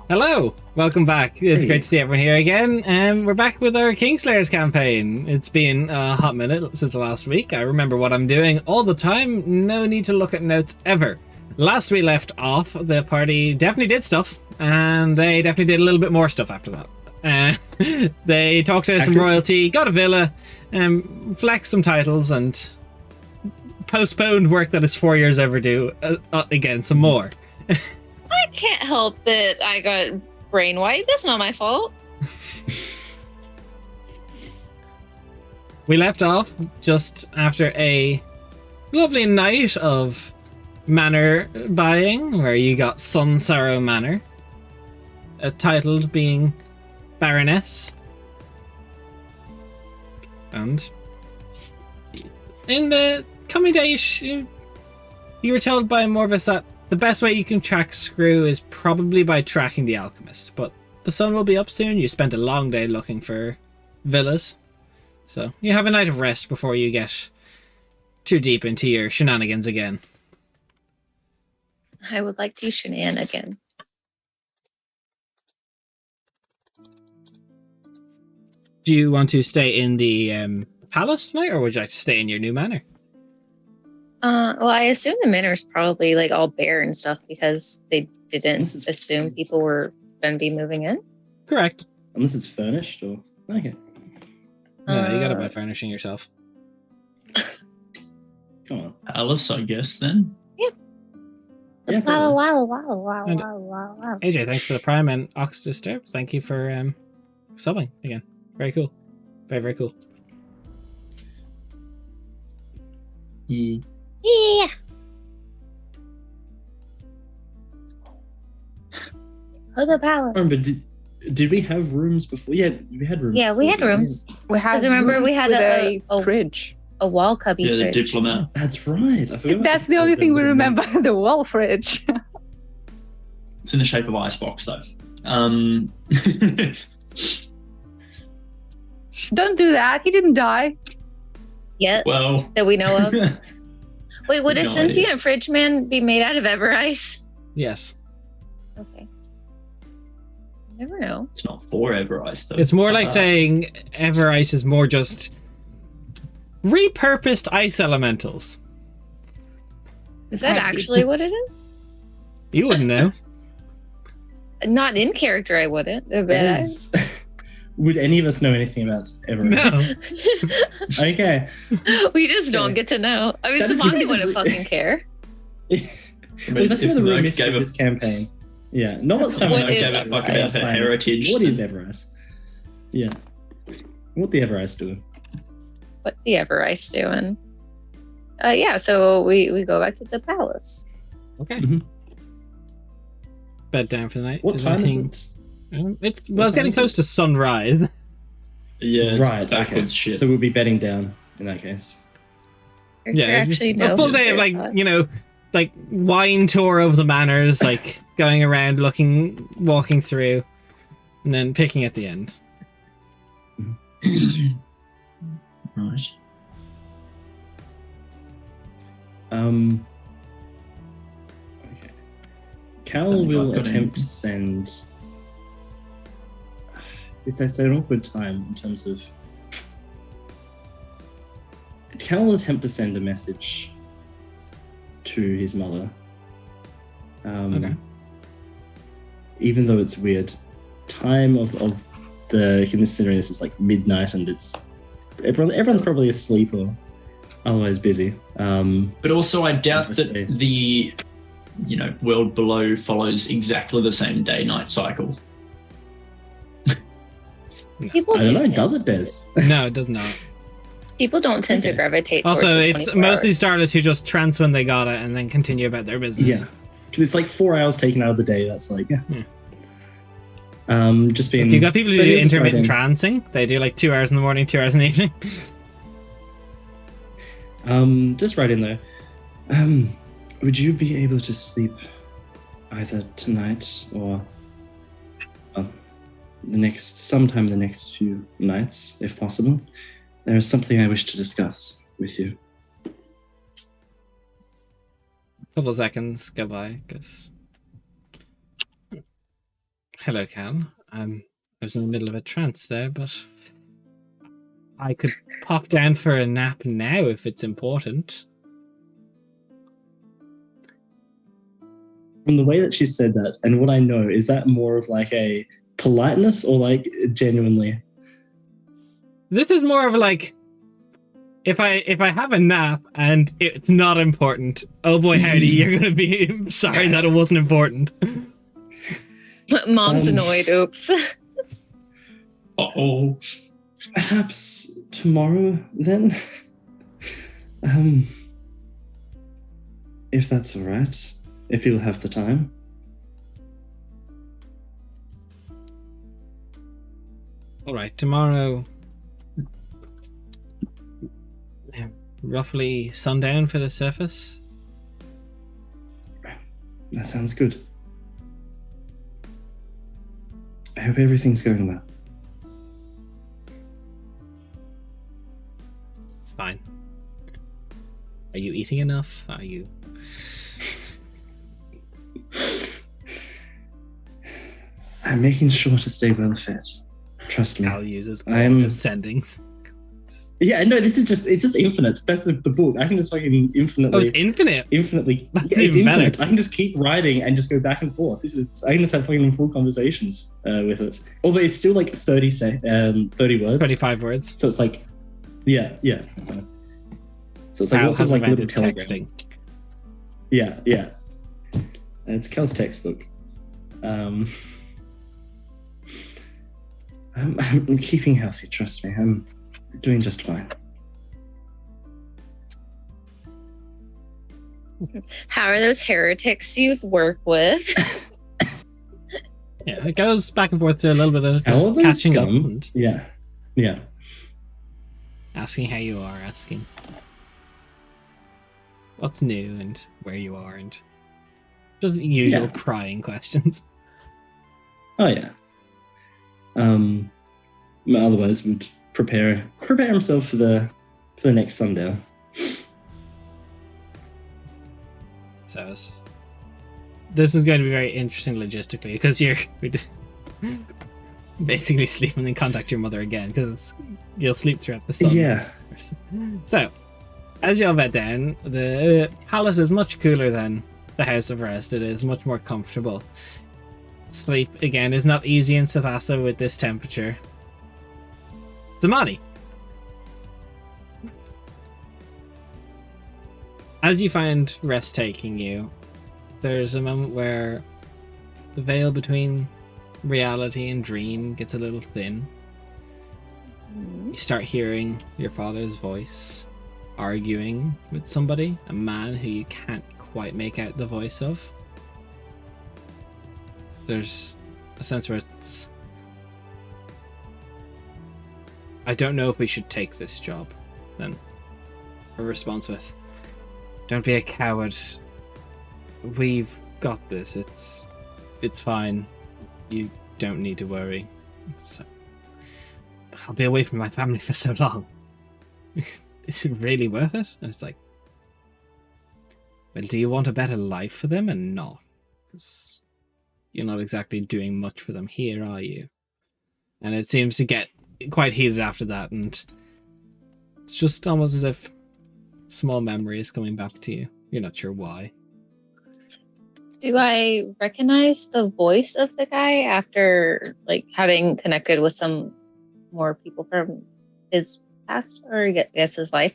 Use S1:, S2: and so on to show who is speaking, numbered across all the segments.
S1: Hello, welcome back. It's
S2: Hey.
S1: great to see everyone here again. We're back with our Kingslayers campaign. It's been a hot minute since last week. I remember what I'm doing all the time. No need to look at notes ever. Last we left off, the party definitely did stuff, and they definitely did a little bit more stuff after that. They talked to some royalty, got a villa, flexed some titles, and postponed work that is 4 years overdue again some more.
S3: I can't help that I got brain white. That's not my fault.
S1: We left off just after a lovely night of manor buying, where you got Sunsorrow Manor, titled being Baroness. And in the coming days, you were told by Morvis that the best way you can track Screw is probably by tracking the alchemist, but the sun will be up soon. You spent a long day looking for villas, so you have a night of rest before you get too deep into your shenanigans again.
S3: I would like to shenanigan.
S1: Do you want to stay in the palace tonight, or would you like to stay in your new manor?
S3: Well, I assume the manor's probably like all bare and stuff because they didn't assume people were going to be moving in.
S1: Correct.
S2: Unless it's furnished or... Okay.
S1: No, you gotta buy furnishing yourself.
S2: Come on.
S4: Palace, I guess, then.
S3: Yeah.
S2: Yeah,
S3: Wow.
S1: AJ, thanks for the prime, and Ox Disturbs, thank you for subbing again. Very cool. Very, very cool.
S4: Yeah.
S3: Yeah. Oh, the palace.
S2: Remember, did we have rooms before? Yeah, we had rooms.
S3: Yeah, we had
S2: before, didn't
S3: rooms.
S5: We had
S3: remember we had
S5: with
S3: a
S5: fridge.
S3: A wall cubby
S4: Yeah, the
S3: fridge.
S4: diplomat.
S2: That's right. I forgot.
S5: That's the only thing we remember. The wall fridge.
S4: It's in the shape of icebox, though.
S5: Don't do that. He didn't die.
S3: Yeah,
S4: well,
S3: that we know of. Wait, would a
S4: No
S3: sentient
S4: idea.
S3: fridge man be made out of ever ice?
S1: Yes.
S3: Okay. Never know.
S4: it's not forever ice, though.
S1: It's more like saying Ever Ice is more just repurposed ice elementals.
S3: Is that actually what it is?
S1: You wouldn't know.
S3: Not in character, I wouldn't. But I-
S2: Would any of us know anything about Everest?
S1: No.
S2: Okay.
S3: we just don't get to know. I mean,
S2: That is
S3: Savani
S2: really-
S3: wouldn't fucking care.
S4: I mean,
S2: Well, that's
S4: if
S2: where the room
S4: Merc
S2: is for
S4: gave a-
S2: this campaign. Yeah, not what
S4: If
S2: someone
S3: What
S4: Merc
S3: is
S4: gave a
S3: Everest?
S4: fuck about her heritage.
S2: What
S4: then-
S2: is Everest? Yeah. What the Everest doing?
S3: What the ever ice doing? Yeah, so we go back to the palace.
S1: Okay.
S2: Mhm.
S1: Bed down for the night.
S2: What
S1: Is
S2: time
S1: anything-
S2: is
S1: It's
S2: What
S1: it's
S2: time
S1: getting
S2: is
S1: close to sunrise.
S4: Yeah,
S2: it?
S4: it's
S2: Right.
S4: backwards
S2: Okay.
S4: shit.
S2: So we'll be bedding down in that case.
S1: Yeah,
S3: actually
S1: a
S3: no.
S1: full day of like wine tour of the manors, like going around, looking, walking through, and then picking at the end.
S4: Right.
S2: Okay. Cal
S4: Haven't
S2: will
S4: got
S2: attempt
S4: anything.
S2: to send. It's an awkward time in terms of. Cal will attempt to send a message to his mother.
S1: Okay.
S2: Even though it's weird, time of the considering this is like midnight and it's everyone's probably asleep or otherwise busy.
S4: But also, I doubt that
S2: Obviously.
S4: the world below follows exactly the same day-night cycle.
S3: People
S2: I don't know.
S3: tend-
S2: Does it, Des?
S1: No, it does not.
S3: People don't tend to
S2: Okay.
S3: gravitate.
S1: Also,
S3: towards the
S1: it's
S3: 24
S1: mostly
S3: hours.
S1: starters who just trance when they got it and then continue about their business.
S2: Yeah, because it's like 4 hours taken out of the day. That's like yeah. Just being.
S1: Like, you've got people who
S2: but
S1: do
S2: yeah, just right
S1: intermittent
S2: in.
S1: trancing. They do like 2 hours in the morning, 2 hours in the evening.
S2: Just right in there. Would you be able to sleep either tonight or sometime the next few nights, if possible? There is something I wish to discuss with you.
S1: Couple seconds go by because hello, Cal. I was in the middle of a trance there, but I could pop down for a nap now if it's important.
S2: From the way that she said that, and what I know, is that more of like a politeness or like genuinely?
S1: This is more of like, if I have a nap and it's not important, oh boy howdy, you're gonna be sorry that it wasn't important.
S3: Mom's annoyed. Oops.
S4: Uh-oh.
S2: Perhaps tomorrow then? If that's all right. If you'll have the time.
S1: All right, tomorrow, roughly sundown for the surface.
S2: That sounds good. I hope everything's going well.
S1: Fine. Are you eating enough? Are you?
S2: I'm making sure to stay well fed. Trust me.
S1: Cal uses
S2: I'm
S1: ascendings.
S2: Yeah, no, it's just infinite. That's the book. I can just fucking infinitely.
S1: Oh, it's infinite.
S2: Infinitely.
S1: That's
S2: it's
S1: even better.
S2: infinite. I can just keep writing and just go back and forth. I can just have fucking full conversations with it. Although it's still like 30 words.
S1: 25 words.
S2: So it's like, yeah. So it's like
S1: Cal
S2: lots of
S1: has
S2: like little
S1: invented
S2: telegram.
S1: texting.
S2: Yeah. And it's Cal's textbook. I'm keeping healthy, trust me. I'm doing just fine.
S3: How are those heretics you work with?
S1: Yeah, it goes back and forth to a little bit of
S2: How
S1: just
S2: are those
S1: catching up
S2: scum?
S1: and
S2: Yeah.
S1: asking how you are, asking what's new and where you are, and just the usual
S2: Yeah.
S1: prying questions.
S2: Oh yeah. Otherwise would prepare himself for the next sundown.
S1: So this is going to be very interesting logistically because you're basically sleep and then contact your mother again because you'll sleep throughout the sun.
S2: Yeah.
S1: So, as you all bed down, the palace is much cooler than the House of Rest. It is much more comfortable. Sleep, again, is not easy in Sathasa with this temperature. Zamani! As you find rest taking you, there's a moment where the veil between reality and dream gets a little thin. You start hearing your father's voice arguing with somebody, a man who you can't quite make out the voice of. There's a sense where it's, I don't know if we should take this job. Then a response with, don't be a coward. We've got this. It's fine. You don't need to worry. But I'll be away from my family for so long. Is it really worth it? And it's like, well, do you want a better life for them and not? 'Cause you're not exactly doing much for them here, are you? And it seems to get quite heated after that, and it's just almost as if small memory is coming back to you. You're not sure why.
S3: Do I recognize the voice of the guy after like having connected with some more people from his past or I guess his life?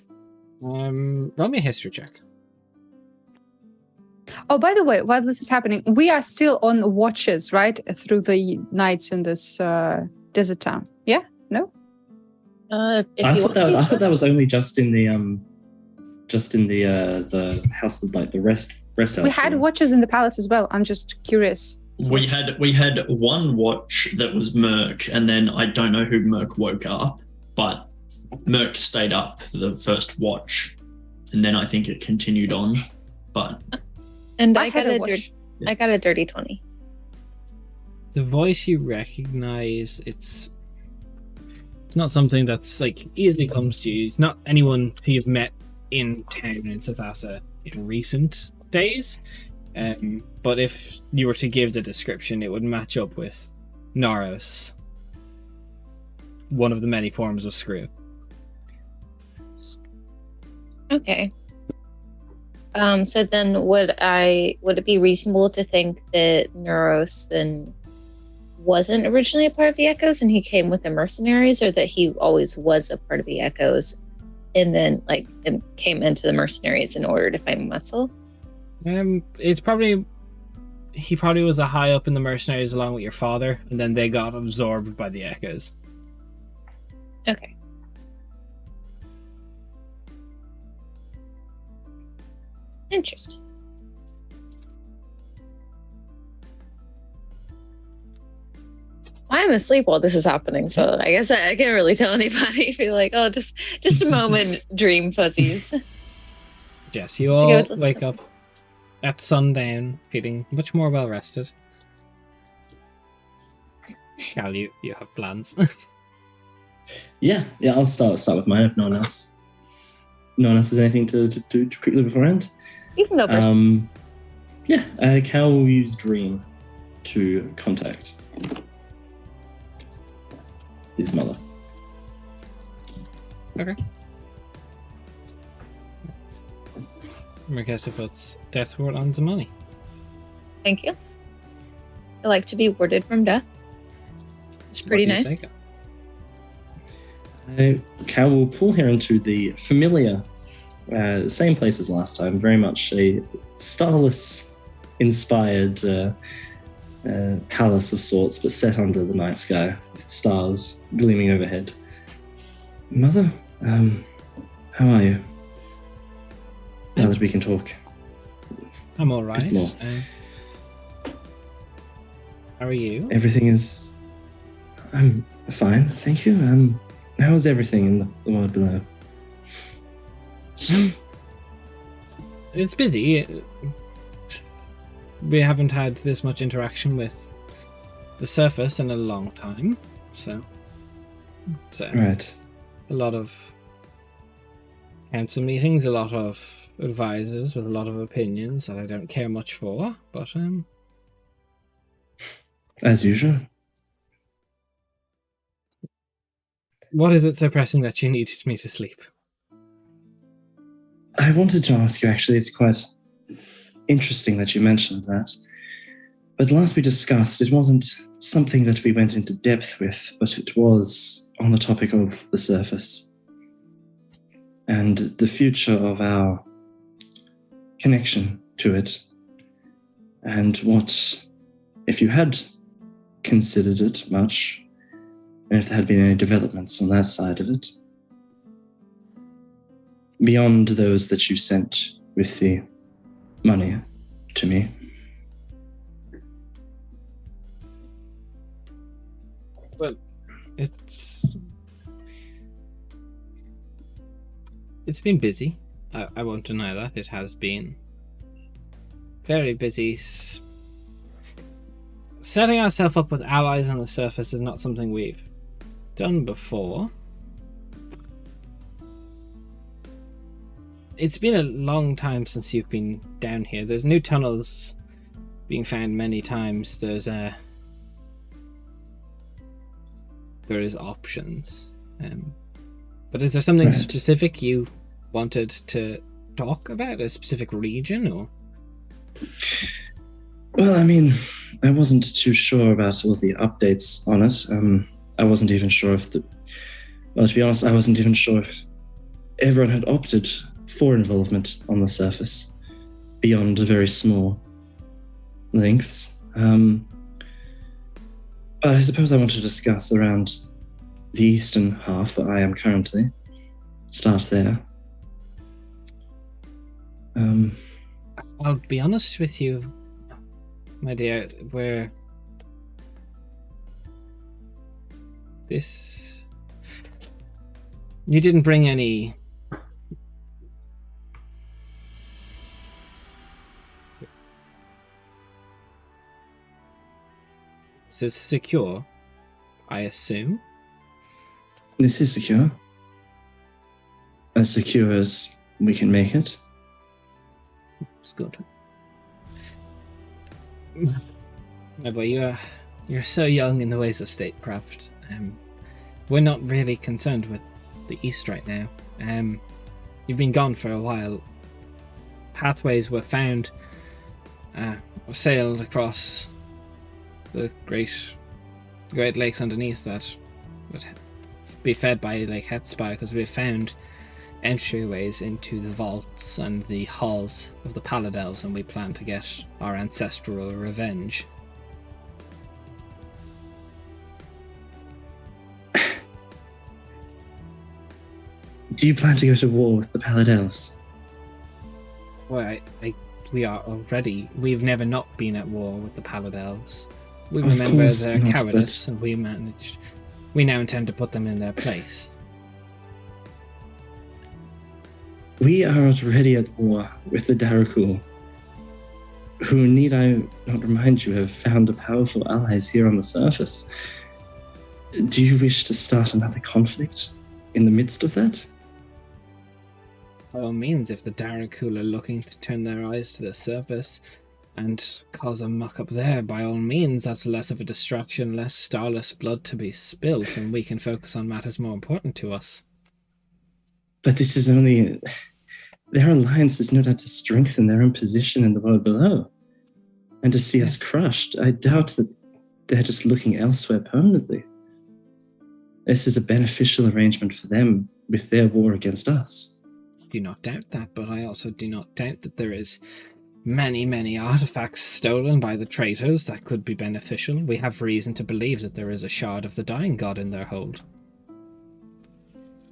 S1: Roll me a history check.
S5: Oh, by the way, while this is happening, we are still on watches, right? Through the nights in this desert town. Yeah? No?
S3: If
S2: I
S3: you
S2: thought that was only just in the house, like the rest house.
S5: We had watches in the palace as well. I'm just curious.
S4: We had one watch that was Merc, and then I don't know who Merc woke up, but Merc stayed up for the first watch, and then I think it continued on. But
S3: and
S5: I
S3: I
S5: had
S3: got
S5: a
S3: a
S5: watch.
S3: I got a dirty 20.
S1: The voice you recognize, it's not something that's like easily comes to you. It's not anyone who you've met in town in Sathasa in recent days. But if you were to give the description, it would match up with Noros. One of the many forms of screw.
S3: Okay. So then would it be reasonable to think that Neuros then wasn't originally a part of the Echoes and he came with the mercenaries, or that he always was a part of the Echoes and then and came into the mercenaries in order to find muscle?
S1: It's probably he probably was a high up in the mercenaries along with your father, and then they got absorbed by the Echoes.
S3: Okay. Interesting. I'm asleep while this is happening, so I guess I can't really tell anybody. I feel like, oh, just a moment, dream fuzzies.
S1: Yes, you all wake up at sundown feeling much more well rested. Cal, you have plans.
S2: Yeah, I'll start with mine if no one else has anything to do quickly beforehand.
S3: You can go first.
S2: Cal will use Dream to contact his mother.
S1: Okay. Mikasa puts death ward on the money.
S3: Thank you. I like to be warded from death. It's pretty
S1: What do you
S3: nice.
S1: say, Cal?
S2: Cal will pull her into the familiar, same place as last time, very much a Starless-inspired palace of sorts, but set under the night sky, with stars gleaming overhead. Mother, how are you? Now that we can talk.
S1: I'm all right.
S2: More.
S1: How are you?
S2: Everything is... I'm fine, thank you. How is everything in the world below?
S1: It's busy. We haven't had this much interaction with the surface in a long time, so
S2: Right.
S1: a lot of council meetings, a lot of advisors with a lot of opinions that I don't care much for, but
S2: As usual.
S1: what is it so pressing that you needed me to sleep?
S2: I wanted to ask you, actually, it's quite interesting that you mentioned that. But last we discussed, it wasn't something that we went into depth with, but it was on the topic of the surface and the future of our connection to it, and what, if you had considered it much, and if there had been any developments on that side of it, beyond those that you sent with the money to me.
S1: Well, it's been busy. I won't deny that. It has been very busy. Setting ourselves up with allies on the surface is not something we've done before. It's been a long time since you've been down here. There's new tunnels being found many times. There is options. But is there something
S2: Right.
S1: specific you wanted to talk about? A specific region, or?
S2: Well, I mean, I wasn't too sure about all the updates on it. I wasn't even sure to be honest, I wasn't even sure if everyone had opted for involvement on the surface beyond very small lengths. But I suppose I want to discuss around the eastern half that I am currently. Start there.
S1: I'll be honest with you, my dear, you didn't bring any This is secure, I assume.
S2: This is secure. As secure as we can make it.
S1: It's good. No, but You're so young in the ways of statecraft. We're not really concerned with the East right now. You've been gone for a while. Pathways were found, sailed across the Great Lakes underneath that would be fed by Lake Hetsby, because we've found entryways into the vaults and the halls of the Paladelves, and we plan to get our ancestral revenge.
S2: Do you plan to go to war with the Paladelves?
S1: Well, we are already. We've never not been at war with the Paladelves. We
S2: Of
S1: remember
S2: course
S1: their
S2: not,
S1: cowardice, and we managed. We now intend to put them in their place.
S2: We are already at war with the Darakul, who, need I not remind you, have found powerful allies here on the surface. Do you wish to start another conflict in the midst of that?
S1: By all means, if the Darakul are looking to turn their eyes to the surface and cause a muck up there, by all means, that's less of a destruction, less starless blood to be spilt, and we can focus on matters more important to us.
S2: But this is only... Their alliance is no doubt to strengthen their own position in the world below, and to see us crushed. I doubt that they're just looking elsewhere permanently. This is a beneficial arrangement for them with their war against us.
S1: I do not doubt that, but I also do not doubt that there is many, many artifacts stolen by the traitors that could be beneficial. We have reason to believe that there is a shard of the Dying God in their hold.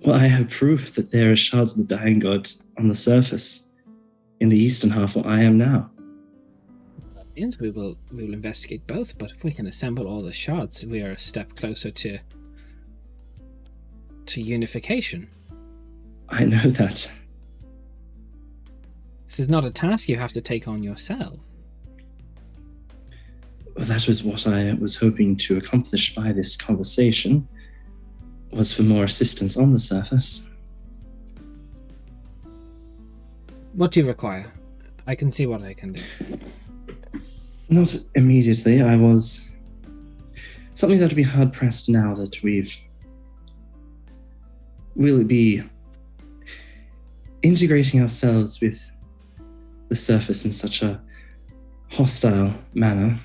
S2: Well, I have proof that there are shards of the Dying God on the surface in the eastern half where I am now.
S1: That means we will investigate both, but if we can assemble all the shards, we are a step closer to unification.
S2: I know that.
S1: This is not a task you have to take on yourself.
S2: Well, that was what I was hoping to accomplish by this conversation, was for more assistance on the surface.
S1: What do you require? I can see what I can do.
S2: Not immediately. I was... Something that would be hard-pressed now that we'll be integrating ourselves with the surface in such a hostile manner.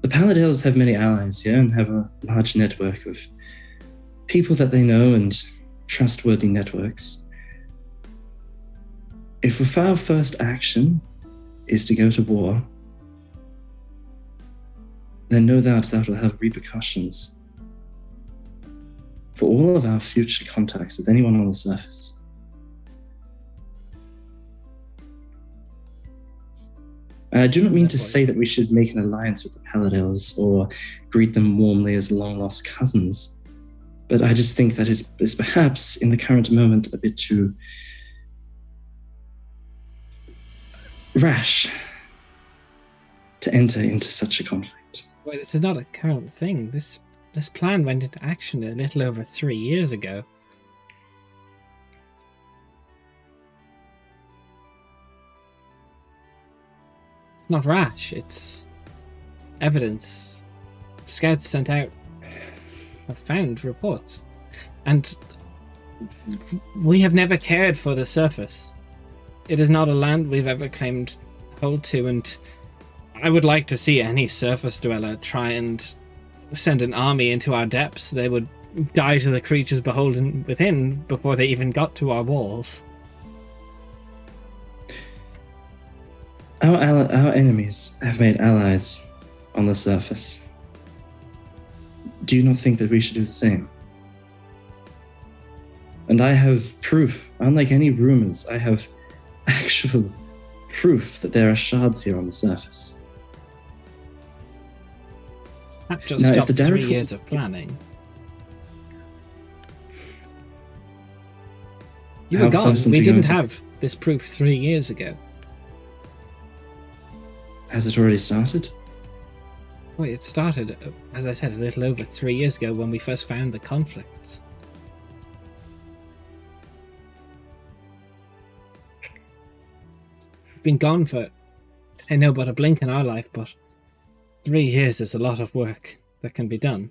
S2: The Paladelves have many allies here and have a large network of people that they know and trustworthy networks. If our first action is to go to war, then no doubt that will have repercussions for all of our future contacts with anyone on the surface. And I do not mean to say that we should make an alliance with the Paladelves or greet them warmly as long-lost cousins, but I just think that it is perhaps, in the current moment, a bit too rash to enter into such a conflict.
S1: Wait, this is not a current thing. This plan went into action a little over 3 years ago. Not rash, it's evidence. Scouts sent out have found reports, and we have never cared for the surface. It is not a land we've ever claimed hold to, and I would like to see any surface dweller try and send an army into our depths. They would die to the creatures beholden within before they even got to our walls.
S2: Our enemies have made allies on the surface. Do you not think that we should do the same? And I have proof, unlike any rumors, I have actual proof that there are shards here on the surface.
S1: That just
S2: Now, if
S1: stopped
S2: the
S1: 3
S2: Darakul-
S1: years of planning. You
S2: How
S1: were gone.
S2: close
S1: We
S2: are you
S1: didn't
S2: going to-
S1: have this proof 3 years ago.
S2: Has it already started?
S1: Wait, it started, as I said, a little over 3 years ago when we first found the conflicts. We've been gone for, I know, but a blink in our life, but 3 years is a lot of work that can be done.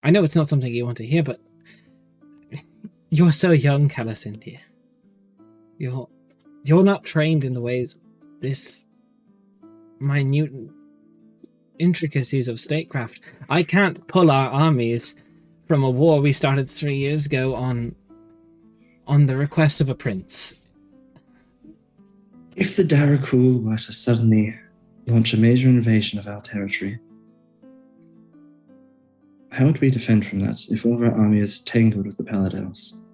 S1: I know it's not something you want to hear, but you're so young, Calacindia. You're not trained in the ways, this minute intricacies of statecraft. I can't pull our armies from a war we started 3 years ago on the request of a prince.
S2: If the Darakul were to suddenly launch a major invasion of our territory, how would we defend from that if all of our army is tangled with the Pallid Elves?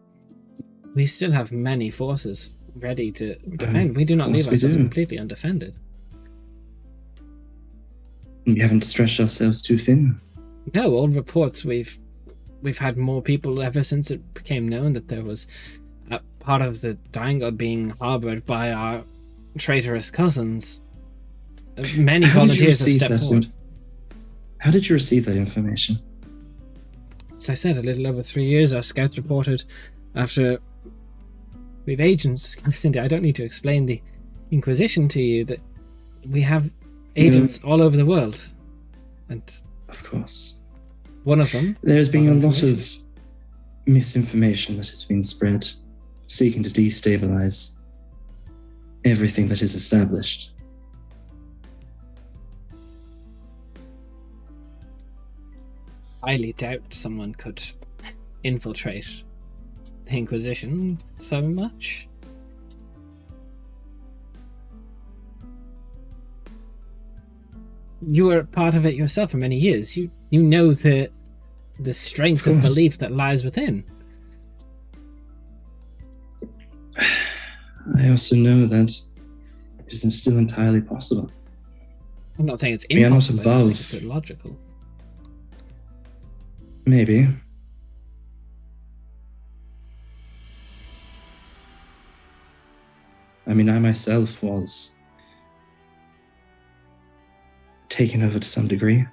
S1: We still have many forces ready to defend. We do not leave ourselves completely undefended.
S2: We haven't stretched ourselves too thin.
S1: No, all reports we've had more people ever since it became known that there was a part of the Dying God being harbored by our traitorous cousins. Many volunteers have stepped forward.
S2: How did you receive that information?
S1: As I said, a little over 3 years, our scouts reported after we've agents. Cindy, I don't need to explain the Inquisition to you, that we have agents all over the world. And
S2: of course.
S1: One of them.
S2: There's been a lot of misinformation that has been spread, seeking to destabilize everything that is established.
S1: Highly doubt someone could infiltrate the Inquisition so much. You were part of it yourself for many years. You know the strength of belief that lies within.
S2: I also know that it isn't still entirely possible.
S1: I'm not saying it's impossible,
S2: I
S1: just think it's illogical.
S2: Maybe. I mean, I myself was taken over to some degree.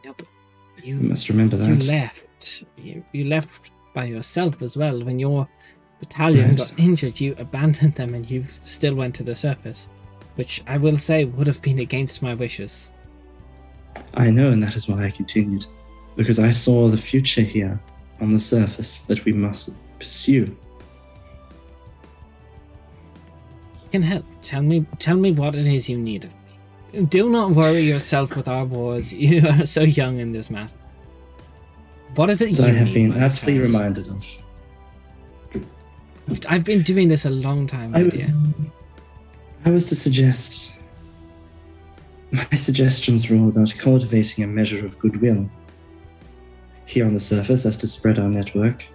S1: No, but you
S2: must remember that.
S1: You left by yourself as well. When your battalion got injured, you abandoned them and you still went to the surface, which I will say would have been against my wishes.
S2: I know, and that is why I continued. Because I saw the future here on the surface that we must pursue.
S1: You can help. Tell me what it is you need of me. Do not worry yourself with our wars. You are so young in this matter. What is it you need?
S2: I have been absolutely reminded of.
S1: I've been doing this a long time.
S2: I was to suggest. My suggestions were all about cultivating a measure of goodwill here on the surface as to spread our network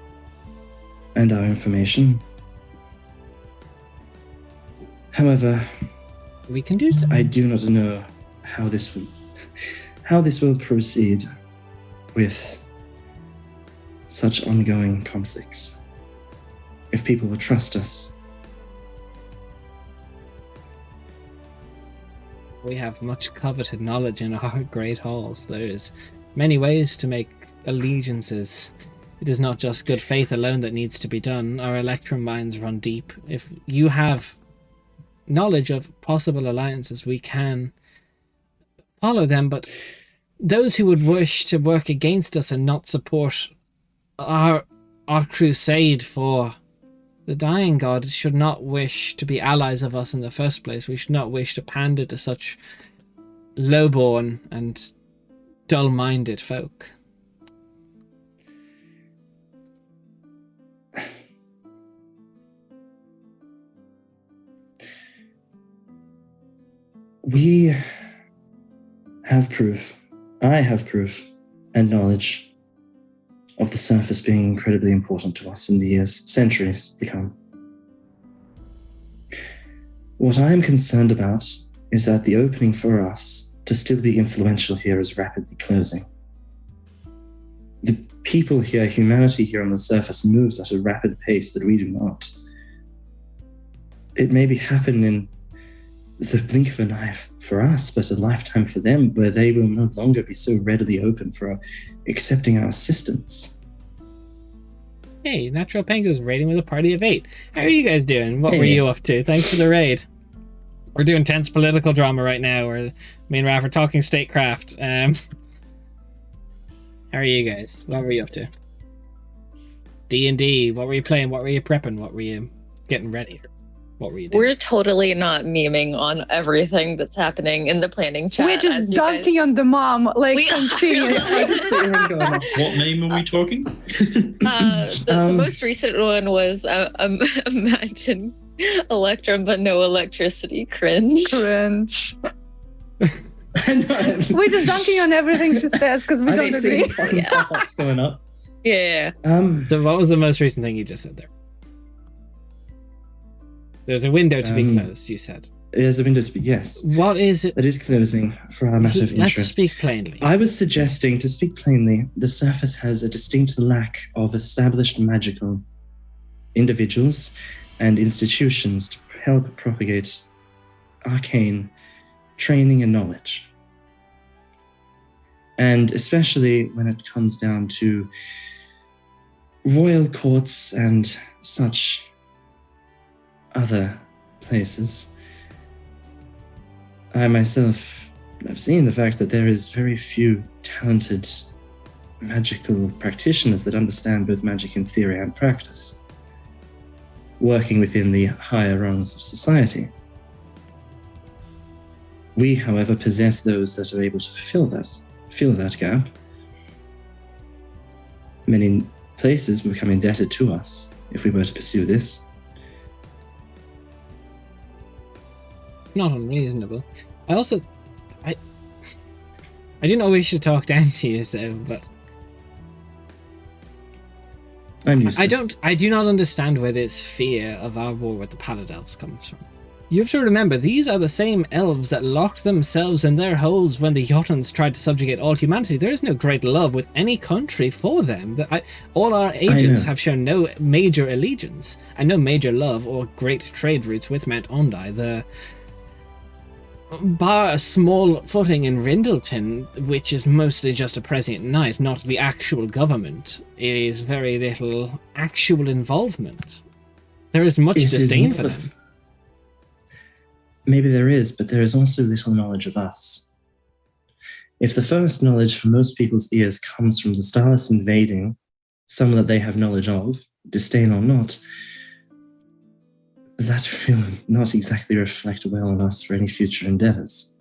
S2: and our information. However,
S1: we can do so.
S2: I do not know how this will proceed with such ongoing conflicts. If people will trust us.
S1: We have much coveted knowledge in our great halls. There is many ways to make allegiances. It is not just good faith alone that needs to be done. Our electrum mines run deep. If you have knowledge of possible alliances, we can follow them, but those who would wish to work against us and not support our crusade for the Dying God should not wish to be allies of us in the first place. We should not wish to pander to such lowborn and dull-minded folk.
S2: We have proof. I have proof and knowledge of the surface being incredibly important to us in the centuries to come. What I am concerned about is that the opening for us to still be influential here is rapidly closing. The people here, humanity here on the surface moves at a rapid pace that we do not. It may be happen in the blink of an eye for us, but a lifetime for them, where they will no longer be so readily open for accepting our assistance.
S1: Hey, Natural Penguin's raiding with a party of 8. How are you guys doing? What were
S2: Hey.
S1: you up to? Thanks for the raid. We're doing tense political drama right now. Me and Raph are talking statecraft. How are you guys? What were you up to? D&D. What were you playing? What were you prepping? What were you getting ready? What were you doing?
S3: We're totally not memeing on everything that's happening in the planning chat.
S5: We're just dunking on the mom, like
S3: We are.
S5: continuously.
S4: What meme are we talking?
S3: The most recent one was imagine Electrum but no electricity. Cringe.
S5: Cringe.
S2: I know.
S5: We're just dunking on everything she says because we
S2: I
S5: don't
S2: see
S5: agree.
S2: these fucking pop-ups going up.
S3: Yeah.
S1: So what was the most recent thing you just said there? There's a window to be closed, you said.
S2: There's a window to be, yes.
S1: What is it?
S2: That is closing for our matter of
S1: Let's
S2: interest.
S1: speak plainly.
S2: I was suggesting, to speak plainly, the surface has a distinct lack of established magical individuals and institutions to help propagate arcane training and knowledge. And especially when it comes down to royal courts and such other places. I myself have seen the fact that there is very few talented magical practitioners that understand both magic in theory and practice, working within the higher rungs of society. We, however, possess those that are able to fill that gap. Many places become indebted to us if we were to pursue this.
S1: Not unreasonable. I didn't know we should talk down to you, so, but
S2: I'm used to
S1: I do not understand where this fear of our war with the Pallid Elves comes from. You have to remember, these are the same elves that locked themselves in their holes when the Jotuns tried to subjugate all humanity. There is no great love with any country for them. All our agents have shown no major allegiance and no major love or great trade routes with Mount Ondi. Bar a small footing in Rindleton, which is mostly just a prescient knight, not the actual government, it is very little actual involvement. There is much disdain for them.
S2: Maybe there is, but there is also little knowledge of us. If the first knowledge from most people's ears comes from the Starless invading some that they have knowledge of, disdain or not, that will not exactly reflect well on us for any future endeavors.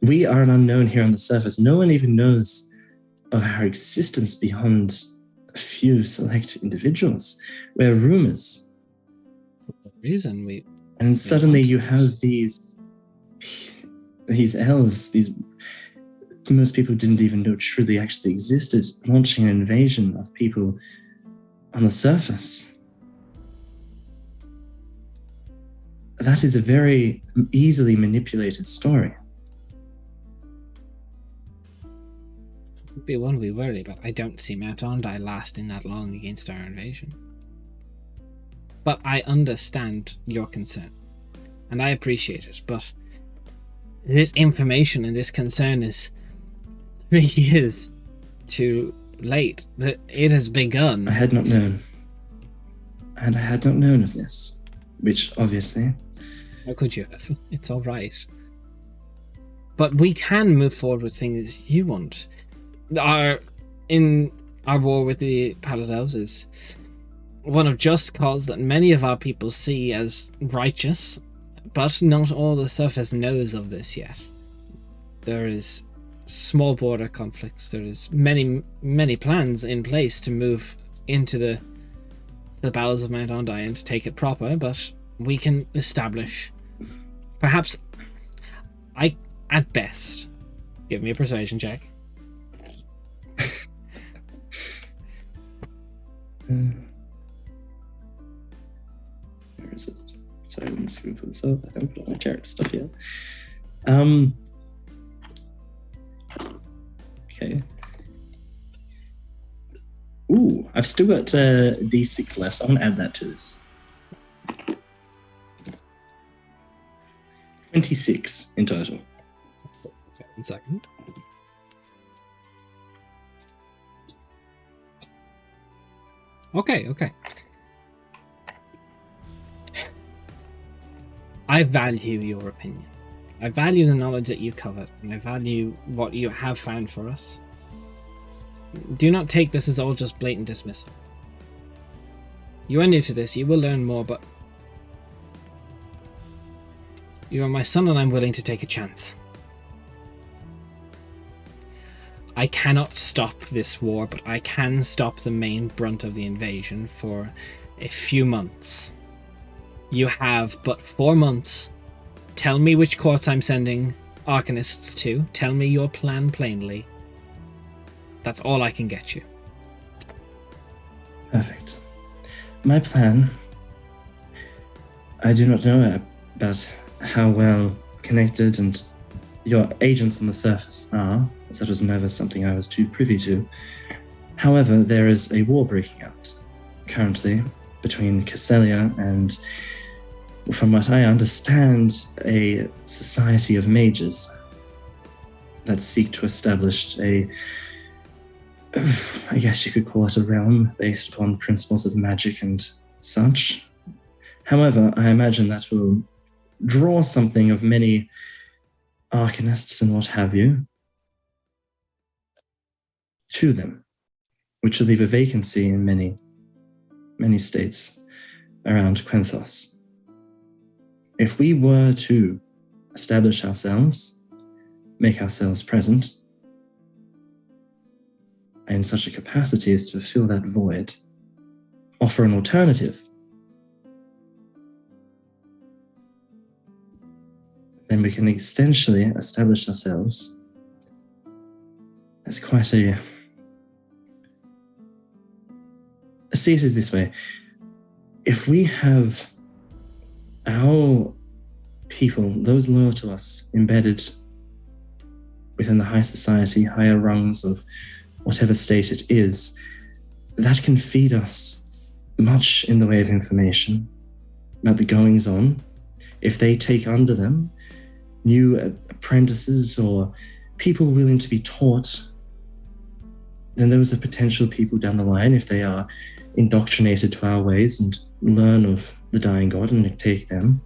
S2: We are an unknown here on the surface. No one even knows of our existence beyond a few select individuals. We're rumors. And suddenly you have these elves, these most people didn't even know truly actually existed, launching an invasion of people on the surface. That is a very easily manipulated story.
S1: Would be one we worry, but I don't see Mount Ondi lasting that long against our invasion. But I understand your concern, and I appreciate it, but this information and this concern is 3 years too late. That it has begun.
S2: I had not known. And I had not known of this, which obviously...
S1: How could you have? It's all right. But we can move forward with things you want. Our war with the Pallid Elves is one of just cause that many of our people see as righteous, but not all the surface knows of this yet. There is small border conflicts. There is many plans in place to move into the bowels of Mount Ondi and to take it proper, but we can establish, perhaps, at best, give me a persuasion check.
S2: Where is it? Sorry, I'm just going to put this up. I haven't put all my character stuff yet. Okay. Ooh, I've still got D6 left, so I'm going to add that to this. 26 in total.
S1: 1 second. Okay. I value your opinion. I value the knowledge that you covered, and I value what you have found for us. Do not take this as all just blatant dismissal. You are new to this, you will learn more, but you are my son and I'm willing to take a chance. I cannot stop this war, but I can stop the main brunt of the invasion for a few months. You have but 4 months. Tell me which courts I'm sending Arcanists to. Tell me your plan plainly. That's all I can get you.
S2: Perfect. My plan, I do not know about how well connected and your agents on the surface are, as that was never something I was too privy to. However, there is a war breaking out currently between Casselia and, from what I understand, a society of mages that seek to establish a, I guess you could call it a realm based upon principles of magic and such. However, I imagine that will draw something of many arcanists and what have you to them, which will leave a vacancy in many states around Quenthos. If we were to establish ourselves, make ourselves present, in such a capacity as to fill that void, offer an alternative, then we can essentially establish ourselves as quite a... See it as this way. If we have our people, those loyal to us, embedded within the high society, higher rungs of whatever state it is, that can feed us much in the way of information about the goings on. If they take under them new apprentices or people willing to be taught, then those are potential people down the line, if they are indoctrinated to our ways and learn of the dying god and take them.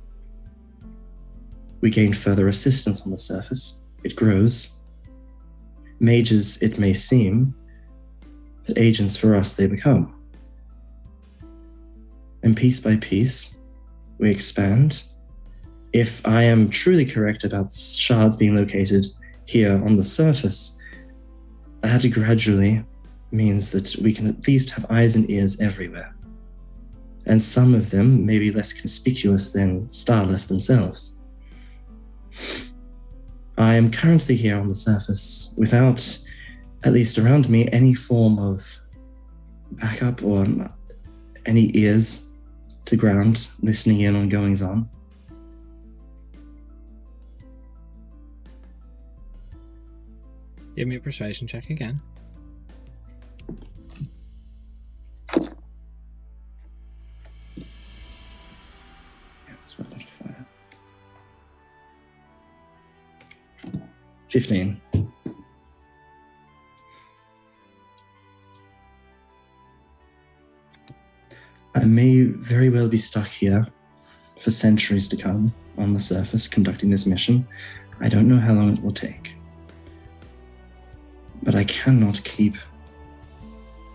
S2: We gain further assistance on the surface. It grows. Mages, it may seem, but agents for us they become. And piece by piece, we expand. If I am truly correct about shards being located here on the surface, that gradually means that we can at least have eyes and ears everywhere. And some of them may be less conspicuous than Starless themselves. I am currently here on the surface without, at least around me, any form of backup or any ears to ground, listening in on goings on.
S1: Give me a persuasion check again.
S2: Yeah, that's what I fire. 15. I may very well be stuck here for centuries to come on the surface conducting this mission. I don't know how long it will take. But I cannot keep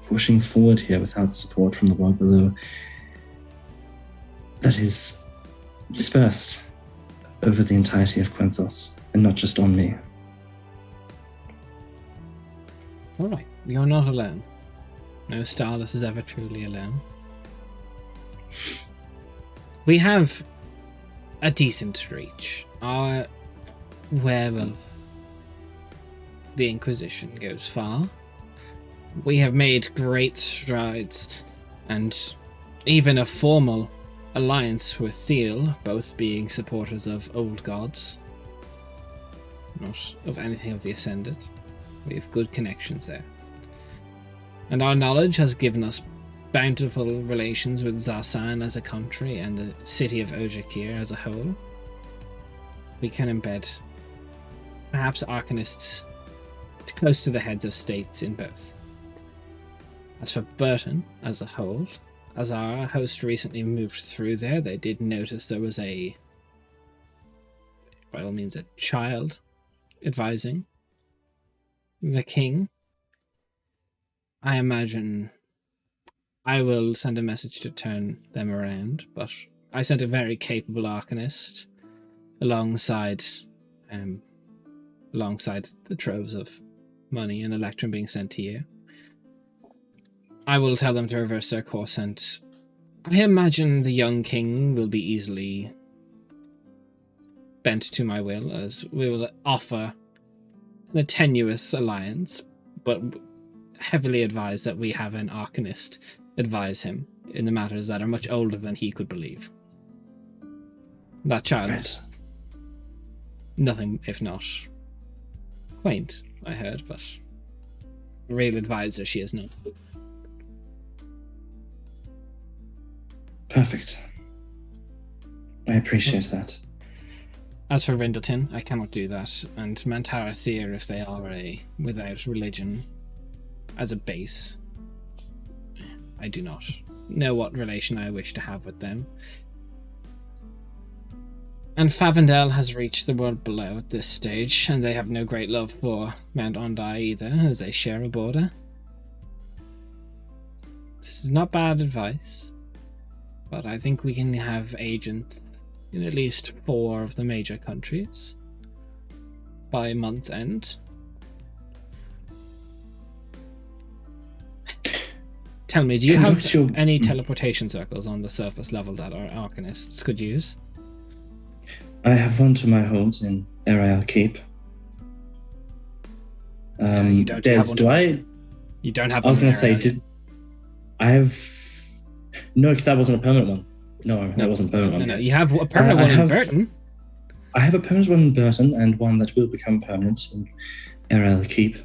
S2: pushing forward here without support from the world below that is dispersed over the entirety of Quenthos, and not just on me.
S1: Alright, you're not alone. No Starless is ever truly alone. We have a decent reach. Our web of the Inquisition goes far. We have made great strides, and even a formal alliance with Thiel, both being supporters of old gods, not of anything of the Ascended. We have good connections there. And our knowledge has given us bountiful relations with Zasan as a country and the city of Ojakir as a whole. We can embed perhaps Arcanists close to the heads of states in both. As for Burton as a whole, as our host recently moved through there, they did notice there was by all means, a child advising the king. I imagine I will send a message to turn them around, but I sent a very capable arcanist alongside the troves of money and electrum being sent to you. I will tell them to reverse their course, and I imagine the young king will be easily bent to my will, as we will offer a tenuous alliance, but heavily advise that we have an arcanist advise him in the matters that are much older than he could believe. That child,
S2: Right.
S1: nothing if not quaint, I heard, but a real advisor she is not.
S2: Perfect. I appreciate that.
S1: As for Rindleton, I cannot do that, and Mantara Thea, if they are without religion as a base, I do not know what relation I wish to have with them. And Favendel has reached the world below at this stage, and they have no great love for Mount Ondai either, as they share a border. This is not bad advice, but I think we can have agents in at least 4 of the major countries by month's end. Tell me, do you have any teleportation circles on the surface level that our arcanists could use?
S2: I have one to my hold in Ariel Keep.
S1: You don't have one. You don't have
S2: I was
S1: one.
S2: going to say, I have... No, because that wasn't a permanent one. No, that wasn't a permanent one.
S1: No, you have a permanent one in Burton.
S2: I have a permanent one in Burton and one that will become permanent in Ariel Keep.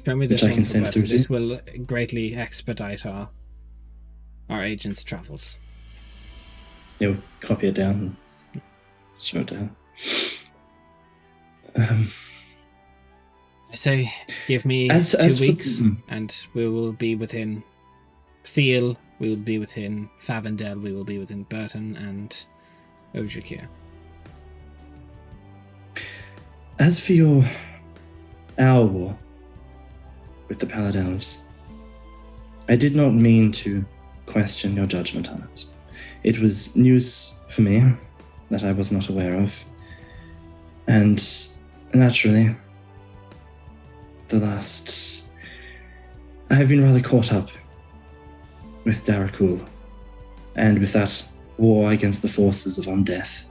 S1: Show me this
S2: I
S1: one
S2: can
S1: for
S2: send
S1: Burton.
S2: through to
S1: This
S2: you.
S1: will greatly expedite our agent's travels.
S2: You'll copy it down and show it down.
S1: I say, give me
S2: As
S1: 2 weeks, and we will be within Seal, we will be within Favendel, we will be within Burton and Ojikir.
S2: As for our war with the Paladelves, I did not mean to question your judgment on it. It was news for me that I was not aware of. And naturally, I have been rather caught up with Darakul and with that war against the forces of undeath.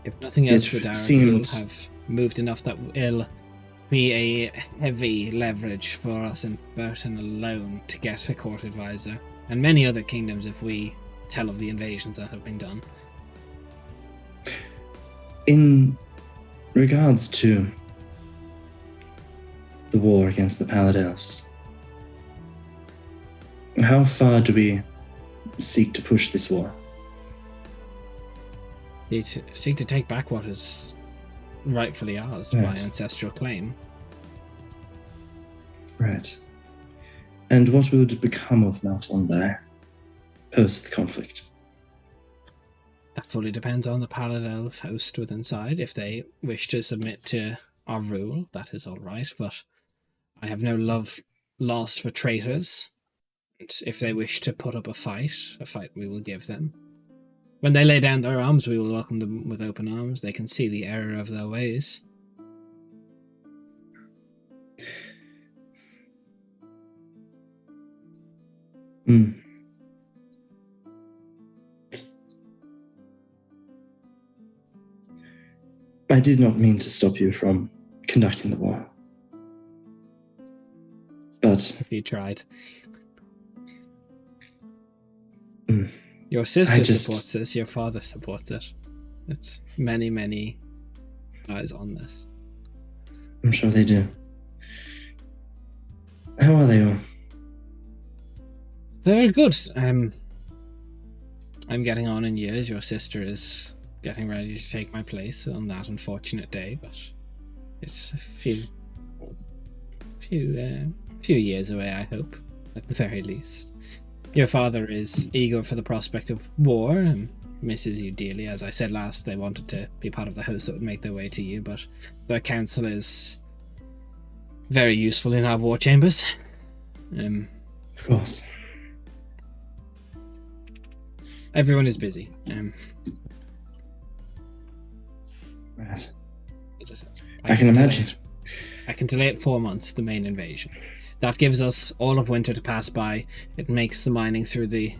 S1: If nothing else,
S2: It
S1: the Darakul
S2: seems-
S1: have moved enough that will be a heavy leverage for us in Burton alone to get a court advisor, and many other kingdoms if we tell of the invasions that have been done.
S2: In regards to the war against the Paladelves, how far do we seek to push this war?
S1: We seek to take back what is rightfully ours by
S2: Right.
S1: ancestral claim.
S2: Right. And what would become of Mount Ondai post-conflict?
S1: That fully depends on the Paladelf host within side. If they wish to submit to our rule, that is all right, but I have no love lost for traitors. And if they wish to put up a fight we will give them. When they lay down their arms, we will welcome them with open arms. They can see the error of their ways.
S2: I did not mean to stop you from conducting the war. But
S1: If you tried.
S2: Mm.
S1: Your sister
S2: I just-
S1: supports this, your father supports it. It's many, many eyes on this.
S2: I'm sure they do. How are they all?
S1: They're good. I'm getting on in years. Your sister is getting ready to take my place on that unfortunate day, but it's few years away, I hope, at the very least. Your father is eager for the prospect of war and misses you dearly. As I said last, they wanted to be part of the house that would make their way to you, but their counsel is very useful in our war chambers.
S2: Of course.
S1: Everyone is busy.
S2: Right.
S1: As I said,
S2: I can imagine.
S1: I can delay it 4 months, the main invasion. That gives us all of winter to pass by. It makes the mining through the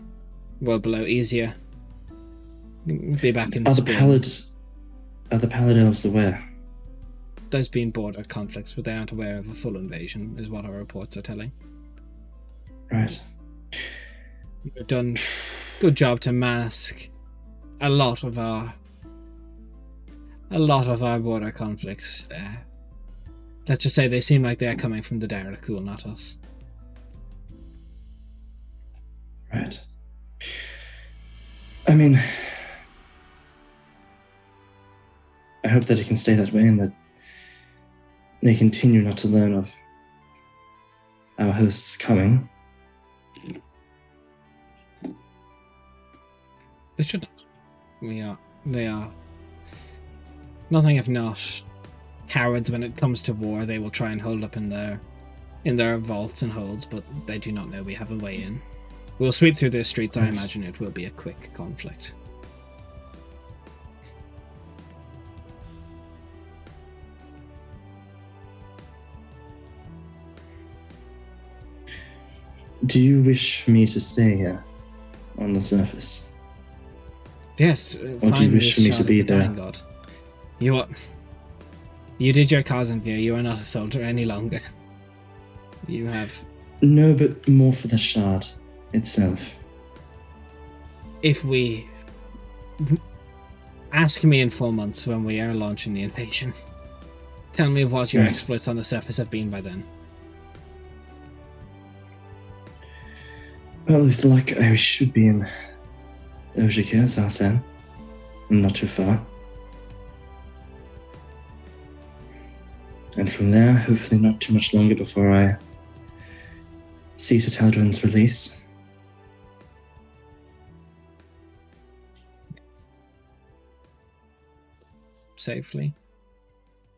S1: world below easier. Be back in spring.
S2: Are the Pallid Elves aware?
S1: There's been border conflicts, but they aren't aware of a full invasion, is what our reports are telling.
S2: Right.
S1: We've done a good job to mask a lot of our border conflicts. Let's just say they seem like they're coming from the Darakul, not us.
S2: Right. I mean, I hope that it can stay that way and that they continue not to learn of our hosts coming.
S1: They shouldn't. They are nothing if not cowards when it comes to war. They will try and hold up in their vaults and holds, but they do not know we have a way in. We'll sweep through their streets. I imagine it will be a quick conflict.
S2: Do you wish me to stay here on the surface?
S1: Yes.
S2: Or do you wish for me to be there?
S1: God. You did your cause in view. You are not a soldier any longer. You have...
S2: No, but more for the shard itself.
S1: If we... Ask me in 4 months when we are launching the invasion. Tell me of what your exploits on the surface have been by then.
S2: Well, with luck, I should be in Ojika, as I said. Not too far. And from there, hopefully not too much longer before I see to Taldrin's release.
S1: Safely.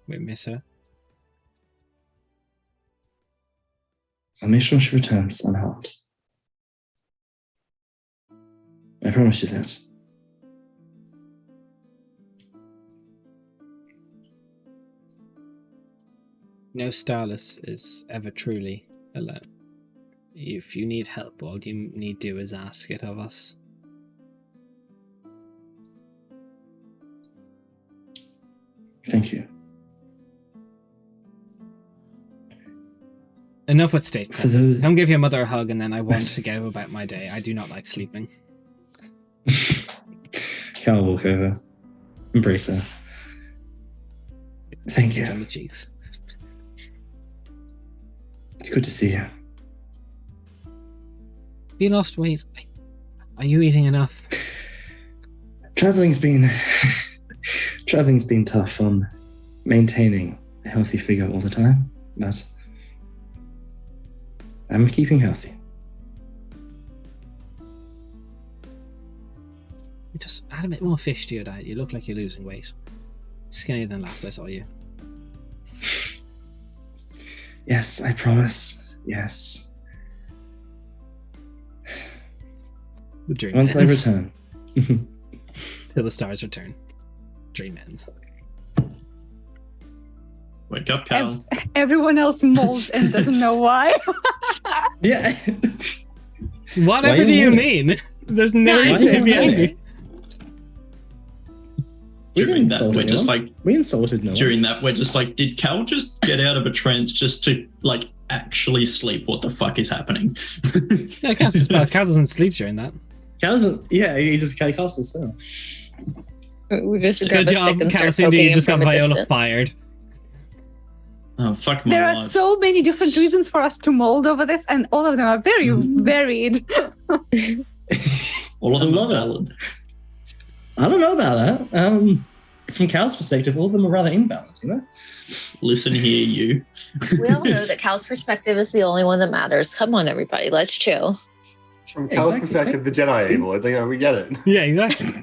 S1: We miss her.
S2: I'll make sure she returns unharmed. I promise you that.
S1: No Starless is ever truly alone. If you need help, all you need do is ask it of us.
S2: Thank you.
S1: Enough with state.
S2: For those...
S1: Come give your mother a hug and then I want to go about my day. I do not like sleeping.
S2: Cal will walk over. Embrace her. Thank you.
S1: On the cheeks.
S2: It's good to see you.
S1: You lost weight. Are you eating enough?
S2: Traveling's been tough on maintaining a healthy figure all the time, but I'm keeping healthy.
S1: You just add a bit more fish to your diet. You look like you're losing weight. Skinnier than last I saw you.
S2: Yes, I promise. Yes.
S1: The dream
S2: Once
S1: ends.
S2: I return.
S1: Till the stars return. Dream ends.
S4: Wake up, Cal.
S5: Everyone else molds and doesn't know why.
S2: Yeah.
S1: Whatever do you mean? There's no reason to be angry.
S4: During that, we're just like...
S2: We insulted no one.
S4: During that, we're just like, did Cal just get out of a trance just to, like, actually sleep? What the fuck is happening?
S1: No, Cal's a spell. Cal doesn't sleep during that.
S2: Cal doesn't... Yeah, he just cast a spell.
S3: We just
S1: Good job, Cal. Cindy, you just got Viola fired.
S4: Oh, fuck my
S5: There are
S4: life.
S5: so many different reasons for us to mold over this, and all of them are very varied.
S4: All of them
S2: I love
S4: are
S2: it.
S4: valid.
S2: I don't know about that. from Cal's perspective, all of them are rather invalid, you know?
S4: Listen here, you.
S3: We all know that Cal's perspective is the only one that matters. Come on, everybody, let's chill.
S6: From Cal's
S2: Exactly.
S6: perspective, the Jedi are evil. I think we get it.
S1: Yeah, exactly.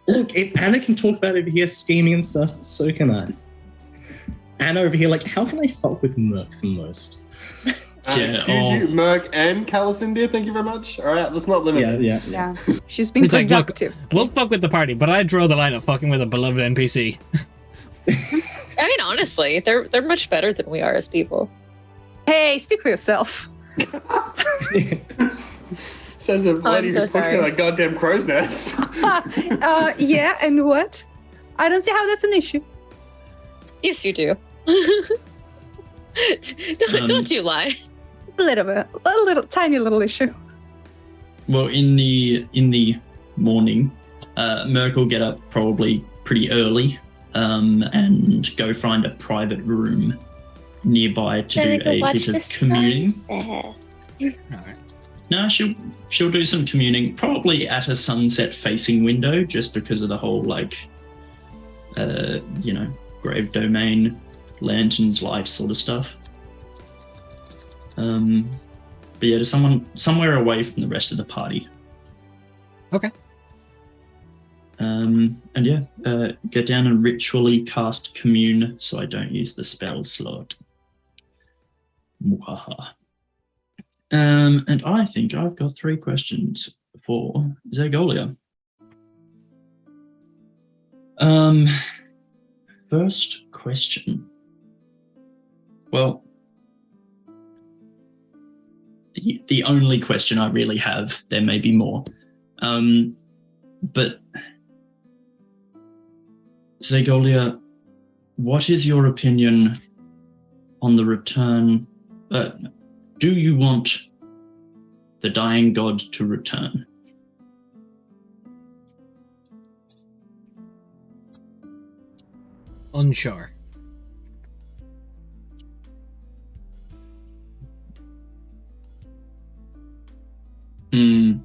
S2: Look, if Anna can talk about over here scheming and stuff, so can I. Anna over here, like, how can I fuck with Merc the most?
S4: Yeah,
S6: Excuse you, Merc and Calicindia, thank you very much. All right, let's not limit it.
S2: Yeah.
S5: She's been
S1: It's like, look,
S5: productive.
S1: we'll fuck with the party, but I draw the line of fucking with a beloved NPC.
S3: I mean, honestly, they're much better than we are as people.
S5: Hey, speak for yourself.
S6: Says a lady
S3: so
S6: who pushed me
S3: sorry.
S6: like a goddamn crow's nest.
S5: Yeah, and what? I don't see how that's an issue.
S3: Yes, you do. Don't you lie.
S5: A little bit, a little tiny little issue.
S4: Well, in the morning, Merc will get up probably pretty early and go find a private room nearby to do a bit of communing.
S1: Alright.
S4: No, she'll do some communing, probably at a sunset-facing window, just because of the whole grave domain, lanterns, life sort of stuff. But yeah, to somewhere away from the rest of the party.
S1: Okay.
S4: Get down and ritually cast commune, so I don't use the spell slot. Mwahaha. And I think I've got 3 questions for Zagolia. First question. Well, the only question I really have, there may be more, but Zagolia, what is your opinion on the return? Do you want the dying god to return?
S1: Unsure.
S4: Hmm.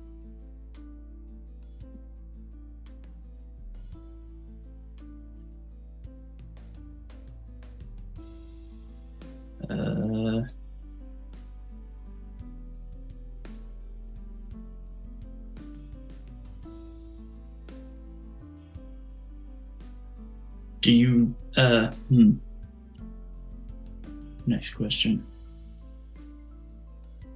S4: Do you Next question.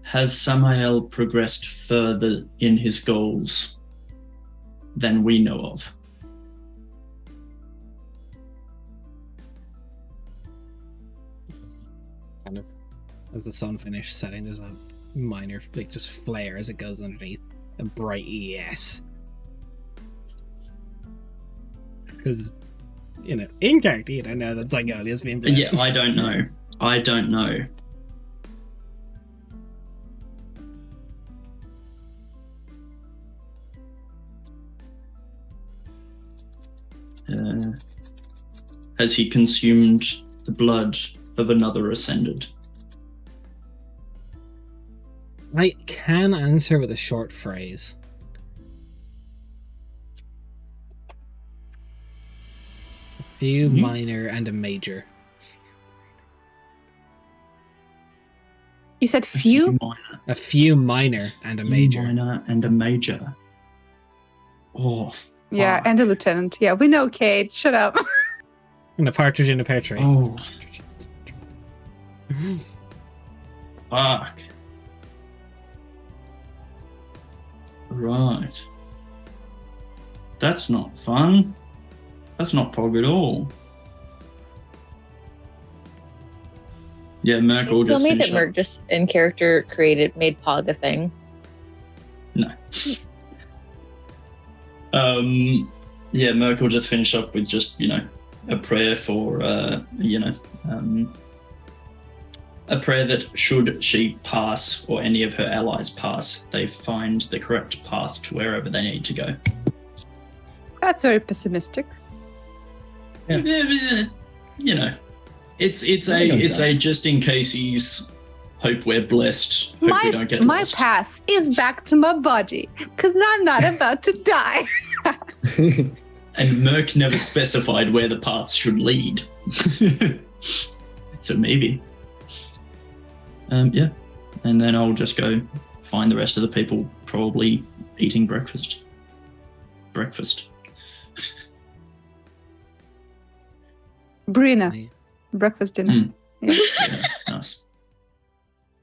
S4: Has Samael progressed further in his goals than we know of?
S1: Kind of. As the sun finishes setting, there's a minor, just flare as it goes underneath. A bright yes. Because, in character, you don't know that Zygolia's being played.
S4: Yeah, I don't know. Has he consumed the blood of another ascended?
S1: I can answer with a short phrase. A few minor and a major.
S5: You said few?
S1: A few minor and a major.
S4: Minor and a major. Oh,
S5: Yeah,
S4: fuck.
S5: and a lieutenant. Yeah, we know Kate. Shut up.
S1: And a partridge in a pear tree.
S4: Oh. Fuck. Right. That's not fun. That's not Pog at all. Yeah, Merc
S3: You
S4: will
S3: still
S4: just
S3: made
S4: finish
S3: that Merc
S4: up.
S3: just in character made Pog a thing.
S4: No. Yeah, Merc will just finish up with just, a prayer for, a prayer that should she pass or any of her allies pass, they find the correct path to wherever they need to go.
S5: That's very pessimistic.
S2: Yeah.
S4: It's a just in cases. Hope we're blessed. Hope we don't get
S5: My
S4: lost.
S5: path is back to my body because I'm not about to die.
S4: And Merc never specified where the paths should lead. So maybe. Yeah. And then I'll just go find the rest of the people probably eating breakfast.
S5: Brina,
S1: Yeah.
S5: breakfast dinner.
S4: Mm.
S5: Yeah.
S4: Yeah, nice.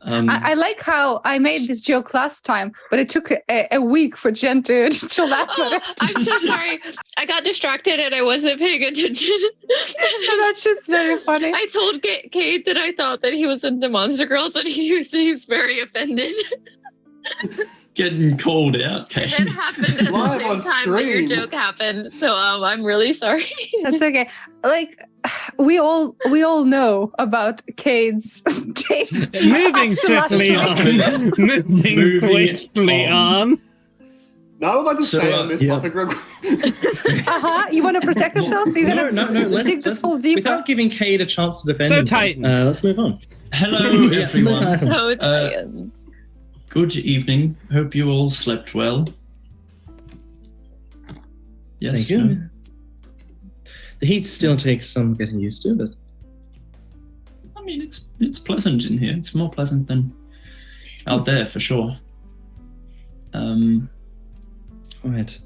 S5: I like how I made this joke last time, but it took a week for Jen to laugh at it.
S3: I'm so sorry. I got distracted and I wasn't paying attention.
S5: That's just very funny.
S3: I told Kate that I thought that he was into Monster Girls, and he was very offended.
S4: Getting called out, Kate.
S3: It happened at the
S6: Live
S3: same
S6: on
S3: time that your
S6: stream.
S3: joke happened, so I'm really sorry.
S5: That's okay. Like we all know about Cade's taste.
S1: Moving
S5: after last
S1: swiftly
S5: week.
S1: on. Moving
S4: Moving
S1: swiftly
S4: on.
S1: on.
S6: Now I would like to
S4: So,
S6: stay on this
S2: yeah.
S6: topic real quick.
S5: You want to protect yourself? You're gonna dig the soul deeper.
S2: Without giving Cade a chance to defend
S1: So
S2: himself,
S1: Titans.
S2: let's move on.
S4: Hello,
S2: Yeah, so
S4: everyone.
S2: Titans.
S3: So
S4: Uh,
S3: Titans.
S4: Good evening. Hope you all slept well. Yes.
S2: Thank you.
S4: no?
S2: The heat still takes some getting used to, but
S4: I mean, it's pleasant in here. It's more pleasant than out there for sure.
S2: all right.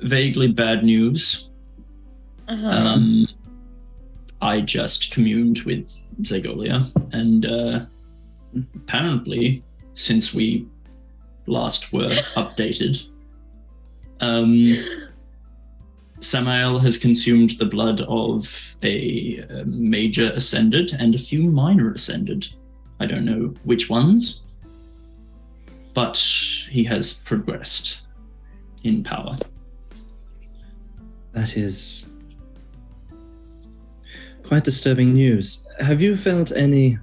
S4: Vaguely bad news.
S3: Uh-huh.
S4: I just communed with Zagolia, and apparently, since we last were updated, Samael has consumed the blood of a major ascended and a few minor ascended. I don't know which ones, but he has progressed in power.
S2: That is quite disturbing news. Have you felt any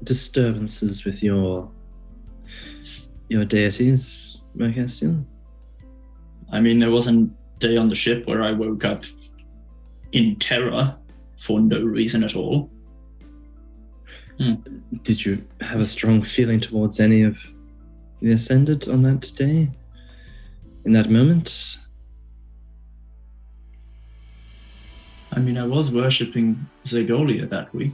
S2: disturbances with your deities, Mercastian?
S4: I mean, there wasn't a day on the ship where I woke up in terror for no reason at all.
S2: Did you have a strong feeling towards any of the Ascended on that day? In that moment?
S4: I mean, I was worshipping Zagolia that week.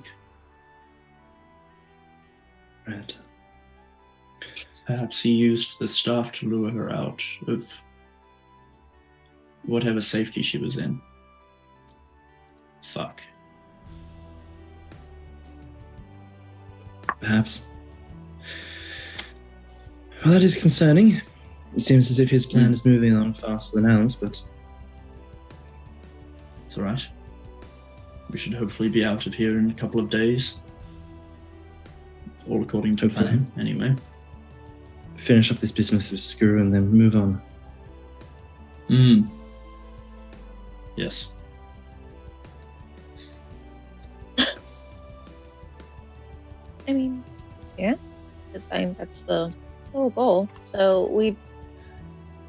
S2: Right.
S4: Perhaps he used the staff to lure her out of whatever safety she was in. Fuck.
S2: Perhaps. Well, that is concerning. It seems as if his plan is moving on faster than ours, but
S4: It's alright. We should hopefully be out of here in a couple of days. All according to
S2: Hopefully.
S4: plan, anyway.
S2: finish up this business with Screw and then move on.
S4: Yes.
S3: I mean, yeah, I think that's the whole goal. So we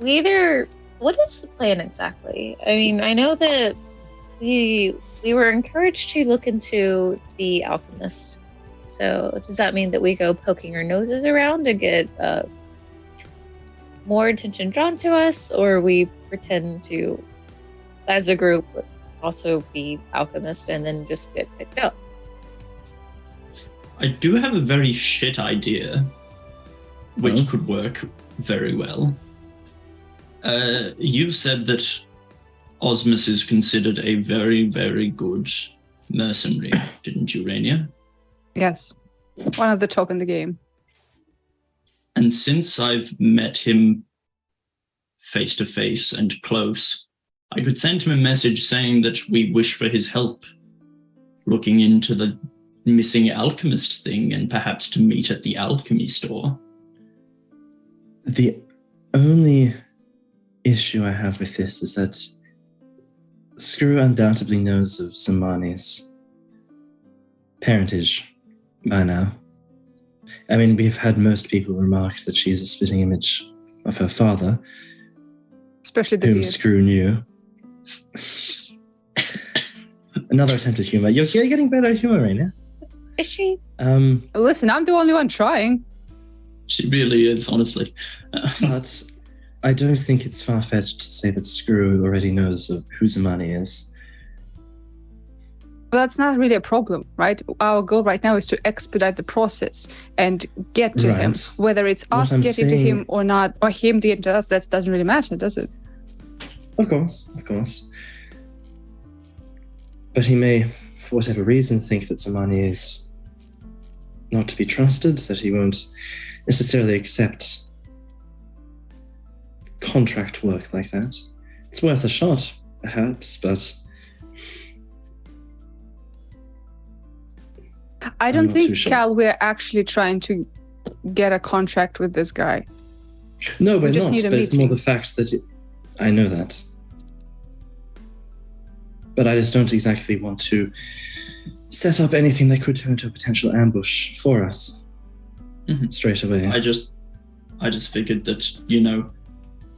S3: either, what is the plan exactly? I mean, I know that we were encouraged to look into the alchemist. So does that mean that we go poking our noses around to get more attention drawn to us, or we pretend to, as a group, also be alchemist and then just get picked up?
S4: I do have a very shit idea, which
S2: Oh.
S4: could work very well. You said that Osmus is considered a very, very good mercenary, didn't you, Rainier?
S5: Yes. One of the top in the game.
S4: And since I've met him face to face and close, I could send him a message saying that we wish for his help looking into the missing alchemist thing and perhaps to meet at the alchemy store.
S2: The only issue I have with this is that Screw undoubtedly knows of Zamani's parentage by now. I mean, we've had most people remark that she's a spitting image of her father,
S5: Especially the
S2: whom
S5: beard.
S2: Screw knew. Another attempt at humor. You're getting better at humor, Raina.
S3: Is she?
S5: Listen, I'm the only one trying.
S4: She really is, honestly.
S2: But I don't think it's far-fetched to say that Screw already knows of who Zamani is.
S5: Well, that's not really a problem, right? Our goal right now is to expedite the process and get to him.
S2: Right.
S5: Whether it's
S2: What
S5: us
S2: I'm
S5: getting to
S2: saying-
S5: him or not, or him getting to us, that doesn't really matter, does it?
S2: Of course. But he may, for whatever reason, think that Zamani is not to be trusted, that he won't necessarily accept contract work like that. It's worth a shot, perhaps, but
S5: I
S2: I'm
S5: don't
S2: not
S5: think,
S2: too sure.
S5: Cal, we're actually trying to get a contract with this guy.
S2: no, we're
S5: just
S2: not.
S5: need a
S2: But it's more
S5: meeting.
S2: the fact that I know that. But I just don't exactly want to set up anything that could turn into a potential ambush for us
S4: Mhm.
S2: straight away.
S4: I just figured that,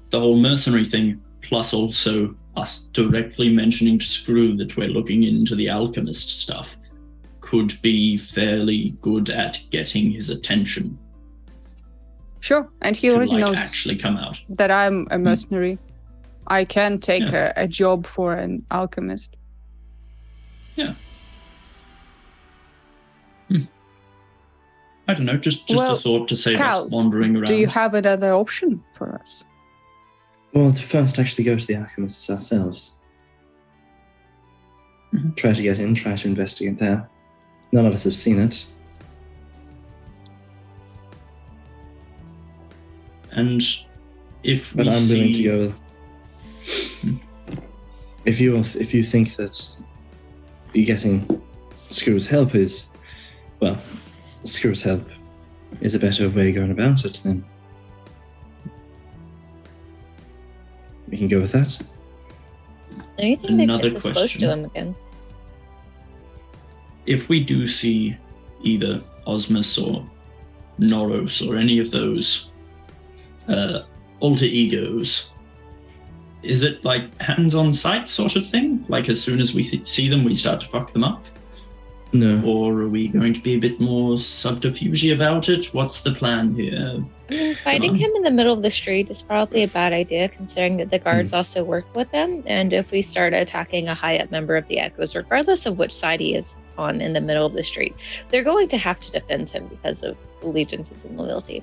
S4: the whole mercenary thing, plus also us directly mentioning to Screw that we're looking into the alchemist stuff, could be fairly good at getting his attention
S5: Sure, and he
S4: to
S5: already knows
S4: actually come out.
S5: that I'm a mercenary. I can take
S4: Yeah.
S5: a job for an alchemist.
S4: Yeah. I don't know, just
S5: Well,
S4: a thought to save
S5: Cal,
S4: us wandering around.
S5: Do you have another option for us?
S2: Well, to first actually go to the alchemists ourselves.
S4: Mhm.
S2: Try to get in, try to investigate there. None of us have seen it.
S4: And if we
S2: But I'm willing to
S4: see...
S2: go. If you think that you getting Screw's help is, well, Screw's help is a better way of going about it, then we can go with that.
S3: Anything that
S4: Another
S3: gets us close to
S4: question.
S3: him again.
S4: If we do see either Osmus or Noros or any of those alter egos, is it like hands on sight sort of thing? Like as soon as we see them, we start to fuck them up?
S2: No.
S4: Or are we going to be a bit more subterfugy about it? What's the plan here?
S3: I mean, fighting
S4: on.
S3: him in the middle of the street is probably a bad idea, considering that the guards also work with them. And if we start attacking a high-up member of the Echoes, regardless of which side he is on in the middle of the street, they're going to have to defend him because of allegiances and loyalty.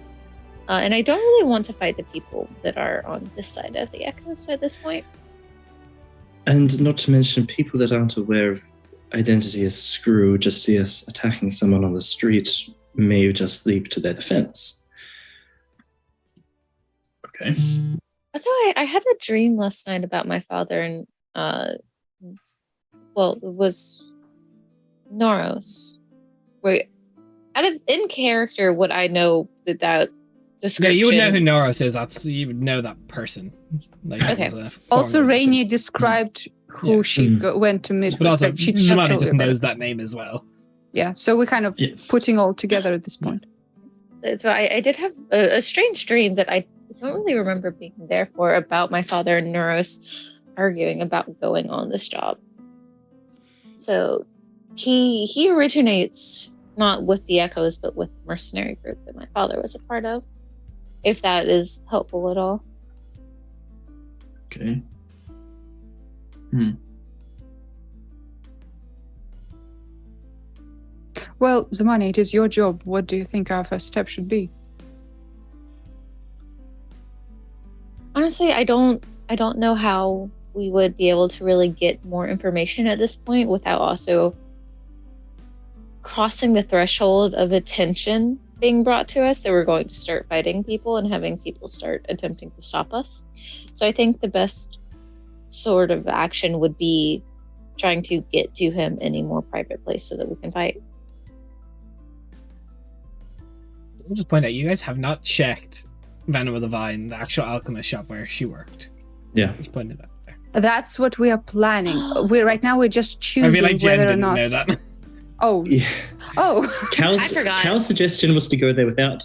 S3: And I don't really want to fight the people that are on this side of the Echoes at this point.
S2: And not to mention people that aren't aware of identity as Screw just see us attacking someone on the street may just leap to their defense.
S4: Okay.
S3: So I had a dream last night about my father and well, it was Noros. Wait, in character, would I know that
S1: Yeah,
S3: description?
S1: you would know who Noros is. You would know that person. Like,
S3: Okay.
S1: as a form
S5: Also,
S1: of
S5: Rainy
S1: system.
S5: described who
S1: Yeah.
S5: she went to meet
S1: But
S5: with.
S1: also,
S5: Like, she
S1: Zamani
S5: told
S1: just
S5: you about
S1: knows
S5: it.
S1: that name as well.
S5: Yeah, so we're kind of
S4: Yeah.
S5: putting all together at this point.
S3: So I did have a strange dream that I don't really remember being there for, about my father and Neuros arguing about going on this job. So he originates not with the Echoes, but with the mercenary group that my father was a part of. If that is helpful at all.
S4: Okay.
S5: Well, Zamani, it is your job. What do you think our first step should be?
S3: Honestly, I don't know how we would be able to really get more information at this point without also crossing the threshold of attention being brought to us that we're going to start fighting people and having people start attempting to stop us. So I think the best sort of action would be trying to get to him in a more private place so that we can fight.
S1: I'll just point out, you guys have not checked Venom of the Vine, the actual alchemist shop where she worked.
S2: Yeah.
S1: Just pointed that there.
S5: That's what we are planning. We're just
S1: I
S5: choosing
S1: feel like Jen
S5: whether or
S1: didn't
S5: not.
S1: know that.
S5: Oh,
S2: Yeah.
S5: oh,
S2: Cal's
S3: I forgot.
S2: Cal's suggestion was to go there without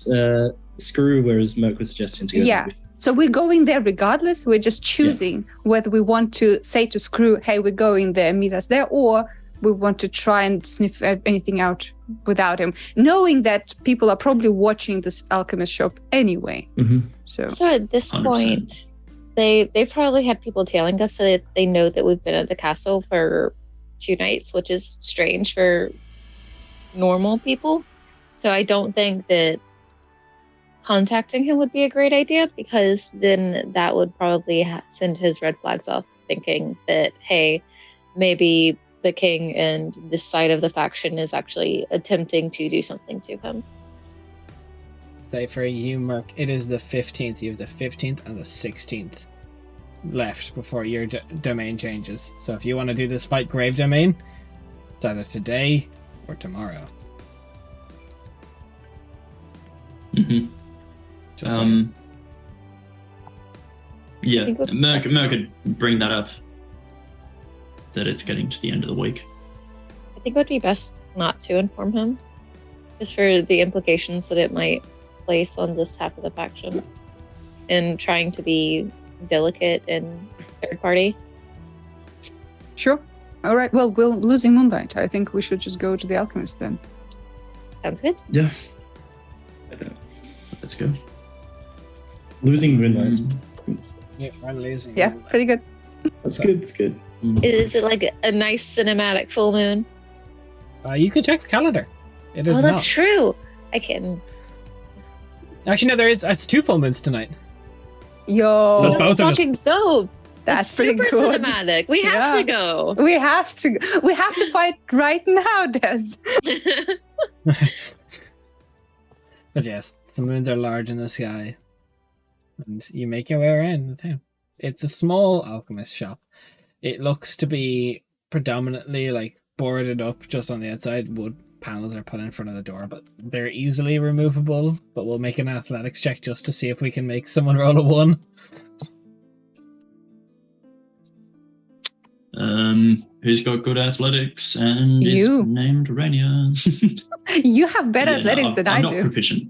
S2: Screw, whereas Merc was suggesting to go
S5: Yeah.
S2: there with.
S5: so we're going there regardless. We're just choosing whether we want to say to Screw, "Hey, we're going there. Meet us there," or we want to try and sniff anything out without him, knowing that people are probably watching this alchemist shop anyway.
S2: Mhm.
S5: So
S3: at this
S4: 100%.
S3: point, they probably had people tailing us, so that they know that we've been at the castle for 2 nights, which is strange for normal people. So I don't think that contacting him would be a great idea, because then that would probably send his red flags off, thinking that, hey, maybe the king and this side of the faction is actually attempting to do something to him.
S1: Say for you, Merc, it is the 15th. You have the 15th and the 16th left before your domain changes. So if you want to do this fight grave domain, it's either today or tomorrow.
S4: Mm-hmm.
S1: Just saying.
S4: Yeah,
S3: I think it would be
S4: Merc
S3: best.
S4: could bring that up. That it's getting to the end of the week.
S3: I think it would be best not to inform him, just for the implications that it might place on this half of the faction, and trying to be delicate and third party.
S5: sure. All right. Well, we're losing Moonlight. I think we should just go to the alchemist then.
S3: Sounds good.
S2: Yeah.
S4: Let's go.
S2: Losing Moonlight.
S4: Mm.
S2: It's-
S1: Yeah, we're losing.
S5: Yeah, pretty good.
S2: That's good. It's good.
S3: Is it like a nice cinematic full moon?
S1: You can check the calendar. It is
S3: Oh, that's
S1: not.
S3: true. I can.
S1: Actually, no, there is. It's 2 full moons tonight.
S5: Yo,
S1: So
S3: That's
S1: both are just-
S3: fucking dope.
S5: that's
S3: It's
S5: pretty
S3: super
S5: good.
S3: cinematic. We have to go.
S5: We have to fight right now, Des.
S1: But yes, the moons are large in the sky. And you make your way around the town. It's a small alchemist shop. It looks to be predominantly like boarded up just on the outside. Wood panels are put in front of the door, but they're easily removable. But we'll make an athletics check just to see if we can make someone roll a 1.
S4: Who's got good athletics and
S5: You.
S4: is named Rainier?
S5: You have better
S4: Yeah, no,
S5: athletics than
S4: I'm
S5: I
S4: not
S5: do.
S4: proficient.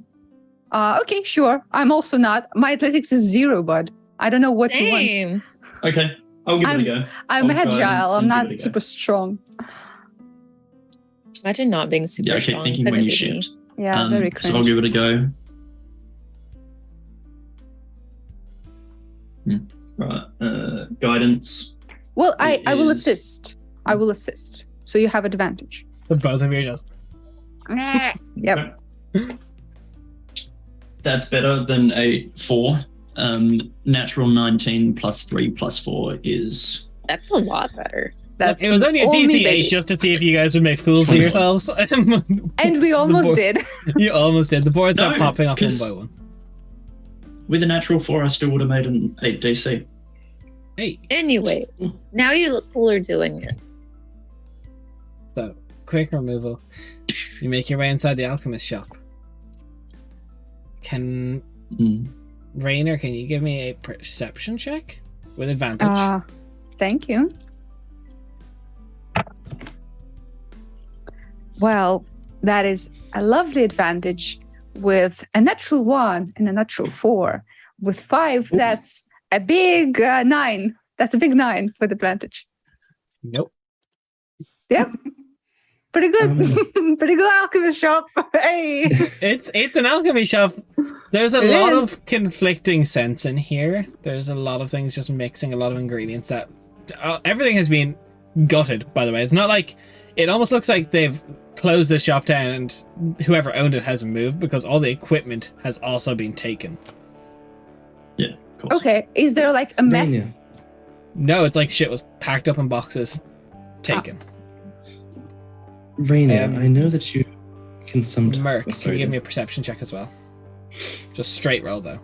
S5: Okay, sure. I'm also not. My athletics is 0, bud. I don't know what you want.
S3: Same.
S4: Okay, I'll give it a go.
S5: I'm
S4: I'll go
S5: agile.
S4: and
S5: I'm
S4: give
S5: not
S4: it a go.
S5: super strong.
S3: Imagine not being super
S4: Yeah, I keep
S3: strong.
S4: thinking
S3: Couldn't
S4: when you
S3: be me.
S4: shift.
S5: Yeah, very
S4: So I'll
S5: cringe.
S4: give it a go. Guidance.
S5: Well, I
S4: It
S5: will
S4: is-
S5: assist. I will assist. So you have advantage.
S1: Both of you just.
S5: Yep.
S4: That's better than a 4. Natural 19 plus 3 plus 4 is.
S3: That's a lot better.
S5: That's
S1: It was only a
S5: all me,
S1: DC 8
S5: baby.
S1: just to see if you guys would make fools of yourselves.
S5: And we almost
S1: board-
S5: did.
S1: You almost did. The boards are
S4: No,
S1: popping off one
S4: 'cause-
S1: by one.
S4: With a natural 4, I still would have made an 8 DC.
S1: Hey,
S3: Anyways, now you look cooler doing it.
S1: so quick removal. You make your way inside the alchemist shop. Can Rainer, can you give me a perception check with advantage?
S5: Thank you. Well, that is a lovely advantage with a natural 1 and a natural 4. With 5, that's a big 9. That's a big 9 with advantage.
S1: Nope.
S5: Yep. Pretty good. Pretty good alchemist shop. Hey.
S1: It's an alchemy shop. There's a
S5: It
S1: lot
S5: is.
S1: of conflicting scents in here. There's a lot of things just mixing, a lot of ingredients that everything has been gutted, by the way. It's not like it almost looks like they've closed the shop down and whoever owned it hasn't moved because all the equipment has also been taken.
S4: Yeah, of course.
S5: Okay. Is there like a mess?
S2: Rainier,
S1: No, it's like shit was packed up in boxes, taken.
S2: Rainier,
S1: Um,
S2: I know that you can sometimes.
S1: Merc,
S2: oh,
S1: can
S2: sorry,
S1: you give me a
S2: Des.
S1: perception check as well? Just straight roll though.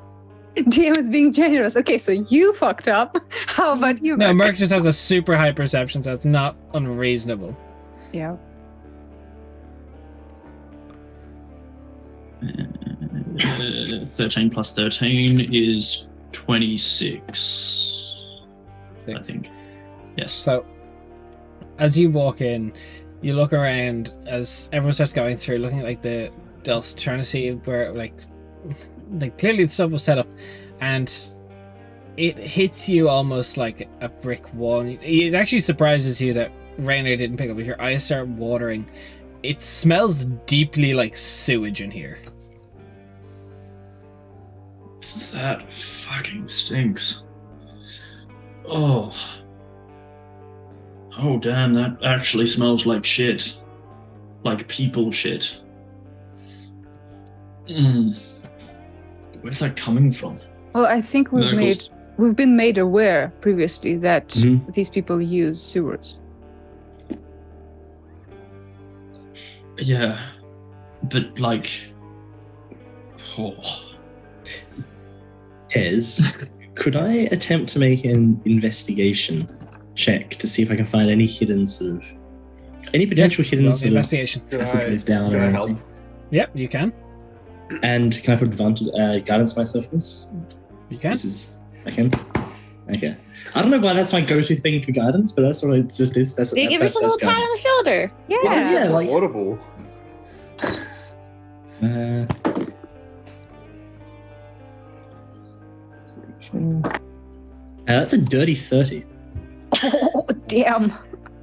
S5: DM is being generous. Okay, so you fucked up. How about you?
S1: No,
S5: Merc?
S1: Merc just has a super high perception, so it's not unreasonable.
S5: Yeah.
S4: 13 plus 13 is 26. I think. Yes.
S1: So, as you walk in, you look around as everyone starts going through, looking at like the dust, trying to see where like clearly the stuff was set up, and it hits you almost like a brick wall. It actually surprises you that Rainer didn't pick up, if your eyes start watering, it smells deeply like sewage in here.
S4: That fucking stinks. Oh. Oh, damn, that actually smells like shit. Like people shit. Where's that coming from?
S5: Well, I think we've been made aware previously that these people use sewers.
S4: Yeah, but like,
S2: Tez, could I attempt to make an investigation check to see if I can find any hidden sort of any potential hidden sort of
S1: investigation.
S2: acid plays down
S6: Can
S2: or
S6: I
S2: anything?
S6: help?
S1: Yep, you can.
S2: And can I put advantage guidance myself in this?
S1: You can.
S2: I can. Okay. I don't know why that's my go-to thing for guidance, but that's what it just is. That's
S3: You give yourself a little pat on the shoulder.
S5: Yeah.
S2: Yeah, like
S6: Audible.
S2: That's a dirty 30.
S5: Oh, damn.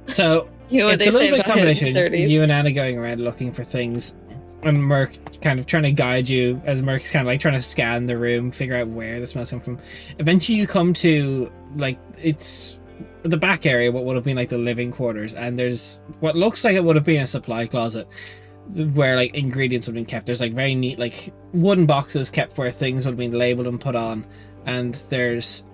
S1: So
S3: You know what
S1: it's
S3: they
S1: a
S3: say
S1: little bit
S3: about hitting
S1: combination.
S3: 30s.
S1: You and Anna going around looking for things, and Merc kind of trying to guide you as Merc's kind of like trying to scan the room, figure out where the smells come from. Eventually, you come to like it's the back area, what would have been like the living quarters, and there's what looks like it would have been a supply closet where like ingredients would have been kept. There's like very neat like wooden boxes kept where things would have been labeled and put on, and there's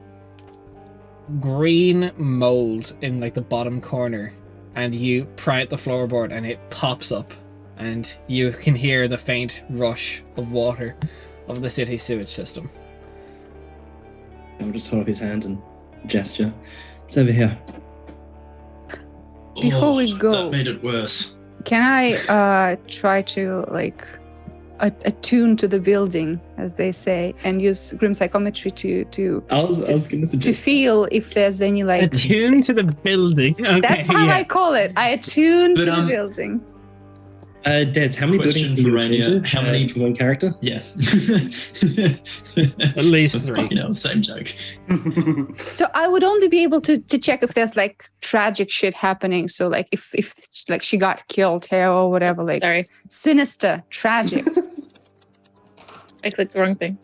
S1: green mold in like the bottom corner, and you pry at the floorboard and it pops up, and you can hear the faint rush of water of the city sewage system.
S2: I'll just hold up his hand and gesture. It's over here.
S5: Before we go-
S4: that made it worse.
S5: Can I try to like attune to the building, as they say, and use grim psychometry to
S2: I was going to
S5: to
S2: suggest.
S5: feel if there's any like
S1: Attune to the building. Okay,
S5: that's how
S1: yeah.
S5: I call it. I attune
S4: But,
S5: to the building.
S2: Des, how many
S4: Question
S2: buildings do
S4: for
S2: you
S4: Rainier,
S2: attune to?
S4: how many-
S2: for one character?
S4: Yeah.
S1: At least 3.
S4: You know, same joke.
S5: So I would only be able to check if there's like tragic shit happening. So like if like she got killed here or whatever, like
S3: Sorry,
S5: sinister, tragic.
S3: I clicked the wrong thing.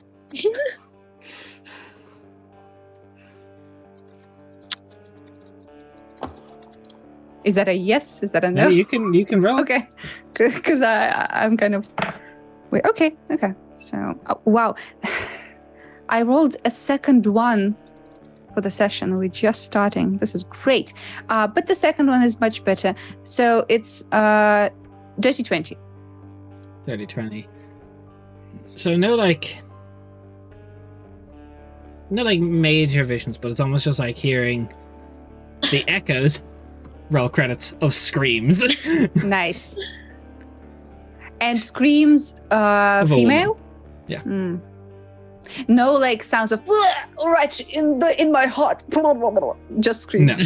S5: Is that a yes? Is that a
S1: No,
S5: no?
S1: you can roll.
S5: Okay, because I'm kind of wait. Okay. So wow, I rolled a second one for the session. We're just starting. This is great, but the second one is much better. So it's dirty 20.
S1: 30-20. So no like major visions, but it's almost just like hearing the echoes, roll credits, of screams.
S5: Nice. And screams,
S1: a
S5: female.
S1: Yeah.
S5: Mm. No, like sounds of right in my heart. Just screams.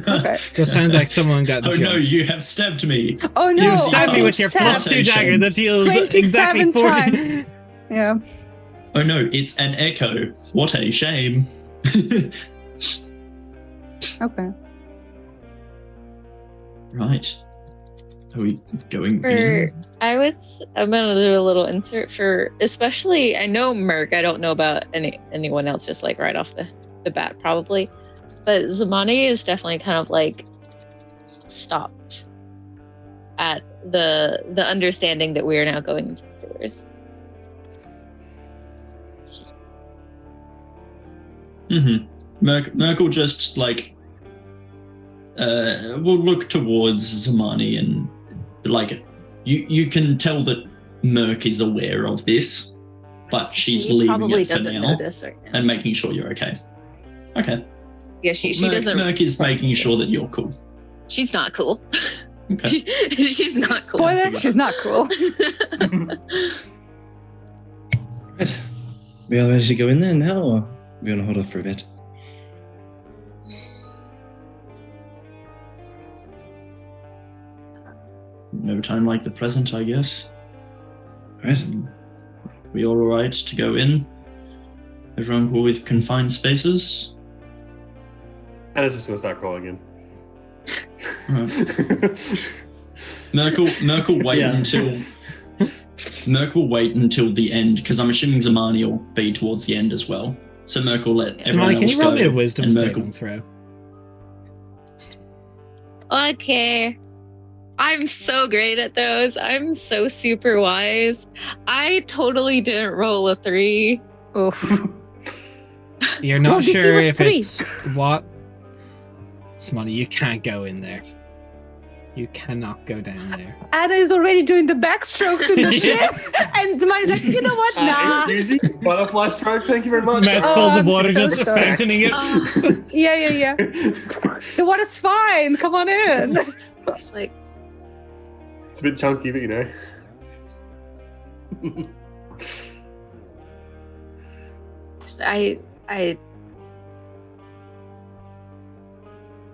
S5: Okay.
S1: Just sounds like someone got
S4: Oh
S1: jumped.
S4: no, you have stabbed me.
S5: Oh no!
S1: You stabbed
S5: I've
S1: me
S5: been
S1: with your
S5: stabbed
S1: +2 dagger that deals
S5: 27
S1: exactly 40.
S5: times. Yeah.
S4: Oh no, it's an echo. What a shame.
S5: Okay.
S4: Right. Are we going
S3: For
S4: in?
S3: I'm gonna do a little insert for, especially I know Merc. I don't know about anyone else, just like right off the bat probably, but Zamani is definitely kind of like stopped at the understanding that we are now going into the sewers.
S4: Mm-hmm. Merc will just like will look towards Zamani and like you can tell that Merc is aware of this, but she's
S3: She
S4: leaving
S3: probably
S4: it for
S3: doesn't
S4: now
S3: notice right now.
S4: and making sure you're okay. Okay.
S3: Yeah, she
S4: Merc,
S3: doesn't.
S4: Merc is making sure that you're cool.
S3: She's not cool.
S4: Okay.
S3: She's not cool.
S5: Spoiler: she's not cool.
S2: Right. We are ready to go in there now, or are we going to hold off for a bit?
S4: No time like the present, I guess.
S2: Right.
S4: We all right to go in? Everyone cool with confined spaces?
S6: And it's just gonna start crawling in.
S4: Merc will wait
S2: Yeah.
S4: until Merc will wait until the end because I'm assuming Zamani will be towards the end as well. So Merc will let everyone
S1: Zamani,
S4: else
S1: can you roll
S4: go,
S1: me a wisdom
S4: and Merc
S1: saving throw?
S3: Okay. I'm so great at those. I'm so super wise. I totally didn't roll a 3.
S5: Oof.
S1: You're not
S5: Well, DC
S1: sure
S5: was
S1: if
S5: 3.
S1: it's what? Zamani, you can't go in there. You cannot go down there.
S5: Anna is already doing the backstrokes in the ship, and Zamani's like, you know what? Nah.
S6: Excuse me, butterfly stroke. Thank you very much.
S1: Mouthfuls
S5: I'm
S1: of water
S5: so
S1: just
S5: sorry.
S1: fountain it.
S5: Yeah. The water's fine. Come on in.
S3: It's like,
S6: It's a bit chunky, but you know.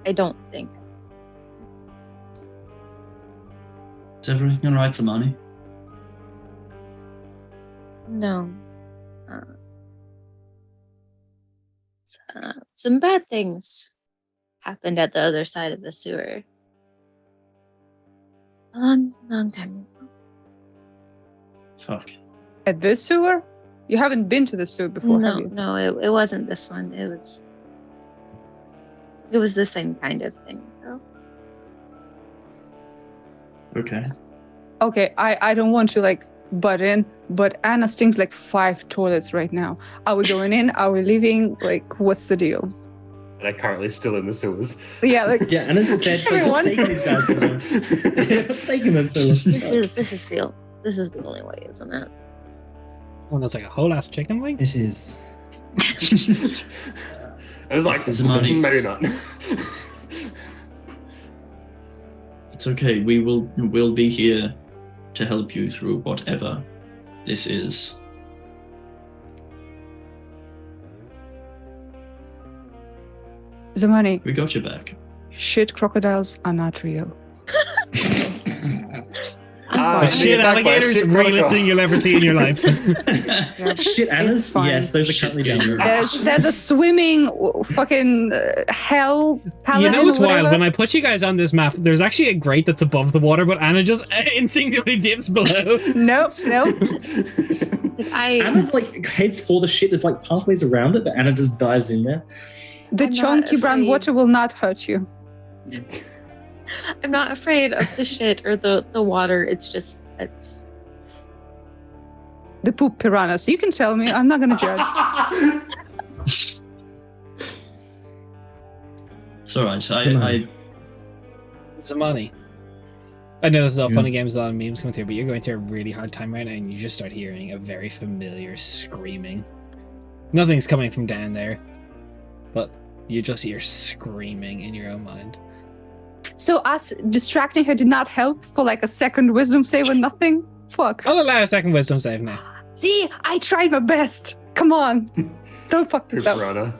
S3: I don't think.
S4: Is everything all right, Zamani?
S3: No. Some bad things happened at the other side of the sewer. A long time ago.
S4: Fuck.
S5: At this sewer? You haven't been to the sewer before, have you?
S3: No, it wasn't this one. It was the same kind of thing, though.
S4: Okay.
S5: Okay, I don't want to like butt in, but Anna stings like 5 toilets right now. Are we going in? Are we leaving? Like, what's the deal?
S6: And I'm currently still in the sewers.
S5: Yeah, like
S2: Yeah, and it's dead, so
S5: Everyone.
S2: let's take these guys so long. Let's take them so long.
S3: This is the only way, isn't it?
S1: One that's like a whole ass chicken wing.
S2: It is.
S6: It was like,
S4: This is money.
S6: maybe not.
S4: It's okay. We'll be here to help you through whatever this is.
S5: Zamani,
S4: We got your back.
S5: shit crocodiles are not real.
S6: Ah,
S5: fine.
S1: Shit alligators,
S6: Shit
S1: realest
S6: crocodile.
S1: thing you'll ever see in your life.
S2: Shit, Annas?
S5: It's fine.
S2: Yes, those are
S4: Shit,
S2: currently
S4: yeah.
S2: down there.
S5: There's a swimming fucking hell paladin.
S1: You know what's
S5: or whatever.
S1: wild? When I put you guys on this map, there's actually a grate that's above the water, but Anna just instinctively dips below.
S5: Nope.
S2: Anna like heads for the shit. There's like pathways around it, but Anna just dives in there.
S5: The
S3: I'm not
S5: chunky brown
S3: afraid.
S5: water will not hurt you.
S3: I'm not afraid of the shit or the water. It's
S5: The poop piranhas. You can tell me. I'm not gonna judge.
S4: It's all right.
S2: Zamani.
S1: Zamani. I know this is all funny games, a lot of memes coming through, but you're going through a really hard time right now, and you just start hearing a very familiar screaming. Nothing's coming from down there, but you just hear screaming in your own mind.
S5: So us distracting her did not help for like a second wisdom save or nothing? Fuck.
S1: I'll allow a second wisdom save now.
S5: See, I tried my best. Come on. Don't fuck this up.
S6: Piranha.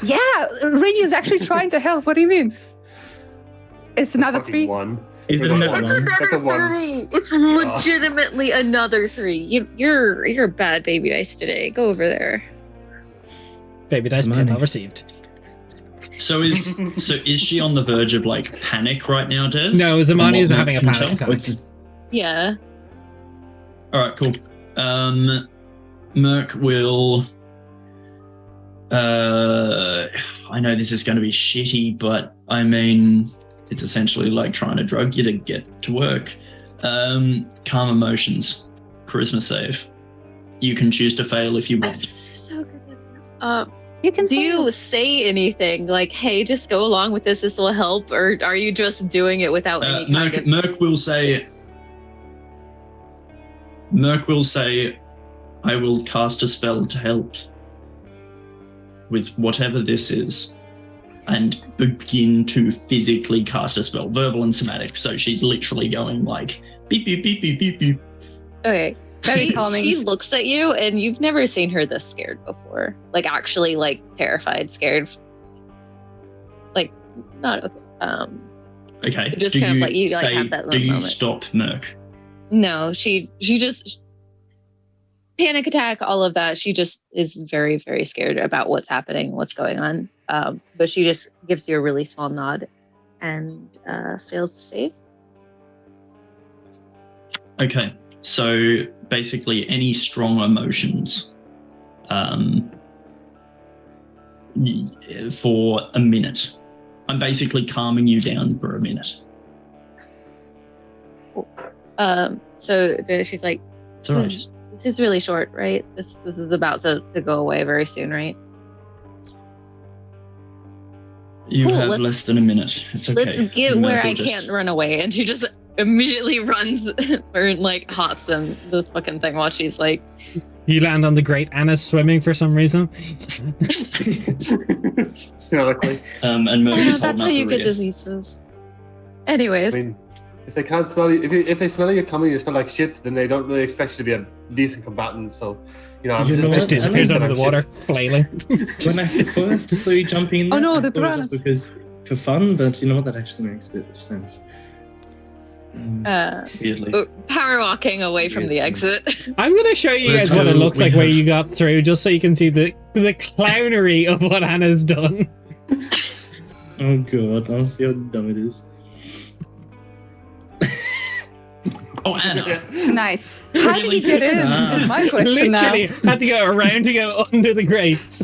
S5: Yeah, Rainy is actually trying to help. What do you mean? It's another
S6: Fucking
S5: 3.
S6: one.
S2: Is it
S6: That's
S2: another
S6: a
S2: one?
S6: That's a one.
S3: 3. It's legitimately another 3. You're a bad baby dice today. Go over there.
S1: Baby dice
S2: Zamani.
S1: pin well received.
S4: So is she on the verge of like panic right now, Des?
S1: No, Zamani is
S4: From what
S1: having a
S4: Merc can
S1: panic
S4: tell?
S1: attack.
S2: It's just,
S3: Yeah.
S4: All right, cool. Merc will. I know this is going to be shitty, but I mean, it's essentially like trying to drug you to get to work. Calm emotions, charisma save. You can choose to fail if you
S3: I'm
S4: want.
S3: so good at this.
S5: You can
S3: Do
S5: fail.
S3: you say anything like, "Hey, just go along with this. This will help," or are you just doing it without any kind of?
S4: Merc will say. Merc will say, "I will cast a spell to help with whatever this is," and begin to physically cast a spell, verbal and somatic. So she's literally going like beep beep beep beep beep beep.
S3: Okay.
S5: Very calming.
S3: She looks at you, and you've never seen her this scared before. Like actually, like terrified, scared. Like not okay.
S4: Okay.
S3: So just
S4: do
S3: kind of
S4: you
S3: let you, like,
S4: say,
S3: have that
S4: do
S3: little
S4: you
S3: moment.
S4: stop Merc?
S3: No, she just panic attack, all of that. She just is very, very scared about what's happening, what's going on. But she just gives you a really small nod and fails to save.
S4: Okay, so basically any strong emotions for a minute. I'm basically calming you down for a minute.
S3: So she's like,
S4: It's all right.
S3: this is really short, right? This is about to go away very soon, right?
S4: You
S3: Cool,
S4: have
S3: let's-
S4: less than a minute. It's okay.
S3: Let's get where
S4: Myrtle
S3: I
S4: just-
S3: can't run away. And she just immediately runs or like hops in the fucking thing while she's like,
S1: You land on the great Anna swimming for some reason.
S6: Theoretically.
S4: And
S3: oh,
S4: Merc is
S3: that's
S4: holding
S3: how
S4: up
S3: you
S4: the
S3: get
S4: rear.
S3: diseases. Anyways,
S6: I mean, if they can't smell you, if they smell you coming, you smell like shit, then they don't really expect you to be a decent combatant. So, I'm
S2: You know
S1: Just
S2: what?
S1: disappears
S2: I mean,
S1: under the water, flailing.
S2: When I first saw you jumping in there,
S5: Oh no,
S2: I
S5: the
S2: thought it was just because for fun, but you know what? That actually makes a bit of sense.
S4: Weirdly.
S3: power walking away from the
S2: Yes,
S3: exit.
S1: I'm going to show you guys what it looks like where you got through, just so you can see the clownery of what Anna's done.
S2: Oh god, I'll see how dumb it is.
S4: Oh, Anna.
S5: Nice. How did you get in?
S2: Ah.
S5: Is my question
S1: Literally
S5: now.
S1: had to go around to go under the grates.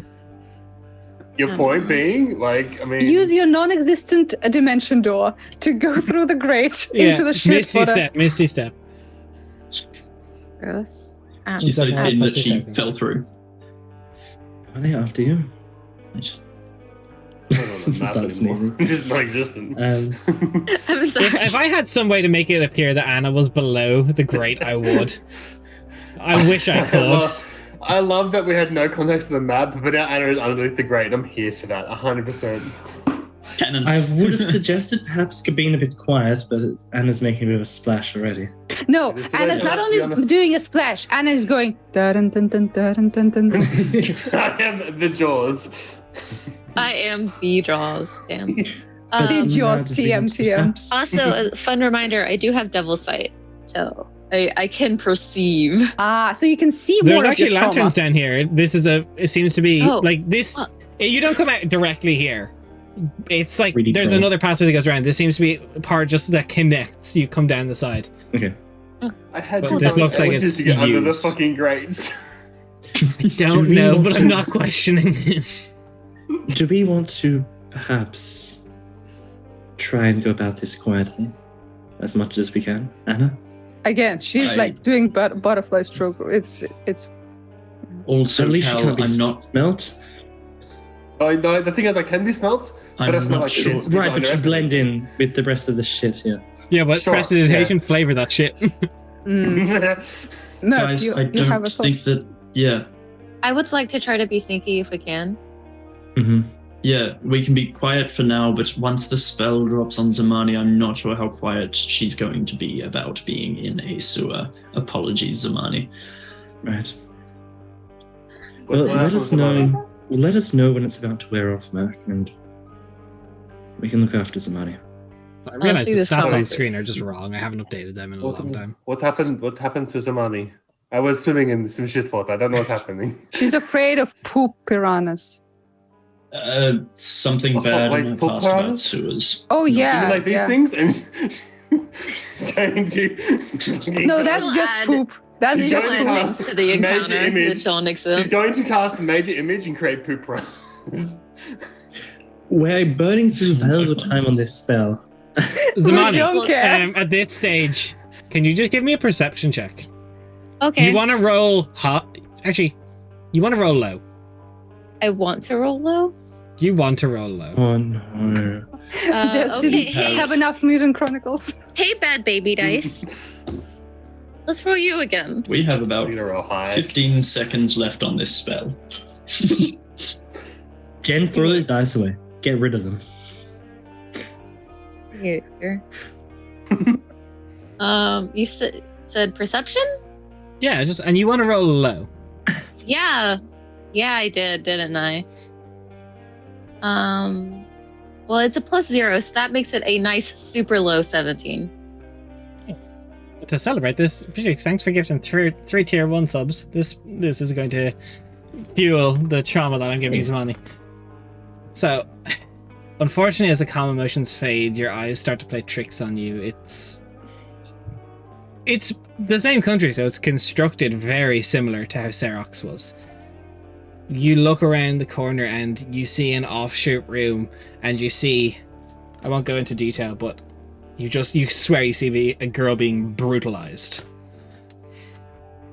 S6: Your point being, like, I mean,
S5: Use your non-existent dimension door to go through the grate into the shit
S1: Misty
S5: water.
S1: step, Misty step.
S3: Gross.
S4: She's so
S1: Ah,
S4: thin that she
S1: okay.
S4: fell through.
S2: Are they after you?
S4: Right.
S6: I don't know the
S2: This
S6: map
S2: starts
S6: anymore.
S2: sneezing.
S6: It's just non-existent.
S3: I'm sorry.
S1: If I had some way to make it appear that Anna was below the grate, I would. I wish I could.
S6: I love that we had no context to the map, but now Anna is underneath the grate. I'm here for that, 100%.
S4: Cannon.
S2: I would have suggested perhaps being a bit quiet, but Anna's making a bit of a splash already.
S5: No,
S6: It's the
S5: Anna's
S6: way-
S5: not
S6: to
S5: only
S6: be honest-
S5: doing a splash, Anna is going dun dun dun dun dun dun.
S6: I am the Jaws.
S3: I am the draws. Damn.
S5: Did
S3: Um,
S5: yours,
S2: Does we
S5: TM,
S2: want to
S5: TM.
S2: perhaps-
S3: also, a fun reminder: I do have Devil's Sight, so I can perceive.
S5: Ah, so you can see
S1: There's
S5: more of
S1: actually
S5: your trauma.
S1: lanterns down here. It seems to be
S3: Oh.
S1: like this. You don't come out directly here. It's like
S2: Really
S1: there's
S2: cool.
S1: another pathway that goes around. This seems to be part just that connects. You come down the side.
S2: Okay.
S6: I had
S1: But this looks like
S6: ages
S1: it's
S6: to get under the
S1: used.
S6: fucking grates.
S1: I don't
S2: we
S1: know,
S2: want
S1: but
S2: to-
S1: I'm not questioning it.
S2: Do we want to perhaps try and go about this quietly as much as we can, Anna?
S5: Again, she's
S4: I-
S5: like doing butterfly stroke. It's
S4: Also,
S2: At least she
S4: Cal,
S2: can't be
S4: I'm not.
S2: smelt.
S6: Oh, no, the thing is, I can be smelt, but I
S4: I'm
S6: smell
S4: not
S6: like
S4: sure.
S6: shit.
S2: Right, but you blend in with the rest of the shit here.
S1: Yeah, but
S6: Sure,
S1: prestidigitation flavor that shit.
S5: no.
S4: Guys,
S5: you,
S4: I
S5: you have
S4: don't
S5: a thought.
S4: think that. Yeah,
S3: I would like to try to be sneaky if we can.
S2: Mm-hmm.
S4: yeah, we can be quiet for now, but once the spell drops on Zamani, I'm not sure how quiet she's going to be about being in a sewer. Apologies, Zamani.
S2: Right.
S6: What
S2: Well, let
S6: happens
S2: us
S6: about it?
S2: know. Let us know when it's about to wear off, Merc, and we can look after Zamani.
S1: I realize
S3: see
S1: the
S3: this
S1: stats on
S3: comment.
S1: screen are just wrong. I haven't updated them in a long time.
S6: What happened? What happened to Zamani? I was swimming in some shit water. I don't know what's happening.
S5: She's afraid of poop piranhas.
S4: Something
S6: Oh,
S4: bad
S6: wait,
S4: in the
S6: poop
S4: past about
S6: piranhas?
S4: sewers.
S5: Oh
S6: You
S5: yeah,
S6: mean like these
S5: yeah.
S6: things? And saying to
S5: No, that's just
S3: Add-
S5: poop. That's
S6: She's
S5: just
S6: going
S5: poop.
S6: past
S3: to the
S6: major
S3: encounter
S6: image.
S3: that don't
S6: She's
S3: exist.
S6: going to cast a major image and create poop runs.
S2: We're burning through valuable time on this spell.
S5: We
S1: Zamani,
S5: don't care.
S1: at this stage, can you just give me a perception check?
S3: Okay.
S1: You want to roll hot? Actually, you want to roll low.
S3: I want to roll low.
S1: You want to roll low.
S2: Oh no.
S5: Does- did
S3: Okay.
S5: he
S3: Hey,
S5: have enough Mutant Chronicles?
S3: hey, bad baby dice. Let's roll you again.
S4: We have about
S6: Need to roll high.
S4: 15 seconds left on this spell.
S2: Jen, throw those dice away. Get rid of them.
S3: Here. You said perception?
S1: Yeah, and you want to roll low.
S3: Yeah. Yeah, I did, didn't I? Well, it's a +0, so that makes it a nice super low 17.
S1: To celebrate this, Phoenix, thanks for gifting three tier 1 subs. This is going to fuel the trauma that I'm giving Zamani. So, unfortunately, as the calm emotions fade, your eyes start to play tricks on you. It's the same country, so it's constructed very similar to how Serox was. You look around the corner and you see an offshoot room, and you see, I won't go into detail, but you swear you see a girl being brutalized.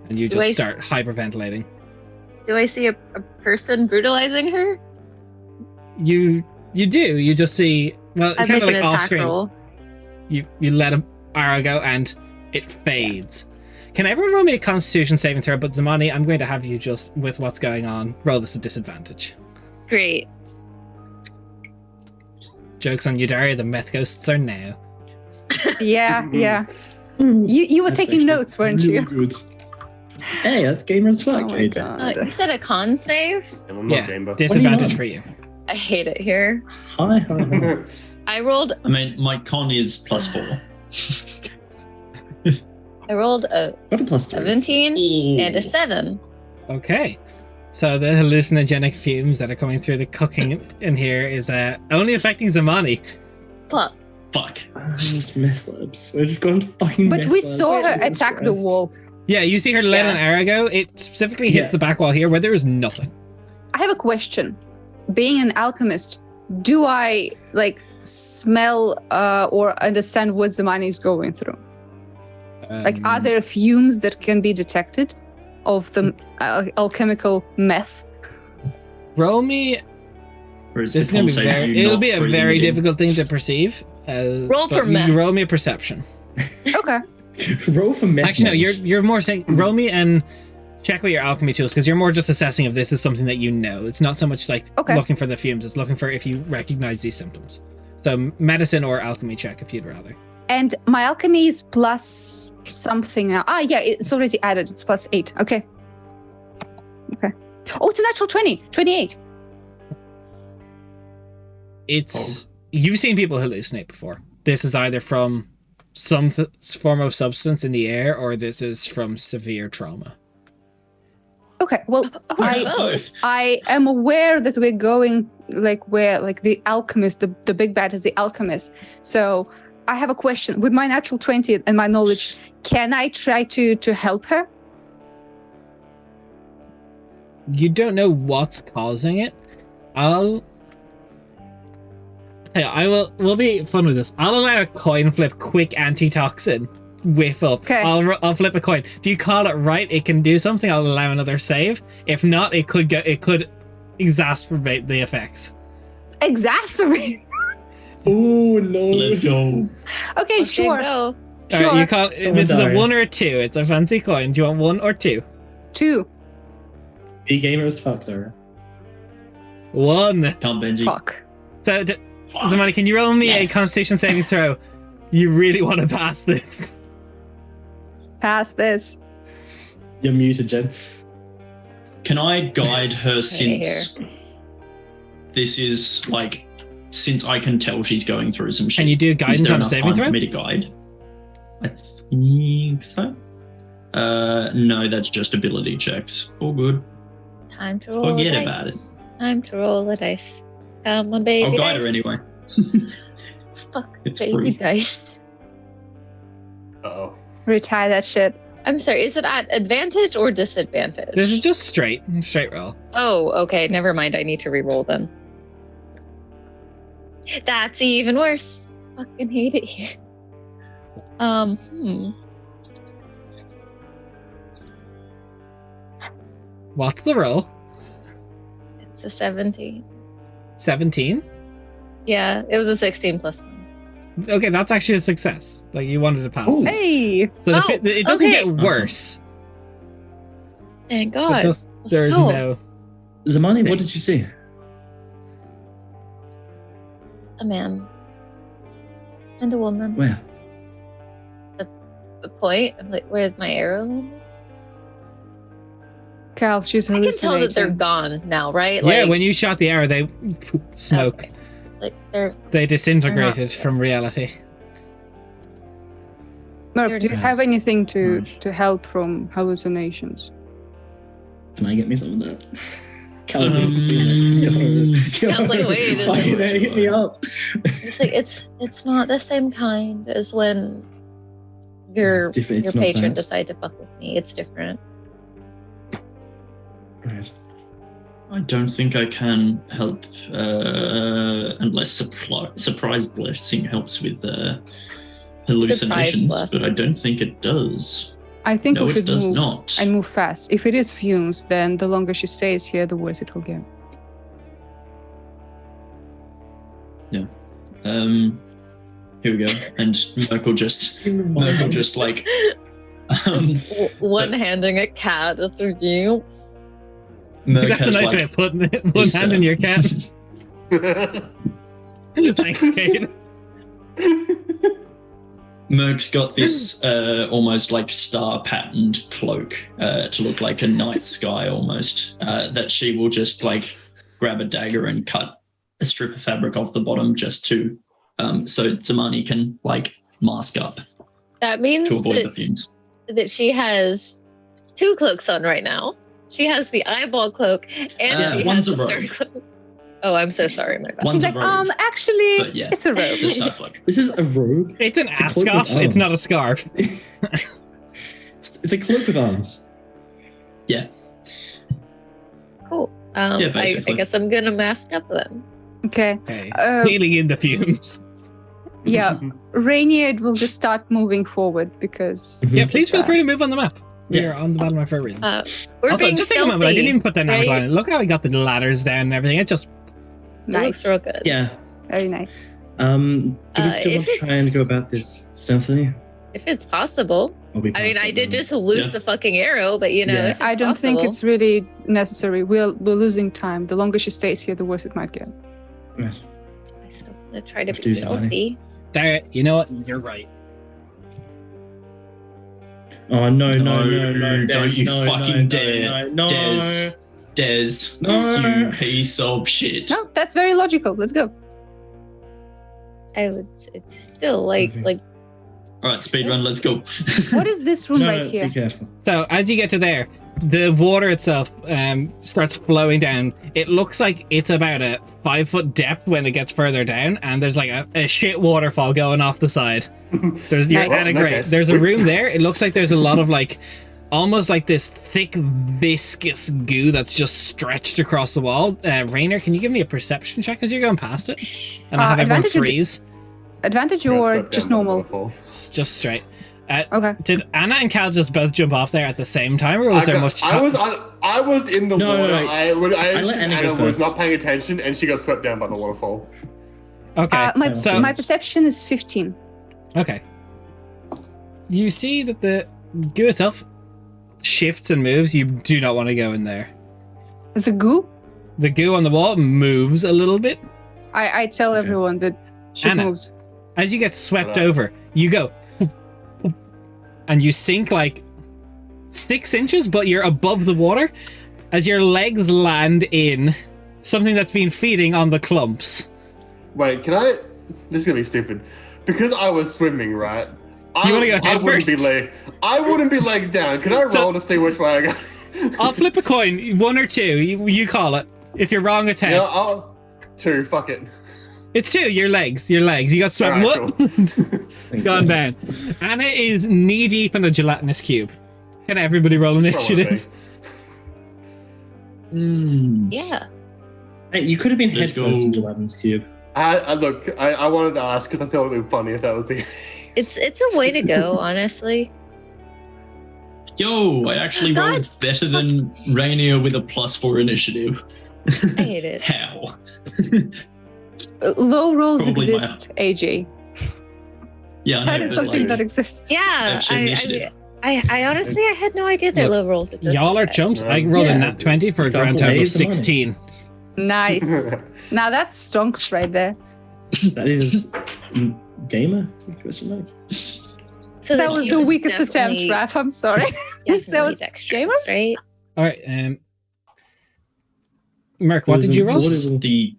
S1: And you just start hyperventilating.
S3: Do I see a person brutalizing her?
S1: You do. You just see, well,
S3: I
S1: kind
S3: make
S1: of
S3: an
S1: like off
S3: attack
S1: screen.
S3: roll.
S1: You let an arrow go and it fades. Can everyone roll me a Constitution saving throw? But Zamani, I'm going to have you just, with what's going on, roll this at disadvantage.
S3: Great.
S1: Joke's on you, Daria. The meth ghosts are now.
S5: Yeah, yeah. You were
S2: That's
S5: taking
S2: actually
S5: notes, weren't
S2: really
S5: you?
S2: Good. Hey, that's gamer as fuck.
S5: Oh my
S2: Hey,
S5: God.
S3: You said a con save?
S6: I'm not
S1: Yeah,
S6: game, but
S1: disadvantage
S2: on?
S1: for you.
S3: I hate it here.
S2: Hi.
S3: I rolled
S4: I mean, my con is +4.
S3: a
S2: What a plus 3.
S3: 17 and a 7.
S1: Okay. So the hallucinogenic fumes that are coming through the cooking in here is only affecting Zamani.
S3: Fuck.
S4: Fuck.
S2: Those meth labs. We've gone to fucking
S5: But
S2: meth
S5: we
S2: labs.
S5: saw her
S2: Jesus
S5: attack the
S2: Christ.
S5: wall.
S1: Yeah, you see her let
S3: Yeah.
S1: an arrow go. It specifically hits
S2: Yeah.
S1: the back wall here where there is nothing.
S5: I have a question. Being an alchemist, do I smell or understand what Zamani is going through? Are there fumes that can be detected of the alchemical meth?
S1: Roll me.
S4: Or is
S1: This is
S4: the
S1: going to
S4: con
S1: be
S4: save you
S1: it'll
S4: not
S1: be a
S4: breathing
S1: very
S4: it in?
S1: difficult thing to perceive.
S3: Roll for
S1: but
S3: meth.
S1: Roll me a perception.
S5: Okay.
S2: Roll for meth.
S1: Actually, no,
S2: knowledge.
S1: you're more saying roll me and check with your alchemy tools because you're more just assessing if this is something that you know. It's not so much like
S5: Okay.
S1: looking for the fumes. It's looking for if you recognize these symptoms. So medicine or alchemy check if you'd rather.
S5: And my alchemy is plus something now. Yeah, it's already added. It's plus 8. Okay. Oh, it's a natural 20. 28.
S1: It's you've seen people hallucinate before. This is either from some form of substance in the air or this is from severe trauma.
S5: Okay. Well,
S4: Both.
S5: I am aware that we're going where the alchemist, the big bad is the alchemist. So I have a question. With my natural 20 and my knowledge, can I try to help her?
S1: You don't know what's causing it. We'll be fun with this. I'll allow a coin flip quick antitoxin whiff up.
S5: Okay.
S1: I'll flip a coin. If you call it right, it can do something. I'll allow another save. If not, it could exacerbate the effects.
S5: Exacerbate.
S2: Oh no.
S4: Let's go.
S5: Okay, sure.
S3: Go.
S5: Sure.
S1: All right, you call this is a
S2: Daria.
S1: 1 or a 2. It's a fancy coin. Do you want 1 or 2?
S5: 2.
S2: Be gamer as fuck, Dara.
S1: 1.
S4: Can't Benji.
S5: Fuck.
S1: So,
S4: Fuck.
S1: Zamani, can you roll me
S4: Yes.
S1: a Constitution saving throw? You really want to pass this.
S5: Pass this.
S2: You're muted, Jen.
S4: Can I guide her
S3: Right
S4: since this is since I can tell she's going through some shit?
S1: Can you do
S4: Is
S1: guidance
S4: there
S1: on a
S4: enough
S1: saving
S4: time
S1: throw?
S4: for me to guide? I think so. No, that's just ability checks. All good.
S3: Time to roll
S4: Forget
S3: a dice.
S4: about it.
S3: Time to roll the dice. Come on, baby.
S4: I'll guide her
S3: dice.
S4: anyway.
S3: Fuck,
S4: It's
S3: baby
S4: free.
S3: dice.
S6: Uh-oh.
S5: Retire that shit.
S3: I'm sorry, is it at advantage or disadvantage?
S1: This is just straight roll.
S3: Oh, okay. Never mind. I need to re-roll then. That's even worse. Fucking hate it here.
S1: What's the roll?
S3: It's a 17.
S1: 17?
S3: Yeah, it was a 16 plus 1.
S1: Okay, that's actually a success. Like you wanted to pass
S2: Ooh.
S1: it.
S5: Hey.
S1: So
S3: Oh,
S1: it doesn't
S3: okay.
S1: get worse.
S3: Thank
S1: But
S3: God.
S1: just
S3: Let's
S1: there's
S3: go.
S1: no.
S2: Zamani, what did you see?
S3: A man. And a woman.
S2: Where?
S3: The point. I'm like, where's my arrow?
S5: Cal, she's
S3: I can
S5: hallucinating.
S3: tell that they're gone now, right?
S1: Yeah,
S3: Like,
S1: when you shot the arrow, they smoke.
S3: okay. Like they're
S1: They disintegrated
S3: They're not-
S1: from reality.
S5: Merc, do you have anything to
S2: Nice.
S5: help from hallucinations?
S2: Can I get me some of that? Calvin's been like, yo,
S3: I was like, wait, is
S2: fucking
S4: it-
S2: hit me up.
S3: It's like it's not the same kind as when your
S2: It's different,
S3: your
S2: it's not
S3: patron
S2: that.
S3: decide to fuck with me. It's different.
S2: Right.
S4: I don't think I can help unless surprise blessing helps with hallucinations,
S3: Surprise
S4: but I don't think it does.
S5: I think
S4: No,
S5: we
S4: it
S5: should
S4: does
S5: move
S4: not.
S5: and move fast. If it is fumes, then the longer she stays here, the worse it will get.
S4: Here we go. And Merkel just like
S3: One-handing a cat is you.
S4: Merc
S1: That's a
S4: has
S1: nice way
S4: like
S1: of putting it. One
S4: this,
S1: hand in your cat. Thanks, Kate.
S4: Merc's got this almost like star patterned cloak to look like a night sky almost that she will just like grab a dagger and cut a strip of fabric off the bottom just to so Zamani can like mask up
S3: That means
S4: to avoid the fumes.
S3: that she has 2 cloaks on right now. She has the eyeball cloak and she
S4: one's
S3: has
S4: a
S3: the star
S4: rogue.
S3: cloak. Oh, I'm so sorry, my bad.
S4: One's
S5: She's
S4: a
S5: like,
S4: rogue,
S5: actually,
S4: but yeah,
S5: it's a robe.
S4: the star cloak.
S2: This is a robe.
S1: It's an
S2: It's a cloak with
S1: ascot. It's not a
S2: arms.
S1: scarf.
S2: It's a cloak with arms.
S4: Yeah,
S3: Cool.
S4: Yeah,
S3: I
S4: basically.
S3: guess I'm gonna mask up then.
S5: Okay.
S1: Okay.
S5: Uh,
S1: Sealing in the fumes.
S5: Yeah. Rainier will just start moving forward because.
S1: Yeah, please feel
S5: uh,
S1: free to move on the map. We
S2: Yeah.
S1: are on the bottom map for a reason.
S3: We're
S1: Also,
S3: being
S1: just take a
S3: stealthy,
S1: moment. I didn't even put down
S3: right?
S1: outline. Look how I got the ladders down and everything. It just
S3: It looks
S5: Nice.
S3: real good.
S2: Yeah.
S5: Very nice.
S2: Do we still
S3: if
S2: want to try and go about this stealthily?
S3: If it's possible.
S2: Or we
S3: I mean,
S2: pass
S3: I
S2: it
S3: did
S2: then?
S3: just loose
S4: Yeah.
S3: a fucking arrow, but you know,
S2: Yeah.
S3: if it's
S5: I don't think
S3: possible-
S5: it's really necessary. We're losing time. The longer she stays here, the worse it might get.
S2: Right.
S3: I still want to try to
S2: Let's
S3: be
S2: do something.
S3: stealthy.
S1: darn it. You know what? You're right.
S2: Oh no!
S4: No,
S2: Des,
S4: don't you
S2: no,
S4: fucking
S2: no,
S4: dare.
S2: No,
S4: Des. Des,
S2: No.
S4: you piece of shit.
S5: No, that's very logical. Let's go.
S3: I would. It's still like
S2: Okay.
S3: like
S4: All right, speedrun, let's go.
S5: What is this room
S2: no,
S5: right here?
S2: Be careful.
S1: So as you get to there, the water itself starts flowing down. It looks like it's about a 5-foot depth when it gets further down, and there's like a shit waterfall going off the side. There's you're
S5: Nice.
S1: kinda
S6: Well,
S1: great.
S6: okay.
S1: There's a room there. It looks like there's a lot of like almost like this thick viscous goo that's just stretched across the wall. Rainer, can you give me a perception check as you're going past it? And I'll have everyone
S5: advantage or
S1: freeze.
S5: Advantage
S6: Got
S5: or
S6: swept
S5: just
S6: down by the
S5: normal?
S6: waterfall.
S1: It's just straight.
S5: Okay.
S1: Did Anna and Cal just both jump off there at the same time, or was there much
S6: I
S1: time?
S6: was in the
S2: No,
S6: water.
S2: no, no.
S6: I
S2: let
S6: understood
S2: Anna go
S6: Anna was
S2: first.
S6: not paying attention, and she got swept down by the waterfall.
S1: Okay.
S5: My my perception is 15.
S1: Okay. You see that the goo itself shifts and moves. You do not want to go in there.
S5: The goo?
S1: The goo on the wall moves a little bit.
S5: I tell
S2: Okay.
S5: everyone that she
S1: Anna.
S5: moves.
S1: As you get swept
S6: Hello.
S1: over, you go and you sink like 6 inches, but you're above the water as your legs land in something that's been feeding on the clumps.
S6: Wait, can I? This is gonna be stupid. Because I was swimming, right?
S1: You wanna go head
S6: wouldn't
S1: first?
S6: I wouldn't be legs down. Can I roll
S1: So-
S6: to see which way I go?
S1: I'll flip a coin, 1 or 2. You call it. If you're wrong, it's head.
S6: Yeah, I'll 2. Fuck it.
S1: It's 2. Your legs. You got swept.
S6: Alright,
S1: What? Gone down. Anna is knee deep in a gelatinous cube. Can everybody roll initiative?
S3: yeah.
S2: Hey, you could have been
S4: Let's
S2: head first
S4: go.
S2: into Aladdin's cube.
S6: Look, I wanted to ask because I thought it would be funny if that was the.
S3: It's a way to go, honestly.
S4: Yo, I actually
S3: God.
S4: rolled better than Rainier with a +4 initiative.
S3: I hate it.
S4: How?
S5: Low rolls
S4: Probably my-
S5: exist, AJ.
S4: Yeah, I
S5: That
S4: know,
S5: is
S4: but
S5: something
S4: like,
S5: that exists.
S3: Yeah,
S4: Actually, initiative.
S3: I honestly I had no idea that
S1: Look,
S3: low rolls existed.
S1: Y'all are chumps. I rolled a
S2: Yeah.
S1: nat 20 for a grand
S2: Example
S1: total
S2: A
S1: of
S2: is the money.
S1: 16.
S5: Nice. Now that's stonks right there.
S2: That is gamer? Question mark.
S3: So
S5: That was the
S3: humans
S5: weakest attempt,
S3: definitely-
S5: Raph. I'm sorry.
S3: Definitely
S5: That was
S3: dexterous,
S5: gamer?
S3: right?
S1: All right. Merc, what did you roll?
S2: What is it?
S4: The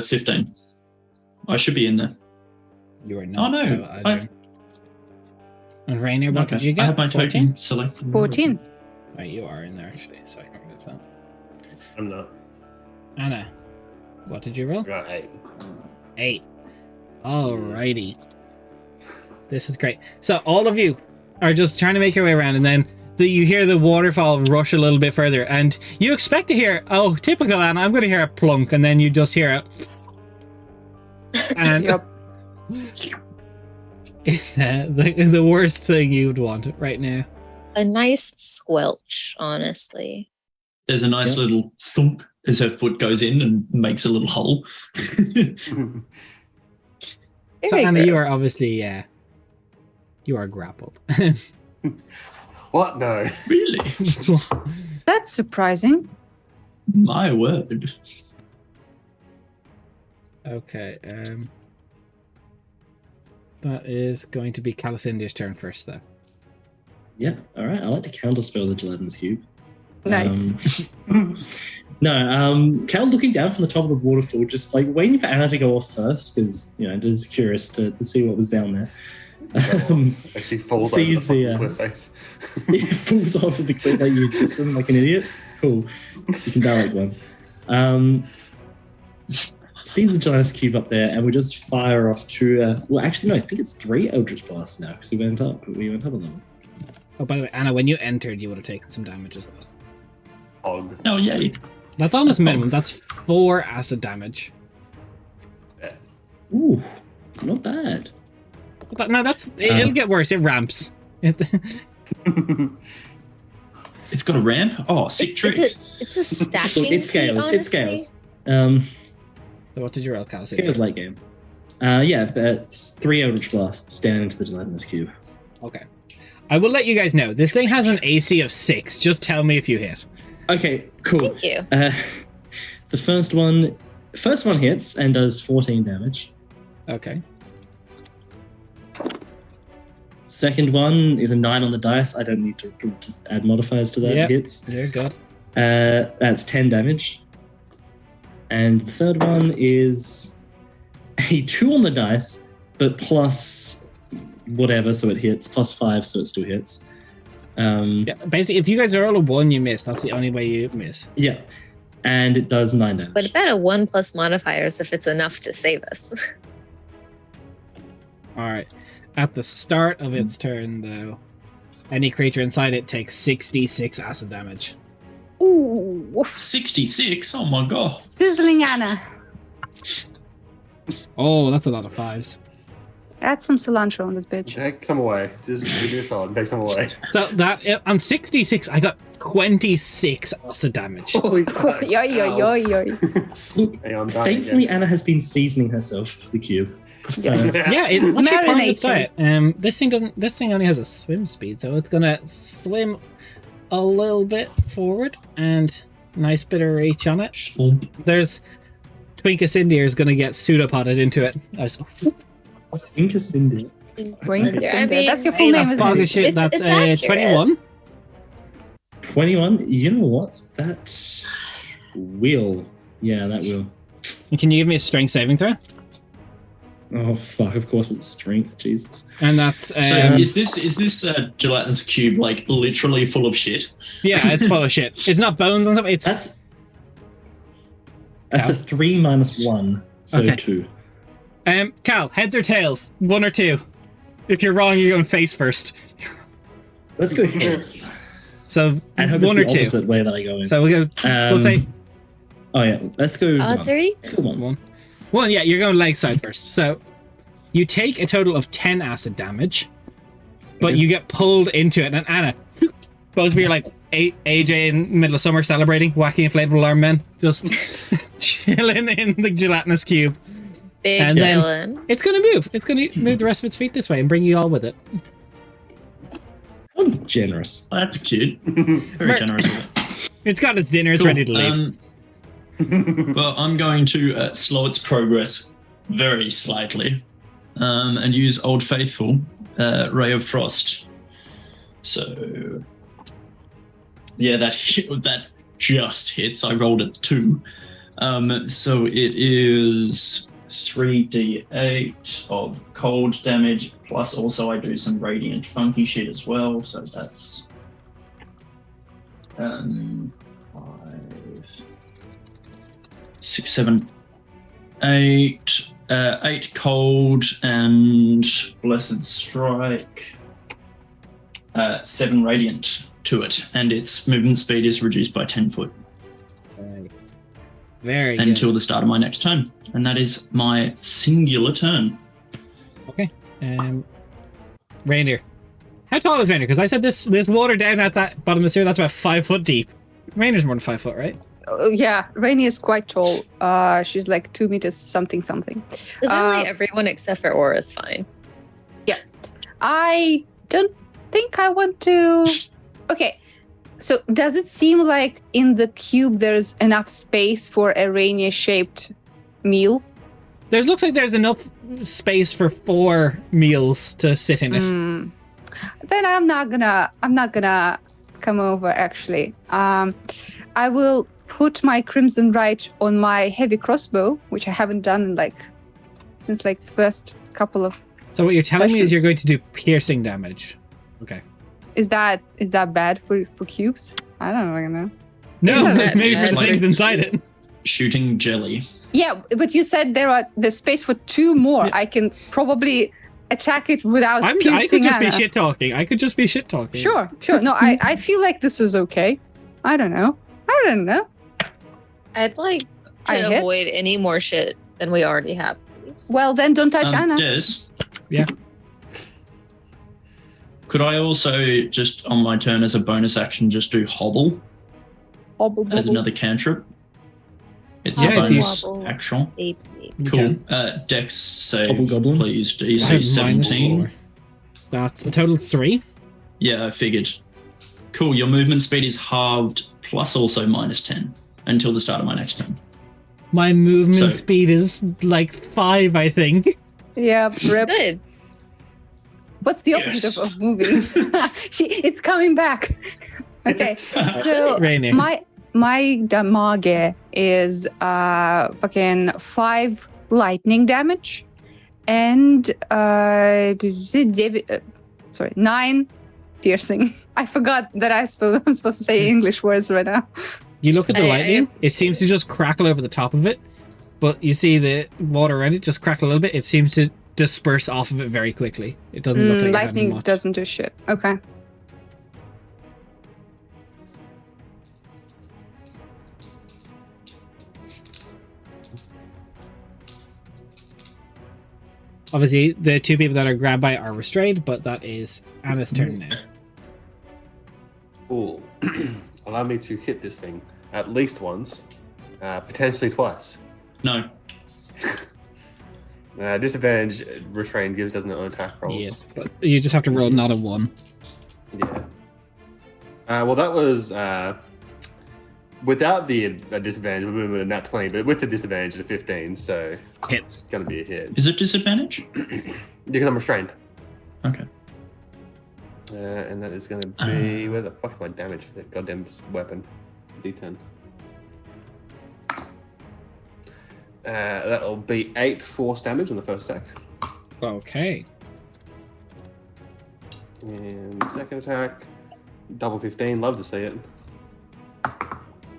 S4: 15. I should be in there.
S1: You are not.
S4: Oh, no.
S1: either. And Rainier, what
S4: Okay.
S1: did you
S4: I
S1: get?
S4: have my
S1: 14?
S4: token selected.
S5: 14.
S1: Right, you are in there actually, so I can remove that.
S6: I'm not.
S1: Anna, what did you roll?
S6: I got 8.
S1: 8. Alrighty. This is great. So all of you are just trying to make your way around, and then you hear the waterfall rush a little bit further, and you expect to hear, oh, typical Anna, I'm going to hear a plunk, and then you just hear it. And
S5: Yep.
S1: the worst thing you'd want right now.
S3: A nice squelch, honestly.
S4: There's a nice little thump as her foot goes in and makes a little hole.
S1: So
S3: Very
S1: Anna, you are
S3: gross.
S1: obviously, you are grappled.
S6: What? No.
S4: Really?
S5: That's surprising.
S4: My word.
S1: Okay, that is going to be Calicindia's turn first, though.
S2: Yeah, all right. I like to counterspell the gelatinous cube.
S5: Nice.
S2: Cal looking down from the top of the waterfall, just like waiting for Anna to go off first, because just curious to see what was down there.
S6: As she falls
S2: sees
S6: over
S2: the,
S6: the cliff face.
S2: It falls off of the cliff like you just swim like an idiot. Cool. You can die like one. Sees the gelatinous cube up there, and we just fire off 2. Well, actually, no. I think it's 3 Eldritch Blasts now because we went up a level.
S1: Oh, by the way, Anna, when you entered, you would have taken some damage as well.
S6: Og.
S4: Oh, yay.
S1: That's almost minimum. That's 4 acid damage.
S2: Ooh, not bad.
S1: But no, it'll get worse. It ramps.
S4: It's got a ramp? Oh, sick tricks.
S3: It's a stacking.
S2: Look, it scales.
S3: feat,
S2: It scales.
S1: So what did you roll, Cal?
S2: Scales late game. But 3 Eldritch Blasts down into the gelatinous cube.
S1: Okay. I will let you guys know. This thing has an AC of 6. Just tell me if you hit.
S2: Okay, cool.
S3: Thank you.
S2: The first one hits and does 14 damage.
S1: Okay.
S2: Second one is a 9 on the dice. I don't need to add modifiers to that.
S1: Yep.
S2: Hits.
S1: You're good.
S2: That's 10 damage. And the third one is a 2 on the dice, but plus whatever, so it hits. Plus 5, so it still hits.
S1: Yeah, basically, if you guys roll a 1, you miss. That's the only way you miss.
S2: Yeah. And it does 9 damage.
S3: What about a 1 plus modifiers if it's enough to save us?
S1: All right. At the start of its turn, though, any creature inside it takes 66 acid damage.
S5: Ooh.
S4: 66? Oh my god.
S5: Sizzling Anna.
S1: Oh, that's a lot of 5s.
S5: Add some cilantro on this bitch.
S6: Take some away. Just give me a solid. Take some away.
S1: So that on 66, I got 26 acid damage.
S6: Holy fuck.
S5: Yo, yo, yo, yo.
S6: Hey, I'm dying
S2: Thankfully,
S6: again.
S2: Anna has been seasoning herself for the cube. So,
S5: Yes.
S1: Yeah, it's actually part of its
S5: Marinating.
S1: diet. This thing only has a swim speed, so it's gonna swim a little bit forward and nice bit of reach on it.
S4: Slump.
S1: There's Twinkacindia is gonna get pseudopoded into it. I just-
S2: Inca Cindy.
S5: Boink.
S3: I mean,
S5: That's your
S1: Hey,
S5: full name,
S1: that's
S5: isn't
S1: bog of
S5: it?
S1: shit.
S3: It's-
S1: That's
S3: it's accurate.
S1: 21.
S2: 21. You know what? That will. Yeah, that will.
S1: And can you give me a strength saving throw?
S2: Oh, fuck. Of course it's strength. Jesus.
S1: And that's
S4: So is this gelatinous cube like literally full of shit?
S1: yeah, it's full of shit. It's not bones and stuff. It's
S2: That's a 3 minus 1. So
S1: Okay.
S2: 2.
S1: Cal, heads or tails? 1 or 2. If you're wrong, you're going face first.
S2: Let's go heads.
S1: So
S2: I hope
S1: 1 or
S2: it's the
S1: 2.
S2: opposite way that I go in.
S1: So we'll go. We'll say
S2: Oh yeah, let's go.
S3: Odds
S2: one.
S3: are
S2: Let's go one.
S1: 1. Well, yeah, you're going leg side first. So you take a total of 10 acid damage, but
S2: Okay.
S1: you get pulled into it. And Anna, both of you are like AJ in middle of summer celebrating, wacky inflatable arm men, just chilling in the gelatinous cube.
S3: Big
S1: And then-
S3: villain.
S1: It's going to move. It's going to move the rest of its feet this way and bring you all with it.
S2: I'm generous.
S4: That's cute. Very
S1: Merc.
S4: generous of it.
S1: It's got its dinner. It's
S4: Cool.
S1: ready to leave.
S4: Well, I'm going to slow its progress very slightly and use Old Faithful, Ray of Frost. So, yeah, that just hits. I rolled a 2. So it is 3d8 of cold damage, plus also I do some radiant funky shit as well. So that's 5, 6, 7, 8. 8 cold and blessed strike. 7 radiant to it, and its movement speed is reduced by 10 foot
S1: Very
S4: until
S1: good.
S4: the start of my next turn, and that is my singular turn.
S1: Okay. Reindeer. How tall is Reindeer? Because I said this water down at that bottom of the sewer, that's about 5 foot deep. Reindeer's more than 5 foot, right?
S5: Yeah, Rainy is quite tall. She's like 2 meters something.
S3: Literally everyone except for Aura is fine.
S5: I don't think I want to. Okay, so does it seem like in the cube there's enough space for a Rainier-shaped meal?
S1: Looks like there's enough space for 4 meals to sit in it.
S5: Then I'm not gonna come over. Actually, I will put my Crimson Right on my heavy crossbow, which I haven't done since first couple of.
S1: So what you're telling me is
S5: sessions.
S1: you're going to do piercing damage. Okay.
S5: Is that bad for cubes? I don't know.
S1: No,
S3: Isn't that
S1: maybe
S3: bad
S1: the
S3: for-
S1: things inside it.
S4: Shooting jelly.
S5: Yeah, but you said there's space for 2 more.
S1: Yeah.
S5: I can probably attack it without
S1: I
S5: piercing
S1: could just be
S5: Anna.
S1: shit talking.
S5: Sure. No, I feel like this is okay. I don't know.
S3: I'd like to
S5: I hit.
S3: avoid any more shit than we already have, please.
S5: Well, then don't touch Anna.
S4: Des.
S1: Yeah.
S4: Could I also just on my turn as a bonus action just do hobble
S5: Hobble,
S4: as
S5: bobble.
S4: another cantrip? It's
S1: Yeah,
S4: a
S1: if you-
S4: bonus action.
S3: Baby.
S1: You
S4: Cool.
S1: can.
S4: Dex save,
S2: Hobgoblin?
S4: please.
S1: I
S4: DC
S1: have
S4: -17.
S1: -4. That's a total of 3.
S4: Yeah, I figured. Cool. Your movement speed is halved, plus also -10 until the start of my next turn.
S1: My movement
S4: So-
S1: speed is like 5, I think.
S5: Yeah, rip.
S3: Good.
S5: What's the opposite
S4: Yes.
S5: of moving? It's coming back. Okay, so
S1: Rainier.
S5: my damage is fucking 5 lightning damage and 9 piercing. I forgot that I'm supposed to say English words right now.
S1: You look at the
S3: I
S1: lightning, it
S3: appreciate
S1: seems to just crackle over the top of it, but you see the water around it just crackle a little bit. It seems to disperse off of it very quickly. It doesn't look like it had
S5: Lightning
S1: much.
S5: doesn't do shit. Okay.
S1: Obviously, the 2 people that are grabbed by it are restrained, but that is Anna's turn now.
S6: Cool. Allow me to hit this thing at least once, potentially twice.
S4: No.
S6: Disadvantage restrained gives doesn't it on attack rolls?
S1: Yes, but you just have to roll not a 1.
S6: Yeah. Well, that was without the disadvantage, we would have been a nat 20, but with the disadvantage, a 15, so
S1: Hits.
S6: it's going to be a hit.
S4: Is it disadvantage?
S6: Because I'm restrained.
S4: Okay.
S6: And that is going to be... Where the fuck is my damage for that goddamn weapon? D10. That'll be 8 force damage on the first attack.
S1: Okay.
S6: And second attack, double 15, love to see it.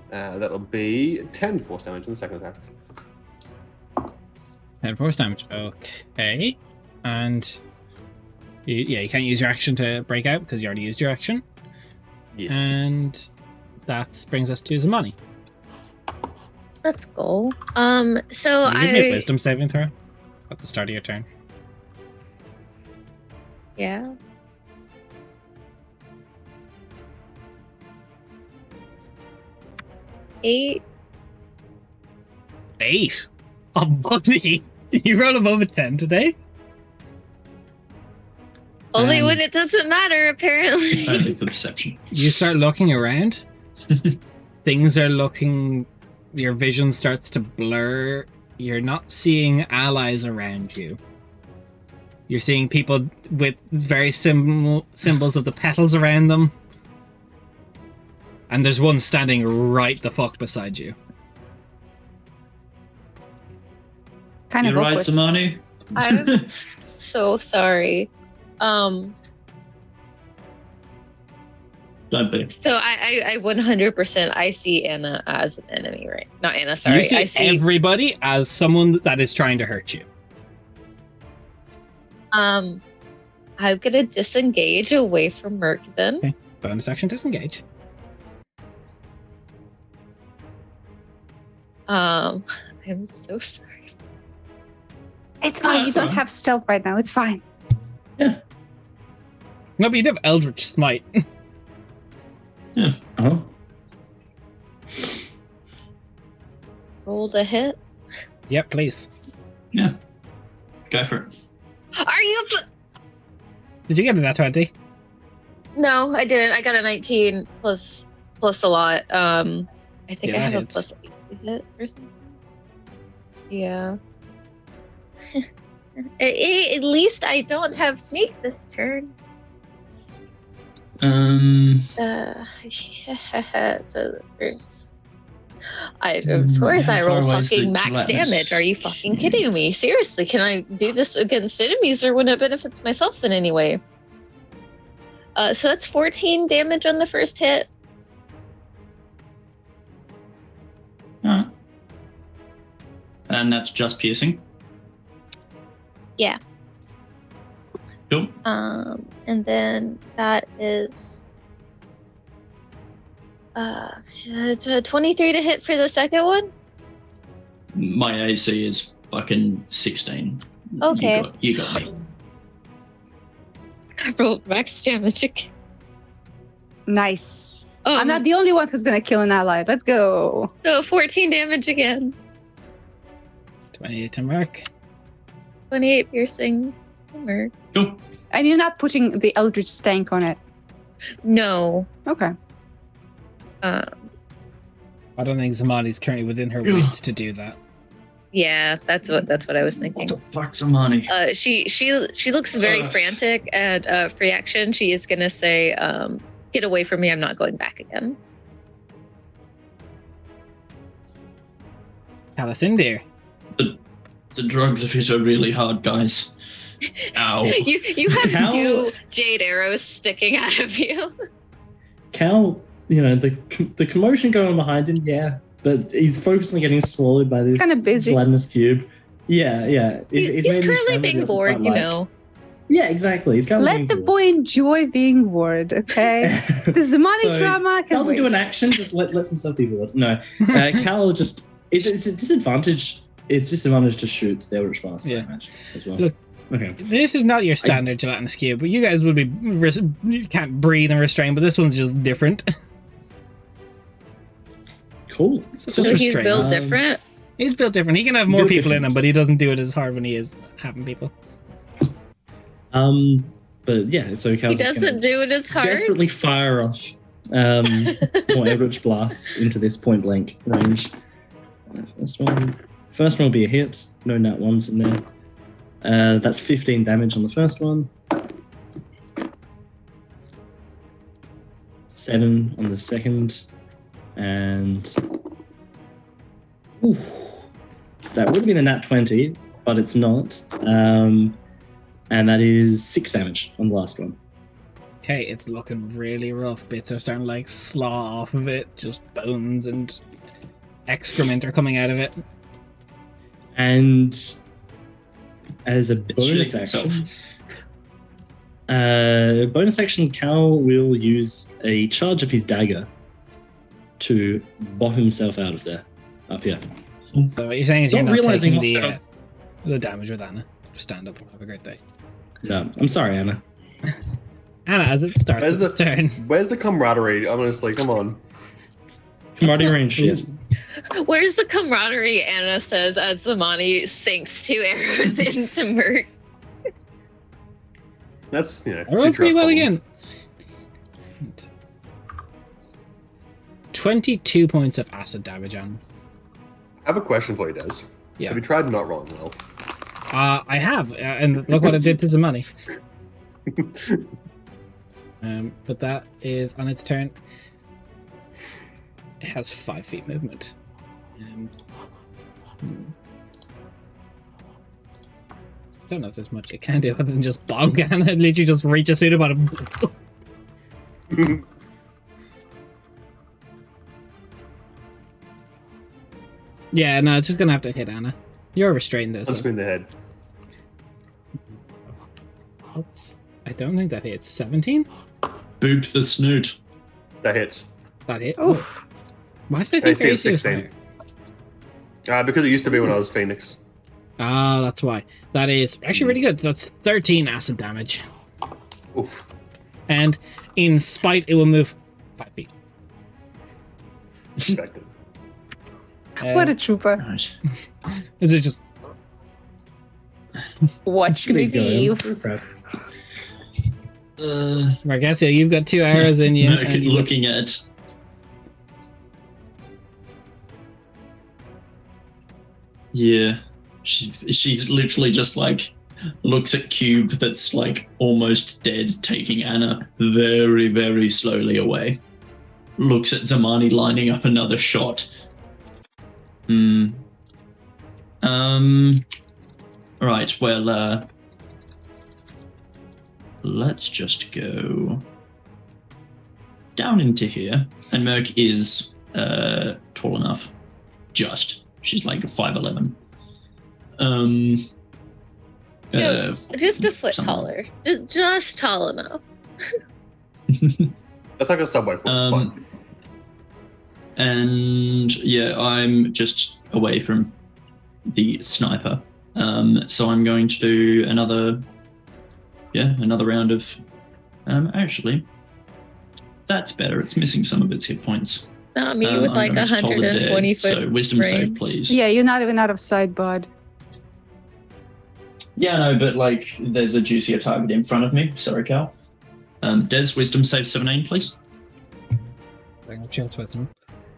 S6: That'll be 10 force damage on the second attack.
S1: 10 force damage. Okay. And you can't use your action to break out because you already used your action.
S6: Yes.
S1: And that brings us to Zamani.
S3: Let's go. So
S1: You can make
S3: I
S1: wisdom saving throw at the start of your turn.
S3: yeah. Eight.
S1: 8. Oh, buddy. You rolled above a 10 today?
S3: Only
S1: Um,
S3: when it doesn't matter, apparently.
S4: Only for perception.
S1: You start looking around. Things are looking... Your vision starts to blur. You're not seeing allies around you. You're seeing people with very symbols of the petals around them. And there's one standing right the fuck beside you.
S5: Kind of
S4: You're right,
S5: awkward.
S4: Zamani.
S3: I'm so sorry.
S4: Don't be.
S3: So I 100% I see Anna as an enemy, right? Not Anna, sorry.
S1: You see
S3: I see
S1: everybody as someone that is trying to hurt you.
S3: I'm gonna disengage away from Merc then.
S1: Okay. Bonus action disengage.
S3: I'm so sorry.
S5: It's fine. You
S4: that's
S5: don't
S4: fine.
S5: have stealth right now. It's fine.
S1: No, but you do have Eldritch Smite.
S2: Oh,
S3: Roll to hit.
S1: Yep, please.
S4: Go for it.
S3: Are you?
S1: Did you get a nat 20?
S3: No, I didn't. I got a 19 plus a lot. I think
S1: Yeah,
S3: I
S1: that
S3: have a
S1: hits.
S3: plus 8 to hit or something. Yeah. At least I don't have sneak this turn. So there's. Of course,
S4: how
S3: I
S4: far
S3: roll
S4: away is the
S3: fucking max
S4: gelatinous
S3: damage. Are you fucking kidding me? Seriously, can I do this against enemies or when it benefits myself in any way? So that's 14 damage on the first hit.
S4: Alright. And that's just piercing.
S3: Yeah.
S4: Cool.
S3: And then that is 23 to hit for the second one.
S4: My AC is fucking 16.
S3: Okay.
S4: You got me.
S3: I rolled max damage again.
S5: Nice.
S3: Oh,
S5: I'm not the only one who's gonna kill an ally. Let's go.
S3: So 14 damage again.
S1: 28 to Merc.
S3: 28 piercing. Merc.
S4: Cool.
S5: And you're not putting the Eldritch stank on it.
S3: No.
S5: Okay.
S1: I don't think Zamani's currently within her wits to do that.
S3: Yeah, that's what I was thinking.
S4: What the fuck's Amani?
S3: She looks very
S4: Ugh.
S3: frantic, and free action. She is gonna say, "Get away from me! I'm not going back again."
S1: Calicindir.
S4: The drugs have hit her really hard, guys. Ow.
S3: You have
S2: How-
S3: 2 jade arrows sticking out of you.
S2: Cal, the commotion going on behind him, yeah, but he's focused on getting swallowed by this
S5: kinda busy.
S2: gelatinous cube. Yeah.
S3: He's
S2: maybe
S3: currently
S2: friendly,
S3: being
S2: doesn't
S3: bored,
S2: quite
S3: you
S2: like.
S3: know.
S2: Yeah, exactly. He's kind of
S5: Let the boy enjoy being bored, okay? The Zamani
S2: So,
S5: drama can
S2: Cal's
S5: wait.
S2: do an action, just lets himself be bored. No, Cal just it's a disadvantage. It's disadvantage to shoot the Eldritch Blast
S1: Yeah.
S2: damage as well.
S1: Look,
S2: Okay.
S1: This is not your standard gelatinous cube, but you guys will be you can't breathe and restrain, but this one's just different.
S2: Cool.
S1: So just
S3: So he's
S1: restrain.
S3: built
S2: Um,
S3: different.
S1: He's built different. He can have more
S2: built
S1: people in
S2: different.
S1: him, but he doesn't do it as hard when he is having people.
S2: But yeah, so
S3: He
S2: Cal's just gonna
S3: doesn't do it as hard.
S2: desperately fire off more Eldritch blasts into this point blank range. First one will be a hit. No nat ones in there. That's 15 damage on the first one. 7 on the second. And ooh, that would have been a nat 20, but it's not. And that is 6 damage on the last one.
S1: Okay, it's looking really rough. Bits are starting to like slaw off of it. Just bones and excrement are coming out of it.
S2: And as a
S4: It's shitting
S2: bonus action, Cal will use a charge of his dagger to bomb himself out of there. Up here.
S1: So what you're saying is you're
S2: Not
S1: not
S2: realizing
S1: taking
S2: hostiles.
S1: the damage with Anna. Just stand up and have a great day.
S2: No, I'm sorry, Anna.
S1: Anna, as it starts
S6: Where's
S1: its turn.
S6: Where's the camaraderie? Honestly, come on.
S2: Camaraderie range shit.
S3: Where's the camaraderie? Anna says as Zamani sinks 2 arrows into Mert.
S6: That's
S1: I rolled pretty well again. 22 points of acid damage on.
S6: I have a question for you, Des.
S1: Yeah.
S6: Have you tried not rolling well?
S1: I have, and look what it did to the money. But that is on its turn. It has 5 feet movement. I don't know if there's much it can do other than just bonk and literally just reach a suit about him. Yeah, no, it's just gonna have to hit Anna. You're restrained this.
S6: Punch me in the head.
S1: I don't think that hits. 17?
S4: Boop the snoot.
S6: That hits.
S1: That hit.
S5: Oof.
S1: Why did I think
S6: AC of
S1: AC was
S6: 16.
S1: higher?
S6: Because it used to be when I was Phoenix.
S1: Ah, that's why. That is actually really good. That's 13 acid damage.
S6: Oof.
S1: And in spite, it will move 5 feet.
S6: Expected.
S5: What a trooper.
S4: Right.
S1: Is it just...
S5: Watch me
S2: Good guy, I'm
S5: leave.
S2: so proud.
S1: Margessia, you've got 2 arrows in you.
S4: Merc
S1: and you've got-
S4: looking at. Yeah, she's literally just like looks at Cube that's like almost dead, taking Anna very, very slowly away. Looks at Zamani lining up another shot. Right, well, let's just go down into here. And Merc is tall enough. She's like 5'11".
S3: Just a foot
S4: something.
S3: taller. Just tall enough.
S6: That's like a subway foot. It's fine.
S4: And yeah, I'm just away from the sniper. So I'm going to do another round of. Actually, that's better. It's missing some of its hit points.
S3: Not me with
S4: I'm
S3: like
S4: going to toll the
S3: 120
S4: dead,
S3: foot.
S4: So wisdom save,
S3: range.
S4: please.
S5: Yeah, you're not even out of sight, bud.
S4: Yeah, no, but like there's a juicier target in front of me. Sorry, Cal. Des, wisdom save 17, please.
S1: Chance wisdom.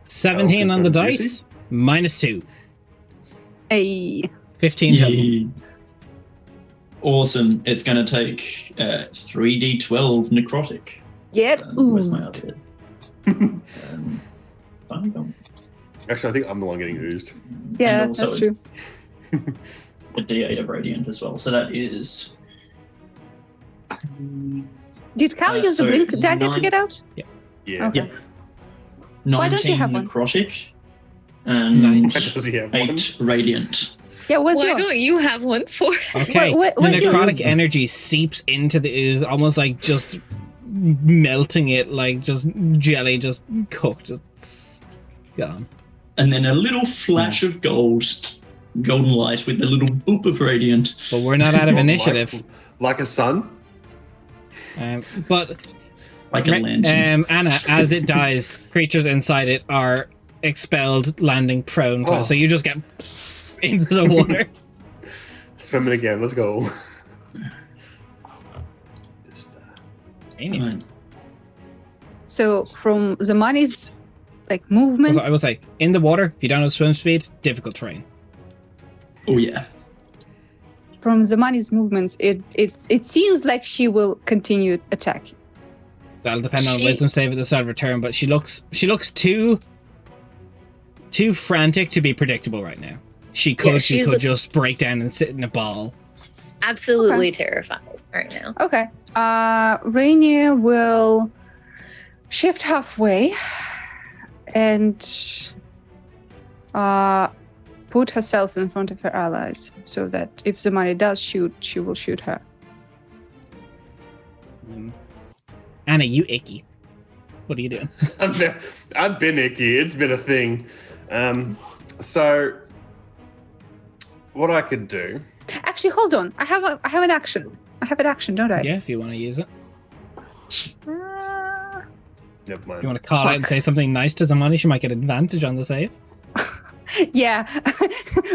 S1: 17 on the
S6: confirm
S1: dice.
S6: juicy.
S1: -2.
S5: Hey.
S1: 15 total.
S4: Yay. Awesome. It's going to take 3d12 necrotic.
S5: Get
S4: Where's my
S5: oozed.
S4: other finally gone.
S6: Actually, I think I'm the one getting oozed.
S5: Yeah,
S4: And also
S5: that's true.
S4: A d8 of radiant as well. So that is.
S5: Did Cal use the
S4: so
S5: blink dagger to
S4: 9
S5: get out?
S6: Yeah.
S5: Okay.
S4: Yeah.
S5: Why don't you
S4: 19
S5: have one?
S4: necrotic and
S1: Nice.
S6: Does he have one?
S4: 8 radiant.
S5: Yeah, what's
S3: Why
S5: yours?
S3: don't you have one for?
S1: Okay.
S5: What-
S1: the
S5: what's yours?
S1: necrotic energy seeps into the ooze, almost like just melting it, like just jelly, just cooked, just gone.
S4: And then a little flash of golden light with a little boop of radiant.
S1: But we're not out of initiative.
S6: Like a sun?
S1: But
S4: Like a lantern.
S1: Anna, as it dies, creatures inside it are expelled, landing prone.
S6: Oh.
S1: So you just get into the water.
S6: Swimming again. Let's go. Just,
S4: Right.
S5: So from the money's like movements.
S1: Also, I will say, in the water, if you don't have swim speed, difficult terrain.
S4: Oh yeah.
S5: From the money's movements, it seems like she will continue attacking.
S1: That'll depend on
S3: She-
S1: wisdom save at the start of her turn, but she looks too frantic to be predictable right now. She could
S3: she's
S1: just break down and sit in a ball.
S3: Absolutely terrified right now.
S5: Okay. Rainier will shift halfway and put herself in front of her allies so that if the money does shoot, she will shoot her.
S1: Anna, you icky. What are you doing?
S6: I've been icky. It's been a thing. So, what I could do.
S5: Actually, hold on. I have an action. I have an action, don't I?
S1: Yeah, if you want to use it.
S6: Never mind.
S1: You want to call out and say something nice to Zamani, she might get advantage on the save.
S5: Yeah.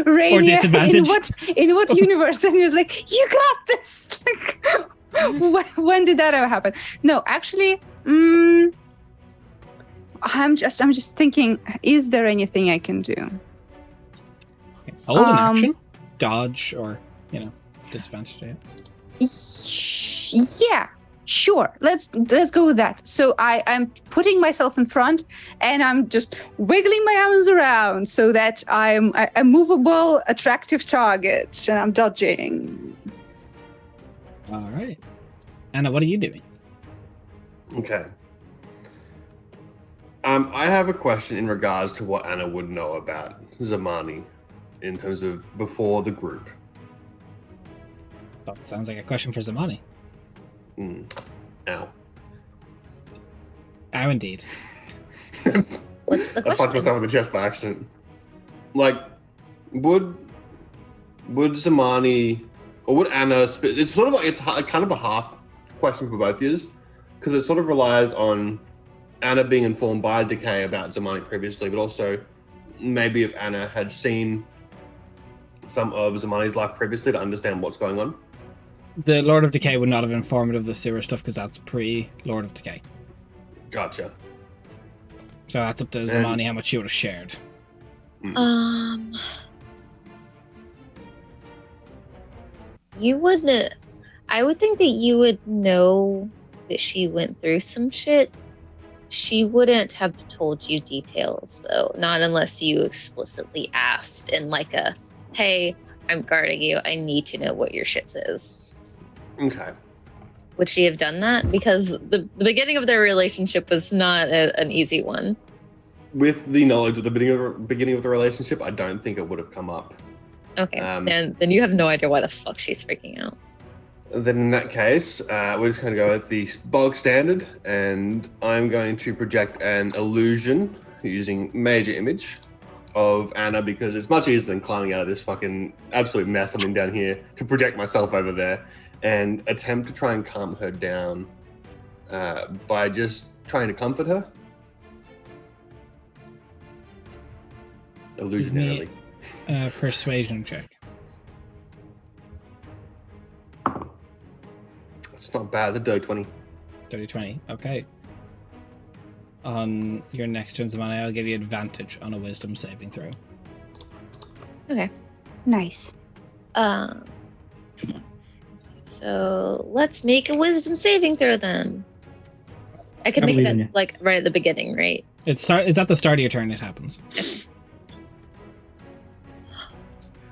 S5: Rainier,
S1: Or disadvantage.
S5: In what universe? And he was like, "You got this." Like, when did that ever happen? No, actually, I'm just thinking, is there anything I can do?
S1: Hold an action, dodge, or disadvantage to it.
S5: Yeah, sure. Let's go with that. So I'm putting myself in front, and I'm just wiggling my arms around so that I'm a movable, attractive target, and I'm dodging.
S1: All right, Anna, what are you doing?
S6: Okay. I have a question in regards to what Anna would know about Zamani in terms of before the group.
S1: That sounds like a question for Zamani.
S6: Ow.
S1: Oh, indeed.
S3: What's the
S6: I punched
S3: question?
S6: myself in the chest by accident. Like, would Zamani or would Anna? It's sort of like it's kind of a half question for both of you, because it sort of relies on Anna being informed by Decay about Zamani previously, but also maybe if Anna had seen some of Zamani's life previously to understand what's going on.
S1: The Lord of Decay would not have informed of the sewer stuff because that's pre-Lord of Decay.
S6: Gotcha.
S1: So that's up to Zamani how much she would have shared.
S3: You would. I would think that you would know that she went through some shit. She wouldn't have told you details, though, not unless you explicitly asked in like a, "Hey, I'm guarding you. I need to know what your shit is."
S6: Okay.
S3: Would she have done that? Because the beginning of their relationship was not an easy one.
S6: With the knowledge of the beginning of the relationship, I don't think it would have come up.
S3: Okay, and then you have no idea why the fuck she's freaking out.
S6: Then in that case, we're just going to go with the bog standard, and I'm going to project an illusion using major image of Anna, because it's much easier than climbing out of this fucking absolute mess I'm in down here, to project myself over there and attempt to try and calm her down by just trying to comfort her. Illusionarily.
S1: Persuasion check.
S6: It's not bad. The dough 20.
S1: Dirty 20. Okay. On your next turn, Zamani, I'll give you advantage on a wisdom saving throw.
S3: Okay.
S5: Nice.
S3: So let's make a wisdom saving throw then. I could
S2: I
S3: make
S2: believe
S3: it
S2: in you.
S3: at, like right at the beginning, right?
S1: It's at the start of your turn it happens.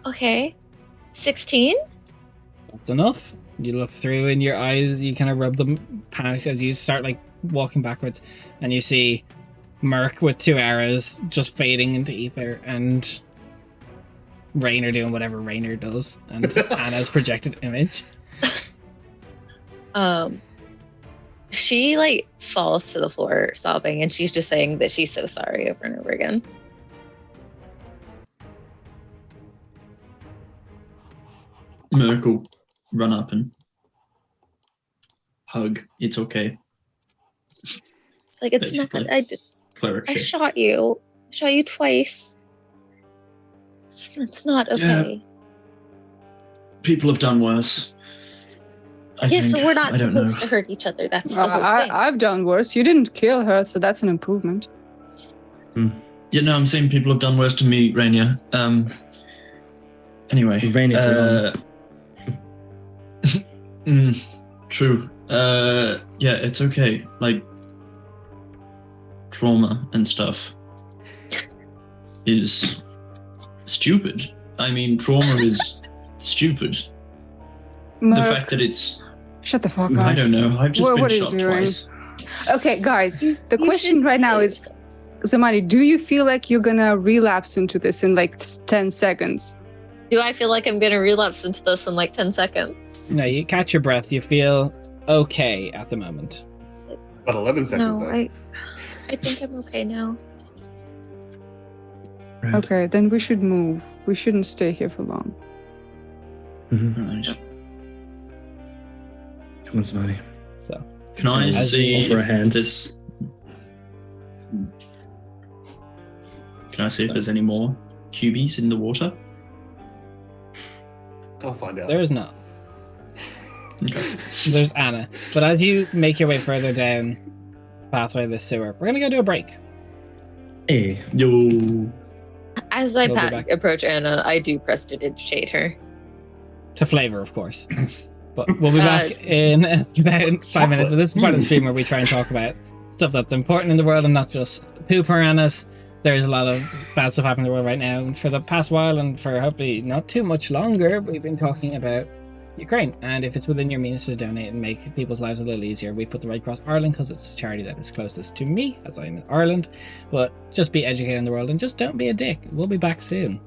S3: Okay. 16?
S1: That's enough. You look through in your eyes, you kind of rub them panic as you start like walking backwards, and you see Merc with 2 arrows just fading into ether, and Raynor doing whatever Raynor does, and Anna's projected image.
S3: She like falls to the floor sobbing, and she's just saying that she's so sorry over and over again.
S4: Merc will run up and hug. It's okay.
S3: It's like, it's
S4: Basically.
S3: not,
S4: Cleric
S3: I
S4: shit.
S3: shot you. I shot you twice. It's not okay.
S4: People have done worse. I
S3: Yes,
S4: think.
S3: but we're
S4: I
S3: not
S4: don't know.
S3: supposed to hurt each other. That's the whole thing.
S5: I've done worse. You didn't kill her, so that's an improvement.
S4: Yeah, no, I'm saying people have done worse to me, Rainier. Anyway.
S2: Rainier
S4: True. Yeah, it's okay. Like, trauma and stuff is stupid. I mean, trauma is stupid.
S5: Merc,
S4: The fact that it's...
S5: shut the fuck up.
S4: I don't know. I've just
S5: What
S4: been
S5: are you
S4: shot
S5: doing?
S4: twice.
S5: Okay, guys, the
S3: You
S5: question
S3: should
S5: right now
S3: kill
S5: is,
S3: yourself.
S5: Zamani, do you feel like you're gonna relapse into this in like 10 seconds?
S3: Do I feel like I'm going to relapse into this in like 10 seconds?
S1: No, you catch your breath. You feel okay at the moment.
S6: About 11 seconds,
S3: No,
S6: though.
S3: I think I'm okay now.
S2: Right.
S5: Okay, then we should move. We shouldn't stay here for long.
S2: Mhm.
S4: Right.
S2: Come on, somebody.
S4: Can I
S1: As
S4: see
S2: you offer a
S4: if
S2: hand.
S4: this... Can I see if there's any more cubies in the water?
S6: I'll find out.
S1: There is not.
S4: Okay.
S1: There's Anna. But as you make your way further down the pathway of the sewer, we're going to go to a break.
S2: Hey,
S4: Yo.
S3: As I
S1: We'll be back.
S3: approach Anna, I do prestidigitate her.
S1: To flavor, of course. But we'll be back in about 5 minutes. But this is part of the stream where we try and talk about stuff that's important in the world and not just poo piranhas. There's a lot of bad stuff happening in the world right now. And for the past while, and for hopefully not too much longer, we've been talking about Ukraine. And if it's within your means to donate and make people's lives a little easier, we've put the Red Cross Ireland because it's a charity that is closest to me, as I'm in Ireland. But just be educated in the world and just don't be a dick. We'll be back soon.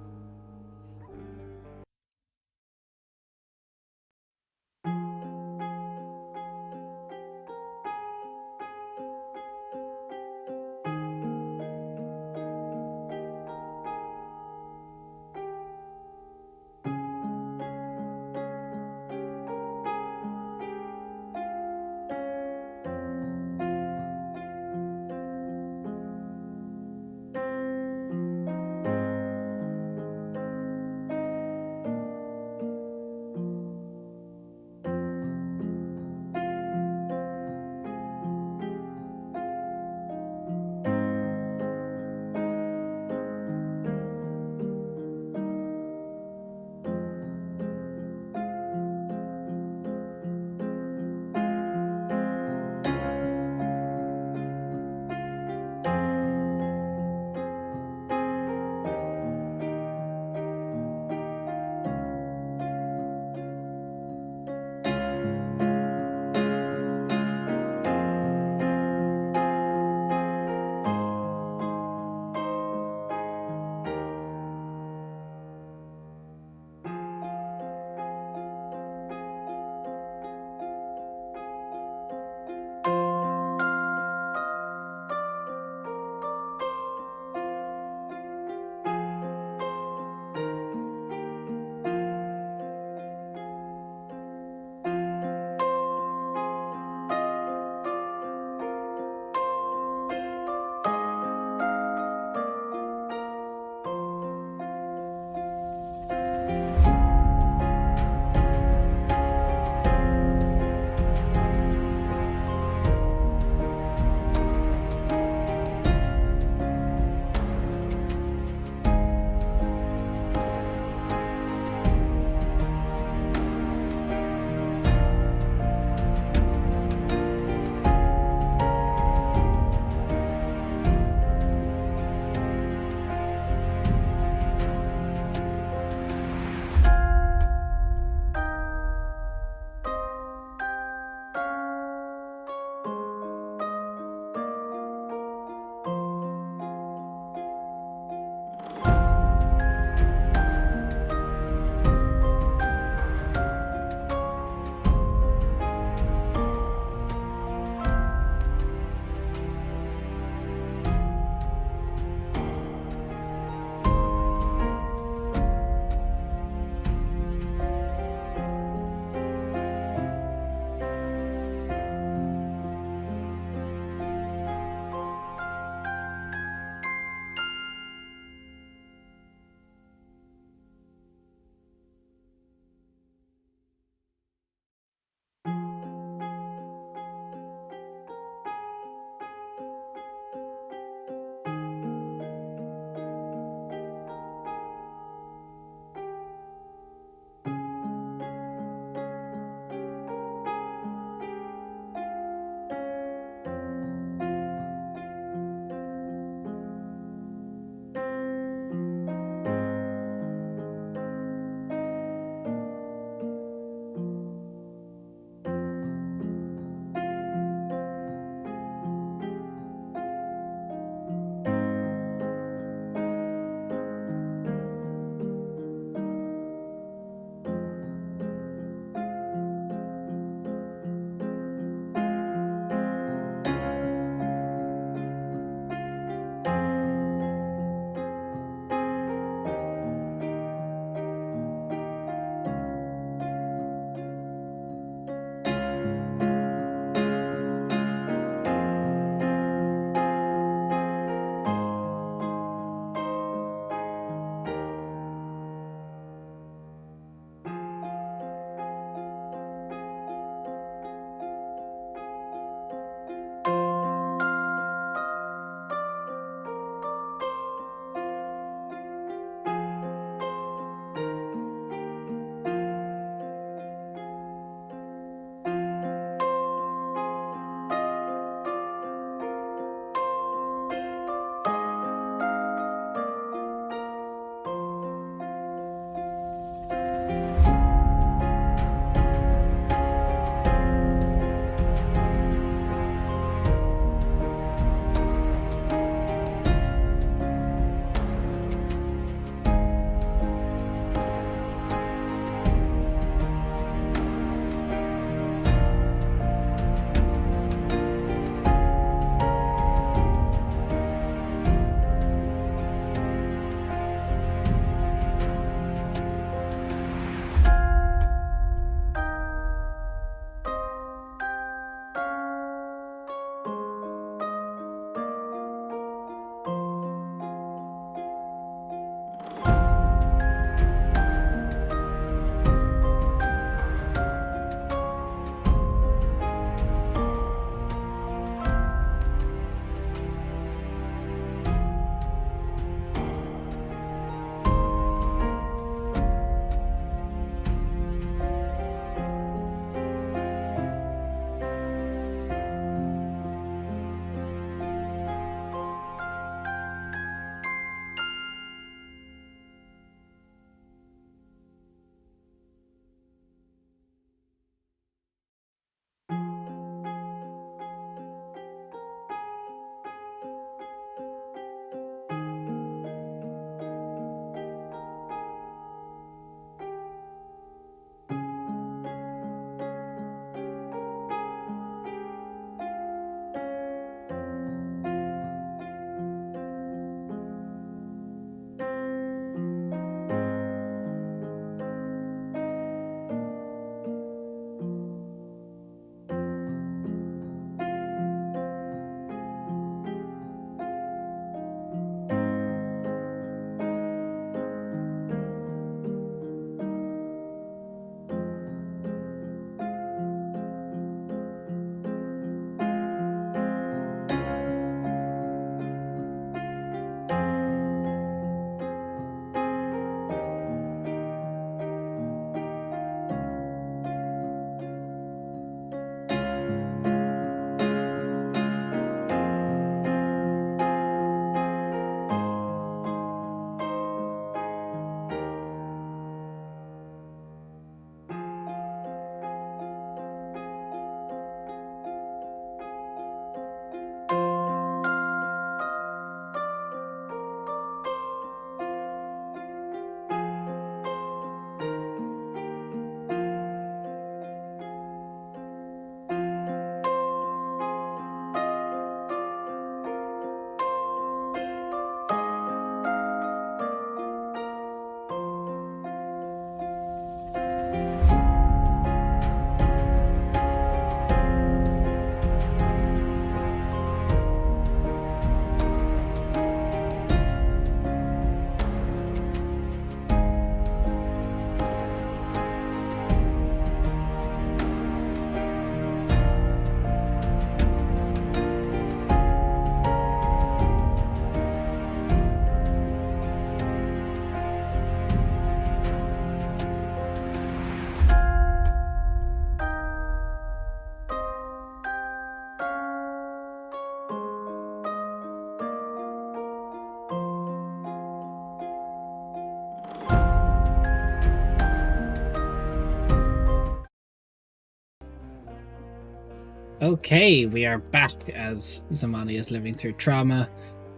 S1: Okay, we are back as Zamani is living through trauma,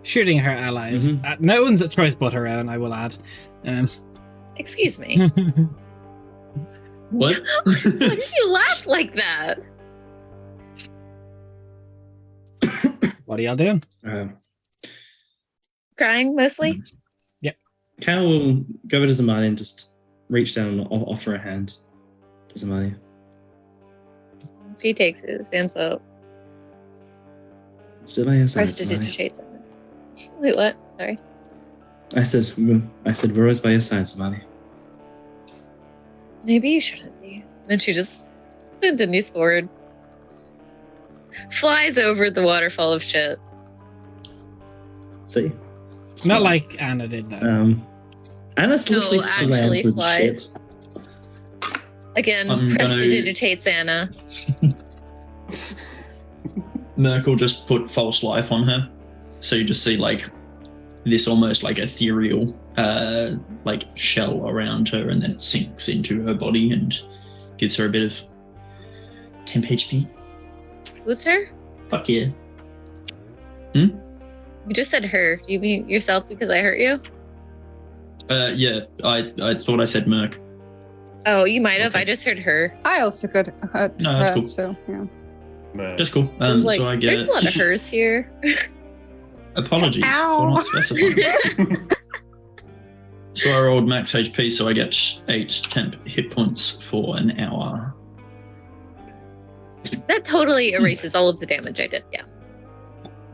S1: shooting her allies. No one's choice but her own, I will add.
S3: Excuse me.
S4: What?
S3: Why did you laugh like that?
S1: What are y'all doing?
S3: Crying mostly?
S2: Cal will go over to Zamani and just reach down and offer a hand to Zamani.
S3: She takes it, stands up,
S2: Still by your side, Zamani.
S3: prestidigitates it. Wait, what? Sorry.
S2: I said we're always by your side, Zamani.
S3: Maybe you shouldn't be. Then she just continues forward. Flies over the waterfall of shit.
S2: See?
S1: Not like Anna did that.
S2: Anna's literally
S3: actually
S2: slammed with
S3: flies.
S2: shit.
S3: Again,
S4: I'm gonna-
S3: prestidigitates Anna.
S4: Merkel just put false life on her. So you just see like this almost like ethereal like shell around her, and then it sinks into her body and gives her a bit of temp HP.
S3: Who's her?
S4: Fuck yeah.
S3: You just said her. Do you mean yourself because I hurt you?
S4: Yeah, I thought I said Merc.
S3: Oh, you might have.
S4: Okay.
S3: I just heard her.
S5: I also could hurt
S4: No, that's
S5: her,
S4: cool.
S5: so yeah.
S6: Man.
S4: Just cool.
S3: I was like,
S4: So I get
S3: there's a lot of hers here.
S4: apologies
S5: Ow.
S4: for not specifying. So I rolled max HP, so I get 8 temp hit points for an hour.
S3: That totally erases all of the damage I did. Yeah.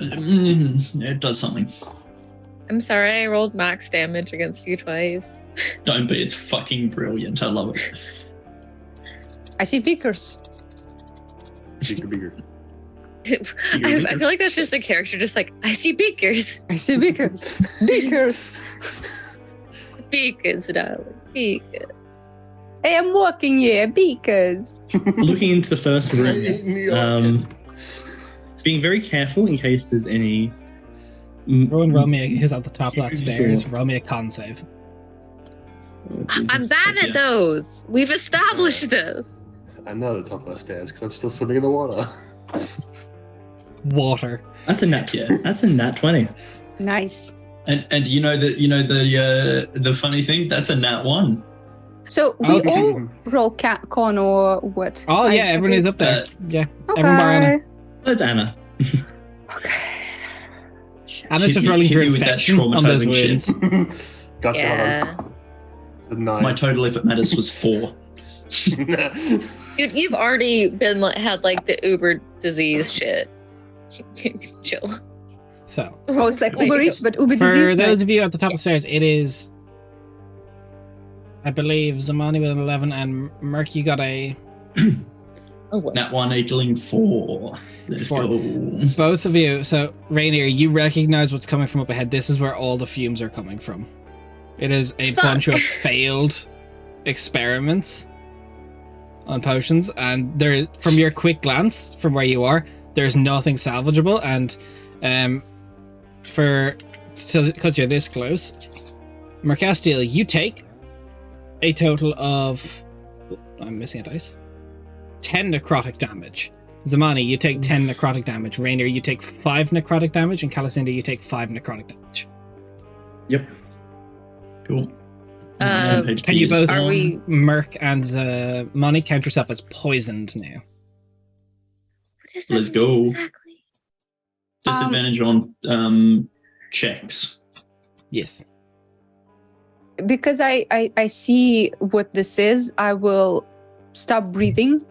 S4: It does something.
S3: I'm sorry, I rolled max damage against you twice.
S4: Don't be. It's fucking brilliant. I love it.
S5: I see beakers.
S6: Bigger.
S3: I feel like that's just a character, just like, I see beakers.
S5: I see beakers. Beakers.
S3: Beakers, darling. Beakers.
S5: I am walking here, beakers.
S2: Looking into the first room, being very careful in case there's any.
S1: Roll me who's at the top of that
S2: Sure.
S1: stairs. Roll me a con save.
S2: Oh, Jesus.
S3: I'm bad
S4: Yeah.
S3: at those. We've established this.
S6: I know the top of the stairs because I'm still swimming in the water.
S1: Water.
S2: That's a nat.
S4: Yeah.
S2: That's a nat 20.
S5: Nice.
S4: And you know the funny thing, that's a nat 1.
S5: So we
S1: Okay.
S5: all roll con or what?
S1: Oh yeah, everyone is up there. Yeah, everyone bar Anna.
S5: Okay.
S2: That's Anna.
S5: Okay.
S1: Anna's just
S4: Hit
S1: rolling
S4: you
S1: through
S4: with that
S1: infection on those
S4: traumatizing shit.
S1: wounds.
S6: Gotcha.
S3: Yeah.
S6: The 9.
S4: My total, if it matters, was 4.
S3: Dude, you've already been had like the Uber disease shit. Chill.
S1: So,
S5: Oh, it's like
S3: Wait,
S5: Uber
S3: go.
S5: Eats, but Uber
S1: for
S5: disease.
S1: those
S5: nice.
S1: of you at the top of the stairs, it is, I believe, Zamani with an 11 and Merc, you got a.
S3: Oh, what?
S4: Nat 1 equaling 4. Let's
S1: 4.
S4: go.
S1: Both of you. So, Rainier, you recognize what's coming from up ahead. This is where all the fumes are coming from. It is a
S3: Fuck.
S1: bunch of failed experiments on potions, and there, from your quick glance from where you are, there's nothing salvageable. And because you're this close, Mercastiel, you take a total of, I'm missing a dice, 10 necrotic damage. Zamani, you take 10 necrotic damage. Rainier, you take 5 necrotic damage, and Calicinda, you take 5 necrotic damage.
S2: Yep.
S4: Cool.
S3: HP
S1: Can you
S4: is
S1: both,
S3: Are
S4: one.
S3: we-
S1: Merc and Zamani, count yourself as poisoned now?
S3: What does that
S4: Let's
S3: mean
S4: go.
S3: exactly?
S4: Disadvantage on checks.
S1: Yes.
S5: Because I see what this is, I will stop breathing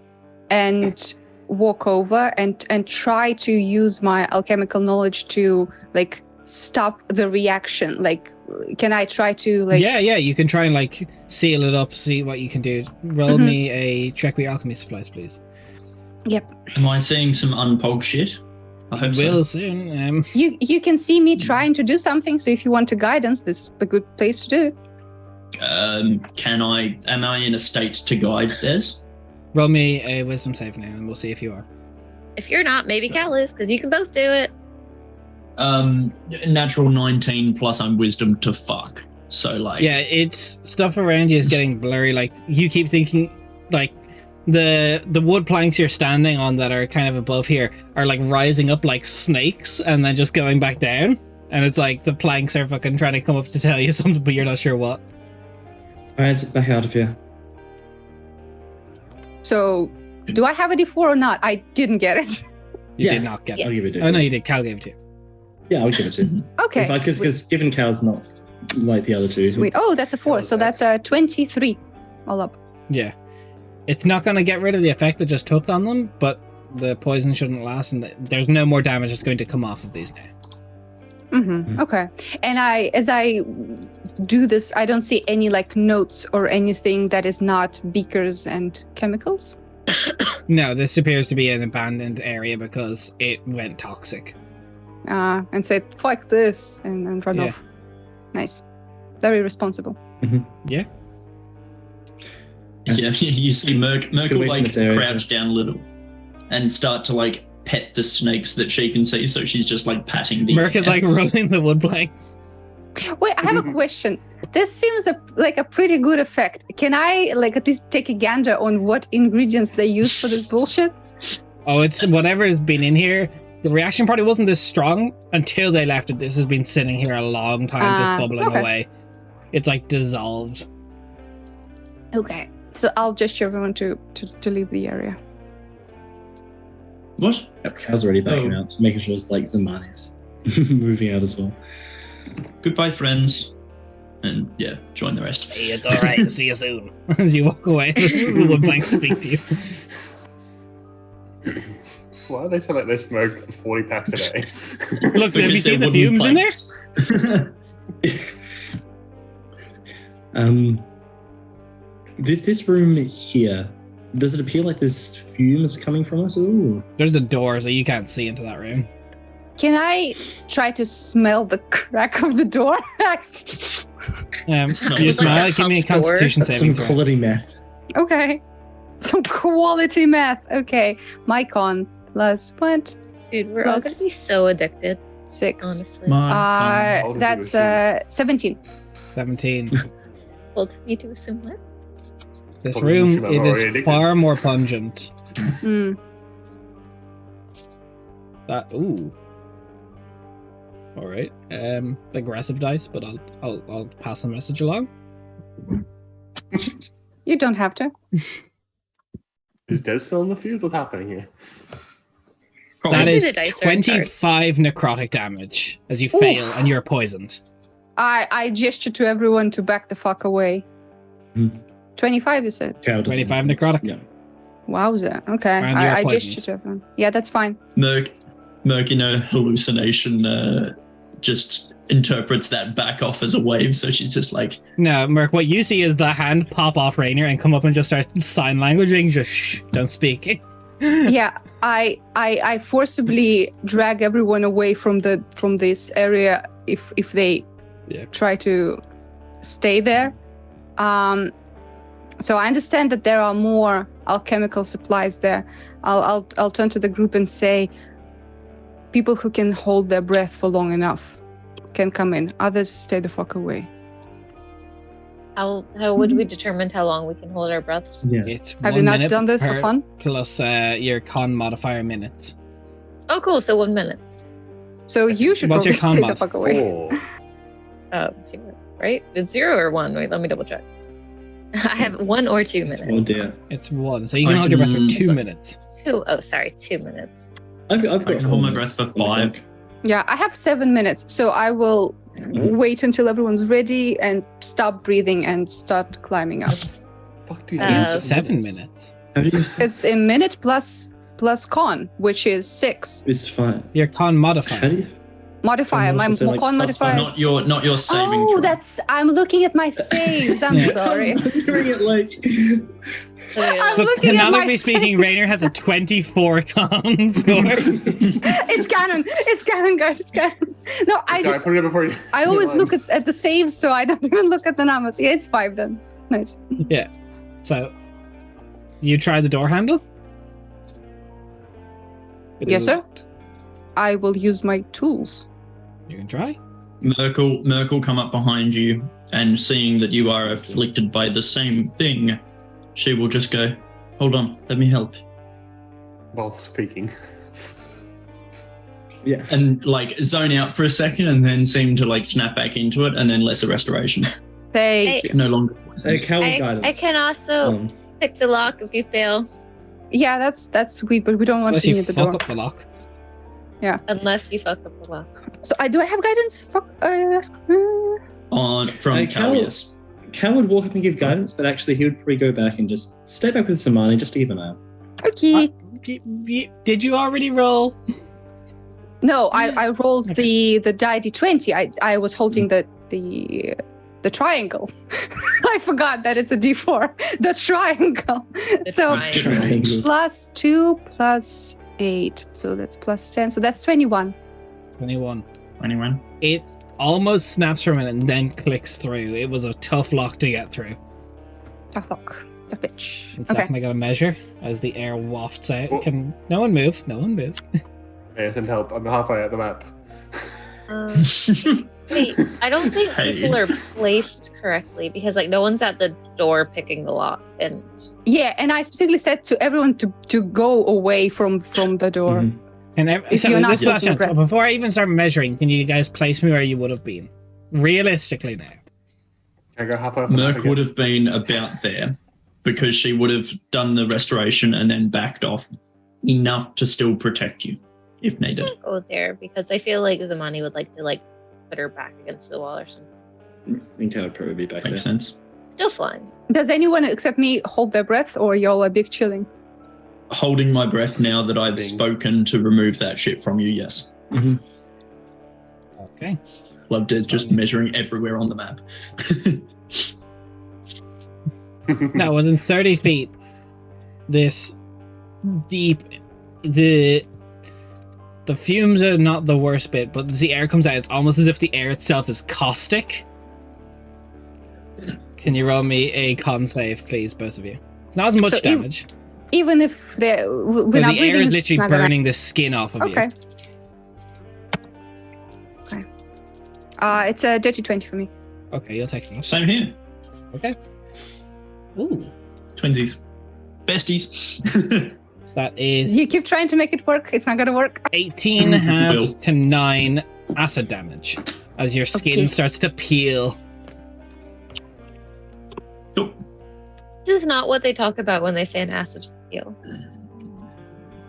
S5: and walk over and try to use my alchemical knowledge to like stop the reaction. Like, can I try to like?
S1: yeah, you can try and like seal it up, see what you can do. Roll
S5: Mhm.
S1: me a check with your alchemy supplies, please.
S4: Am I seeing some unpog shit? I hope
S1: Will
S4: so.
S1: soon.
S5: You can see me trying to do something. So if you want to guidance, this is a good place to do.
S4: Am I in a state to guide Des?
S1: Roll me a wisdom save now, and we'll see if you are.
S3: If you're not, maybe Cal is, because you can both do it.
S4: Natural 19 plus I'm wisdom to fuck. So like
S1: Yeah, it's stuff around you is getting blurry. Like you keep thinking, like the wood planks you're standing on that are kind of above here are like rising up like snakes and then just going back down. And it's like the planks are fucking trying to come up to tell you something, but you're not sure what.
S2: Alright, back out of here.
S5: So, do I have a D4 or not? I didn't get it.
S1: You did not get
S3: Yes.
S2: I'll give it to
S1: it.
S2: you.
S1: Oh no, you did. Cal gave it to you.
S2: Yeah, I'll give it to you.
S5: Okay.
S2: Because given Cal's not like the other two.
S5: Sweet. Oh, that's a 4. So that's a 23 all up.
S1: Yeah. It's not going to get rid of the effect that just took on them, but the poison shouldn't last, and there's no more damage that's going to come off of these now.
S5: Mm-hmm. Okay. And as I do this, I don't see any like notes or anything that is not beakers and chemicals.
S1: No, this appears to be an abandoned area because it went toxic.
S5: And said, fuck this, and run
S1: Yeah.
S5: off. Nice. Very responsible.
S1: Yeah.
S4: Yeah, you see Merc
S2: Let's go
S4: will
S2: away from
S4: like
S2: this area.
S4: crouch down a little and start to like pet the snakes that she can see. So she's just like patting the
S1: Merc is
S4: air.
S1: like rolling the wood planks.
S5: Wait, I have a question. This seems like a pretty good effect. Can I like at least take a gander on what ingredients they use for this bullshit?
S1: Oh, it's whatever has been in here. The reaction party wasn't this strong until they left it. This has been sitting here a long time, just bubbling
S5: okay.
S1: away. It's like dissolved.
S5: Okay. So I'll gesture everyone to leave the area.
S4: What?
S2: Yep, Cal's already backing
S4: Oh.
S2: out, making sure it's like Zamani's moving out as well.
S4: Goodbye, friends. And yeah, join the rest.
S1: Hey, it's all right. See you soon. As you walk away, the wood planks speak to you.
S6: Why do they sound like they smoke 40 packs a day?
S1: Look, have you
S4: Because
S1: seen the
S4: they're wooden
S1: fumes in there?
S4: planks.
S2: This room here, does it appear like there's fumes coming from us? Ooh.
S1: There's a door, so you can't see into that room.
S5: Can I try to smell the crack of the door?
S1: You
S4: Smell it.
S1: smell
S3: Like
S1: it.
S3: a
S1: Give me a
S3: huff door.
S1: Constitution
S2: That's
S1: saving
S2: some
S1: throw.
S2: quality meth.
S5: Okay. Some quality math. Okay. My con plus what?
S3: Dude, we're all gonna
S5: Plus-
S3: be so addicted,
S5: 6.
S3: honestly.
S4: My,
S6: I'll do
S5: That's
S6: the
S5: 17.
S1: 17.
S3: Bold of me to assume that.
S1: This
S6: Probably
S1: room,
S6: assume I'm
S1: it
S6: already
S1: is
S6: addicted.
S1: far more pungent.
S5: Mm.
S1: Ooh. All right. Aggressive dice, but I'll pass the message along.
S5: You don't have to.
S6: Is Des still in the fuse? What's happening here?
S1: That
S3: Honestly,
S1: is
S3: the dice are in charge.
S1: 25 necrotic damage as you fail and you're poisoned.
S5: I gesture to everyone to back the fuck away.
S2: Hmm.
S5: 25, you said?
S2: Cal doesn't-
S1: 25 necrotic.
S2: Yeah.
S5: Wowza. Okay.
S1: And you're
S5: I
S1: poisoned.
S5: gesture to everyone. Yeah, that's fine.
S4: Merc in a hallucination just interprets that back off as a wave. So she's just like,
S1: No, Merc, what you see is the hand pop off Rainier and come up and just start sign languaging. Just shh, don't speak.
S5: Yeah, I forcibly drag everyone away from this area if they
S1: Yeah.
S5: try to stay there. So I understand that there are more alchemical supplies there. I'll turn to the group and say, people who can hold their breath for long enough can come in. Others stay the fuck away.
S3: How would we determine how long we can hold our breaths?
S2: Yeah.
S1: It's
S5: Have
S1: 1
S5: you not
S1: minute
S5: done this for
S1: per-
S5: fun?
S1: Plus your con modifier minutes.
S3: Oh, cool. So 1 minute.
S5: So you should
S1: What's
S5: probably
S1: your con
S5: stay the
S1: mod?
S5: fuck away.
S6: 4.
S3: 0, right? It's 0 or 1. Wait, let me double check. I have 1 or 2
S1: It's
S3: minutes.
S2: Oh dear.
S1: It's 1, so you can hold your breath for 2 minutes.
S3: 2. Oh, sorry, 2 minutes.
S2: I've got
S4: I can
S2: 4
S4: hold my
S2: minutes
S4: breath for
S2: on the
S4: 5.
S5: Yeah, I have 7 minutes, so I will wait until everyone's ready and stop breathing and start climbing up.
S6: Fuck do you
S3: Uh,
S1: You have
S6: have?
S1: 7 minutes.
S2: How do you?
S5: It's a minute plus con, which is 6.
S2: It's fine.
S1: Your con
S2: How
S1: modifier.
S2: do you?
S5: Modifier, my
S2: So, like,
S5: con
S2: plus
S5: modifier.
S4: Not your saving
S5: Oh,
S4: throw.
S5: that's. I'm looking at my saves. I'm
S1: Yeah.
S5: sorry.
S2: I'm doing it like.
S5: I'm
S1: But
S5: looking at my
S1: canonically speaking,
S5: saves.
S1: Rainier has a 24 con score.
S5: It's canon. It's canon, guys. It's canon. No, I
S6: Sorry,
S5: just.
S6: put it before you.
S5: I always look at the saves, so I don't even look at the numbers. Yeah, it's 5 then. Nice.
S1: Yeah. So, you try the door handle? It
S5: Yes,
S1: is
S5: sir.
S1: locked.
S5: I will use my tools.
S1: You can try.
S4: Merkel come up behind you, and seeing that you are afflicted by the same thing, she will just go, Hold on, let me help.
S6: While speaking.
S2: Yeah.
S4: And like zone out for a second and then seem to like snap back into it and then lesser restoration.
S5: Thank you.
S4: No longer
S2: So
S4: poisoned.
S2: coward guidance.
S3: I can also pick the lock if you fail,
S5: Yeah, that's sweet, but we don't want
S1: Unless
S5: to
S1: you
S5: near the
S1: fuck
S5: door.
S1: up the lock.
S3: unless you fuck up the lock.
S5: So do I have guidance? Fuck.
S4: From Cal, yes.
S2: Cal would walk up and give guidance, but actually he would probably go back and just stay back with Samani just to keep an eye out.
S5: Okay.
S1: Did you already roll?
S5: No, I rolled the die d20. I was holding the triangle. I forgot that it's a d4. The triangle.
S3: The
S5: So
S3: triangle.
S5: plus 2 plus 8. So that's plus 10. So that's 21.
S1: 21.
S4: Anyone?
S1: It almost snaps for a minute and then clicks through. It was a tough lock to get through.
S5: Oh, fuck. The bitch.
S1: And
S5: Okay.
S1: second, I got a measure as the air wafts out.
S6: Oh.
S1: Can no one move? No one move.
S6: Hey, send help. I'm halfway at the map.
S3: Wait, I don't think
S4: Hey.
S3: people are placed correctly because like no one's at the door picking the lock, and
S5: Yeah, and I specifically said to everyone to go away from the door.
S2: Mhm.
S1: And
S5: If you're not
S1: this last
S5: holding your
S1: chance.
S5: breath.
S1: Before I even start measuring, can you guys place me where you would have been? Realistically now.
S6: I go halfway off the map
S4: Merc
S6: again.
S4: would have been about there because she would have done the restoration and then backed off enough to still protect you if needed.
S3: go there because I feel like Zamani would like to like put her back against the wall or something.
S2: I think I would probably be back
S4: Makes
S2: there.
S4: sense.
S3: Still flying.
S5: Does anyone except me hold their breath, or y'all are big chilling?
S4: Holding my breath now that I've
S6: Bing.
S4: spoken to remove that shit from you, yes.
S2: Mhm.
S1: Okay.
S4: Loved it, just measuring everywhere on the map.
S1: Now within 30 feet, this deep the fumes are not the worst bit, but as the air comes out, it's almost as if the air itself is caustic. Can you roll me a con save, please, both of you? It's not as much
S5: So
S1: damage.
S5: Even if we're
S1: But
S5: not
S1: the
S5: breathing,
S1: air is
S5: it's
S1: literally
S5: not gonna-
S1: burning the skin off of
S5: Okay.
S1: you.
S5: It's a dirty 20 for me.
S1: Okay, you'll take that.
S4: Same here.
S1: Okay. Ooh,
S4: Twinsies. Besties.
S1: that is
S5: You keep trying to make it work. It's not gonna work.
S1: 18
S4: Will.
S1: halved to 9 acid damage as your skin
S5: Okay.
S1: starts to peel.
S4: Cool.
S3: This is not what they talk about when they say an acid heal.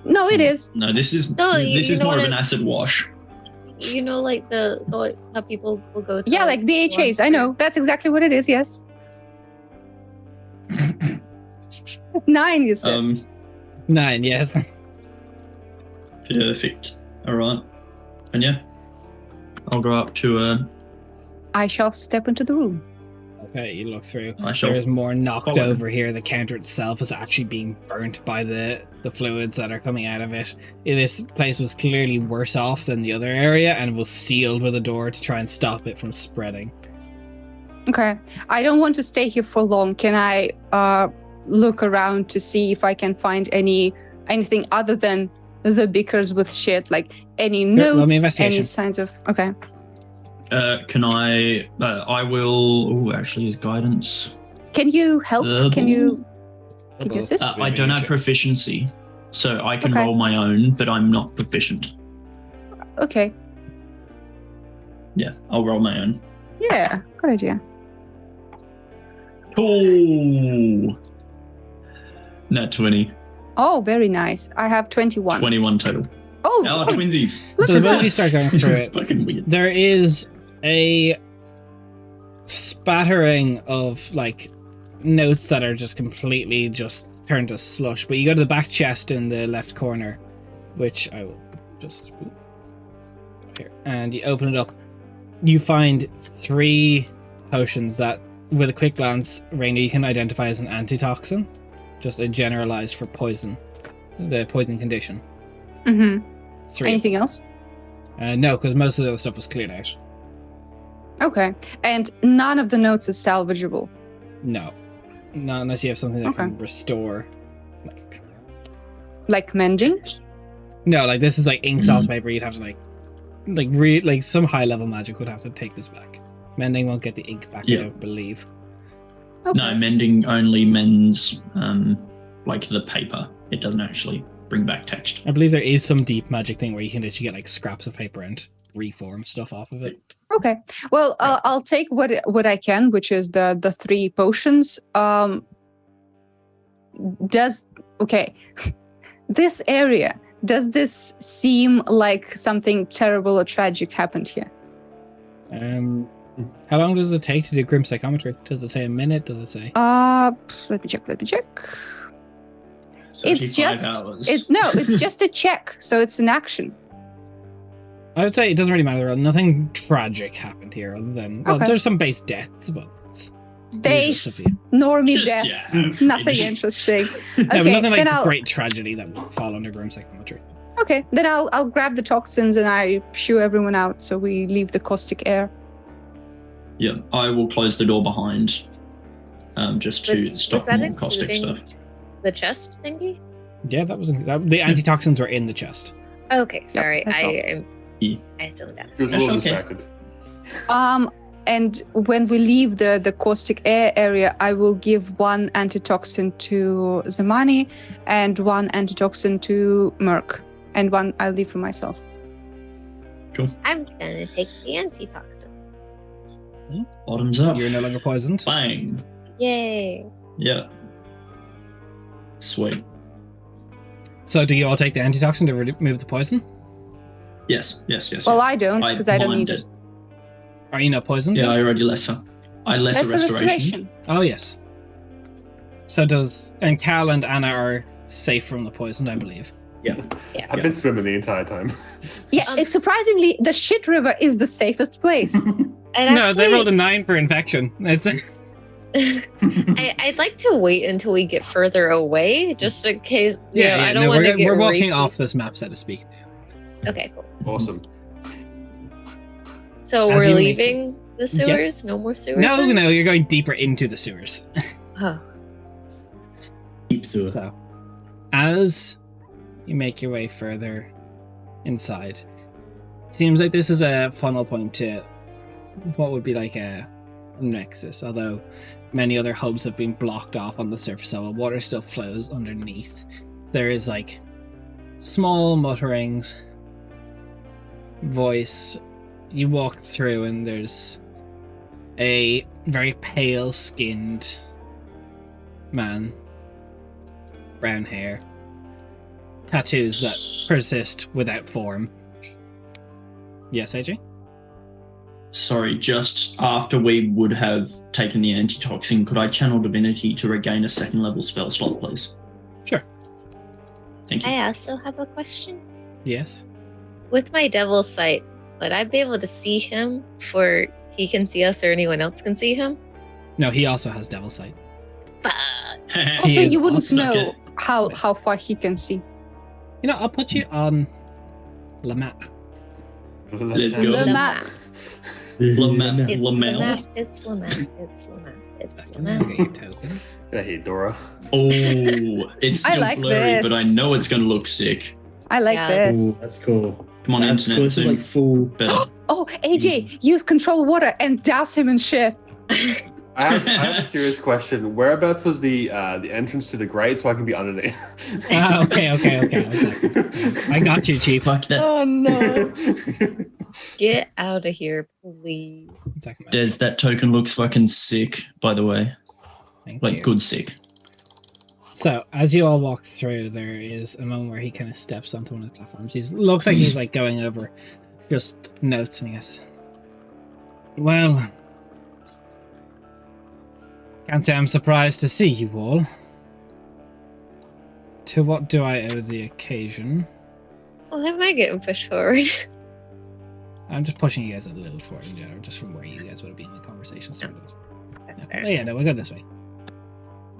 S5: No, it is.
S4: No, this is
S3: No, you
S4: this is
S3: know
S4: more of
S3: what
S4: an
S3: I-
S4: acid wash.
S3: You know, like how people will go to
S5: Yeah, like BHAs. I know. That's exactly what it is. Yes. 9, you said.
S1: 9, yes.
S4: Perfect. All right. And yeah, I'll go up to
S5: I shall step into the room.
S1: Okay, you look through.
S4: I shall
S1: There's more knocked
S4: follow.
S1: over here. The counter itself is actually being burnt by the fluids that are coming out of it. This place was clearly worse off than the other area and was sealed with a door to try and stop it from spreading.
S5: Okay. I don't want to stay here for long. Can I look around to see if I can find anything other than the bickers with shit, like any
S1: roll me
S5: notes,
S1: investigation.
S5: any signs of? Okay.
S4: can I will actually is guidance.
S5: Can you help? Can you assist?
S4: I don't have proficiency, so I can
S5: Okay.
S4: roll my own, but I'm not proficient.
S5: Okay.
S4: Yeah, I'll roll my own.
S5: Yeah. Good idea.
S4: Oh, nat 20.
S5: Oh, very nice. I have 21.
S4: 21 total.
S5: Oh,
S4: Our
S5: oh,
S4: twinsies.
S5: look
S1: So the
S5: at
S1: moment
S5: that.
S1: you start going
S4: This
S1: through
S4: is
S1: it,
S4: fucking weird.
S1: there is a spattering of like notes that are just completely just turned to slush. But you go to the back chest in the left corner, which I will just here, and you open it up. You find 3 potions that, with a quick glance, Rainer, you can identify as an antitoxin, just a generalized for poison, the poison condition.
S5: Mhm.
S1: 3.
S5: Anything else?
S1: No, because most of the other stuff was cleared out.
S5: Okay. And none of the notes is salvageable.
S1: No, not unless you have something that
S5: Okay.
S1: can restore.
S5: Like mending?
S1: No, like this is like ink sauce paper. You'd have to like some high level magic would have to take this back. Mending won't get the ink back.
S4: Yeah.
S1: I don't believe.
S5: Okay.
S4: No, mending only mends like the paper. It doesn't actually bring back text.
S1: I believe there is some deep magic thing where you can literally get like scraps of paper and reform stuff off of it.
S5: Okay. Well, I'll take what I can, which is the 3 potions. This area, does this seem like something terrible or tragic happened here?
S1: How long does it take to do grim psychometry? Does it say a minute? Does it say?
S5: Let me check. It's
S4: 35
S5: just
S4: hours.
S5: it's just a check, so it's an action.
S1: I would say it doesn't really matter. Nothing tragic happened here, other than
S5: Okay.
S1: there's some base deaths, but it's
S5: Days, normie
S4: Just,
S5: deaths,
S4: yeah,
S5: nothing
S4: average.
S5: interesting.
S1: no, but
S5: Okay,
S1: nothing
S5: then
S1: like
S5: I'll
S1: great tragedy that would fall under grim psychometry.
S5: okay, then I'll grab the toxins and I shoo everyone out, so we leave the caustic air.
S4: Yeah, I will close the door behind, just to stop
S3: that
S4: more caustic
S3: including
S4: stuff.
S3: the chest thingy?
S1: Yeah, the antitoxins were in the chest.
S3: Okay, sorry.
S5: that's all.
S3: I still that.
S6: She was a little
S4: That's okay.
S6: distracted.
S5: And when we leave the caustic air area, I will give 1 antitoxin to Zamani and 1 antitoxin to Merc, and 1 I'll leave for myself.
S3: I'm gonna take the antitoxin.
S4: Bottoms up.
S1: You're no longer poisoned.
S4: Bang.
S3: Yay!
S4: Yeah. Sweet.
S1: So do you all take the antitoxin to remove the poison?
S4: Yes.
S5: Well, I don't, because I don't need
S4: mind
S5: it.
S1: Are you not poisoned?
S4: Yeah,
S1: then?
S4: I already lesser. I lesser
S5: That's a
S4: restoration.
S1: Oh yes. So and Cal and Anna are safe from the poison, I believe.
S6: I've been swimming the entire time.
S5: Yeah, surprisingly, the shit river is the safest place.
S3: And
S1: No, they
S3: actually,
S1: rolled a 9 for infection. It's
S3: I'd like to wait until we get further away, just in case. I don't want to get
S1: we're walking
S3: rapey.
S1: off this map, so to speak.
S3: Okay, cool.
S6: Awesome.
S3: So
S1: As
S3: we're
S1: you make
S3: leaving the sewers.
S1: Yes.
S3: No more sewers.
S1: No,
S3: then?
S1: no, you're going deeper into the sewers.
S3: Oh,
S2: Deep sewer.
S1: So, as you make your way further inside, seems like this is a funnel point to what would be like a nexus, although many other hubs have been blocked off on the surface, so water still flows underneath. There is like small mutterings, voice. You walk through and there's a very pale skinned man, brown hair, tattoos that persist without form. Yes, AJ?
S4: Sorry, just after we would have taken the antitoxin, could I channel divinity to regain a 2nd level spell slot, please?
S1: Sure.
S4: Thank you.
S3: I also have a question.
S1: Yes.
S3: With my devil sight, would I be able to see him before he can see us or anyone else can see him?
S1: No, he also has devil sight.
S3: Fuck.
S5: Also,
S1: is
S5: you wouldn't
S4: awesome.
S5: know how far he can see.
S1: You know, I'll put you on the map.
S4: Let's
S5: The
S4: go.
S5: map.
S4: Lamel.
S3: It's
S4: Lamel.
S3: Lamap. It's Lamap. It's Lamap. It's
S1: Back to get
S3: Lamap.
S1: your tokens.
S6: I hate Dora.
S4: Oh, it's
S5: I
S4: still
S5: like
S4: blurry,
S5: this.
S4: but I know it's going to look sick.
S5: I like
S3: Yeah.
S2: Ooh,
S5: this.
S2: that's cool.
S4: Come on,
S2: That's cool.
S4: internet.
S2: This is
S4: Soon.
S2: like full.
S4: Better.
S5: Oh, AJ, use control water and douse him in shit.
S6: I have a serious question. Whereabouts was the entrance to the grate so I can be underneath?
S1: Okay. Exactly. I got you, Chief.
S4: Fuck that.
S5: Oh no.
S3: Get out of here, please.
S1: Exactly.
S4: Des, that token looks fucking sick, by the way.
S1: Thank
S4: Like,
S1: you.
S4: good sick.
S1: So, as you all walk through, there is a moment where he kind of steps onto one of the platforms. He looks like he's like going over just notes, and he goes, "Well, can't say I'm surprised to see you all. To what do I owe the occasion?"
S3: Well, am I getting pushed forward?
S1: I'm just pushing you guys a little forward in general, just from where you guys would have been when the conversation started.
S3: That's
S1: Yeah.
S3: fair.
S1: No, we'll go this way.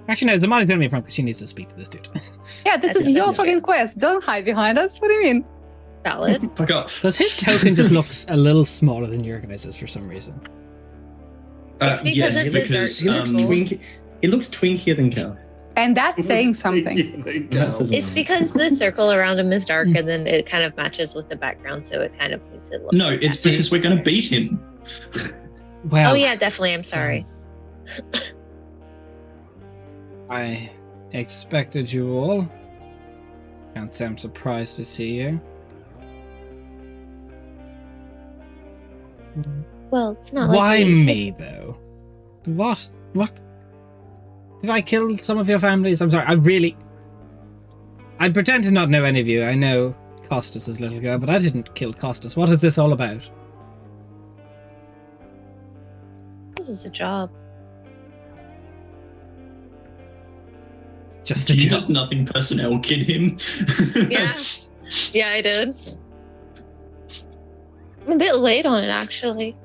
S1: Actually, no, Zamani's gonna be in front because she needs to speak to this dude.
S5: Yeah, this is
S3: That's
S5: your
S3: true.
S5: fucking quest. Don't hide behind us. What do you mean?
S3: Valid.
S4: Fuck off.
S1: Because his token just looks a little smaller than your guys's for some reason.
S3: It's because
S4: yes,
S3: of the
S4: because
S2: He looks twinky. He looks twinkier than Cal.
S5: And that's saying something.
S3: It's because the circle around him is dark,
S1: Hmm.
S3: and then it kind of matches with the background, so it kind of makes it look.
S4: No,
S3: like
S4: it's
S3: that.
S4: because we're going to beat him.
S1: Well,
S3: Oh yeah, definitely. I'm sorry.
S1: I expected you all. Can't say I'm surprised to see you.
S3: Well, it's not
S1: Why
S3: like
S1: me, though? What? Did I kill some of your families? I'm sorry, I'd pretend to not know any of you. I know Costas' little girl, but I didn't kill Costas. What is this all about?
S3: This is a job.
S1: Just a
S4: You
S1: joke.
S4: just nothing personnel kid him.
S3: Yeah. Yeah, I did. I'm a bit late on it, actually.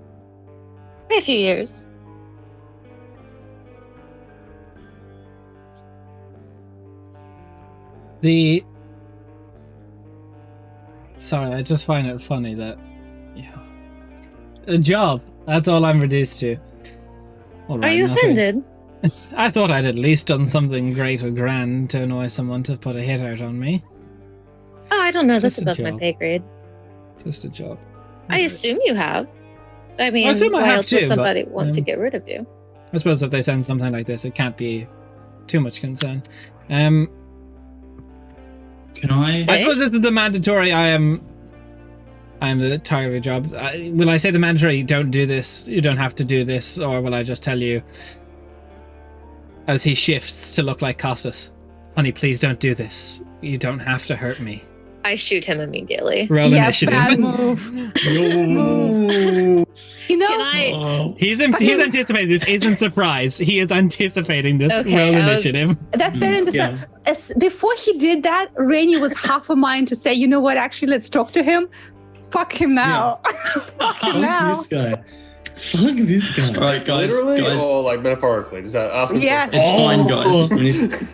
S3: By a few years.
S1: Sorry, I just find it funny that... Yeah. A job. That's all I'm reduced to. All
S3: Are
S1: right,
S3: you
S1: nothing.
S3: offended?
S1: I thought I'd at least done something great or grand to annoy someone to put a hit out on me.
S3: Oh, I don't know. That's
S1: Just a
S3: above my
S1: job.
S3: pay grade.
S1: Just a job.
S3: I assume you have. I mean,
S1: I assume I
S3: why
S1: have
S3: else would
S1: too,
S3: somebody
S1: but,
S3: want to get rid of you?
S1: I suppose if they send something like this, it can't be too much concern. I
S4: Can I?
S3: Hey?
S1: suppose this is the mandatory. I am the target of your job. Will I say the mandatory? Don't do this. You don't have to do this, or will I just tell you? As he shifts to look like Costas, honey, please don't do this. You don't have to hurt me.
S3: I shoot him immediately.
S1: Roll
S5: Yeah,
S1: initiative.
S5: bad move.
S4: No.
S5: You know,
S3: Can I?
S4: Oh.
S1: He's anticipating this. Isn't surprise. He is anticipating this.
S3: Okay,
S1: Roll
S3: I was-
S1: initiative.
S5: that's very interesting.
S4: Yeah.
S5: Before he did that, Rainy was half a mind to say, you know what, actually, let's talk to him. Fuck him now. Fuck him now.
S2: Fuck this guy. Fuck this guy.
S4: All right, guys.
S6: Literally
S4: guys.
S6: or like metaphorically? Does that ask?
S5: Yes.
S4: It's fine, guys.
S2: When he's-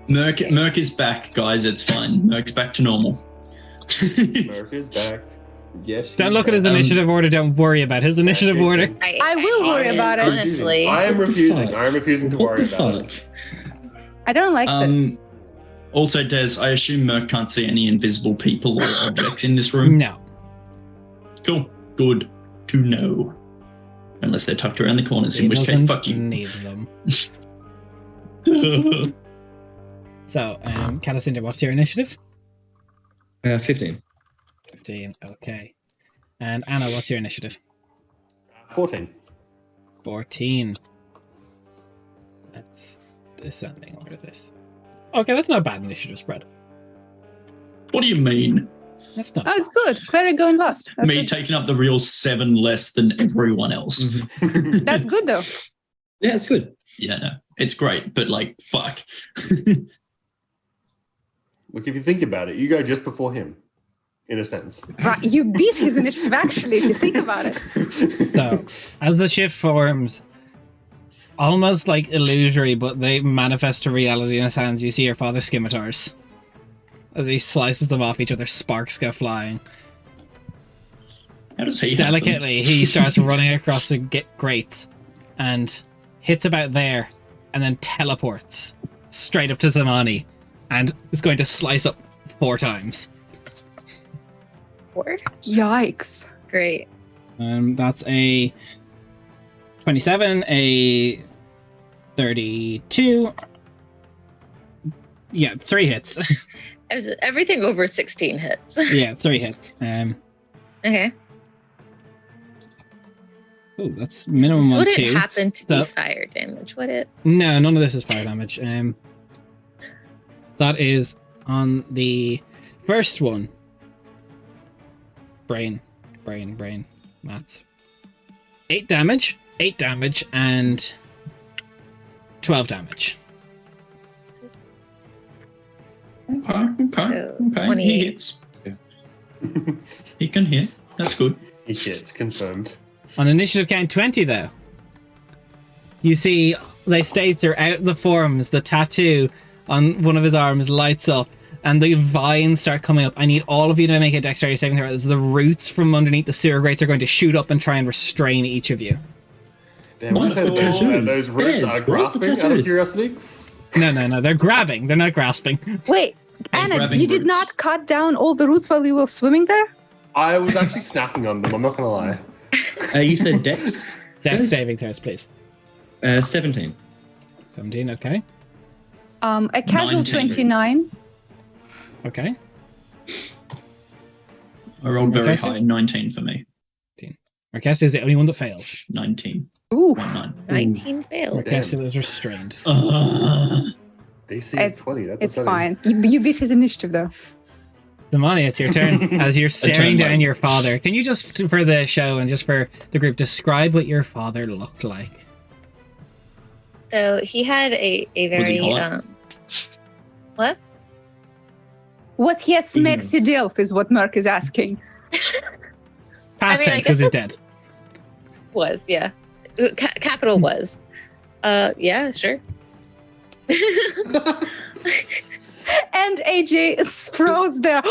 S4: Merc is back, guys. It's fine. Merc's back to normal.
S6: America's back. Yes.
S1: Don't look at his initiative order. Don't worry about his initiative order.
S5: I will worry about it.
S3: Honestly.
S6: I am refusing.
S2: Fuck.
S6: I am refusing to
S2: What
S6: worry
S2: the
S6: about
S2: fuck?
S6: it.
S5: I don't like this.
S4: Also, Des, I assume Merc can't see any invisible people or objects in this room.
S1: No.
S4: Cool. Good to know. Unless they're tucked around the corners, in
S1: He
S4: which case,
S1: doesn't
S4: fuck you.
S1: need them. So, Catacinder, what's your initiative?
S2: 15.
S1: 15. Okay. And Anna, what's your initiative?
S6: 14.
S1: 14. That's descending order this. Okay, that's not a bad initiative spread.
S4: What do you mean?
S1: That's not.
S5: Oh, it's good. Cleric going last. That's
S4: Me
S5: good.
S4: taking up the real 7 less than everyone else.
S5: That's good, though.
S2: Yeah, it's good.
S4: Yeah, no. It's great, but like, fuck.
S6: Look, if you think about it, you go just before him, in a sense.
S5: Right, you beat his initiative, actually, if you think about it.
S1: So, as the shift forms, almost like illusory, but they manifest to reality in his hands, you see your father's scimitars. As he slices them off, each other sparks go flying.
S4: How does he have them?
S1: Delicately, he starts running across the grates and hits about there and then teleports straight up to Zamani and is going to slice up 4 times.
S3: 4?
S5: Yikes.
S3: Great.
S1: That's a 27, a 32. Yeah, 3 hits.
S3: Everything over 16 hits.
S1: Yeah, 3 hits.
S3: Okay.
S1: Oh, that's minimum
S3: So
S1: on
S3: would
S1: 2.
S3: it happen to be
S1: So-
S3: fire damage? Would it?
S1: No, none of this is fire damage. That is on the first one. Brain. Maths. 8 damage, and 12 damage.
S4: Okay.
S3: So,
S4: He
S3: 28.
S4: hits. He can hit. That's good.
S6: He hits, confirmed.
S1: On initiative count 20, though, you see they state throughout the forms the tattoo on one of his arms lights up and the vines start coming up. I need all of you to make a dexterity saving throw as the roots from underneath the sewer grates are going to shoot up and try and restrain each of you.
S6: Damn, what
S4: What?
S6: those,
S2: Tattoos.
S6: those roots
S2: Yes,
S6: are
S2: what the
S6: grasping out of
S2: tattoos?
S6: curiosity?
S1: No, they're grabbing. They're not grasping.
S5: Wait,
S4: Hey,
S5: Anna,
S4: grabbing
S5: you did
S4: roots.
S5: not cut down all the roots while you were swimming there?
S6: I was actually snapping on them, I'm not going to lie.
S2: You said Dex?
S1: Dex
S2: Yes.
S1: saving throws, please.
S2: 17.
S1: 17, okay.
S5: A casual
S4: 19.
S5: 29.
S1: Okay.
S4: I rolled very
S1: Orchestra?
S4: high. 19 for me.
S1: Orchestra is the only one that fails.
S4: 19.
S5: Ooh,
S4: 1-9.
S3: 19 failed.
S1: Orchestra is restrained.
S6: DC
S5: It's-
S6: 20. That's
S5: it's
S6: upsetting.
S5: fine. You beat his initiative, though.
S1: Zamani, it's your turn. As you're staring
S4: turn,
S1: down
S4: mate.
S1: your father, can you just, for the show and just for the group, describe what your father looked like?
S3: So he had a
S4: Was he
S3: very
S4: hot?
S3: what?
S5: Was he a smexy dilf is what Merc is asking.
S1: Past
S3: I
S1: tense, because he's
S3: guess
S1: dead.
S3: Was, yeah. Capital was. Yeah, sure.
S5: And AJ froze there.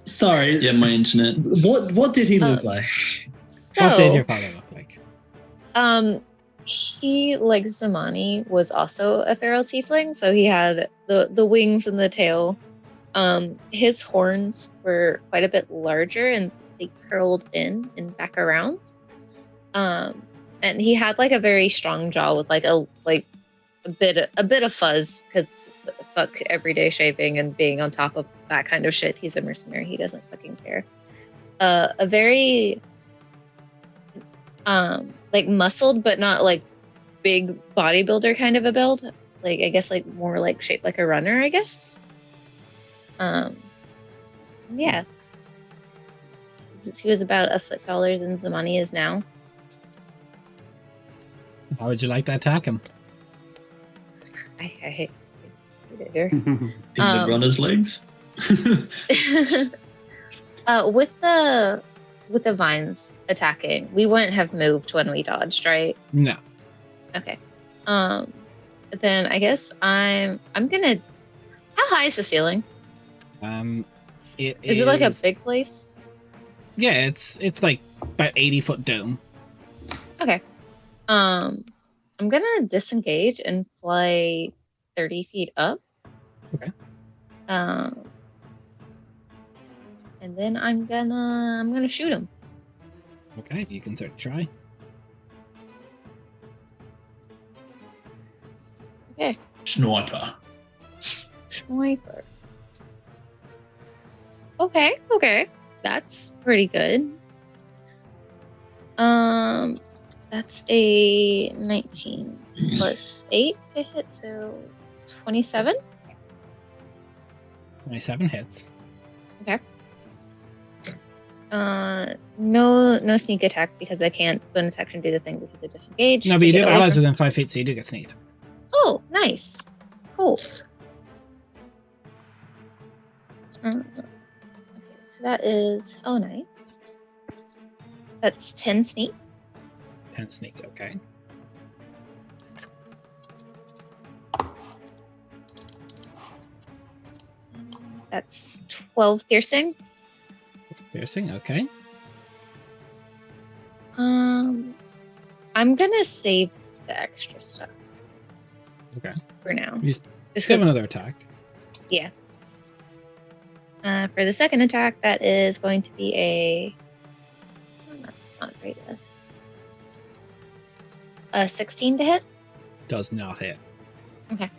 S7: Sorry.
S4: Yeah, my internet.
S7: What did he look like?
S1: What did
S3: So,
S1: your father look like?
S3: he, like Zamani, was also a feral tiefling, so he had the wings and the tail. His horns were quite a bit larger and they curled in and back around. And he had like a very strong jaw with like a bit of fuzz, because fuck everyday shaving and being on top of that kind of shit. He's a mercenary. He doesn't fucking care. A very like muscled but not like big bodybuilder kind of a build. Like I guess like more like shaped like a runner, I guess. Yeah. He was about a foot taller than Zamani is now.
S1: How would you like to attack him?
S3: I hate it here.
S4: In the runner's legs.
S3: With the vines attacking, we wouldn't have moved when we dodged, right?
S1: No.
S3: Okay. Then I guess I'm gonna. How high is the ceiling?
S1: Is
S3: It like a big place?
S1: Yeah, it's like about 80-foot dome.
S3: Okay. I'm gonna disengage and fly 30 feet up.
S1: Okay.
S3: And then I'm gonna shoot him.
S1: Okay, you can certainly try.
S3: Okay.
S4: Sniper.
S3: Sniper. Okay. That's pretty good. That's a 19 plus 8 to hit, so 27.
S1: 27 hits.
S3: No sneak attack because I can't bonus action do the thing because I disengaged.
S1: No,
S3: to
S1: but you do
S3: get
S1: have
S3: away
S1: allies
S3: from-
S1: within 5 feet, so you do get sneaked.
S3: Oh, nice. Cool. Okay, so that is nice. That's 10 sneak.
S1: 10 sneaked, okay.
S3: That's 12 piercing.
S1: Piercing, okay.
S3: I'm gonna save the extra stuff.
S1: Okay.
S3: For now.
S1: You just
S3: Just
S1: have
S3: 'cause-
S1: another attack.
S3: Yeah. For the second attack, that is going to be a not great as 16 to hit.
S1: Does not hit.
S3: Okay.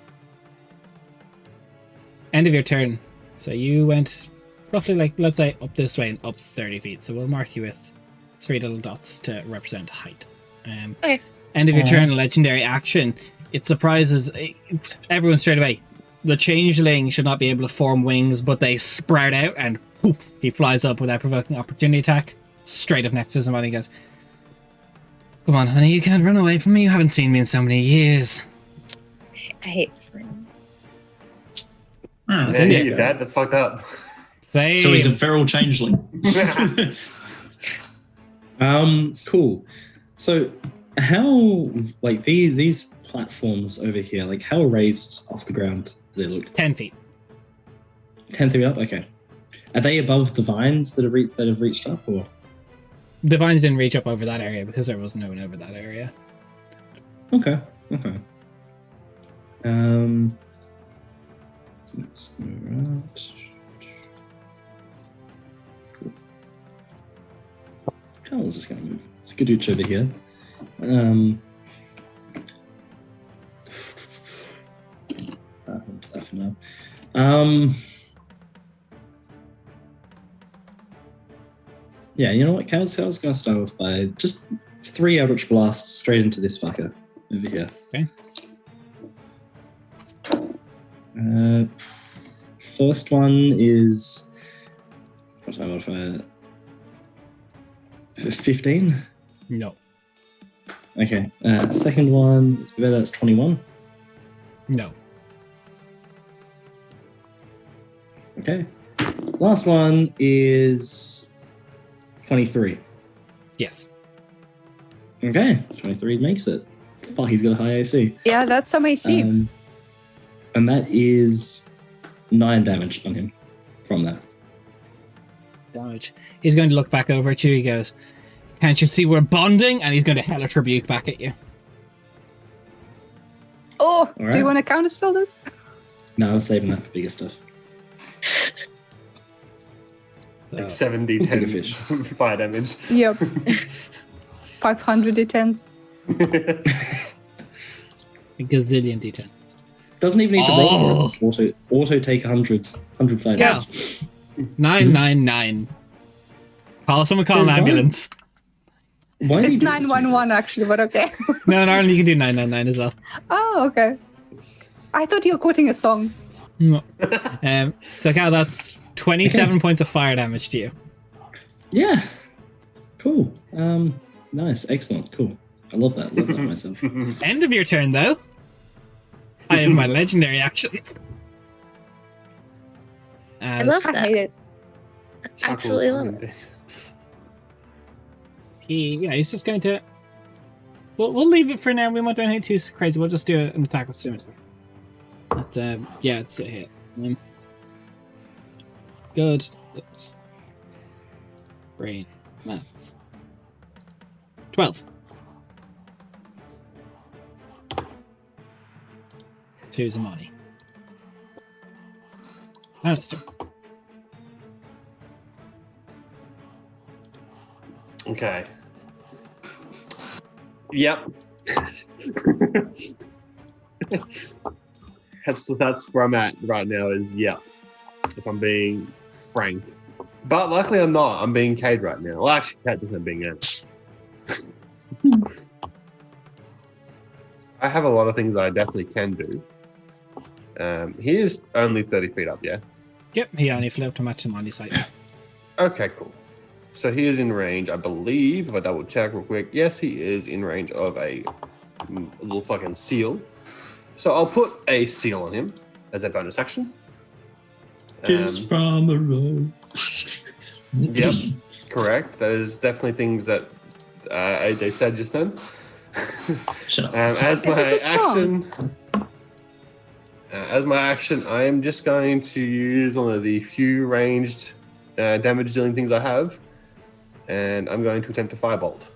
S1: End of your turn. So you went roughly, like, let's say, up this way and up 30 feet. So we'll mark you with 3 little dots to represent height.
S3: Okay.
S1: End of your turn, legendary action. It surprises everyone straight away. The changeling should not be able to form wings, but they sprout out and whoop, he flies up without provoking opportunity attack. Straight up next to somebody and goes, "Come on, honey, you can't run away from me. You haven't seen me in so many years."
S3: I hate this one.
S4: Ah,
S1: That's
S6: Man,
S1: India.
S6: your dad, that's fucked up.
S1: Same.
S4: so he's a feral changeling.
S7: Cool. So how, like, these platforms over here, like, how raised off the ground do they look?
S1: 10 feet.
S7: 10 feet up? Okay. Are they above the vines that have reached up, or?
S1: The vines didn't reach up over that area because there was no one over that area.
S7: Okay. Let's move around. Cool. How is this going to move? Skadooch over here. to that for now. Yeah, you know what? Cal's going to start off by just 3 Eldritch Blasts straight into this fucker over here.
S1: Okay.
S7: First one is... What modifier? 15?
S1: No.
S7: Okay. Second one, it's better, that's 21.
S1: No.
S7: Okay. Last one is 23.
S1: Yes.
S7: Okay. 23 makes it. Fuck, he's got a high AC.
S5: Yeah, that's some AC.
S7: And that is 9 damage on him from that.
S1: Damage. He's going to look back over at you. He goes, "Can't you see we're bonding?" And he's going to Hellish Rebuke back at you.
S5: Oh,
S7: All
S5: do you
S7: right.
S5: want to counterspell this?
S7: No, I was saving that for bigger stuff.
S6: Like
S1: So,
S6: 70,
S7: Bigger
S6: 10
S7: fish.
S6: fire damage.
S5: Yep. 500 D10s.
S1: a gazillion D10.
S7: Doesn't even need to roll for it. Just auto take 100 fire
S1: Yeah.
S7: damage.
S1: 999. Someone call an
S7: There's one.
S1: ambulance.
S7: Why do you
S5: It's
S7: do this to
S5: 911
S7: us?
S5: actually, but okay.
S1: No, in Ireland you can do 999 as well.
S5: Oh, okay. I thought you were quoting a song.
S1: No. So Cal, that's 27 points of fire damage to you.
S7: Yeah. Cool. Nice. Excellent. Cool. I love that. Love that myself.
S1: End of your turn, though. I have my legendary actions.
S3: I love
S5: I
S3: that.
S5: hate it.
S3: Absolutely love it.
S1: He's just going to. We'll leave it for now. We won't do anything too crazy. We'll just do an attack with scimitar. That's yeah, it's a hit. Good. That's brain maths. 12. 2 Zamani. Alistair.
S6: Okay. Yep. that's where I'm at right now. Is yep. If I'm being frank, but luckily I'm not. I'm being Cade right now. Well, actually, Cade isn't being Anna. I have a lot of things I definitely can do. He is only 30 feet up, yeah?
S1: Yep, he only flew up to match him on his side.
S6: Okay, cool. So he is in range, I believe, if I double check real quick. Yes, he is in range of a little fucking seal. So I'll put a seal on him as a bonus action.
S4: Kiss from a road.
S6: Yep, correct. That is definitely things that AJ said just then.
S4: Shut up.
S6: As
S5: It's a
S6: my
S5: good song.
S6: action, I am just going to use one of the few ranged damage dealing things I have, and I'm going to attempt a firebolt.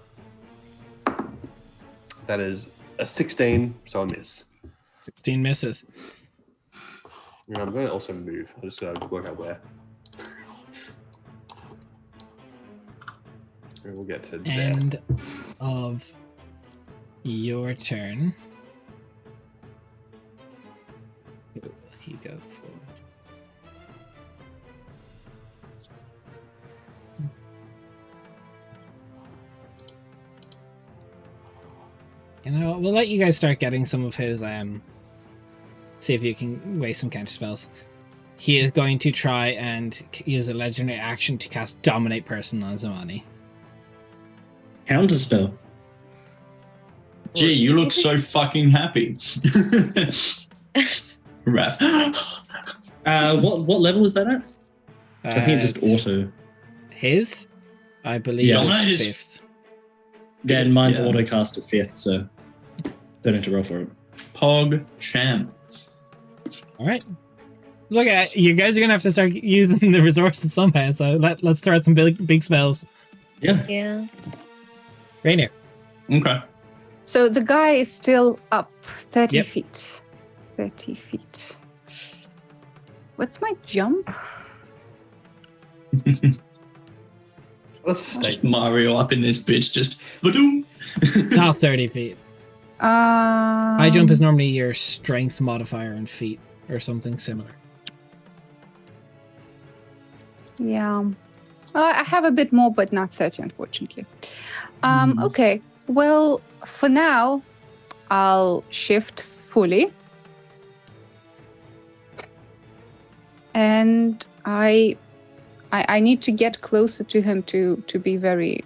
S6: That is a 16, so I miss.
S1: 16 misses.
S6: And I'm going to also move. I just got to work out where. And we'll get to there.
S1: End of your turn. Who will he go for? You know, we'll let you guys start getting some of his see if you can waste some counter spells. He is going to try and use a legendary action to cast Dominate Person on Zamani.
S7: Counterspell.
S4: Gee, you look so fucking happy. Raph.
S7: What level is that at? 'Cause I think it just
S1: It's
S7: auto.
S1: his, I believe,
S7: Yeah.
S1: is
S4: Dominate is-
S1: 5th.
S7: Yeah, and mine's
S4: Yeah.
S7: auto cast at 5th, so don't need to roll for it.
S4: Pog champ.
S1: All right. Look at you guys are gonna have to start using the resources somehow. So let's throw out some big spells.
S7: Yeah.
S3: Yeah.
S1: Rainier.
S4: Okay.
S5: So the guy is still up 30
S1: Yep.
S5: feet. 30 feet. What's my jump?
S6: Let's
S4: Just
S6: stay.
S4: Mario up in this bitch, just ba-doom.
S1: Not 30 feet. High
S5: High
S1: jump is normally your strength modifier and feet. or something similar.
S5: Yeah. I have a bit more, but not 30, unfortunately. Okay. Well, for now, I'll shift fully. And I need to get closer to him to be very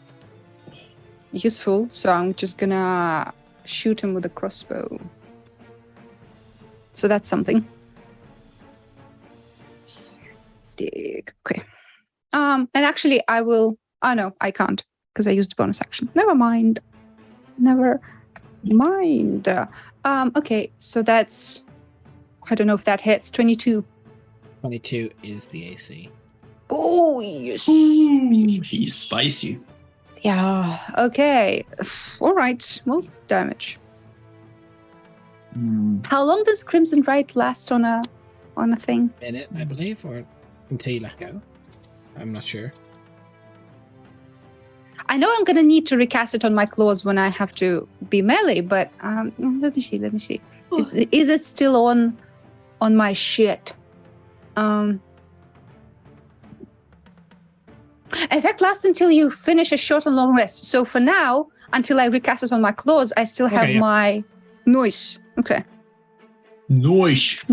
S5: useful. So I'm just gonna shoot him with a crossbow. So that's something. Okay. And actually I will. Oh no, I can't because I used the bonus action. Never mind. Okay, so that's. I don't know if that hits. 22.
S1: 22 is the AC.
S5: Oh yes.
S4: He's spicy.
S5: Yeah. Okay. All right. Well, damage. How long does Crimson Rite last on a thing?
S1: Minute, I believe, or until you let go. I'm not sure.
S5: I know I'm gonna need to recast it on my claws when I have to be melee, but let me see. Is it still on my shit? Effect lasts until you finish a short and long rest. So for now, until I recast it on my claws, I still have my noise. Okay.
S4: Noise.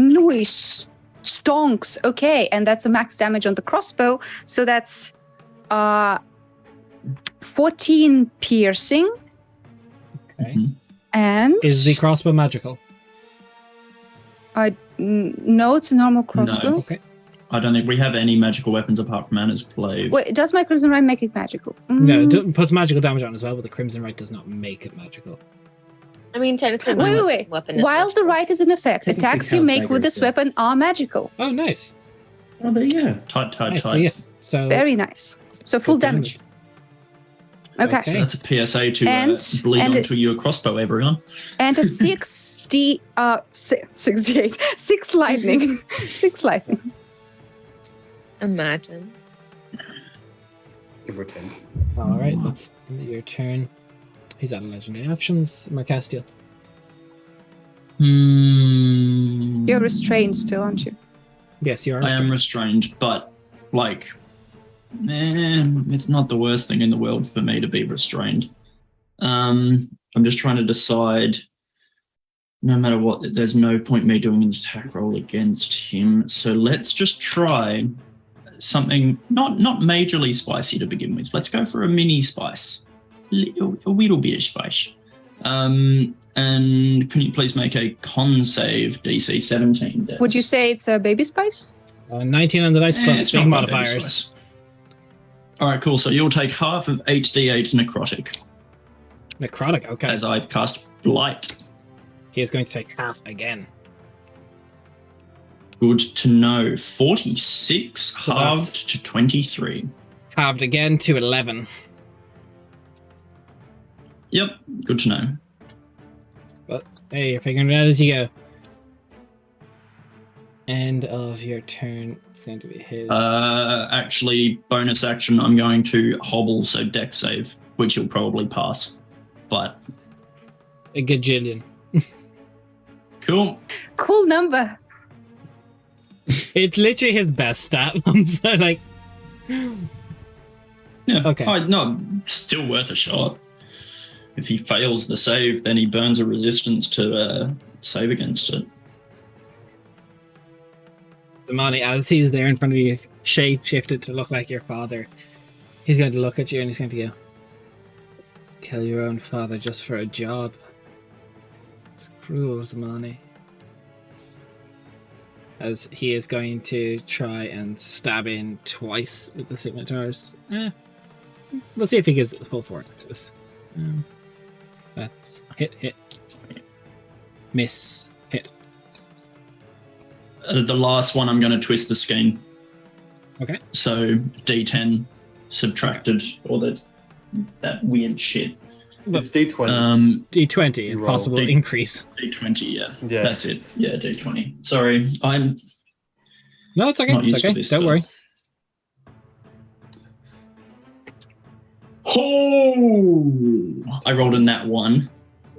S5: Stonks. Okay, and that's a max damage on the crossbow. So that's 14 piercing.
S1: Okay.
S5: And
S1: is the crossbow magical?
S5: No, it's a normal crossbow.
S4: No.
S1: Okay.
S4: I don't think we have any magical weapons apart from Anna's glaive.
S5: Wait, does my Crimson Rite make it magical?
S1: No, it puts magical damage on as well, but the Crimson Rite does not make it magical.
S3: I mean, technically,
S5: Wait.
S3: weapon is
S5: While the
S3: magical.
S5: rite is in effect,
S7: Technically
S5: attacks you
S7: counts
S5: make with
S7: daggers,
S5: this
S7: yeah.
S5: weapon are magical.
S1: Oh, nice.
S7: Oh, there you go.
S4: Tight.
S1: Nice. So yes. So
S5: Very nice. So full
S1: Good
S5: damage. Okay.
S1: Okay.
S4: That's a PSA to
S5: And-
S4: bleed
S5: and
S4: onto your crossbow, everyone.
S5: And a 68. 6 lightning. 6 lightning.
S3: Imagine.
S6: Give her 10.
S1: all right. That's your turn. He's out of legendary actions. Marcastiel.
S5: You're restrained still, aren't you?
S1: Yes, you are.
S4: I am restrained, but it's not the worst thing in the world for me to be restrained. I'm just trying to decide. No matter what, there's no point me doing an attack roll against him. So let's just try something not majorly spicy to begin with. Let's go for a mini spice, a little bit of spice. And can you please make a con save, DC 17? Des?
S5: Would you say it's a baby spice?
S1: 19 on the dice plus
S4: it's
S1: big
S4: not quite baby
S1: modifiers.
S4: spice. All right, cool. So you'll take half of 8d8 necrotic
S1: Necrotic. Okay.
S4: as I cast Blight.
S1: He is going to take half again.
S4: Good to know. 46
S1: So
S4: halved
S1: that's-
S4: to 23.
S1: Halved again to 11.
S4: Yep, good to know.
S1: But hey, you're figuring it out as you go. End of your turn. It's going to be his.
S4: Actually, bonus action, I'm going to hobble, so deck save, which you'll probably pass. But
S1: A gajillion.
S4: cool.
S5: Cool number.
S1: It's literally his best stat. I'm so like.
S4: Yeah.
S1: Okay.
S4: No, still worth a shot. If he fails the save, then he burns a resistance to save against it.
S1: Damani, as he's there in front of you, shape shifted to look like your father. He's going to look at you and he's going to go, kill your own father just for a job. It's cruel, Zamani. As he is going to try and stab in twice with the scimitars. We'll see if he gives it the full force to this. That's hit. Miss, hit.
S4: The last one, I'm going to twist the scheme.
S1: Okay.
S4: So D10 subtracted all that weird shit.
S6: It's D20.
S1: D20,
S6: You
S1: and
S6: roll.
S1: possible increase.
S4: D20, yeah.
S6: Yeah.
S4: That's it. Yeah, D20. Sorry, I'm
S1: No, it's okay.
S4: Not
S1: It's
S4: used to
S1: okay.
S4: this
S1: Don't
S4: stuff.
S1: worry.
S4: Oh! I rolled a nat 1,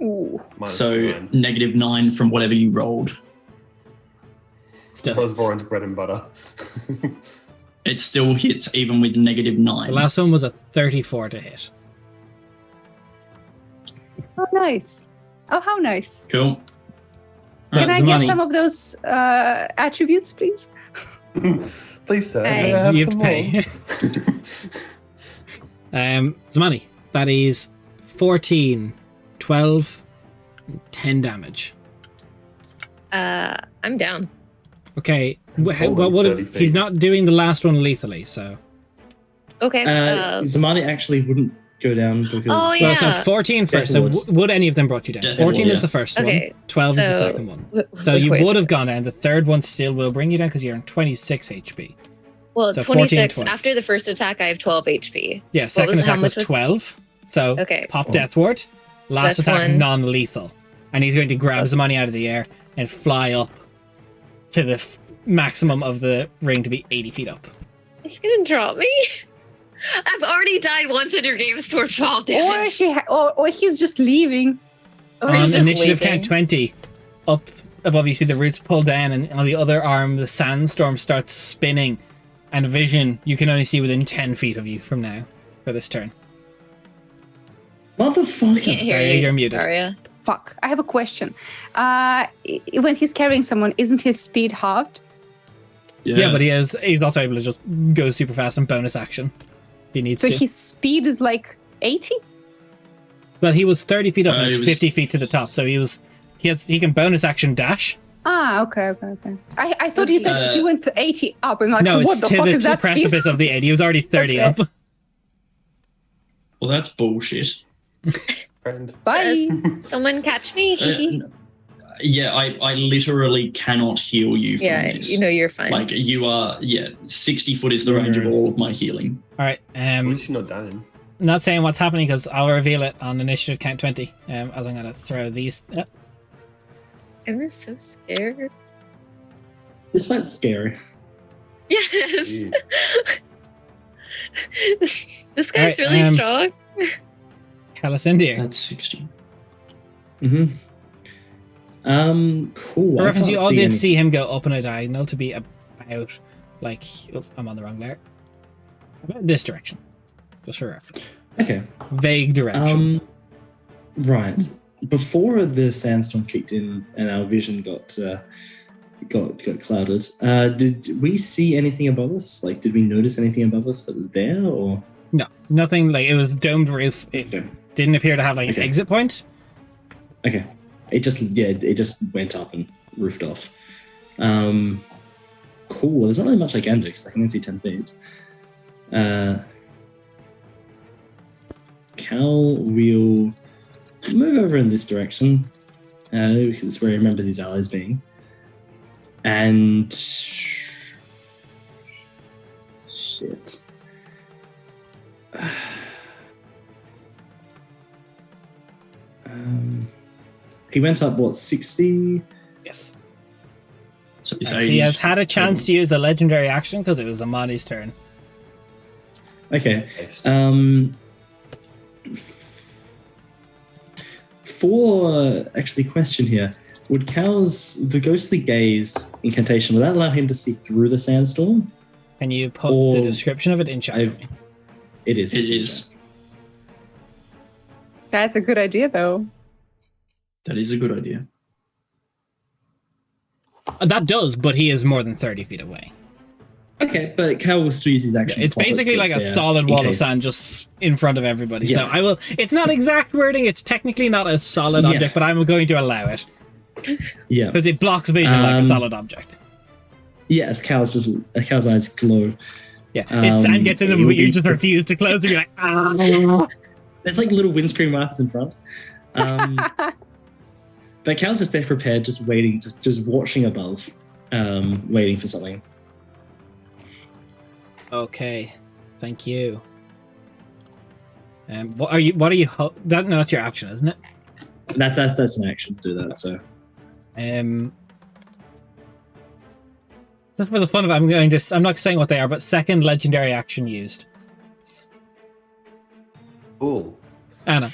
S5: Ooh.
S6: Minus
S4: so
S6: 9.
S4: -9 from whatever you rolled.
S1: Still
S6: was
S1: hits.
S6: Voron's bread and butter.
S4: It still hits even with -9.
S1: The last one was a 34 to hit.
S5: Oh, nice. Oh, how nice.
S4: Cool.
S5: Can I
S1: the
S5: get
S1: money.
S5: some of those attributes, please?
S6: Please, sir.
S3: Hey,
S6: May I have
S1: You have
S6: some
S1: to pay. Zmani, that is 14, 12, 10 damage.
S3: I'm down.
S1: Okay,
S6: Falling
S1: what
S6: 30
S1: if he's
S6: feet.
S1: not doing the last one lethally? So,
S3: Okay.
S7: Zamani actually wouldn't go down because
S3: Oh,
S1: well, so
S3: Yeah.
S1: 14 first. So
S7: Deathward.
S1: would any of them brought you down?
S4: Deathward,
S1: 14 is
S4: yeah.
S1: the first
S3: Okay,
S1: one. 12 is the
S3: so-
S1: second one. So you would have gone down. The third one still will bring you down because you're on 26 HP.
S3: Well,
S1: so 14,
S3: 26.
S1: 12.
S3: After the first attack, I have 12 HP.
S1: Yeah, second
S3: was it? How
S1: attack was
S3: much was-
S1: 12. So
S3: Okay.
S1: pop Deathward.
S3: So
S1: Last
S3: that's
S1: attack
S3: one.
S1: non-lethal, and he's going to grab the money out of the air and fly up to the maximum of the ring to be 80 feet up.
S3: He's gonna drop me. I've already died once in your game, Stormfall
S5: Or
S3: damage.
S5: or he's just leaving.
S3: Or he's just
S1: Initiative
S3: leaving.
S1: count 20. Up above, you see the roots pull down, and on the other arm, the sandstorm starts spinning. And vision, you can only see within 10 feet of you from now for this turn.
S7: motherfucker.
S3: Can't hear
S1: Daria,
S3: you.
S1: you're muted.
S3: Daria.
S5: Fuck. I have a question. When he's carrying someone, isn't his speed halved?
S1: Yeah, but he's also able to just go super fast and bonus action if he needs
S5: So
S1: to.
S5: his speed is like 80?
S1: But he was 30 feet up and
S4: he
S1: was
S4: was-
S1: 50 feet to the top, so he can bonus action dash.
S5: Ah, okay. I thought you said he went to 80 up. I'm like,
S1: No,
S5: what
S1: it's
S5: the
S1: to
S5: fuck
S1: the
S5: is that speed?
S1: precipice of the 80. He was already 30
S5: Okay.
S1: up.
S4: Well, that's bullshit.
S6: Friend.
S5: Bye.
S3: Someone catch me.
S4: Yeah, I literally cannot heal you from
S3: Yeah,
S4: this.
S3: you know you're fine.
S4: Like, you are, 60 foot is the range of all of my healing.
S1: All right.
S6: At least you're not dying.
S1: Not saying what's happening because I'll reveal it on initiative count 20. As I'm going to throw these.
S3: I'm so scared.
S7: This fight's scary.
S3: Yes.
S6: Gee.
S3: This guy's
S1: Alright,
S3: really strong.
S1: Calicindia.
S4: That's 60.
S7: Mm-hmm. Cool.
S1: For
S7: I
S1: reference,
S7: can't
S1: you all
S7: see
S1: did
S7: any-
S1: see him go up on a diagonal to be about, like, oh, I'm on the wrong layer. About this direction. Just for reference.
S7: Okay.
S1: Vague direction.
S7: Right. Before the sandstorm kicked in and our vision got clouded, did we see anything above us? Like, did we notice anything above us that was there, or?
S1: No, nothing. Like, it was a domed roof. It
S7: Okay.
S1: didn't appear to have, like, an
S7: Okay.
S1: exit point.
S7: Okay. It just went up and roofed off. Cool. There's not really much I can do because I can only see 10 feet. Cal will move over in this direction because it's where he remembers his allies being. And shit. He went up, what, 60?
S1: Yes.
S4: So it's
S1: He has had a chance to use a legendary action because it was Amani's turn.
S7: Okay.
S6: Yes.
S7: Actually, question here. Would the ghostly gaze incantation, would that allow him to see through the sandstorm?
S1: Can you put
S7: Or
S1: the description of it in chat?
S7: I've- It is.
S4: It is.
S5: That's a good idea, though.
S4: That is a good idea.
S1: That does, but he is more than 30 feet away.
S7: Okay, but Cal will still use his action.
S1: It's
S7: while it
S1: basically
S7: sits
S1: like a
S7: there
S1: solid
S7: in
S1: wall of
S7: case.
S1: sand just in front of everybody. So
S7: Yeah.
S1: I will. It's not exact wording. It's technically not a solid
S7: Yeah.
S1: object, but I'm going to allow it
S7: Yeah.
S1: because it blocks vision like a solid object.
S7: Yeah, as Cal's eyes glow.
S1: Yeah, his sand
S7: Um,
S1: gets in them,
S7: it
S1: but
S7: would
S1: you
S7: be-
S1: just refuse to close. And you're like, ah.
S7: There's like little windscreen wipers in front. But Cal's just there prepared, just waiting, just watching above, waiting for something.
S1: Okay, thank you. What are you? No, that's your action, isn't it?
S7: That's an action to do that. So
S1: Just for the fun of it, I'm not saying what they are, but second legendary action used.
S6: Cool.
S1: Anna.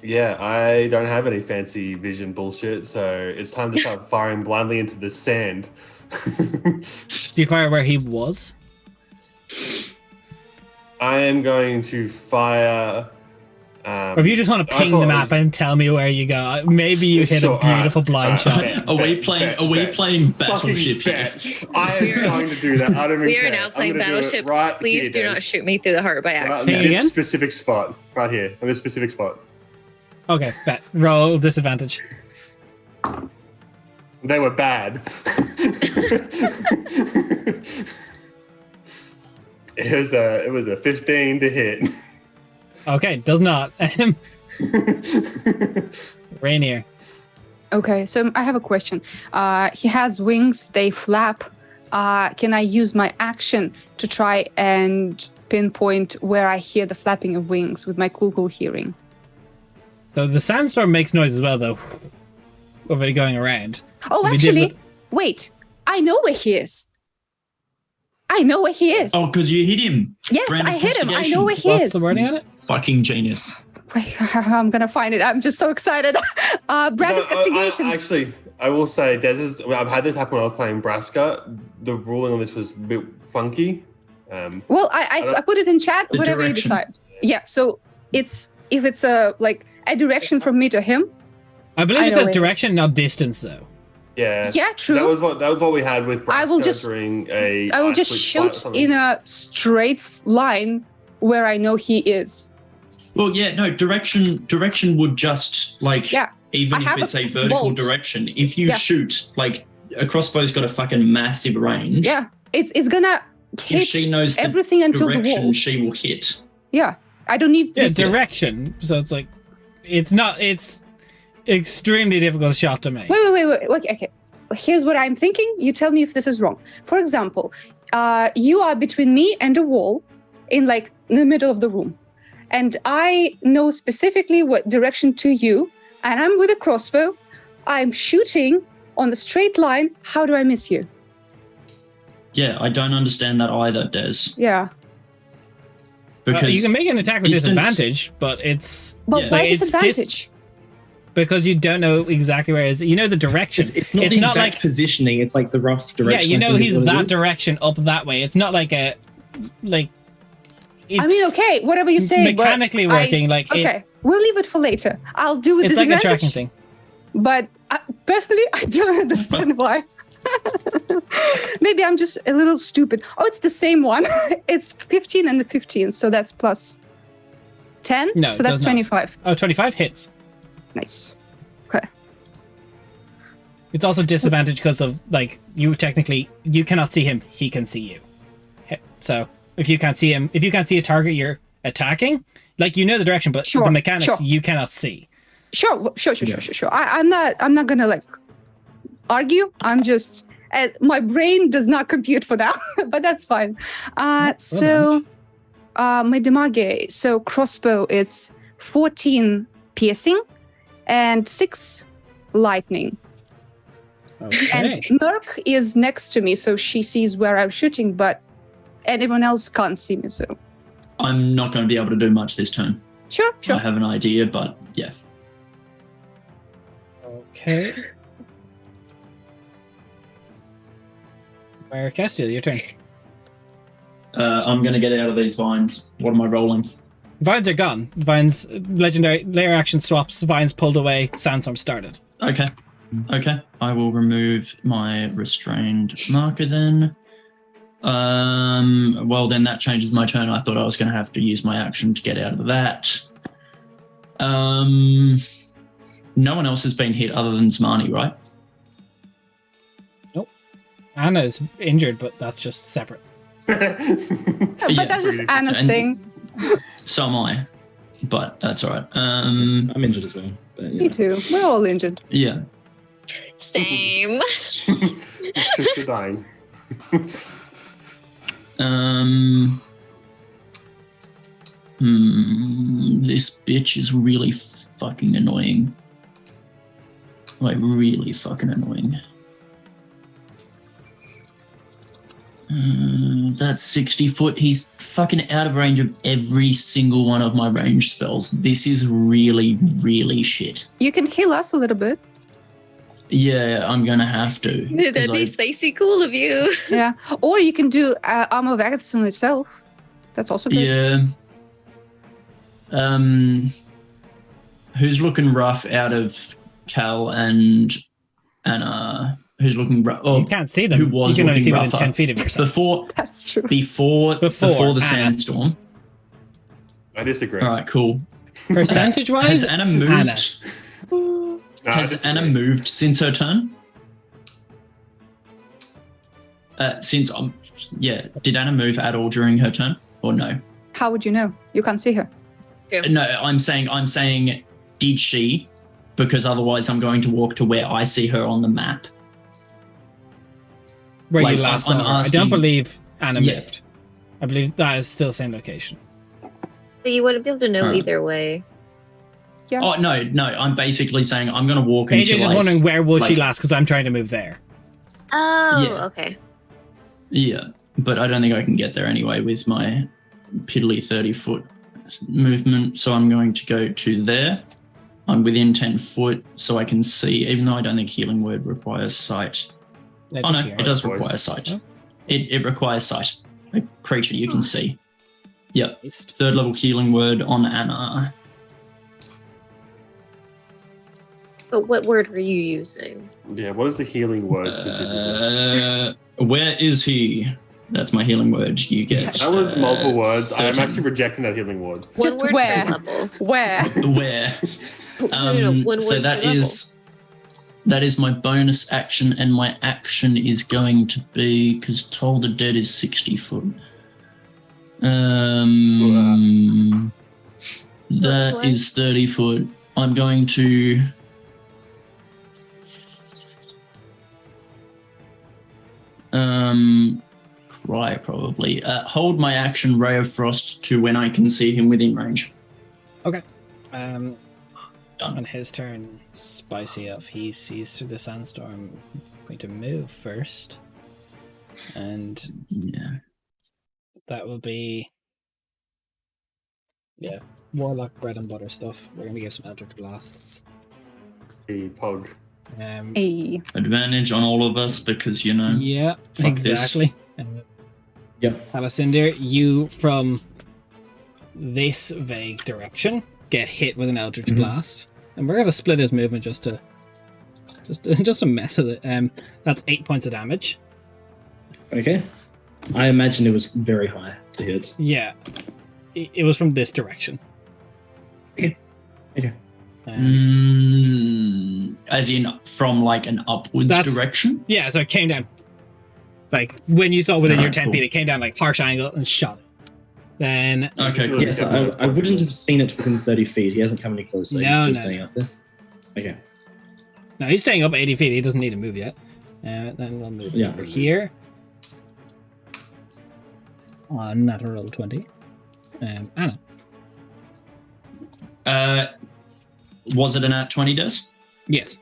S6: Yeah, I don't have any fancy vision bullshit, so it's time to start firing blindly into the sand.
S1: Do you fire where he was?
S6: I am going to fire.
S1: Or if you just want to ping the map and tell me where you go, maybe you hit a beautiful blind shot.
S4: Are we playing Battleship here?
S6: I am going to do that. I don't even
S3: We
S6: care.
S3: are now playing
S6: I'm gonna do it
S3: Battleship.
S6: Right
S3: Please
S6: here,
S3: do
S6: Des.
S3: not shoot me through the heart by
S6: Right on
S3: accident.
S1: Say
S6: this
S1: again?
S6: specific spot. Right here. On this specific spot.
S1: Okay, bet. Roll disadvantage.
S6: They were bad. It was a 15 to hit.
S1: Okay, does not. Rainier.
S5: Okay, so I have a question. He has wings, they flap. Can I use my action to try and pinpoint where I hear the flapping of wings with my cool hearing?
S1: So the sandstorm makes noise as well, though, of it going around.
S5: Oh,
S1: If you did
S5: actually,
S1: with-
S5: wait. I know where he is. I know where he is.
S4: Oh, because you hit him.
S5: yes,
S4: brand of
S5: I hit him. I know
S4: castigation.
S5: where he
S1: What's
S5: is.
S1: the wording on it?
S4: Fucking genius.
S5: Wait, I'm gonna find it. I'm just so excited. Brand
S6: No,
S5: of castigation.
S6: actually, I will say, I've had this happen when I was playing Braska. The ruling on this was a bit funky.
S5: Well, I put it in chat.
S4: The
S5: Whatever
S4: direction.
S5: you decide. Yeah. So if it's a direction from me to him.
S1: I believe
S5: I
S1: it
S5: know
S1: says
S5: it.
S1: direction, not distance, though.
S6: Yeah.
S5: Yeah, true.
S6: That was what we had with Braska
S5: I will just-
S6: during a.
S5: I will just
S6: ice switch fight or
S5: shoot
S6: something.
S5: in a straight line where I know he is.
S4: Well, yeah, no, direction would just
S5: Yeah,
S4: even
S5: I
S4: if
S5: have
S4: it's
S5: a
S4: a vertical
S5: bolt.
S4: direction, if you
S5: Yeah.
S4: shoot, a crossbow's got a fucking massive range.
S5: Yeah. It's gonna
S4: If
S5: hit
S4: she knows the
S5: everything until the
S4: direction,
S5: wall.
S4: she will hit.
S5: Yeah. I don't need
S1: Yeah,
S5: distance.
S1: direction. So it's extremely difficult shot to make.
S5: Wait. Okay. Here's what I'm thinking. You tell me if this is wrong. For example, you are between me and a wall in the middle of the room. And I know specifically what direction to you. And I'm with a crossbow. I'm shooting on the straight line. How do I miss you?
S4: Yeah, I don't understand that either, Des.
S5: Yeah.
S4: Because
S1: You can make an attack with
S4: distance-
S1: disadvantage, but it's
S5: But
S4: Yeah.
S5: why
S1: Like, it's
S5: disadvantage?
S1: because you don't know exactly where it is. You know the direction.
S7: It's not
S1: It's
S7: the
S1: not
S7: exact
S1: like-
S7: positioning. It's like the rough direction.
S1: Yeah, you
S7: I
S1: know
S7: think
S1: he's
S7: is what it
S1: that
S7: is.
S1: direction up that way. It's not like a It's
S5: I mean, okay, whatever you say. but
S1: mechanically working.
S5: Okay, we'll leave it for later. I'll do with
S1: it's like a
S5: disadvantage.
S1: tracking thing.
S5: But personally, I don't understand why. Maybe I'm just a little stupid. Oh, it's the same one. It's 15 and 15, so that's plus 10.
S1: No,
S5: so
S1: it
S5: that's
S1: does not.
S5: 25.
S1: Oh, 25 hits.
S5: Nice.
S1: It's also disadvantage because of you cannot see him, he can see you. So if you can't see him, if you can't see a target you're attacking, you know the direction, but
S5: Sure,
S1: the mechanics
S5: sure.
S1: you cannot see.
S5: Sure. I'm not gonna argue. I'm just my brain does not compute for that, but that's fine. So my damage. So crossbow, it's 14 piercing and 6 lightning.
S1: Okay.
S5: And Merc is next to me, so she sees where I'm shooting, but anyone else can't see me. So
S4: I'm not going to be able to do much this turn.
S5: sure.
S4: I have an idea, but yeah.
S1: Okay. Where Castiel, your turn.
S4: I'm going to get out of these vines. What am I rolling?
S1: Vines are gone. Vines, legendary layer action swaps. Vines pulled away. Sandstorm started.
S4: Okay. I will remove my restrained marker then. Well, then that changes my turn. I thought I was going to have to use my action to get out of that. No one else has been hit other than Zmani, right?
S1: Anna is injured, but that's just separate.
S5: But
S4: Yeah,
S5: that's just
S6: pretty-
S5: Anna's
S4: and-
S5: thing.
S4: So am I. But that's all right.
S7: I'm injured as well. But,
S5: Me too. We're all injured.
S4: Yeah.
S3: Same.
S6: Sister dying.
S4: This bitch is really fucking annoying. Really fucking annoying. That's 60 foot. He's fucking out of range of every single one of my range spells. This is really, really shit.
S5: You can heal us a little bit.
S4: Yeah, I'm gonna have to.
S3: That'd be spicy cool of you.
S5: Yeah. Or you can do Armor of Agathis on itself. That's also good.
S4: Yeah. Who's looking rough out of Cal and Anna? Who's looking rough? Oh,
S1: You can't see them.
S4: who was
S1: You can only
S4: looking
S1: see within
S4: rougher?
S1: 10 feet of yourself.
S5: That's true.
S4: Before
S1: Before
S4: the
S1: Anna.
S4: sandstorm.
S6: I disagree.
S4: All right, cool.
S1: Percentage-wise,
S4: Has Anna moved?
S1: Anna.
S6: No, I
S4: Has
S6: disagree.
S4: Anna moved since her turn? Did Anna move at all during her turn, or no?
S5: How would you know? You can't see her.
S4: No, I'm saying, did she? Because otherwise, I'm going to walk to where I see her on the map.
S1: where
S4: Like,
S1: you last
S4: I'm
S1: saw her. I
S4: asking-
S1: don't believe Anna
S4: Yeah.
S1: moved. I believe that is still the same location.
S3: But you wouldn't be able to know
S4: Alright.
S3: either way.
S5: Yeah.
S4: Oh no, I'm basically saying I'm going to walk
S1: AJ's
S4: until
S1: just
S4: I
S1: wondering where was she
S4: like-
S1: last because I'm trying to move there.
S3: Oh,
S4: Yeah.
S3: okay.
S4: Yeah, but I don't think I can get there anyway with my piddly 30-foot movement. So I'm going to go to there. I'm within 10 foot, so I can see, even though I don't think Healing Word requires sight.
S1: No,
S4: Oh
S1: just
S4: no,
S1: here.
S4: it does
S6: Voice.
S4: require sight.
S1: Oh.
S4: It requires sight. A creature you can see. Yep.
S1: East.
S4: 3rd level Healing Word on Anna.
S3: But what word were you using?
S6: Yeah, what is the healing word specifically?
S4: Where is he? That's my healing word. You get.
S6: That was multiple words. I'm
S4: 13.
S6: actually rejecting that healing word.
S5: Just
S3: One word
S5: where?
S3: per level.
S5: Where?
S4: Where?
S3: No, one
S4: So
S3: word
S4: that
S3: per
S4: is my bonus action, and my action is going to be because Toll the Dead is 60 foot. That
S3: What?
S4: is 30 foot. I'm going to. Cry probably. Hold my action Ray of Frost to when I can see him within range.
S1: Um,
S4: Done.
S1: on his turn, spicy up. He sees through the sandstorm. Going to move first, and
S4: Yeah.
S1: that will be warlock bread and butter stuff. We're gonna give some eldritch blasts.
S6: The pog.
S5: A.
S4: Advantage on all of us because
S1: Yeah,
S4: Fuck this.
S1: exactly.
S7: Yep.
S1: Alicindir, you from this vague direction get hit with an eldritch
S7: Mhm.
S1: blast, and we're gonna split his movement just to mess with it. That's 8 points of damage.
S7: Okay. I imagine it was very high to hit.
S1: Yeah, it was from this direction.
S7: Okay.
S4: as in from like an upwards
S1: That's-
S4: direction.
S1: Yeah, so it came down. Like when you saw within your
S4: Alright,
S1: 10
S4: cool.
S1: feet, it came down like harsh angle and shot it. Then
S4: Okay, cool.
S7: Yes, I wouldn't have seen it within 30 feet. He hasn't come any closer.
S1: No,
S7: He's
S1: no,
S7: still staying
S1: no.
S7: up there. Okay.
S1: no, he's staying up 80 feet. He doesn't need to move yet. Then we'll move
S7: Yeah.
S1: over here. On natural 20. Anna.
S4: Was it an at 20 Des?
S1: Yes.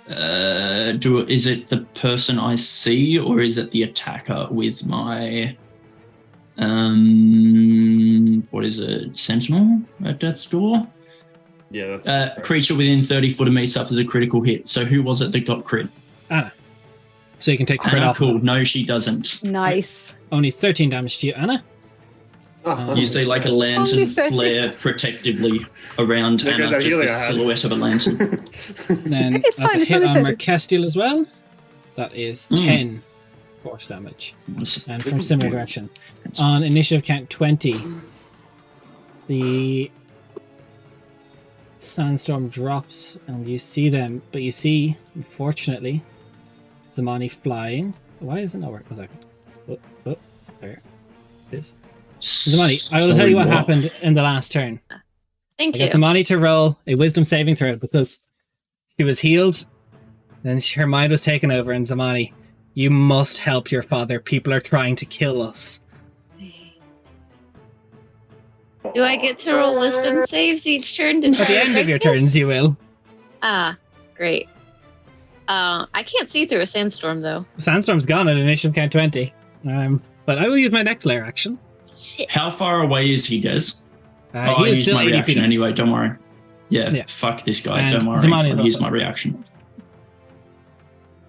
S4: Is it the person I see or is it the attacker with my what is it, sentinel at death's door?
S6: Yeah, that's
S4: Creature within 30 foot of me suffers a critical hit. So who was it that got crit?
S1: Anna. So you can take the crit
S4: Anna,
S1: off.
S4: cool. No, she doesn't.
S5: Nice.
S1: Only 13 damage to you, Anna.
S4: You see like a lantern
S5: Only 30.
S4: flare protectively around
S6: There goes
S4: Anna,
S6: that
S4: just
S6: healing
S4: the
S6: I had.
S4: silhouette of a lantern.
S1: Then
S5: It's
S1: that's
S5: fine,
S1: a
S5: it's
S1: hit
S5: only
S1: on
S5: 30.
S1: Merkestiel as well. That is 10 force damage. And from similar direction. On initiative count 20, the sandstorm drops and you see them, but you see, unfortunately, Zamani flying. Why isn't that working? There. This. Zamani, I will tell you what happened in the last turn.
S3: Thank
S1: I
S3: you.
S1: got Zamani to roll a wisdom saving throw because she was healed, then her mind was taken over, and Zamani, you must help your father. People are trying to kill us.
S3: Do I get to roll wisdom saves each turn? To
S1: At
S3: try
S1: the
S3: to
S1: end of
S3: break
S1: your
S3: this?
S1: turns, you will.
S3: Ah, great. I can't see through a sandstorm though.
S1: Sandstorm's gone at initiative count 20. But I will use my next lair action.
S4: How far away is he, Des?
S1: He
S4: I
S1: is
S4: used
S1: still
S4: my
S1: 80
S4: reaction
S1: feet.
S4: anyway, don't worry. Yeah,
S1: Yeah.
S4: fuck this guy,
S1: And
S4: don't worry.
S1: Zamani's
S4: I'll use
S1: also-
S4: my reaction.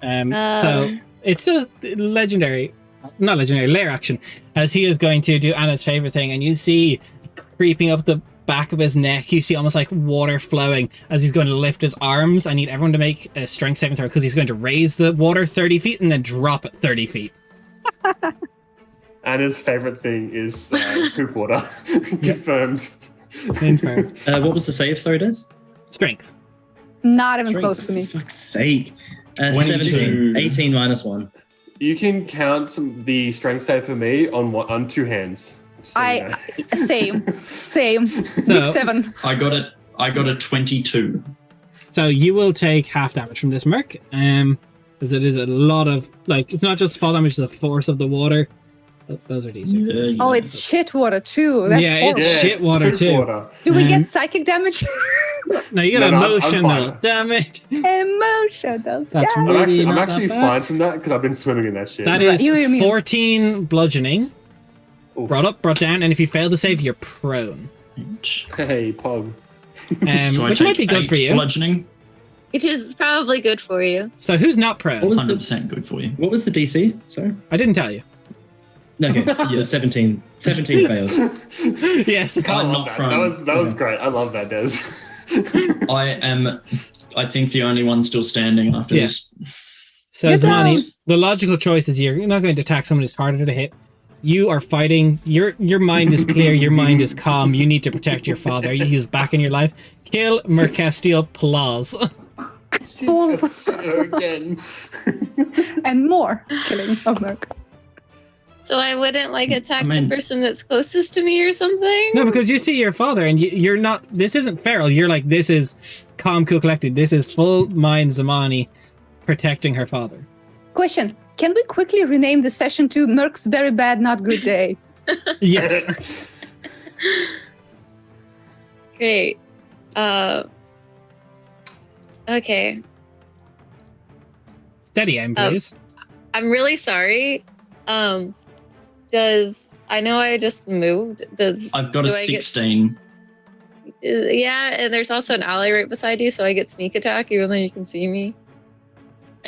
S1: So it's still not legendary, lair action, as he is going to do Anna's favorite thing, and you see creeping up the back of his neck, you see almost like water flowing as he's going to lift his arms. I need everyone to make a strength saving throw because he's going to raise the water 30 feet and then drop it 30 feet.
S6: Anna's favorite thing is poop water. Confirmed.
S1: Confirmed.
S7: What was the save? Sorry, Des?
S1: Strength.
S5: Not even
S7: Strength,
S5: close for me.
S7: For fuck's sake.
S4: 22.
S7: 17. 18 minus 1.
S6: You can count the strength save for me on 2 hands. So, you know.
S5: Same.
S1: So-
S5: 7.
S4: I got a 22.
S1: So you will take half damage from this Merc, because it is a lot of, like, it's not just fall damage, it's the force of the water. Those are decent.
S4: Yeah,
S5: Oh, it's shit water too. That's
S1: Yeah,
S5: horrible.
S1: it's shit water
S6: poop
S1: too.
S6: water.
S5: Do we
S1: Um,
S5: get psychic damage?
S1: No, you get
S6: No, I'm
S1: emotional
S6: fine.
S1: damage.
S5: Emotional
S1: That's
S5: damage.
S1: really
S6: I'm
S1: not
S6: actually
S1: that bad.
S6: fine from that because I've been swimming in that shit.
S1: That
S5: Right,
S1: is
S5: you immune.
S1: 14 bludgeoning.
S6: Oof.
S1: Brought up, brought down, and if you fail to save, you're prone.
S6: Hey, Pog.
S4: So I
S1: Which
S4: take
S1: might be good
S4: 8
S1: for you.
S4: Bludgeoning,
S3: Which is probably good for you.
S1: So who's not prone?
S7: What was the
S4: 100% good for you.
S7: What was the DC? Sorry.
S1: I didn't tell you.
S7: Okay. Yeah, 17. 17 fails.
S1: Yes.
S6: I
S4: I'm
S6: love
S4: not
S6: that.
S4: prone.
S6: That was great. I love that, Des.
S4: I think, the only one still standing after
S1: Yeah.
S4: this.
S1: So
S5: Get
S1: Zamani,
S5: down.
S1: the logical choice is you're not going to attack someone who's harder to hit. You are fighting. Your mind is clear. Your mind is calm. You need to protect your father. He's back in your life. Kill Mercastiel Plaz.
S6: Again.
S5: And more killing of Merc.
S3: So I wouldn't like attack
S4: I mean-
S3: the person that's closest to me or something?
S1: No, because you see your father and you're not. This isn't feral. You're like, this is calm, cool, collected. This is full mind Zamani protecting her father.
S5: Question. Can we quickly rename the session to Merc's Very Bad Not Good Day?
S1: Yes.
S3: Great. Okay.
S1: Steady aim, please.
S3: I'm really sorry. I know I just moved.
S4: I've got a
S3: do I get-
S4: 16.
S3: Yeah, and there's also an ally right beside you, so I get sneak attack even though you can see me.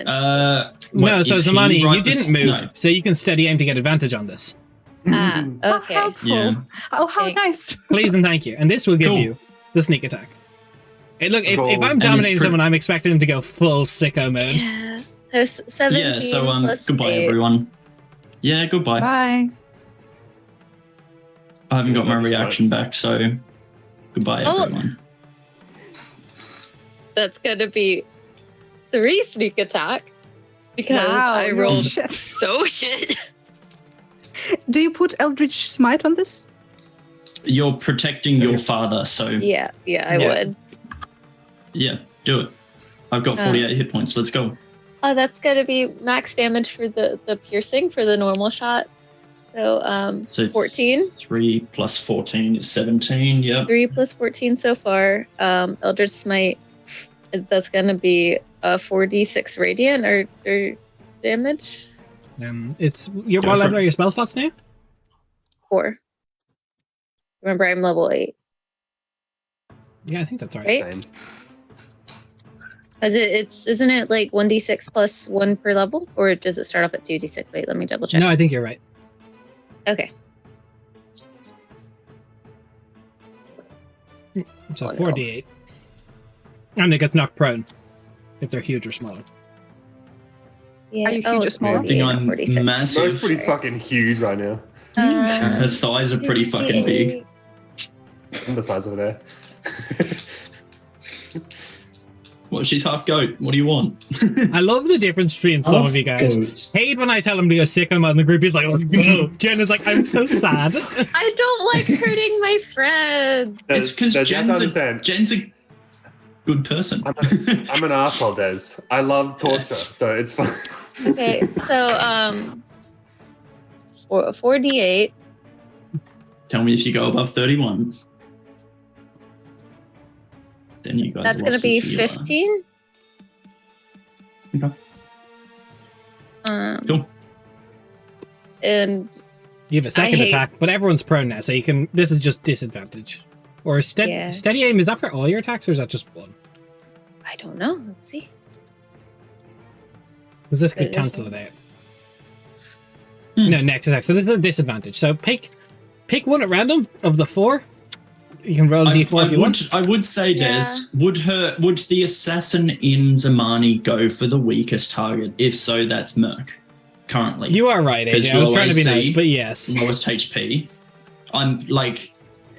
S1: No,
S4: Wait,
S1: so
S4: is he
S1: Zamani,
S4: right
S1: you didn't
S4: bes-
S1: move,
S4: No.
S1: so you can steady aim to get advantage on this.
S3: Ah,
S5: How
S3: okay.
S5: helpful.
S4: Yeah.
S5: Oh, how
S3: Thanks.
S5: nice.
S1: Please and thank you. And this will give
S4: Cool.
S1: you the sneak attack. Hey, look, if
S6: Cool.
S1: I'm
S6: And
S1: dominating
S4: it's
S1: someone, I'm expecting them to go full sicko mode.
S3: Yeah. So 17
S4: Yeah, so
S3: plus
S4: goodbye
S3: 8.
S4: everyone. Yeah, goodbye.
S5: Bye.
S4: I haven't got my
S6: Love you,
S4: reaction
S6: Spikes.
S4: back, so goodbye
S3: Oh.
S4: everyone.
S3: That's gonna be 3 sneak attack because
S5: Wow,
S3: I
S5: you're
S3: rolled
S5: shit.
S3: so shit.
S5: Do you put Eldritch Smite on this?
S4: You're protecting your father, so
S3: Yeah, I
S1: Yeah.
S3: would.
S4: yeah, do it. I've got 48 hit points. Let's go.
S3: Oh, that's gonna be max damage for the piercing for the normal shot. So
S4: So
S3: 14.
S4: 3 plus 14 is 17. Yep.
S3: 3 plus 14 so far. Eldritch Smite that's gonna be a 4d6 radiant or damage.
S1: It's your
S4: Go
S1: what
S4: for
S1: level
S4: it.
S1: are your spell slots now?
S3: 4. Remember, I'm level 8.
S1: Yeah, I think that's right.
S3: Right?
S6: Same.
S3: Isn't it like 1d6 plus 1 per level, or does it start off at 2d6? Wait, let me double check.
S1: No, I think you're right.
S3: Okay.
S1: So
S3: Oh, no.
S1: 4d8. And they get knocked prone if they're huge or smaller.
S3: Yeah.
S5: Are you huge or
S3: it's
S5: small?
S4: I think
S3: 48,
S4: I'm
S3: 46.
S4: massive.
S6: Merc's pretty fucking huge right now.
S4: Her thighs are pretty fucking big.
S6: And the thighs over there.
S4: Well, she's half goat. What do you want?
S1: I love the difference between some of you guys.
S7: Goat.
S1: Hate when I tell them to go sicko mode and the group is like, let's go. Jen is like, I'm so sad.
S3: I don't like hurting my friend.
S4: It's because
S6: Des, you have to understand.
S4: Jen's a good person.
S6: I'm an asshole, Des. I love torture, so it's fine.
S3: Okay, so 4d8.
S4: Tell me if you go above 31. Then you guys.
S3: That's gonna
S4: lost
S3: be
S4: your healer.
S3: 15.
S4: Cool.
S3: And
S1: You have a second
S3: hate-
S1: attack, but everyone's prone now, so you can. This is just disadvantage. Or
S3: Yeah.
S1: steady aim. Is that for all your attacks, or is that just one?
S3: I don't know. Let's see.
S1: Because this could
S3: It is
S1: cancel
S3: one.
S1: it out.
S4: Hmm.
S1: No, next attack. So this is a disadvantage. So pick one at random of the 4. You can roll a d4 if you want.
S4: I would say, Des, would the assassin in Zamani go for the weakest target? If so, that's Merc. Currently,
S1: You are right,
S4: Because
S1: AJ. I was
S4: low
S1: trying to be
S4: AC,
S1: nice, but yes.
S4: lowest HP. I'm like,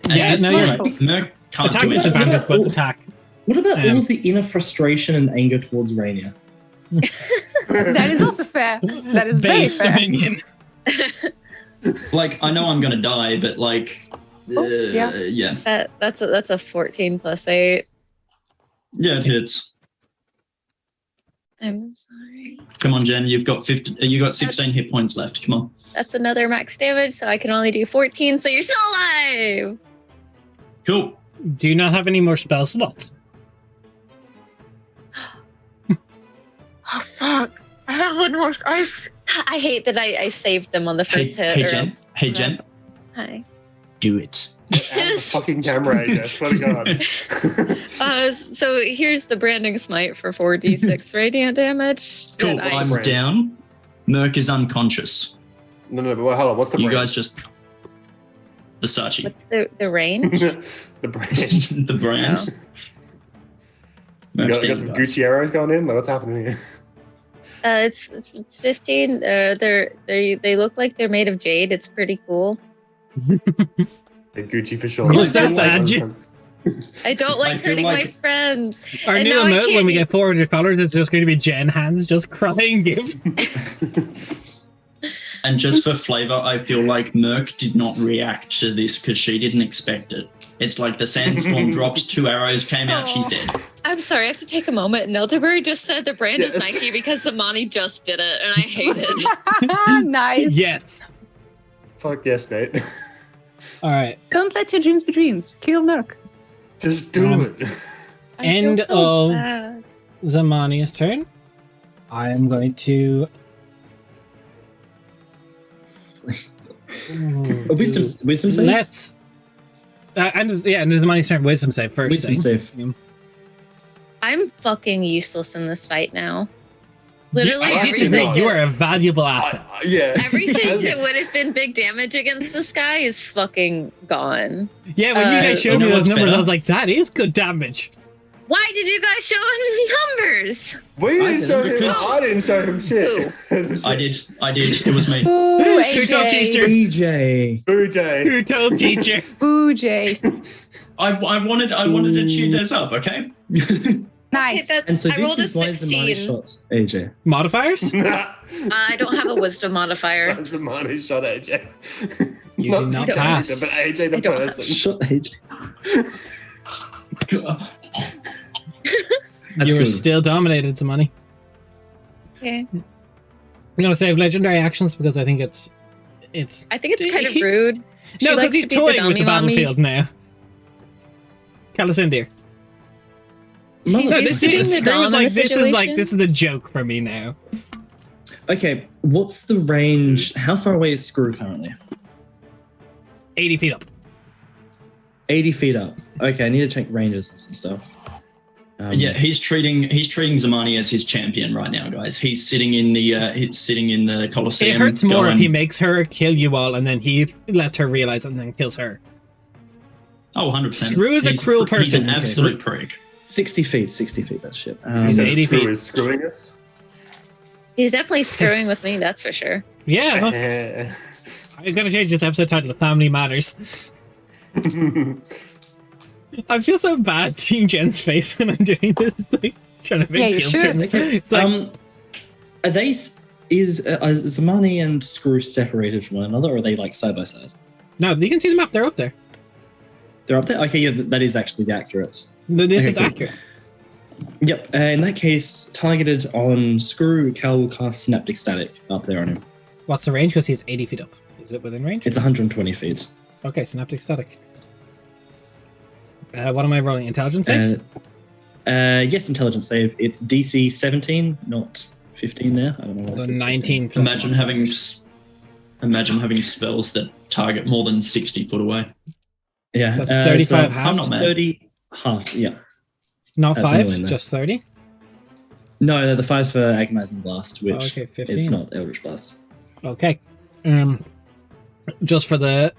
S1: Yeah,
S4: it's
S1: no, you're
S4: like
S1: right.
S4: Merc can't
S1: Attack
S4: do it.
S1: disadvantage, but attack.
S7: What about
S1: Um,
S7: all of the inner frustration and anger towards Rainier?
S5: That is also fair. That is very
S1: Base
S5: fair.
S1: Dominion.
S4: Like, I know I'm gonna die, but like,
S5: Oh, yeah.
S4: yeah,
S3: That's a 14 plus 8.
S4: yeah, it hits.
S3: I'm sorry.
S4: Come on, Jen, you've got 50. You got 16 hit points left. Come on.
S3: That's another max damage, so I can only do 14. So you're still alive.
S4: Cool.
S1: Do you not have any more spell slots?
S3: Oh fuck! I have one more. I hate that I saved them on the
S4: Hey,
S3: first hit.
S4: hey,
S3: or
S4: Jen.
S3: else-
S4: Hey, Jen.
S3: Hi.
S4: Do it.
S6: Out the fucking camera, AJ. I swear to God.
S3: So here's the branding smite for 4d6 radiant damage.
S4: Cool.
S3: that I-
S4: I'm
S6: Brand.
S4: down. Merc is unconscious.
S6: No, but wait, hold on. What's the
S4: You
S6: brand?
S4: guys just Versace.
S3: What's the range?
S6: the brand.
S4: The brand.
S6: You
S4: Merc's
S6: got
S4: down,
S6: some
S4: guys.
S6: Gucci arrows going in? Like, what's happening here?
S3: It's 15. They look like they're made of jade. It's pretty cool.
S6: The Gucci for sure.
S1: You're
S6: Like,
S1: so
S6: like,
S1: sad,
S6: like,
S1: you-
S3: I don't like
S4: feel
S3: hurting my
S4: like-
S3: friends.
S1: Our
S3: And
S1: new
S3: now I
S1: emote when
S3: can't
S1: we
S3: use-
S1: get 400 followers is just going to be Jen hands just crying.
S4: And just for flavor, I feel like Merc did not react to this because she didn't expect it. It's like the sandstorm dropped, 2 arrows came out, she's dead.
S3: I'm sorry, I have to take a moment. Nelderberry just said the brand is
S6: Yes.
S3: Nike because Zamani just did it, and I hate it.
S5: Nice.
S1: Yes.
S6: Fuck yes, Nate.
S1: All right.
S5: Don't let your dreams be dreams. Kill Merc.
S6: Just do
S1: Um,
S6: it.
S3: I feel
S1: End
S3: so
S1: of-
S3: bad.
S1: Zamania's turn. I am going to.
S7: A wisdom save?
S1: Let's. And Zamania's turn. Wisdom save first.
S7: Wisdom save.
S3: I'm fucking useless in this fight now.
S1: Yeah,
S3: Literally
S1: I
S6: everything.
S1: disagree.
S3: everything.
S1: You are a valuable asset.
S6: Yeah.
S3: Everything that would have been big damage against this guy is fucking gone.
S1: Yeah, when you guys
S3: Uh,
S1: showed
S4: you
S1: me
S4: know
S1: those
S4: what's
S1: numbers,
S4: better?
S1: I was like, that is good damage.
S3: Why did you guys show him numbers?
S6: We didn't show him.
S4: because-
S6: I didn't show him shit.
S4: I did. It was me.
S5: Boo,
S1: Who told
S5: AJ.
S1: teacher?
S7: BJ.
S6: Boo, Jay.
S1: Who told teacher?
S5: Boo, Jay.
S4: I wanted to cheer this up, okay?
S5: Nice.
S3: That's-
S7: And so
S3: I
S7: this
S3: rolled a
S7: is why Zamani
S3: 16.
S7: shot AJ.
S1: Modifiers?
S3: I don't have a wisdom modifier.
S6: That's the money shot AJ.
S1: You did not
S3: don't
S1: pass.
S6: But AJ the
S3: I don't have-
S6: person.
S7: Shot AJ. That's
S1: You were
S7: good.
S1: still dominated, Zamani.
S3: Okay.
S1: I'm going to save legendary actions because I think it's.
S3: I think it's kind of rude. She
S1: No, because
S3: likes
S1: he's
S3: to beat the
S1: toying with
S3: dummy
S1: the
S3: mommy.
S1: battlefield now. Calicindir.
S3: She's
S7: No,
S1: No,
S3: used
S1: this
S3: to being
S1: is
S3: the
S1: Screw
S3: dom
S1: is
S3: in
S1: like
S3: the
S1: this is like
S3: situation.
S1: this is a joke for me now.
S7: Okay, what's the range? How far away is Screw currently?
S1: 80 feet up.
S7: 80 feet up. Okay, I need to check ranges and some stuff.
S4: Yeah, he's treating Zamani as his champion right now, guys. He's sitting in the
S1: It
S4: Colosseum.
S1: hurts more if
S4: going,
S1: he makes her kill you all and then he lets her realize it and then kills her.
S4: Oh, 100%.
S1: Screw is a cruel
S4: He's
S1: person.
S4: an absolute prick.
S7: 60 feet, that shit.
S1: He's
S6: So
S1: 80
S6: Screw
S1: feet.
S6: is screwing us.
S3: He's definitely screwing with me, that's for sure.
S1: Yeah, look,
S6: Eh.
S1: I'm gonna change this episode title to Family Matters. I feel so bad seeing Jen's face when I'm doing this, like trying to make
S5: Yeah, you
S1: guilt
S5: should.
S1: trip. It's like,
S7: Are they is Zamani and Screw separated from one another, or are they like side by side?
S1: no, you can see the map. They're up there.
S7: They're up there. Okay, yeah, that is actually accurate.
S1: This
S7: Okay,
S1: is
S7: cool.
S1: accurate.
S7: Yep. In that case, targeted on Screw, Cal will cast Synaptic Static up there on him.
S1: What's the range? Because he's 80 feet up. Is it within range?
S7: It's 120 feet.
S1: Okay, Synaptic Static. What am I rolling? Intelligence save?
S7: Yes, intelligence save. It's DC 17, not 15 there. I don't know why.
S1: So 19 plus
S4: Imagine
S1: modifiers.
S4: having spells that target more than 60 foot away.
S7: Yeah,
S1: That's 35
S7: that's
S1: half.
S4: I'm not mad.
S7: 30 half, yeah.
S1: Not
S7: That's
S1: 5,
S7: annoying, though.
S1: just 30.
S7: No, the 5's for Agonizing Blast, which
S1: Okay, 15.
S7: it's not Eldritch Blast.
S1: Okay. Just for the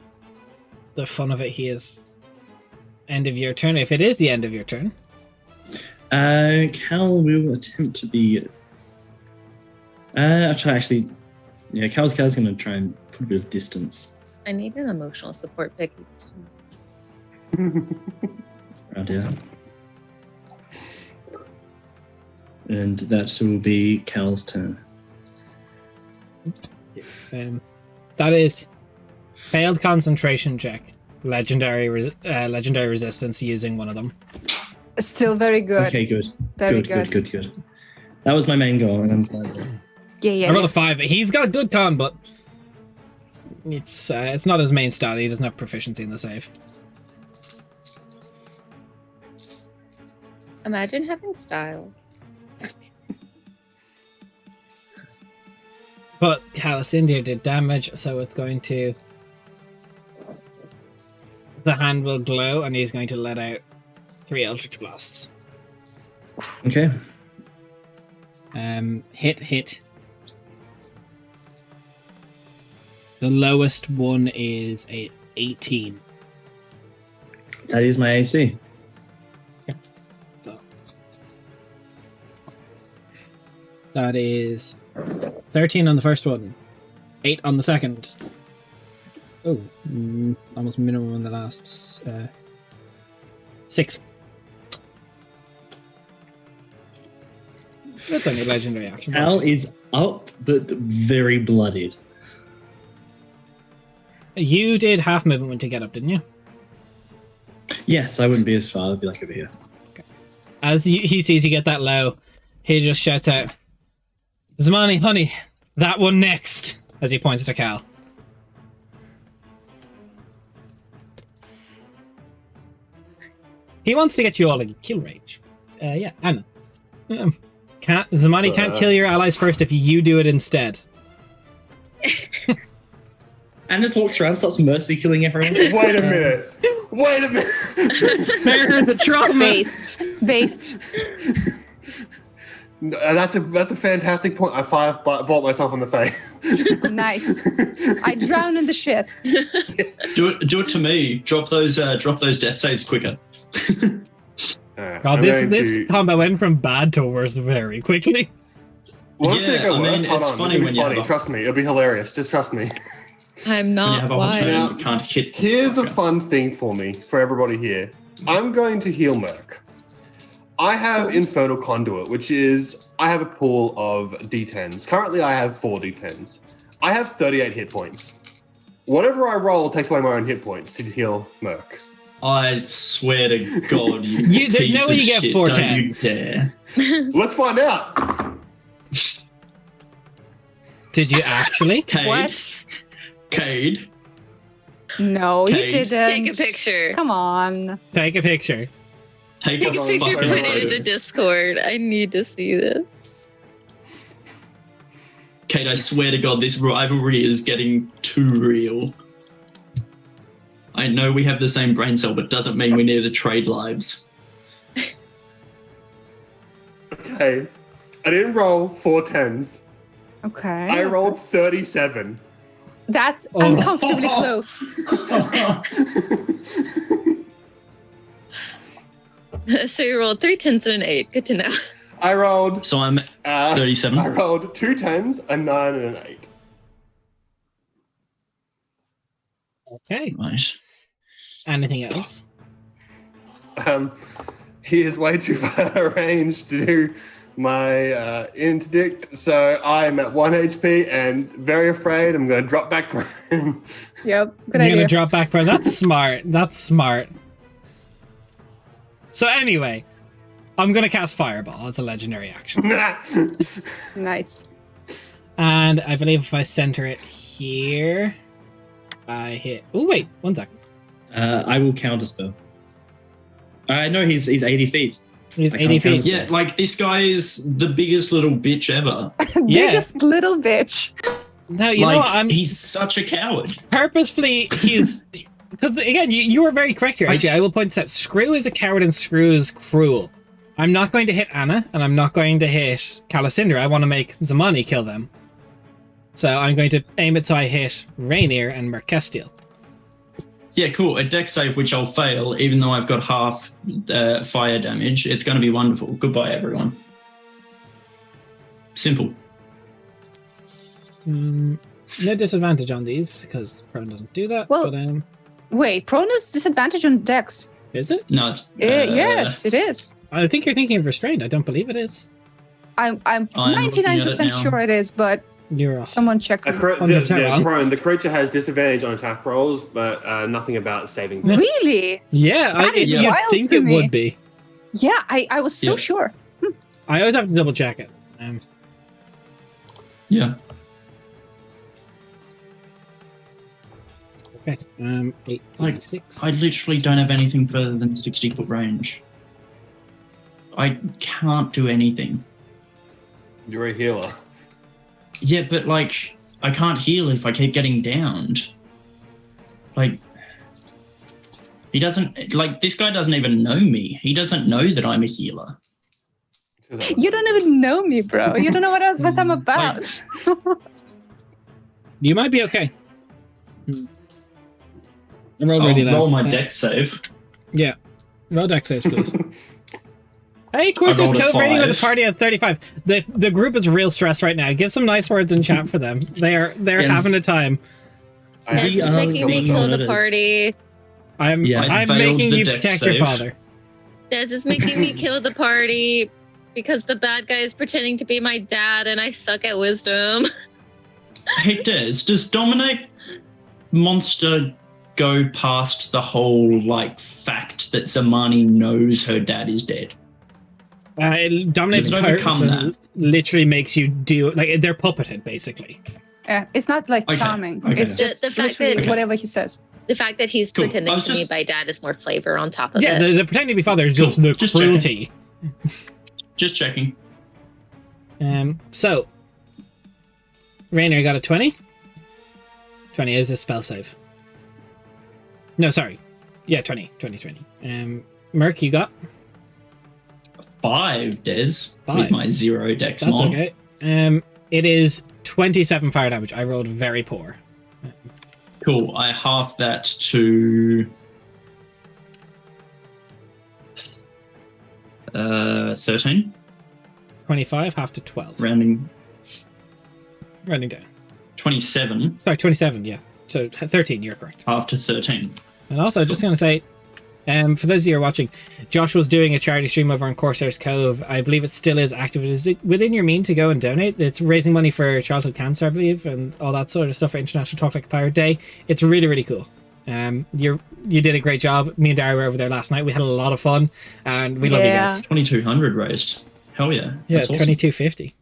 S1: fun of it, he is end of your turn. If it is the end of your turn,
S7: Cal will attempt to be. I'll try actually. Yeah, Cal's going to try and put a bit of distance
S3: I need an emotional support pick.
S7: around here. And that will be Cal's turn.
S1: that is failed concentration check. Legendary resistance using one of them.
S5: Still very good.
S7: Okay, good.
S5: Very
S7: Good. That was my main goal, and I'm glad that.
S5: Yeah.
S1: I rolled a 5. He's got a good con, but it's not his main stat. He doesn't have proficiency in the save.
S3: Imagine having style.
S1: But Callus India did damage, so it's going to. The hand will glow, and he's going to let out 3 Eldritch Blasts.
S7: Okay.
S1: Hit. The lowest one is a 18.
S7: That is my AC.
S1: So that is 13 on the first one, 8 on the second. Oh, almost minimum on the last. 6. That's only a legendary action.
S7: Cal is up, but very bloodied.
S1: You did half movement to get up, didn't you?
S7: Yes, I wouldn't be as far. I'd be like over here.
S1: As he sees you get that low, he just shouts out, "Zamani, honey, that one next," as he points to Cal. He wants to get you all in kill range. Yeah, Anna. Zamani can't kill your allies first if you do it instead.
S7: And just walks around, starts mercy killing everyone.
S6: Wait a minute.
S1: Spare the trauma.
S5: Based.
S6: That's a fantastic point. I bought myself in the face.
S5: Nice. I drown in the shit.
S4: Do it to me. Drop those death saves quicker.
S1: God, this combat went from bad to worse very quickly.
S6: Once they go worse, hold
S4: it's
S6: on.
S4: funny
S6: It's
S4: when
S6: gonna be
S4: you
S6: funny. Trust me, it'll be hilarious. Just trust me.
S3: I'm
S4: When you
S3: not
S4: have opportunity,
S3: wise.
S4: you can't hit.
S6: Here's a fun thing for me, for everybody here. I'm going to heal Merc. I have Infernal Conduit, which is, I have a pool of D10s. Currently, I have 4 D10s. I have 38 hit points. Whatever I roll takes away my own hit points to heal Merc.
S4: I swear to God, you
S1: There's
S4: piece
S1: no way
S4: of
S1: you get
S4: shit,
S1: 4
S4: don't you
S1: tens.
S4: dare.
S6: Let's find out.
S1: Did you actually?
S4: Cade,
S5: What?
S4: Cade,
S5: No, you
S4: Okay.
S5: didn't.
S3: Take a picture.
S5: Come on.
S1: Take a picture.
S4: take
S3: Take a picture, put
S4: fucking
S3: it in
S4: photo.
S3: the Discord. I need to see this.
S4: Cade, I swear to God, this rivalry is getting too real. I know we have the same brain cell, but doesn't mean we need to trade lives.
S6: Okay. I didn't roll 4 10s.
S5: Okay.
S6: I rolled 37.
S5: That's
S1: Oh.
S5: uncomfortably close.
S3: So you rolled 3 10s and an 8. Good to know.
S6: I rolled
S4: So I'm 37.
S6: I rolled 2 10s, a 9, and an 8.
S1: Okay.
S4: Right.
S1: Anything else?
S6: He is way too far range to do my interdict, so I am at 1 HP and very afraid I'm going to drop back for him.
S5: Yep. Good
S1: You're
S5: idea.
S1: gonna drop back, bro. That's smart. That's smart. So anyway, I'm gonna cast Fireball. It's a legendary action,
S5: Nice.
S1: and I believe if I center it here, I hit. Oh wait, 1 second.
S7: I will counterspell. I know he's 80 feet.
S1: He's
S7: I
S1: 80
S7: can't
S1: feet.
S7: count.
S4: Yeah, like this guy is the biggest little bitch ever.
S1: Yeah.
S5: Biggest little bitch.
S1: No, you
S4: like
S1: know what? I'm
S4: he's such a coward.
S1: purposefully he's because again, you were very correct here. Actually, I will point this out. Screw is a coward and Screw is cruel. I'm not going to hit Anna and I'm not going to hit Calisindra. I want to make Zamani kill them. So I'm going to aim it so I hit Rainier and Merkestiel.
S4: Yeah, cool. A deck save, which I'll fail, even though I've got half fire damage. It's going to be wonderful. Goodbye, everyone. Simple.
S1: No disadvantage on these because Prone doesn't do that.
S5: Well-
S1: but
S5: Wait, prone is disadvantage on dex.
S1: is it?
S4: No, it's
S5: Yes, it is.
S1: I think you're thinking of restrained. I don't believe it is.
S5: I'm
S4: looking at it
S5: 99%
S4: now.
S5: sure it is, but
S1: You're off.
S5: someone check.
S6: A
S5: me.
S1: 100% wrong.
S6: prone. The creature has disadvantage on attack rolls, but nothing about saving. throws.
S5: Really?
S1: Yeah,
S5: That is
S1: you'd
S5: wild
S1: think
S5: to
S1: it
S5: me.
S1: would be.
S5: Yeah, I was so
S4: Yeah.
S5: sure.
S1: I always have to double check it.
S4: Yeah.
S1: Okay. 8,
S4: Like,
S1: 6.
S4: I literally don't have anything further than 60-foot range. I can't do anything.
S6: You're a healer.
S4: Yeah, but like, I can't heal if I keep getting downed. Like, he doesn't, like, this guy doesn't even know me. He doesn't know that I'm a healer.
S5: You don't even know me, bro. You don't know what I'm about.
S1: You might be okay. I rolled really low.
S4: Roll my deck save.
S1: Yeah. Roll deck saves, please. Hey, Courser's
S4: rolled a
S1: Cove rating with the
S4: 5.
S1: party at 35. The group is real stressed right now. Give some nice words in chat for them. They're
S8: Yes.
S1: having a time.
S6: I
S8: This
S6: have
S8: is
S6: to
S8: making me
S6: myself.
S8: kill the
S7: It is.
S8: party.
S1: I'm
S7: Yeah,
S4: I
S1: I'm
S4: failed
S1: making
S4: the
S1: you
S4: deck
S1: protect your
S4: save.
S1: father.
S8: This is making me kill the party because the bad guy is pretending to be my dad and I suck at wisdom.
S4: Hey, Des, does Dominate Monster go past the whole, like, fact that Zamani knows her dad is dead?
S1: Dominating
S4: Does it overcome
S1: Course
S4: that?
S1: literally makes you do like they're puppeted basically.
S5: It's not like
S4: Okay,
S5: charming.
S4: okay.
S5: It's just
S8: The fact
S5: literally
S8: that-
S5: whatever he says.
S8: The fact that he's
S4: Cool.
S8: pretending
S4: I was
S8: to be
S4: just-
S8: my dad is more flavor on top of
S1: Yeah,
S8: it.
S1: the pretending to be father is
S4: Cool.
S1: just the
S4: Just
S1: cruelty.
S4: Just checking.
S1: So Rainier got a 20. 20 is a spell save. No, sorry. Yeah, 20. Merc, you got
S4: 5, Des,
S1: 5.
S4: with my 0 dex
S1: that's
S4: mod.
S1: okay. It is 27 fire damage. I rolled very poor.
S4: Cool. I half that to 13,
S1: 25, half to 12.
S4: rounding
S1: Rounding down.
S4: 27,
S1: Sorry, 27, yeah. So 13, you're correct.
S4: half to 13.
S1: And also, just going to say, for those of you who are watching, Josh was doing a charity stream over on Corsairs Cove. I believe it still is active. It is within your mean to go and donate. It's raising money for childhood cancer, I believe, and all that sort of stuff for International Talk Like a Pirate Day. It's really, really cool. You did a great job. Me and Dara were over there last night. We had a lot of fun, and we love you
S5: Yeah.
S1: guys.
S4: 2,200 raised. Hell yeah.
S1: Yeah,
S4: That's awesome.
S1: 2250.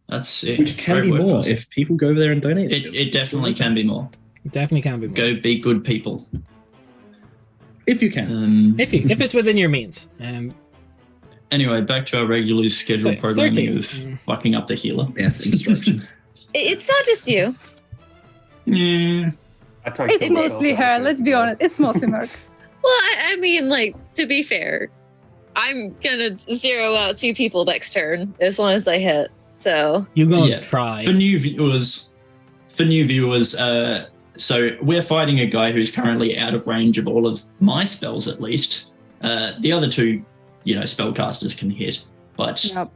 S4: That's sick.
S7: Which can
S4: Great
S7: be
S4: work,
S7: more
S4: guys.
S7: if people go over there and donate.
S4: It definitely can be more.
S1: Definitely can be more.
S4: Go be good people.
S7: If you can.
S1: If it's within your means.
S4: Anyway, back to our regularly scheduled
S1: So,
S4: programming
S1: 13.
S4: of fucking up the healer.
S7: Death and destruction.
S8: It's not just you.
S4: Yeah.
S6: I try and
S5: It's
S6: kill myself
S5: mostly
S6: every
S5: her.
S6: chance
S5: Let's
S6: I
S5: be
S6: get.
S5: honest. It's mostly Merc.
S8: Well, I mean, like, to be fair, I'm gonna zero out 2 people next turn as long as I hit. So
S1: You go
S4: Yeah.
S1: and try.
S4: For new viewers, so we're fighting a guy who's currently out of range of all of my spells, at least. The other 2, spellcasters can hit, but
S5: Yep.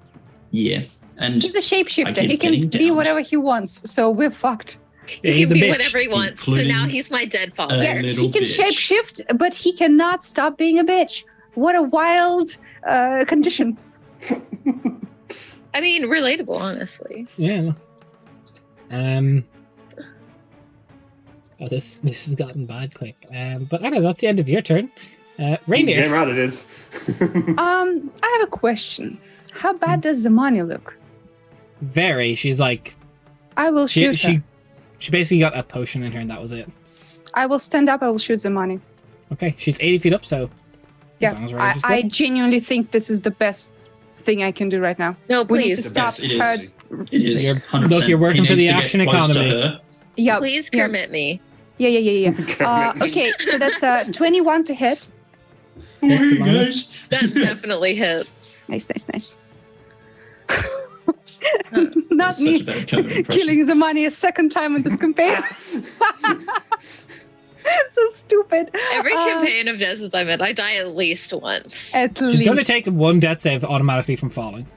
S4: yeah. And
S5: He's a shapeshifter.
S4: I keep
S5: He can
S4: getting
S5: be
S4: downed.
S5: whatever he wants. So we're fucked.
S1: Yeah,
S8: he
S1: he's
S8: can
S1: a
S8: be
S1: bitch.
S8: whatever he wants. So
S4: Including
S8: now he's my dead father.
S4: a
S5: Yeah,
S4: little
S5: he can
S4: bitch.
S5: shapeshift, but he cannot stop being a bitch. What a wild condition.
S8: I mean, relatable, honestly.
S1: Yeah. Oh, this has gotten bad quick. But I don't know, that's the end of your turn. Rainier.
S6: Damn right it is.
S5: I have a question. How bad does Zamani look?
S1: Very. She's like
S5: I will shoot her.
S1: she basically got a potion in her and that was it.
S5: I will stand up. I will shoot Zamani.
S1: Okay, she's 80 feet up, so
S5: Yeah,
S1: long as we're
S5: I
S1: interested.
S5: genuinely think this is the best thing I can do right now.
S8: No,
S5: We need to
S8: please.
S5: stop
S4: It
S5: her.
S4: is. It is.
S1: You're-
S4: 100%.
S1: look, you're working
S4: He
S1: for
S4: needs
S1: the
S4: to get
S1: action
S4: close to
S1: economy.
S4: her.
S5: Yeah.
S8: Please
S5: yeah.
S8: commit me.
S5: Yeah.
S6: Commit.
S5: Okay, so that's 21 to hit.
S1: Hits him on it.
S8: That definitely hits.
S5: Nice.
S8: Huh.
S5: Not
S4: That's
S5: me
S4: such a bad Kermit impression.
S5: killing the money a second time in this campaign. So stupid.
S8: Every campaign of Jess's I'm in, I die at least once.
S5: At
S1: She's
S5: least.
S1: going to take one death save automatically from falling.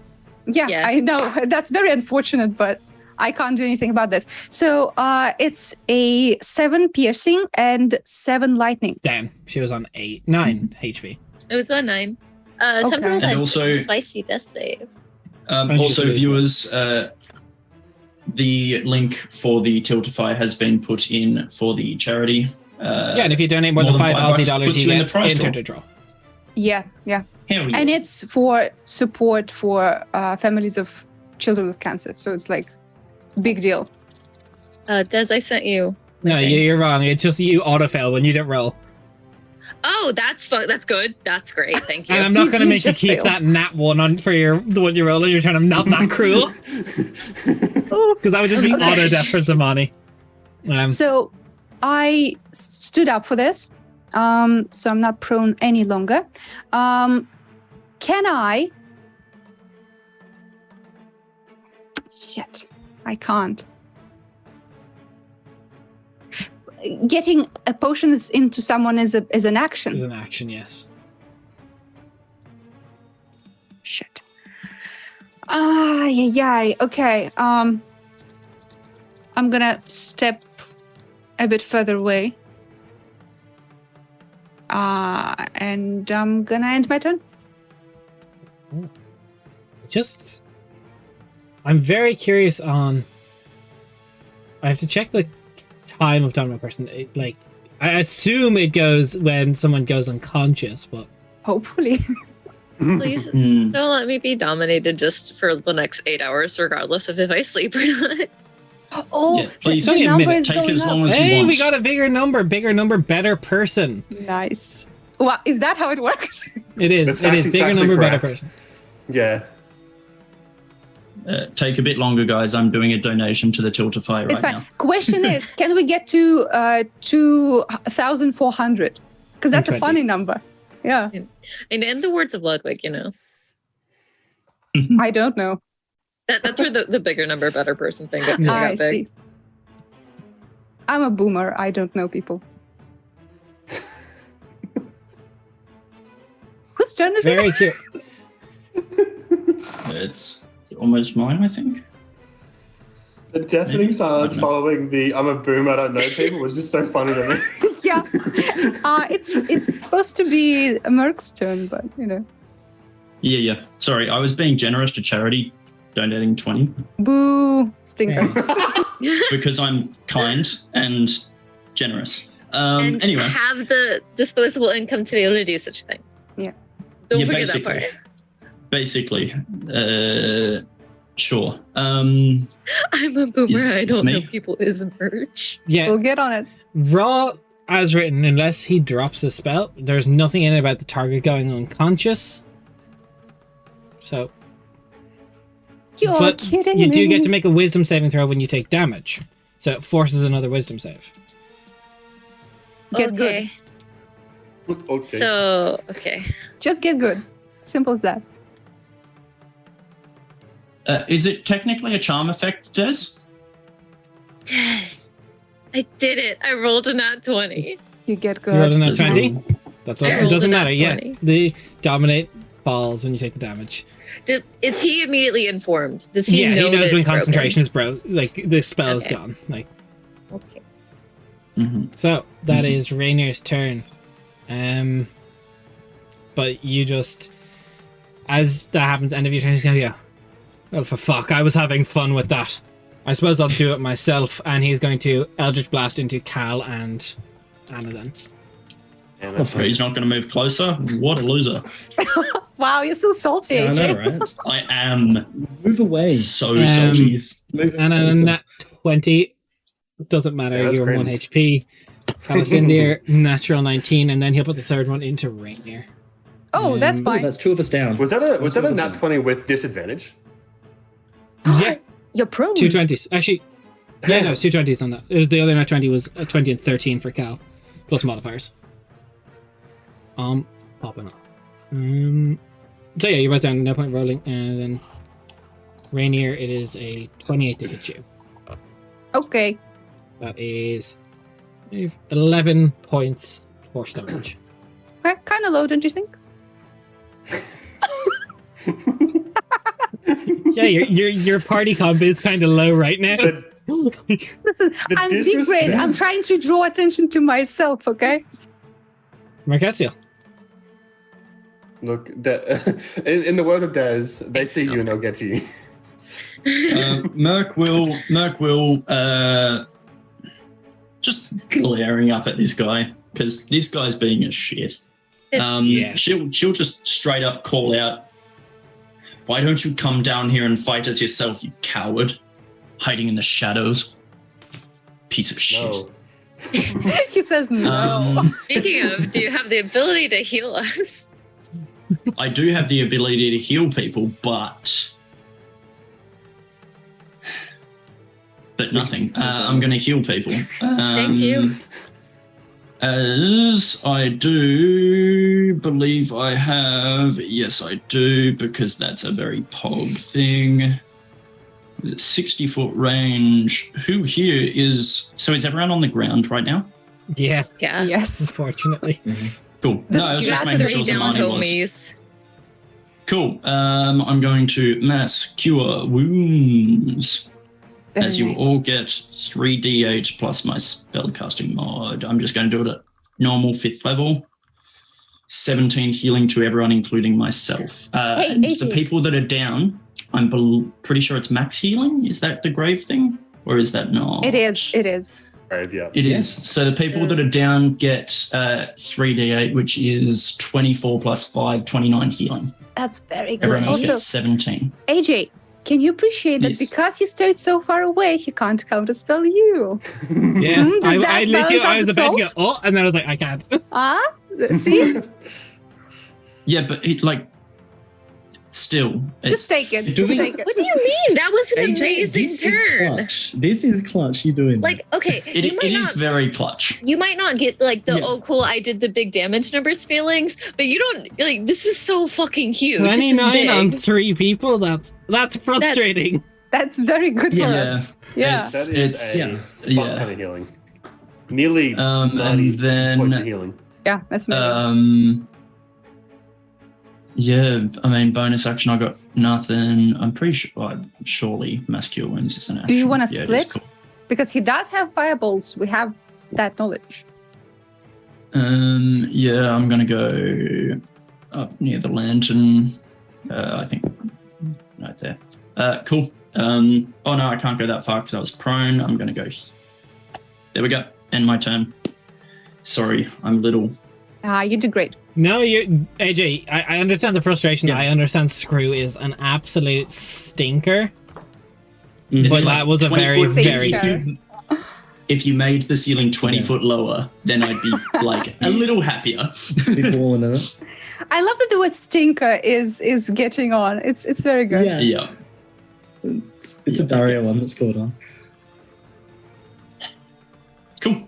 S5: Yeah,
S8: Yeah.
S5: I know. That's very unfortunate, but I can't do anything about this. So it's a 7 piercing and 7 lightning.
S1: Damn, she was on 9 HP.
S8: It was a 9.
S5: Okay.
S8: Temporal
S4: And also-
S8: spicy death save.
S4: Also,
S1: Friendship is
S4: viewers, the link for the Tiltify has been put in for the charity.
S1: Yeah, and if you donate more than 5 Aussie
S4: $5,
S1: dollars,
S4: puts
S1: you
S4: you in the
S1: get
S4: prize
S1: entered
S4: draw.
S1: a draw.
S5: Yeah.
S4: Hell yeah.
S5: And it's for support for families of children with cancer. So it's like big deal.
S8: Des, I sent you.
S1: No, you're wrong. It's just you autofill when you didn't roll.
S8: Oh, that's fun. That's good. That's great. Thank you.
S1: And I'm not going to
S5: You
S1: make you
S5: just
S1: keep
S5: failed.
S1: that nat one on for the one you roll on your turn. I'm not that cruel. Because that would just be
S5: Okay.
S1: auto death for Zamani.
S5: So I stood up for this. So I'm not prone any longer. Can I? Shit, I can't. Getting a potion into someone is an action.
S1: Is an action, yes.
S5: Shit. Yeah. Okay. I'm gonna step a bit further away. And I'm gonna end my turn.
S1: I'm very curious on. I have to check the time of dominant person. I assume it goes when someone goes unconscious, but
S5: Hopefully.
S8: Please
S4: Hmm.
S8: don't let me be dominated just for the next 8 hours, regardless of if I sleep or not.
S5: Oh,
S4: Yeah, please.
S5: the
S1: Only a
S5: number
S1: minute.
S5: is
S4: Take
S5: going
S4: as
S5: up.
S4: long as you
S1: hey,
S4: want.
S1: we got a bigger number, better person.
S5: Nice. Well, is that how it works?
S1: It is.
S6: That's
S1: It is
S6: actually
S1: bigger
S6: factually
S1: number, better
S6: correct.
S1: person.
S6: Yeah.
S4: Take a bit longer, guys. I'm doing a donation to the Tiltify
S5: It's
S4: right
S5: fine.
S4: now.
S5: Question is, can we get to 2,400? Because that's a
S1: 220.
S5: funny number. Yeah,
S8: And in the words of Ludwig, you know,
S5: I don't know.
S8: that's where the bigger number, better person thing got, got
S5: I
S8: big.
S5: see. I'm a boomer. I don't know people. Whose turn is it?
S1: Very cute.
S4: It's almost mine, I think.
S6: The deafening silence
S4: I don't know.
S6: following the "I'm a boomer, I don't know people" was just so funny to me.
S5: Yeah. It's supposed to be Merc's turn, but you know.
S4: Yeah. Sorry, I was being generous to charity, donating 20
S5: Boo, stinker.
S4: because I'm kind and generous.
S8: And
S4: Anyway,
S8: have the disposable income to be able to do such a thing.
S5: Yeah.
S8: Don't
S4: Yeah,
S8: forget that
S4: basically.
S8: part.
S4: Sure.
S8: I'm a boomer.
S4: Is
S8: I don't know
S4: me?
S8: people is merch.
S1: Yeah,
S5: We'll get on it.
S1: raw as written, unless he drops a spell, there's nothing in it about the target going unconscious. So,
S5: You're
S1: but
S5: kidding
S1: you
S5: me.
S1: do get to make a wisdom saving throw when you take damage. So it forces another wisdom save.
S5: Get
S8: Okay.
S6: Okay.
S8: So, okay.
S5: Just get good. Simple as that.
S4: Is it technically a charm effect, Des?
S8: Yes. I did it. I rolled a nat 20.
S5: You get
S1: You rolled a
S5: good.
S1: nat
S4: That's
S1: 20? That's what
S8: I
S1: it
S8: rolled
S1: doesn't
S8: a nat
S1: matter. Yeah,
S8: 20.
S1: the dominate falls when you take the damage.
S8: Is he immediately informed? Does he
S1: Yeah,
S8: know
S1: he knows
S8: that
S1: when
S8: it's
S1: concentration is broke. Like the spell is
S8: Okay.
S1: gone. Like
S8: broken? Okay.
S4: Mm-hmm.
S1: so, that is Rainier's turn. But you just, as that happens, end of your turn, he's gonna go, well, for fuck, I was having fun with that. I suppose I'll do it myself. And he's going to Eldritch Blast into Cal and Anna then.
S6: And that's
S4: He's not going to move closer. What a loser.
S5: Wow, you're so salty,
S7: Yeah, I
S5: AJ.
S7: know, right?
S4: I am
S7: Move away.
S4: so
S1: Um,
S4: salty.
S7: Jeez. Move
S1: And a
S7: closer.
S1: nat 20. Doesn't matter,
S6: Yeah, that's
S1: you're 1
S6: cringe.
S1: HP. Calicindir, natural 19, and then he'll put the third one into Rainier.
S5: Oh, that's
S7: Oh,
S5: fine.
S7: that's 2 of us down.
S6: Was that
S7: That's
S6: a
S7: what
S6: nat
S7: it's
S6: 20 with disadvantage?
S1: Yeah,
S5: You're pro.
S1: 2 20s. Actually, yeah, no, it's 2 20s on that. It was the other nat 20 was a 20 and 13 for Cal, plus modifiers. Popping up. So yeah, you're both down. No point rolling, and then Rainier, it is a 28 to hit you.
S5: Okay.
S1: That is 11 points force damage.
S5: Kind of low, don't you think?
S1: Yeah, your party comp is kind of low right now.
S5: Listen, I'm big brain.
S6: disrespect.
S5: I'm trying to draw attention to myself, okay?
S1: Marcasio.
S6: Look, in the world of Dez, they see you and they'll get to you.
S4: Merc will just glaring up at this guy because this guy's being a shit.
S1: Yes.
S4: She'll just straight up call out, "Why don't you come down here and fight us yourself, you coward? Hiding in the shadows. Piece of shit."
S6: No.
S5: He says no.
S8: Speaking of, do you have the ability to heal us?
S4: I do have the ability to heal people, but nothing. I'm going to heal people.
S8: Thank you.
S4: As I do believe I have, yes, I do, because that's a very pog thing. Is it 60-foot range? Who here is? So is everyone on the ground right now?
S1: Yeah,
S8: Yeah.
S5: Yes.
S1: unfortunately.
S4: Cool. No, I was
S8: You
S4: just
S8: got
S4: making
S8: 3
S4: sure
S8: down
S4: Zamani was.
S8: homies.
S4: Cool. I'm going to mass cure wounds.
S5: Very
S4: As you
S5: nice.
S4: all get 3d8 plus my spellcasting mod. I'm just going to do it at normal 5th level. 17 healing to everyone, including myself.
S5: Hey,
S4: and
S5: AJ.
S4: the people that are down, I'm pretty sure it's max healing. Is that the grave thing? Or is that not?
S5: It is. It is.
S6: Right, yeah.
S4: It is. So the people that are down get 3d8, which is 24 plus 5, 29 healing.
S5: That's very good.
S4: Everyone else
S5: Also,
S4: gets 17.
S5: AJ, can you appreciate that
S4: Yes.
S5: because he stayed so far away, he can't counterspell you?
S1: Yeah,
S5: Does
S1: I
S5: that
S1: literally,
S5: balance
S1: I
S5: out
S1: was
S5: the
S1: about to go,
S5: salt?
S1: oh, and then I was like, I can't.
S5: Ah? See?
S4: Yeah, but it, like, still.
S5: Just take it.
S7: Do
S5: Just
S7: we-
S5: take it.
S8: What do you mean? That was an
S7: AJ,
S8: amazing
S7: this is
S8: turn.
S7: clutch. This is clutch. You doing that.
S8: Like, okay,
S4: It
S8: you might
S4: is
S8: not.
S4: very clutch.
S8: You might not get like the
S7: Yeah.
S8: oh cool I did the big damage numbers feelings, but you don't like this is so fucking huge. This is
S1: 29 on
S8: big.
S1: 3 people. That's frustrating.
S5: That's very good for
S4: Yeah.
S5: us. Yeah.
S4: It's-
S6: That is
S4: it's-
S6: a
S7: yeah.
S6: fuck
S4: yeah.
S6: ton of healing. Nearly
S4: And
S6: 90
S4: then-
S6: points of healing.
S5: Yeah, that's me.
S4: Yeah, I mean, bonus action, I got nothing. I'm pretty sure, surely mass cure wounds is an action.
S5: Do you want to
S4: Yeah, it
S5: split?
S4: is cool.
S5: Because he does have fireballs. We have that knowledge.
S4: Yeah, I'm gonna go up near the lantern. I think right there. Cool. Oh no, I can't go that far because I was prone. I'm gonna go. There we go. End my turn. Sorry, I'm little.
S5: You did great.
S1: No, you AJ, I understand the frustration.
S4: Yeah.
S1: I understand Screw is an absolute stinker.
S7: Mhm.
S1: But
S4: It's
S1: that was a
S4: 20
S1: very,
S4: foot-
S1: very
S4: If you made the ceiling 20
S7: Yeah.
S4: foot lower, then I'd be like a little happier.
S7: People want to know.
S5: I love that the word stinker is getting on. It's very good.
S7: Yeah.
S4: Yeah.
S7: It's a Dario one that's called on.
S4: Cool.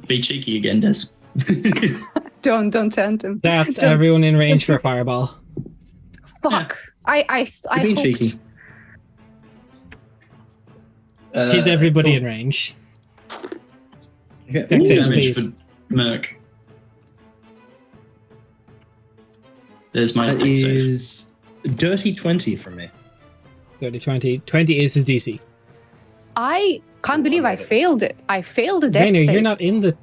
S4: Be cheeky again, Des.
S5: Don't tempt him.
S1: That's
S5: Don't-
S1: everyone in range for a fireball.
S5: Fuck. I
S7: You're being
S5: hoped.
S7: cheeky.
S1: Is everybody
S4: cool.
S1: in range?
S7: Okay.
S1: Dex
S7: Ooh,
S1: saves,
S4: Damage
S1: please.
S4: for Merc. There's my
S7: that
S4: dex save.
S7: is dirty 20 from me.
S1: 30, 20. 20 is his DC.
S5: I can't believe I failed it. I failed the death
S1: Rainier,
S5: save.
S1: you're not in the...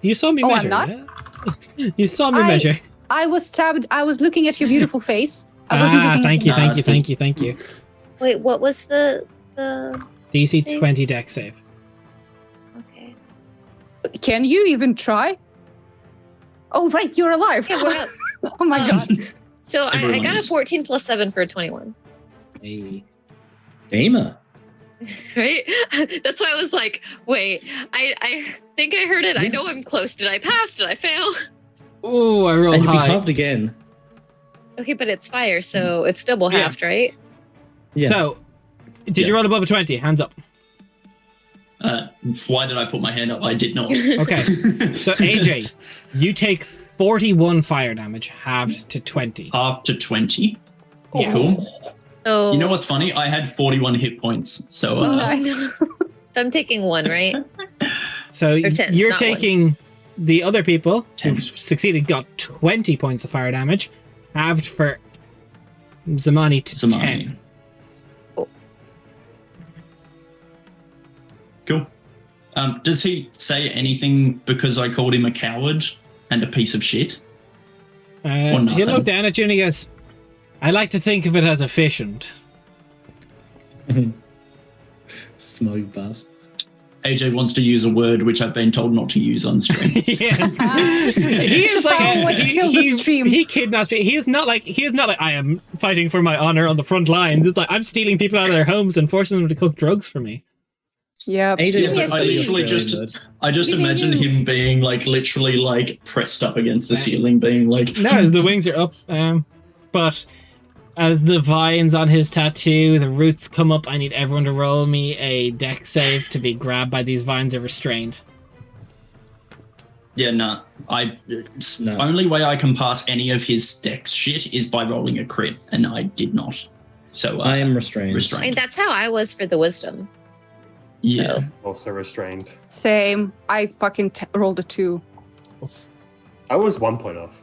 S1: You saw me
S5: Oh, I'm
S1: measure,
S5: not?
S1: yeah? You saw me
S5: I-
S1: measure.
S5: I was stabbed. I was looking at your beautiful face. I wasn't
S1: Ah,
S5: looking
S1: thank
S5: at
S1: you,
S4: Nah,
S1: thank you,
S4: that's cool.
S1: thank you, thank you.
S8: Wait, what was the
S1: DC
S8: Save.
S1: 20 deck save.
S8: okay?
S5: Can you even try? Oh, right. You're alive.
S8: Yeah, we're up.
S5: Oh my god.
S8: So I
S4: Everyone
S8: got a
S4: is.
S8: 14 plus 7 for a 21.
S1: Hey.
S7: Gamer.
S8: Right? That's why I was like, wait, I think I heard it. I
S7: Yeah.
S8: know I'm close. Did I pass? Did I fail?
S1: Oh, I rolled
S7: And you'll be
S1: high.
S7: halved again.
S8: Okay, but it's fire, so it's double
S1: Yeah.
S8: halved, right?
S7: Yeah.
S1: So, did you roll above a 20? Hands up.
S4: Why did I put my hand up? I did not.
S1: Okay. So, AJ, you take 41 fire damage, halved to 20.
S4: Half to 20.
S1: Yes.
S4: Cool.
S8: So
S4: You know what's funny? I had 41 hit points. So
S8: Oh,
S5: Nice.
S8: no. So I'm taking one, right?
S1: So,
S8: Or 10,
S1: you're
S8: not one.
S1: taking the other people
S4: 10.
S1: who've succeeded got 20 points of fire damage, halved for Zamani to 10.
S4: Zamani. Cool. Does he say anything because I called him a coward and a piece of shit? Or
S1: He'll
S4: nothing?
S1: look down at you and he goes, I like to think of it as efficient.
S7: Smug bastard.
S4: AJ wants to use a word which I've been told not to use on stream.
S1: Yes. He is like
S5: Found what killed the stream.
S1: he kidnaps people. He is not like I am fighting for my honor on the front line. It's like I'm stealing people out of their homes and forcing them to cook drugs for me.
S5: Yep.
S7: AJ,
S4: Yeah, but
S5: Yes,
S4: I
S5: he-
S4: literally I just
S5: Give me
S4: imagine
S5: you.
S4: him being like literally like pressed up against the ceiling, being like,
S1: No, the wings are up. But as the vines on his tattoo, the roots come up, I need everyone to roll me a dex save to be grabbed by these vines or restrained.
S4: yeah, nah.
S7: No.
S4: Only way I can pass any of his dex shit is by rolling a crit, and I did not. So
S7: I am restrained.
S8: I mean,
S4: restrained.
S8: that's how I was for the wisdom.
S4: Yeah.
S8: So.
S6: Also restrained.
S5: Same. I fucking rolled a 2.
S6: I was 1 point off.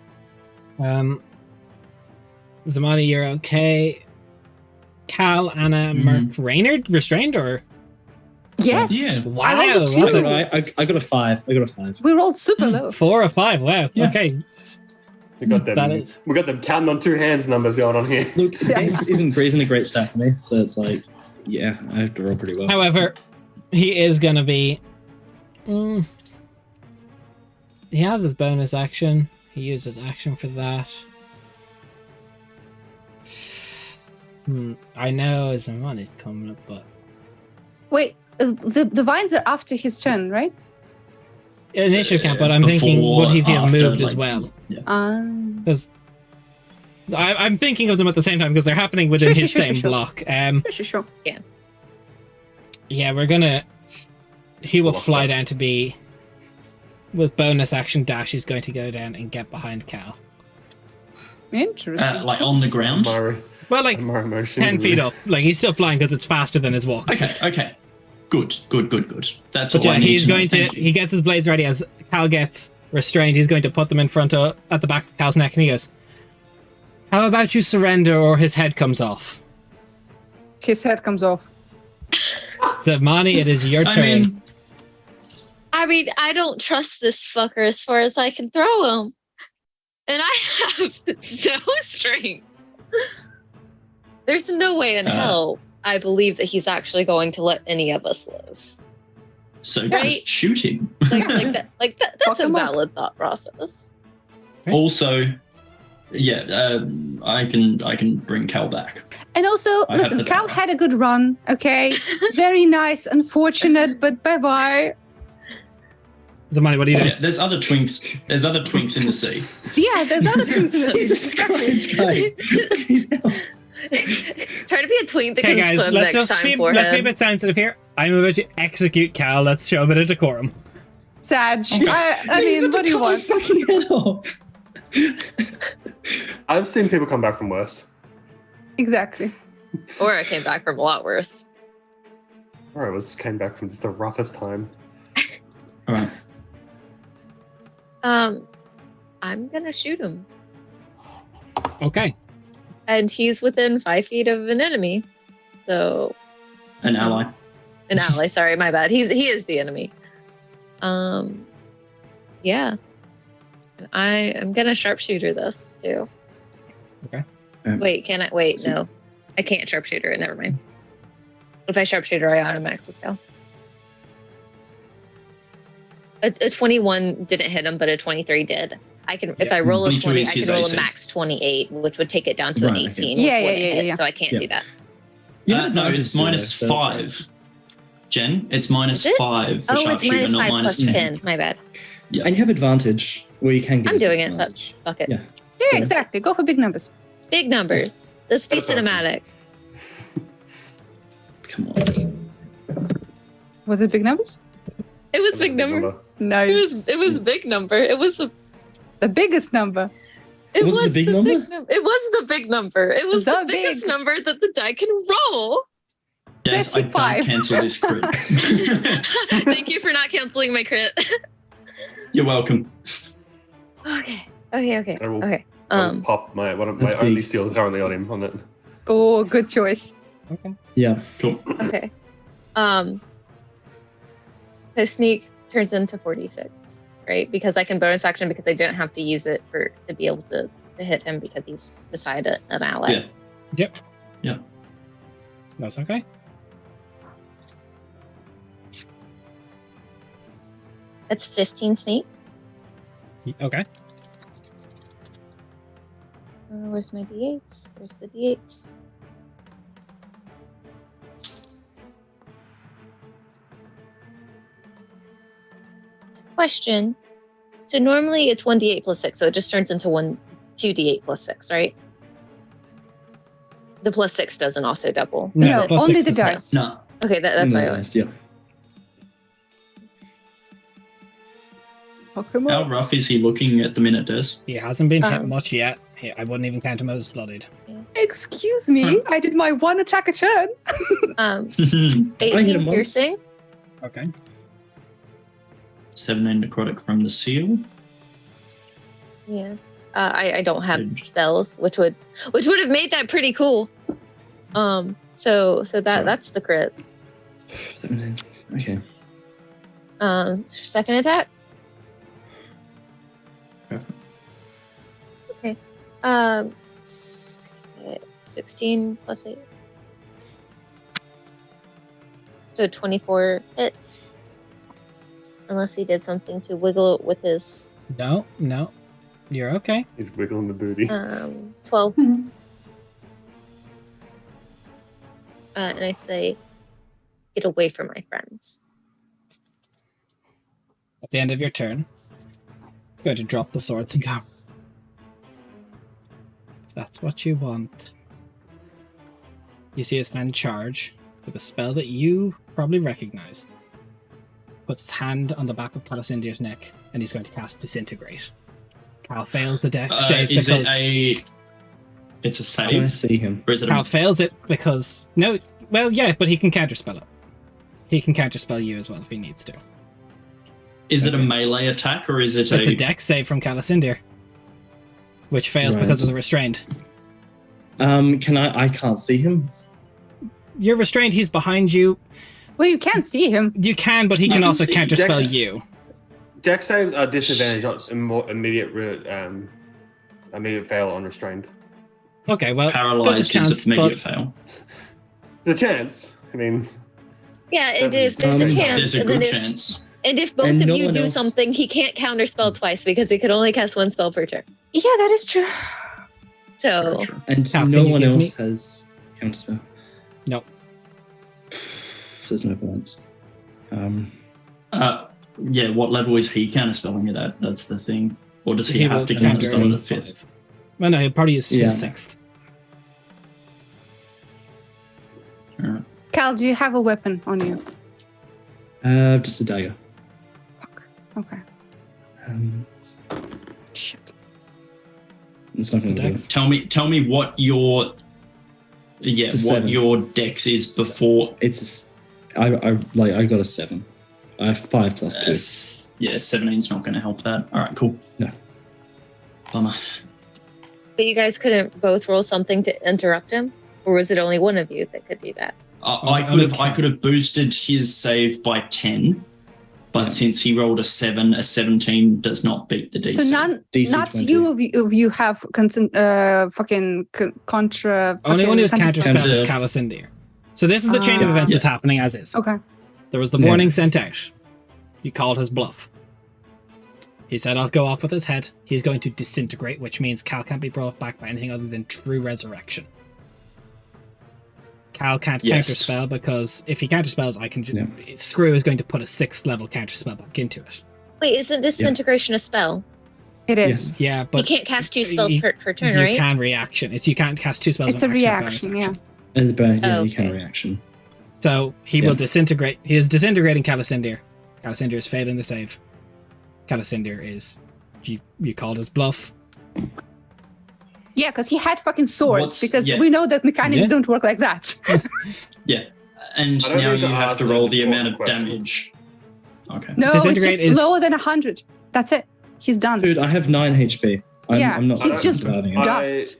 S1: Zamani, you're okay. Cal, Anna, Merc, Reynard, restrained or?
S5: Yes.
S4: Yeah.
S1: Wow,
S5: I rolled a
S1: that's
S5: 2.
S7: I got a 5. I got a 5.
S5: We rolled super low.
S1: 4 or 5. Wow.
S4: Yeah.
S1: Okay.
S6: We got them.
S1: That is-
S6: We got them counting on 2 hands numbers going on here.
S7: Look, Dex isn't a great stat for me, so it's like, yeah, I have to roll pretty well.
S1: However, he is going to be. He has his bonus action. He used his action for that. I know his money's coming up, but
S5: Wait, the vines are after his turn, right?
S1: initiative count. But I'm thinking,
S4: Before,
S1: would he be
S4: after,
S1: moved as
S4: like,
S1: well?
S4: Yeah.
S1: Because I'm thinking of them at the same time because they're happening within
S5: Sure,
S1: his
S5: sure,
S1: same
S5: sure.
S1: block.
S5: Sure.
S1: Yeah, we're gonna. He will
S6: Block
S1: fly
S6: that.
S1: down to be. With bonus action dash, he's going to go down and get behind Cal.
S5: Interesting.
S4: Like on the ground.
S1: Well, like
S6: My emotion.
S1: 10 feet up. Like he's still flying because it's faster than his walk.
S4: Okay. Good. That's
S1: But
S4: all
S1: yeah,
S4: I need
S1: he's
S4: to know.
S1: going to.
S4: Thank you.
S1: He gets his blades ready as Cal gets restrained. He's going to put them in front of at the back of Cal's neck, and he goes, "How about you surrender, or his head comes off?"
S5: His head comes off.
S1: Zamani, it is your turn.
S8: I mean, I don't trust this fucker as far as I can throw him. And I have so strength. There's no way in hell I believe that he's actually going to let any of us live.
S4: So
S8: Right.
S4: just shoot him.
S8: That's
S5: Fuck
S8: a
S5: him up.
S8: valid thought process.
S4: Also, yeah, I can bring Cal back.
S5: And also,
S4: I have
S5: listen,
S4: to
S5: Cal
S4: die.
S5: had a good run, okay? Very nice, unfortunate, but bye-bye.
S1: Zamani, what do you do?
S4: Yeah, there's other twinks. There's other twinks in the sea.
S5: Yeah, there's other things in this.
S7: Jesus Christ, guys.
S8: Try to be a twink that
S1: Okay,
S8: can
S1: guys,
S8: swim
S1: let's
S8: next
S1: just
S8: time
S1: be,
S8: for
S1: let's be a
S8: him.
S1: bit sensitive here. I'm about to execute Cal. Let's show a bit of decorum.
S5: Sag. I mean, what do you want?
S7: Fucking head off.
S6: I've seen people come back from worse.
S5: Exactly.
S8: Or I came back from a lot worse.
S6: Or I came back from just the roughest time.
S4: All right.
S8: I'm gonna shoot him.
S1: Okay.
S8: And he's within 5 feet of an enemy. So
S4: An ally.
S8: an ally, sorry, my bad. He is the enemy. Yeah. And I am gonna sharpshooter this too.
S1: Okay.
S8: Wait, can I wait, no. I can't sharpshooter it, never mind. If I sharpshooter, I automatically fail. A 21 didn't hit him, but a 23 did. I can if
S7: Yeah,
S8: I roll a
S4: 22
S8: 20,
S4: is
S8: I can
S4: his
S8: roll
S4: AC.
S8: a max 28, which would take it down to an
S7: Right, okay.
S8: 18.
S5: Yeah,
S8: which wouldn't
S5: yeah,
S8: hit,
S5: yeah.
S8: So I can't
S7: Yeah.
S8: do that.
S7: You have
S4: No,
S7: advantage
S4: it's
S7: still,
S4: minus
S7: though, so it's
S4: 5. Jen, it's minus
S8: Is it?
S4: 5 for
S8: Oh, it's
S4: sharpshooter,
S8: minus
S4: not
S8: 5
S4: minus
S8: plus
S4: 10.
S8: 10. My bad.
S4: Yeah.
S2: And you have advantage, or you can give
S8: I'm
S2: yourself
S8: doing it.
S2: advantage.
S8: Fuck it.
S2: Yeah.
S5: Yeah,
S2: So-
S5: exactly. Go for big numbers.
S8: Big numbers. Let's be
S6: That's awesome.
S8: cinematic.
S2: Come on.
S5: Was it big numbers?
S8: It was big number.
S5: Nice.
S8: It was big number. It was a
S5: The biggest number.
S8: it
S2: Was it the big
S8: the
S2: number?
S8: It was the big number. It was the
S5: The
S8: biggest
S5: big.
S8: number that the die can roll.
S4: Des, I
S5: 55.
S4: don't cancel this crit.
S8: Thank you for not canceling my crit.
S4: You're welcome.
S8: Okay.
S6: I will
S8: Okay.
S6: pop my
S2: That's
S6: only
S2: big.
S6: seal currently on him on it.
S5: Oh, good choice.
S1: Okay.
S2: Yeah.
S4: Cool.
S8: Okay. So sneak turns into 46, right? Because I can bonus action because I didn't have to use it to be able to hit him because he's beside an ally.
S4: Yeah.
S1: Yep.
S4: Yeah.
S1: That's okay.
S8: That's 15 sneak.
S1: Okay.
S8: Where's my d8s? There's the d8s. Question. So normally it's 1d8 plus 6, so it just turns into 2d8 plus 6, right? The plus 6 doesn't also double.
S1: No,
S8: does
S5: No,
S8: it?
S1: plus
S5: only
S1: 6
S5: the
S1: does not.
S5: dice.
S4: No.
S8: Okay, that's why I
S2: Nice,
S8: was.
S2: Yeah.
S5: Pokemon.
S4: How rough is he looking at the minute, Des?
S1: He hasn't been hit
S8: Um,
S1: much yet. I wouldn't even count him as blooded.
S5: Excuse me. I did my one attack a turn.
S8: 18
S2: him once.
S8: piercing.
S1: Okay.
S4: 17 necrotic from the seal.
S8: Yeah. I don't have
S4: Good.
S8: spells, which would have made that pretty cool. So that's the crit.
S2: 17. Okay.
S8: Second attack.
S4: Perfect.
S8: Okay. 16 plus 8. So 24 hits. Unless he did something to wiggle it with his
S1: No. You're okay.
S6: He's wiggling the booty.
S8: 12. And I say, get away from my friends.
S1: At the end of your turn, you're going to drop the swords and go. If that's what you want. You see his hand charge with a spell that you probably recognize. Puts his hand on the back of Calicindir's neck, and he's going to cast Disintegrate. Cal fails the deck save
S4: Is
S1: because
S4: it's a
S2: Can I
S4: save?
S2: see him?
S4: Or is it
S1: Cal
S4: a...
S1: fails it because but he can counterspell it. He can counterspell you as well if he needs to.
S4: Is it a
S2: Okay.
S4: melee attack or is it
S1: It's a deck save from Calicindir, which fails
S2: Right.
S1: because of the restrained.
S2: Can I can't see him.
S1: You're restrained. He's behind you.
S5: Well, you can't see him.
S1: You can, but he
S4: I
S1: can
S4: can
S1: also
S4: see
S1: counterspell
S6: Dex.
S1: you.
S6: Deck saves are disadvantaged, not immediate fail on restrained.
S1: Okay, well, there's a
S4: paralyzed
S1: chance,
S4: is immediate
S1: but
S4: fail?
S6: The chance. I mean,
S8: Yeah, and if there's a chance,
S4: There's a
S8: and then
S4: good
S8: if,
S4: chance.
S8: and if both
S2: And
S8: of
S2: no
S8: you
S2: one
S8: do
S2: else-
S8: something, he can't counterspell twice because he could only cast one spell per turn.
S5: Yeah, that is true.
S8: So
S2: And
S1: Cal,
S2: no
S1: can you
S2: one
S1: give
S2: else has counterspell.
S1: No.
S2: There's no point.
S4: Yeah, what level is he counterspelling it at? That's the thing. Or does he have
S1: will
S4: to
S1: counter
S4: counterspell
S1: in
S4: it at 5th?
S1: 5. Well, no, he'll probably use
S2: Yeah.
S1: his 6th.
S4: Alright.
S5: Cal, do you have a weapon on you?
S2: Just a dagger.
S5: Okay.
S2: Shit. It's not going
S1: The
S2: to do
S1: dex?
S2: it.
S4: Tell me what your
S2: It's a
S4: what
S2: 7.
S4: your dex is before.
S2: I got a 7. I have 5 plus 2.
S4: Yeah, 17's not going to help that. All right, cool.
S2: No.
S4: Bummer.
S8: but you guys couldn't both roll something to interrupt him? Or was it only one of you that could do that?
S4: I could have boosted his save by 10, but
S2: Yeah.
S4: since he rolled a 7, a 17 does not beat the DC.
S5: So
S2: DC
S5: not
S2: 20.
S5: you of you have contra.
S1: Only one who's
S5: fucking
S1: counterspell is
S4: Counterspell.
S1: Calicindir. So this is the chain of
S5: Ah.
S1: events
S4: Yeah.
S1: that's happening as is.
S5: Okay.
S1: There was the
S2: Yeah.
S1: warning sent out. He called his bluff. He said, I'll go off with his head. He's going to disintegrate, which means Cal can't be brought back by anything other than true resurrection. Cal can't
S4: Yes.
S1: counterspell because if he counterspells, I can.
S7: Yeah.
S1: Screw is going to put a 6th level counterspell back into it.
S8: Wait, isn't disintegration a spell?
S5: It is.
S7: Yes.
S1: Yeah,
S8: You
S1: but
S8: can't cast 2 spells
S1: you-
S8: per turn,
S1: you
S8: right?
S1: can reaction. You can't cast 2 spells.
S5: It's a
S1: on action,
S5: reaction,
S1: bonus
S5: yeah.
S1: action.
S7: Yeah,
S8: Oh,
S7: you can
S8: okay.
S7: reaction.
S1: So he
S7: Yeah.
S1: will disintegrate. He is disintegrating Calicindir. Calicindir is failing the save. Calicindir is. You called his bluff.
S5: Yeah, because he had fucking swords.
S4: What's-
S5: Because
S4: yeah.
S5: we know that mechanics
S1: Yeah.
S5: don't work like that.
S4: Yeah. And
S6: I don't
S4: now
S6: need to
S4: you have
S6: ask
S4: to
S6: an
S4: roll the amount
S6: important
S4: of
S6: question.
S4: damage. Okay.
S5: No, it's
S1: Disintegrate
S5: just
S1: is-
S5: lower than 100. That's it. He's done.
S7: Dude, I have 9 HP.
S5: Yeah,
S7: I'm not.
S5: he's just
S7: surviving it.
S5: dust.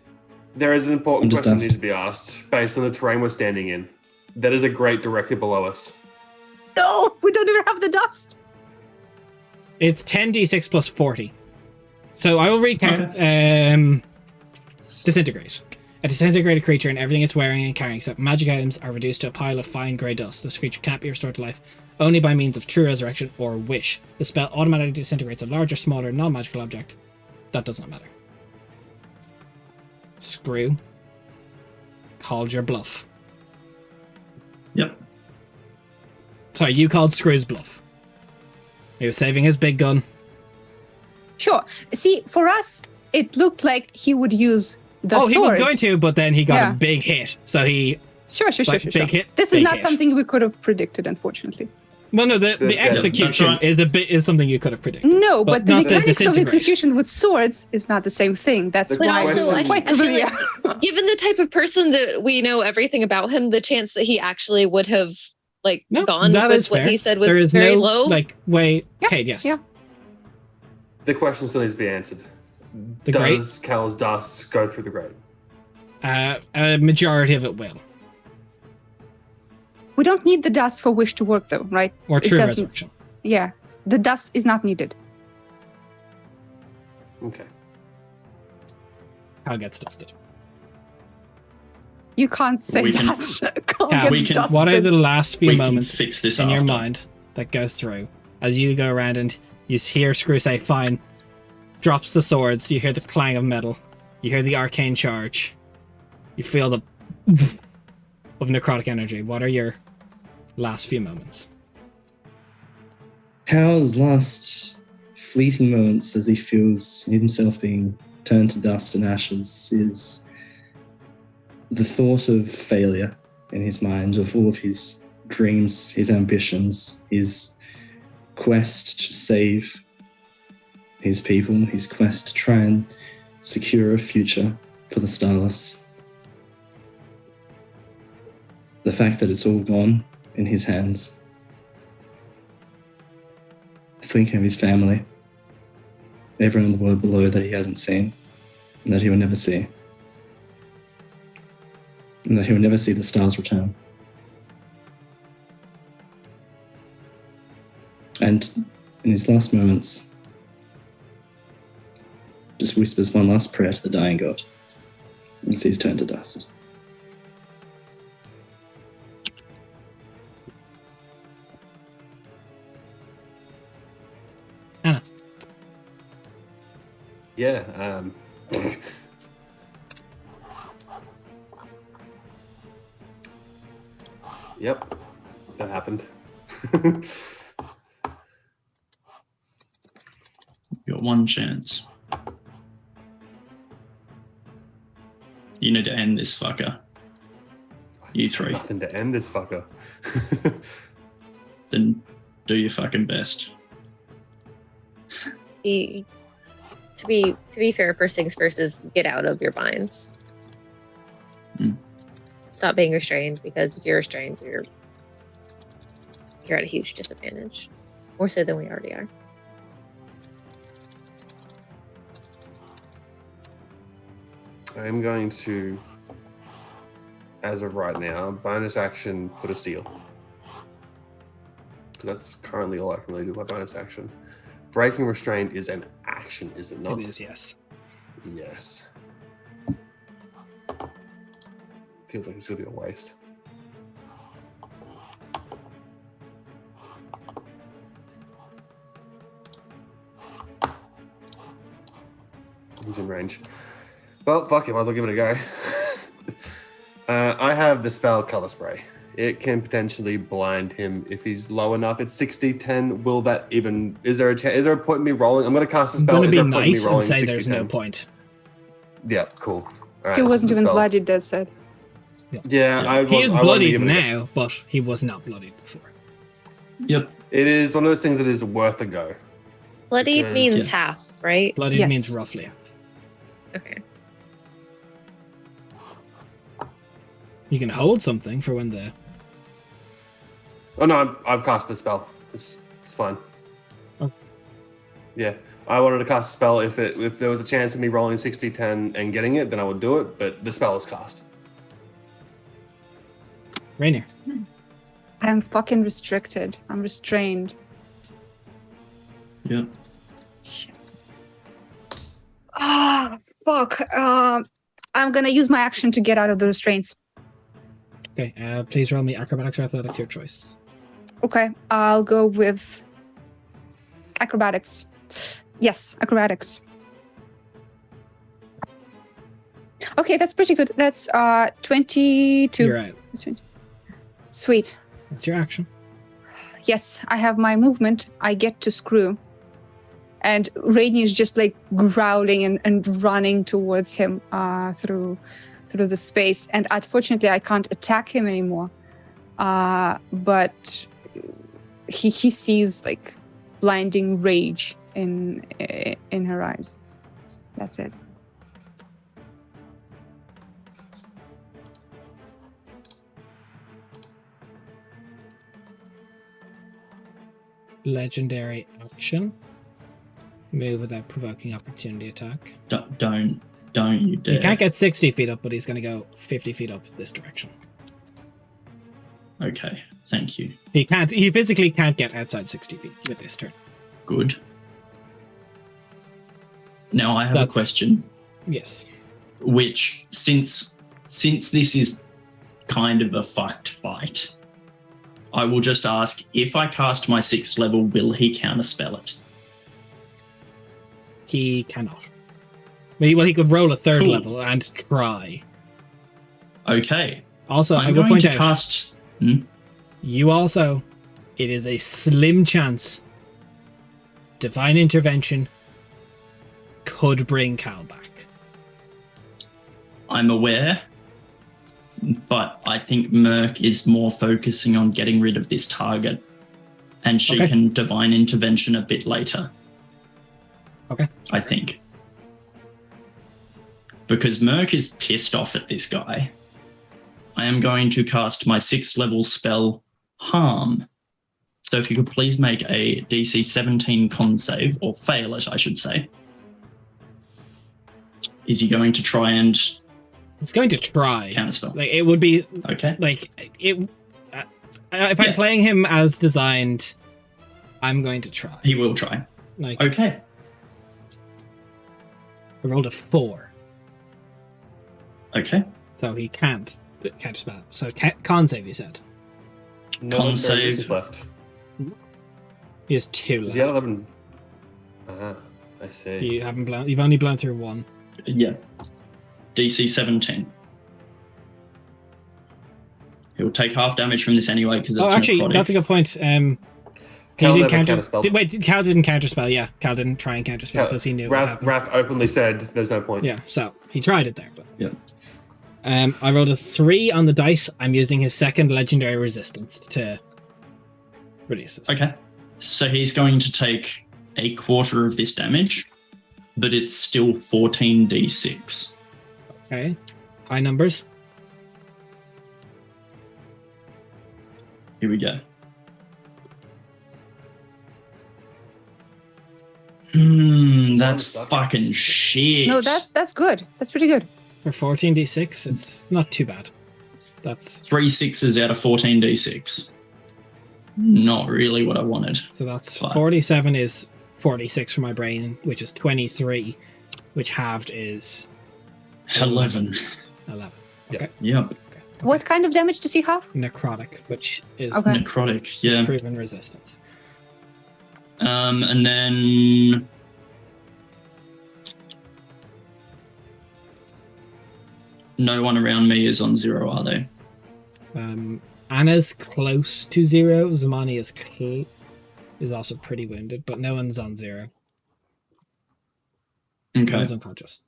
S6: There is an important
S7: I'm just
S6: question that
S7: dust.
S6: needs to be asked based on the terrain we're standing in. That is a grate directly below us.
S5: No, we don't even have the dust.
S1: It's 10d6 plus 40. So I will recount. Disintegrate. A disintegrated creature and everything it's wearing and carrying except magic items are reduced to a pile of fine grey dust. This creature can't be restored to life only by means of true resurrection or wish. The spell automatically disintegrates a larger, smaller, non-magical object. That does not matter. Screw. Called your bluff.
S4: Yep.
S1: Sorry, you called Screw's bluff. He was saving his big gun.
S5: Sure. See, for us, it looked like he would use the
S1: He was
S5: swords.
S1: going to, but then he got
S5: Yeah.
S1: a big hit. So he...
S5: Sure.
S1: Like, big hit,
S5: This is
S1: big
S5: not
S1: hit.
S5: something we could have predicted, unfortunately.
S1: Well, no, the
S6: That's
S1: execution
S4: right.
S1: is something you could have predicted.
S5: No, but the
S1: not the
S5: mechanics of
S1: disintegration.
S5: execution with swords is not the same thing. That's
S6: But
S8: But
S5: why
S8: also,
S6: I
S5: I'm quite
S8: feel
S5: familiar.
S8: like, given the type of person that we know everything about him, the chance that he actually would have
S1: No,
S8: gone
S1: that
S8: with
S1: is
S8: what
S1: fair.
S8: he said was
S1: There is
S8: very
S1: no,
S8: low.
S1: way...
S5: Yeah,
S1: Okay, yes.
S5: yeah.
S6: The question still needs to be answered.
S1: The grate?
S6: Does Cal's dust go through the grate?
S1: A majority of it will.
S5: We don't need the dust for wish to work, though, right?
S1: Or
S5: It
S1: true
S5: doesn't-
S1: resurrection.
S5: Yeah, the dust is not needed.
S6: Okay.
S1: Cal gets dusted.
S5: You can't say
S4: We can-
S5: that. Carl
S1: Cal,
S5: gets
S4: we can-
S5: dusted.
S1: What are the last few
S4: We can
S1: moments
S4: fix this
S1: in your
S4: after.
S1: mind that go through as you go around and you hear Screw say, fine, drops the swords, you hear the clang of metal, you hear the arcane charge, you feel the of necrotic energy. What are your last few moments?
S7: Cal's last fleeting moments as he feels himself being turned to dust and ashes is the thought of failure in his mind, of all of his dreams, his ambitions, his quest to save his people, his quest to try and secure a future for the Starless. The fact that it's all gone in his hands. Thinking of his family, everyone in the world below that he hasn't seen, and that he will never see, and that he will never see the stars return. And in his last moments, just whispers one last prayer to the dying god, and sees turned to dust.
S1: Anna.
S6: Yeah. Yep. That happened.
S4: You got one chance. You need to end this fucker. You three.
S6: Nothing to end this fucker.
S4: Then do your fucking best.
S8: To be fair, first things first is get out of your binds.
S4: Hmm.
S8: Stop being restrained, because if you're restrained, you're at a huge disadvantage, more so than we already are.
S6: I'm going to, as of right now, bonus action, put a seal. That's currently all I can really do by bonus action. Breaking restraint is an action, is it not?
S1: It is, yes.
S6: Yes. Feels like it's gonna be a waste. He's in range. Well, fuck it, might as well give it a go. I have the spell Color Spray. It can potentially blind him if he's low enough. It's 60, 10. Will that even... Is there a point in me rolling? I'm going to cast a
S1: I'm
S6: spell.
S1: going to
S6: Is
S1: be
S6: there a point in me
S1: nice and
S6: rolling
S1: say
S6: 60,
S1: there's
S6: 10?
S1: no point.
S6: Yeah, cool. All right,
S5: He
S6: this
S5: wasn't
S6: is a
S5: even
S6: spell.
S5: bloodied, Des said.
S6: Yeah,
S1: He is
S6: I wanted to
S1: bloodied
S6: give it a go.
S1: now, but he was not bloodied before.
S4: Yep.
S6: It is one of those things that is worth a go.
S8: Bloody
S6: Because-
S8: means
S4: yeah.
S8: half, right?
S1: Bloodied
S5: Yes.
S1: means roughly half.
S8: Okay.
S1: You can hold something for when the...
S6: Oh no, I've cast the spell. It's fine.
S1: Oh.
S6: Yeah, I wanted to cast a spell. If there was a chance of me rolling 60, 10 and getting it, then I would do it. But the spell is cast.
S1: Rainier.
S5: I'm fucking restricted. I'm restrained.
S4: Yep.
S5: Ah, fuck. I'm gonna use my action to get out of the restraints.
S1: Okay, please roll me acrobatics or athletics, your choice.
S5: Okay, I'll go with acrobatics. Yes, acrobatics. Okay, that's pretty good. That's 22.
S1: You're out.
S5: Sweet.
S1: That's your action.
S5: Yes, I have my movement. I get to screw. And Rainy is just like growling and running towards him through the space. And unfortunately, I can't attack him anymore. But he sees like blinding rage in her eyes. That's it.
S1: Legendary action. Move without provoking opportunity attack.
S4: Don't you dare.
S1: He can't get 60 feet up, but he's going to go 50 feet up this direction.
S4: Okay, thank you.
S1: He physically can't get outside 60 feet with this turn.
S4: Good. Now I have a question.
S1: Yes.
S4: Which, since this is kind of a fucked fight, I will just ask, if I cast my 6th level, will he counterspell it?
S1: He cannot. Well, he could roll a third
S4: Cool.
S1: level and try.
S4: Okay.
S1: Also, I
S4: I'm
S1: will
S4: going
S1: point
S4: to
S1: out,
S4: cast...
S1: you also, it is a slim chance Divine Intervention could bring Cal back.
S4: I'm aware, but I think Merc is more focusing on getting rid of this target, and she
S1: Okay.
S4: can Divine Intervention a bit later.
S1: Okay.
S4: I think. Because Merc is pissed off at this guy, I am going to cast my 6th level spell, Harm. So if you could please make a DC 17 con save, or fail it, I should say. Is he going to try and
S1: He's going to try.
S4: counterspell?
S1: Like, it would be,
S4: Okay.
S1: like, it... if I'm
S4: Yeah.
S1: playing him as designed, I'm going to try.
S4: He will try.
S1: Like,
S4: Okay.
S1: I rolled a 4.
S4: Okay.
S1: So he can't counterspell. So con save, you said.
S6: No,
S4: Con
S6: there
S4: save.
S6: is left.
S1: He has 2
S6: Is he at
S1: left.
S6: 11? I see.
S1: You've only blown through 1.
S4: Yeah. DC 17. He'll take half damage from this anyway because it's
S1: Oh, actually,
S4: necrotic.
S1: that's a good point.
S6: Cal
S1: He did
S6: never
S1: counter.
S6: counterspelled.
S1: Wait, Cal didn't counterspell. Yeah, Cal didn't try and counterspell because he knew what happened.
S6: Raph openly said there's no point.
S1: Yeah, so he tried it there. But
S4: Yeah.
S1: I rolled a 3 on the dice. I'm using his second legendary resistance to reduce this.
S4: Okay. So he's going to take a quarter of this damage, but it's still 14d6.
S1: Okay. High numbers.
S4: Here we go. That's
S6: Sucks.
S4: fucking shit.
S5: No, that's good. That's pretty good.
S1: For 14d6, it's not too bad. That's
S4: 3 6s out of 14d6. Not really what I wanted.
S1: so that's
S4: Fine.
S1: 47 is 46 for my brain, which is 23, which halved is
S4: 11.
S1: 11.
S4: Yep.
S5: What kind of damage does he have?
S1: Necrotic, which is
S5: Okay.
S4: Necrotic, yeah.
S1: proven resistance.
S4: And then no one around me is on 0, are they?
S1: Anna's close to 0. Zamani is also pretty wounded, but no one's on 0. No
S4: Okay.
S1: one's unconscious.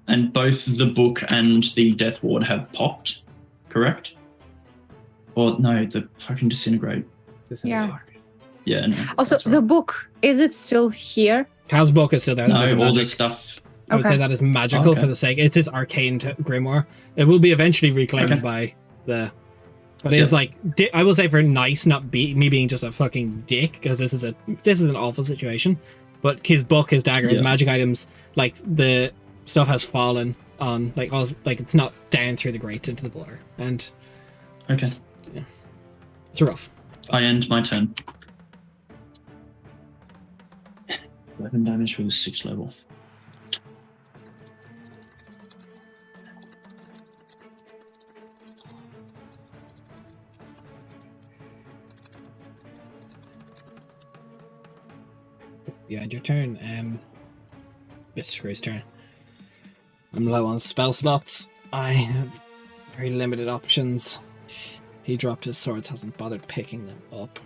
S4: And both the book and the death ward have popped, correct? Or no, the fucking disintegrate.
S5: Yeah.
S4: Yeah, no.
S5: Also,
S4: that's right.
S5: the book, is it still here?
S1: Cal's book is still there.
S4: No,
S1: That is
S4: all
S1: magic.
S4: this stuff.
S1: I would
S5: Okay.
S1: say that is magical
S4: Okay.
S1: for the sake. It's his arcane grimoire. It will be eventually reclaimed
S4: Okay.
S1: by the. But it's like I will say for nice, not me being just a fucking dick, because this is an awful situation. But his book, his dagger, his
S4: Yeah.
S1: magic items, like the stuff has fallen on, like it's not down through the grates into the water, and
S4: Okay.
S1: it's rough.
S4: I end my turn. 11 damage with a 6 level.
S1: You had your turn. Mr. Screw's turn. I'm low on spell slots. I have very limited options. He dropped his swords, hasn't bothered picking them up.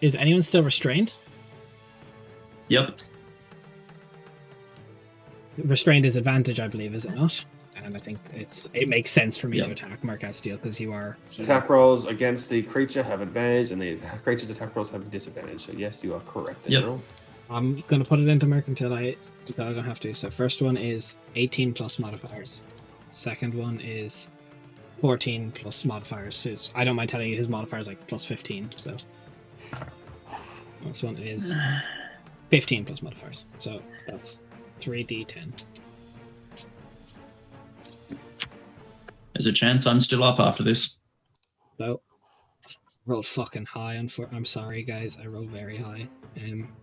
S1: Is anyone still restrained?
S4: Yep.
S1: Restrained is advantage, I believe, is it not? And I think it makes sense for me
S4: Yep.
S1: to attack Mark Steel because you are.
S6: Attack rolls against the creature have advantage, and the creature's attack rolls have disadvantage. So yes, you are correct.
S4: Yep.
S6: General.
S1: I'm gonna put it into Merc until I don't have to. So first one is 18 plus modifiers. Second one is 14 plus modifiers. I don't mind telling you his modifier is like plus 15. So this one is 15 plus modifiers. So that's 3d10.
S4: There's a chance I'm still up after this.
S1: So rolled fucking high. I'm sorry, guys. I rolled very high.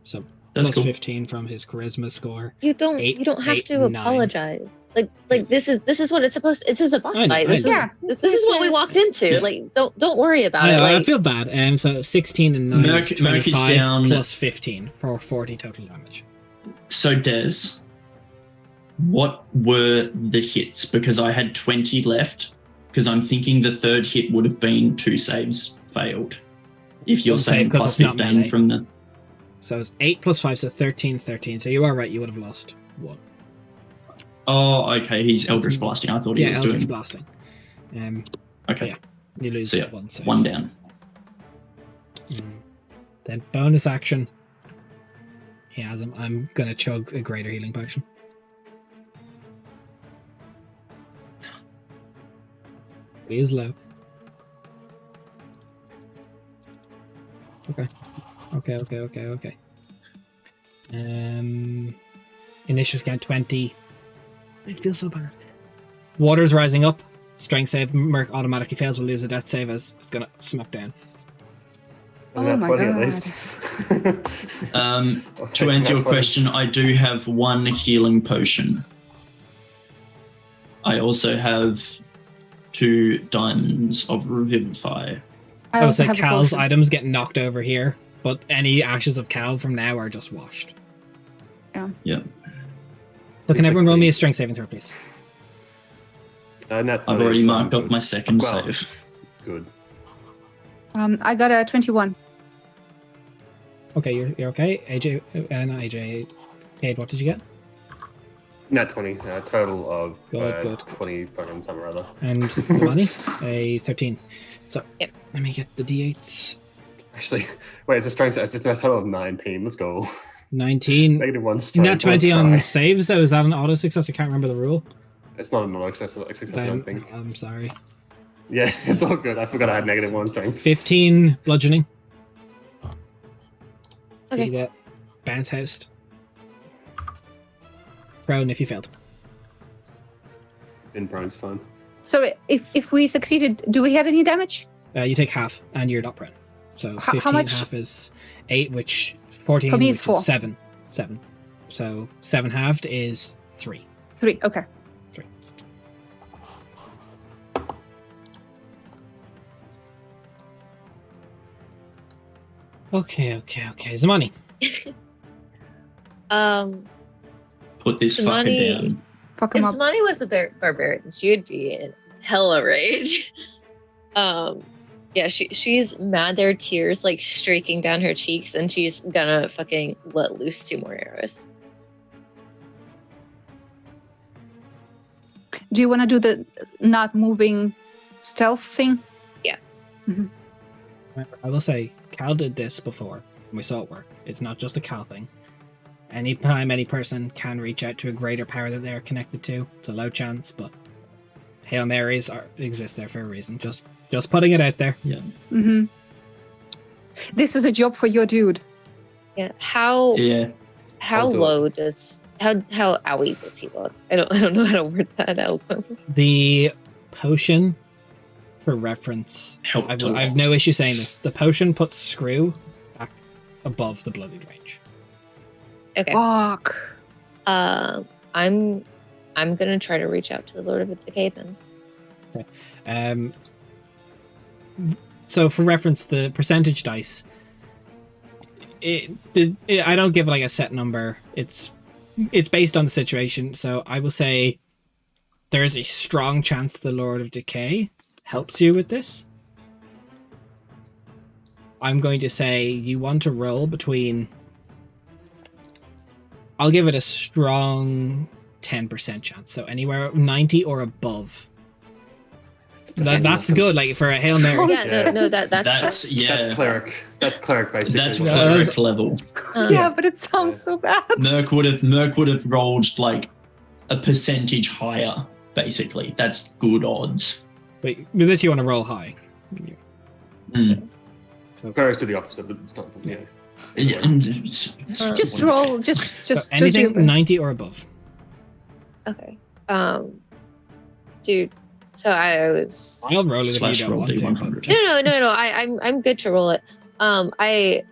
S1: So
S4: That's
S1: plus
S4: cool.
S1: 15 from his charisma score.
S3: You don't have to
S1: 9.
S3: apologize. Like this is what it's supposed to, this is a boss
S1: I know,
S3: fight.
S1: I
S3: This is
S1: know.
S5: Yeah.
S3: this is what we walked into.
S4: Yeah.
S3: Like don't worry about
S1: I
S3: it.
S1: know, I
S3: Like
S1: feel bad. So 16 and 9
S4: Merc-
S1: is
S4: Merc is
S1: 25
S4: down.
S1: plus 15 for 40 total damage.
S4: So, Des, what were the hits? Because I had 20 left. Because I'm thinking the third hit would have been 2 saves failed. If you're
S1: One save,
S4: saying
S1: 'cause
S4: plus
S1: it's not
S4: 15
S1: melee.
S4: from the.
S1: So it's 8 plus 5, so 13. So you are right, you would have lost 1.
S4: Oh, okay. He's Eldritch Blasting. I thought he
S1: Yeah,
S4: was
S1: Eldritch
S4: doing.
S1: Blasting.
S4: Okay.
S1: yeah. You lose
S4: So, yeah,
S1: 1 save.
S4: 1 down.
S1: Then bonus action. He has him. I'm going to chug a greater healing potion. He is low. Okay. Initiative count 20. I feel so bad. Water's rising up. Strength save. Merc automatically fails. Will lose a death save as it's gonna smack down.
S5: Oh
S6: Isn't that
S5: my
S6: 20 at
S5: God.
S6: least? I'll
S4: To
S6: take
S4: answer your
S6: that 20.
S4: question, I do have 1 healing potion. I also have 2 diamonds of Revivify.
S5: I
S1: Oh,
S5: also
S1: so
S5: have a
S1: Cal's
S5: potion.
S1: items get knocked over here, but any ashes of Cal from now are just washed.
S4: Yeah.
S1: So can
S6: Just
S1: everyone
S6: like
S1: roll
S6: the-
S1: me a strength saving throw, please?
S6: Nat
S4: I've
S6: 20
S4: already
S6: from-
S4: marked up my second
S6: Well,
S4: save.
S6: Good.
S5: I got a 21.
S1: Okay, you're okay. AJ, not AJ. Cade, what did you get?
S6: Nat 20. Total of
S1: Good.
S6: 20 fucking something or other.
S1: And Zamani, a 13. So
S3: Yep.
S1: let me get the d8s.
S6: Actually, wait, it's a strength. It's a total of 19. Let's go.
S1: 19.
S6: -1 strength.
S1: Nat 20
S6: Let's
S1: on
S6: try.
S1: saves though. Is that an auto success? I can't remember the rule.
S6: It's not a non-success, I
S1: Then
S6: don't think.
S1: I'm sorry.
S6: Yeah, it's all good. I forgot I had -1 strength.
S1: 15 bludgeoning.
S3: Okay.
S1: You get bounce housed. Prone if you failed.
S6: In prone's fun.
S5: So if we succeeded, do we get any damage?
S1: You take half and you're not prone. So
S5: How
S1: 15
S5: much?
S1: half is 8, which 14
S5: For me is
S1: which
S5: 4.
S1: 7. 7. So 7 halved is 3.
S5: 3. Okay.
S1: Okay. Zamani.
S4: Put this fucker
S8: Somebody-
S4: down.
S5: Fuck
S8: If
S5: him up.
S8: Samani was a barbarian, she would be in hella rage. Yeah, she's mad. There are tears like streaking down her cheeks, and she's gonna fucking let loose 2 more arrows.
S5: Do you want to do the not moving stealth thing?
S1: Remember, I will say, Cal did this before, and we saw it work. It's not just a Cal thing. Anytime any person can reach out to a greater power that they are connected to, it's a low chance, but Hail Marys exist there for a reason. Just putting it out there.
S4: Yeah.
S5: Mm-hmm. This is a job for your dude.
S8: Yeah. How
S4: Yeah.
S8: how
S6: I'll do
S8: low does how owie does he look? I don't know how to word that out.
S1: The potion, for reference,
S4: Helped a
S1: I have
S4: lot.
S1: no issue saying this. The potion puts Screw back above the bloodied range.
S8: Okay.
S5: Fuck.
S8: I'm gonna try to reach out to the Lord of the Decay then.
S1: So for reference, the percentage dice, I don't give like a set number. It's based on the situation. So I will say there's a strong chance the Lord of Decay helps you with this. I'm going to say you want to roll between. I'll give it a strong 10% chance. So anywhere 90 or above. That's good, like for a Hail Mary.
S8: Yeah, no, that's
S4: That's
S6: That's cleric. That's cleric, basically.
S4: That's
S1: Yeah.
S4: cleric level.
S5: Yeah, but it sounds so bad.
S4: Merc would have rolled like a percentage higher, basically. That's good odds.
S1: Wait, with this you want to roll high.
S4: Mm.
S6: Cleric's do the opposite, but it's not. Yeah.
S4: Yeah,
S5: Just roll. Just
S1: So
S5: just
S1: anything
S5: do your best.
S1: 90 or above.
S8: Okay. Dude. So I was.
S1: I'll roll it if
S4: Slash
S1: you don't
S4: roll
S1: want to.
S4: D100.
S8: No. I'm good to roll it. I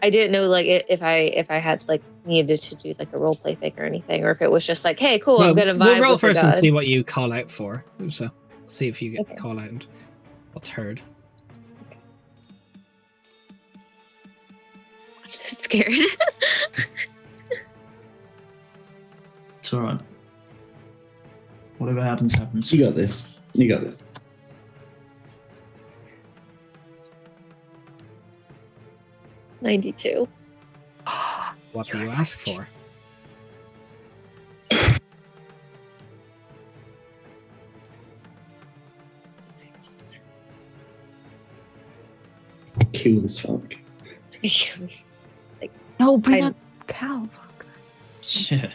S8: didn't know like if I had like needed to do like a role play thing or anything, or if it was just like, hey, cool, I'm gonna vibe
S1: we'll roll
S8: with the
S1: first and
S8: god.
S1: see what you call out for. So see if you get
S8: Okay.
S1: call out and what's heard.
S8: I'm so scared.
S4: It's alright. Whatever happens, happens.
S2: You got this. You got this.
S8: $92.
S1: What do you ask for?
S2: Kill this fuck.
S5: No, bring
S8: I-
S5: out Cal. Fuck.
S4: Yeah.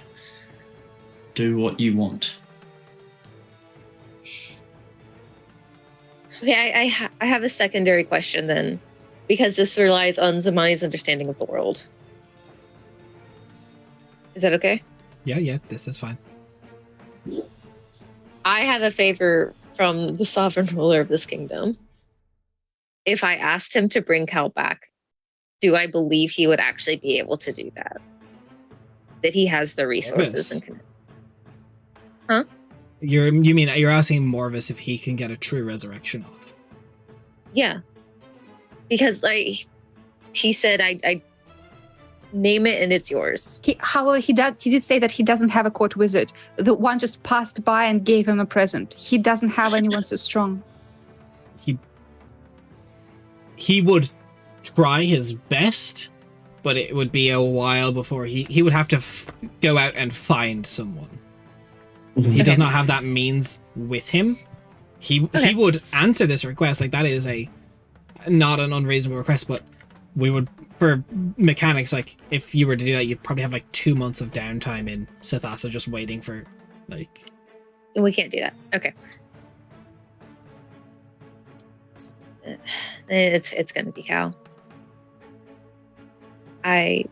S4: Do what you want.
S8: Okay, I have a secondary question then, because this relies on Zamani's understanding of the world. Is that okay?
S1: Yeah, this is fine.
S8: I have a favor from the sovereign ruler of this kingdom. If I asked him to bring Cal back, do I believe he would actually be able to do that? That he has the resources and can.
S1: You mean you're asking Morvis if he can get a true resurrection off?
S8: Yeah, because he said I name it and it's yours.
S5: However, he did say that he doesn't have a court wizard. The one just passed by and gave him a present. He doesn't have anyone so strong.
S1: He would try his best, but it would be a while before he would have to go out and find someone. He does not have that means with him. He would answer this request, like that is not an unreasonable request, but we would, for mechanics, like if you were to do that, you'd probably have like 2 months of downtime in Sithasa just waiting for like.
S8: We can't do that. Okay. It's gonna be Cal. I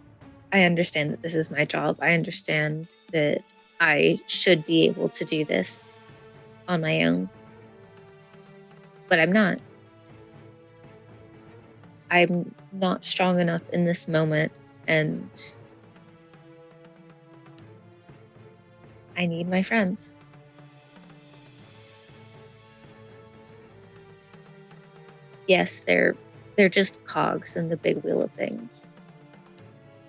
S8: understand that this is my job. I understand that I should be able to do this on my own. But I'm not. I'm not strong enough in this moment, and I need my friends. Yes, they're
S3: they're just cogs in the big wheel of things.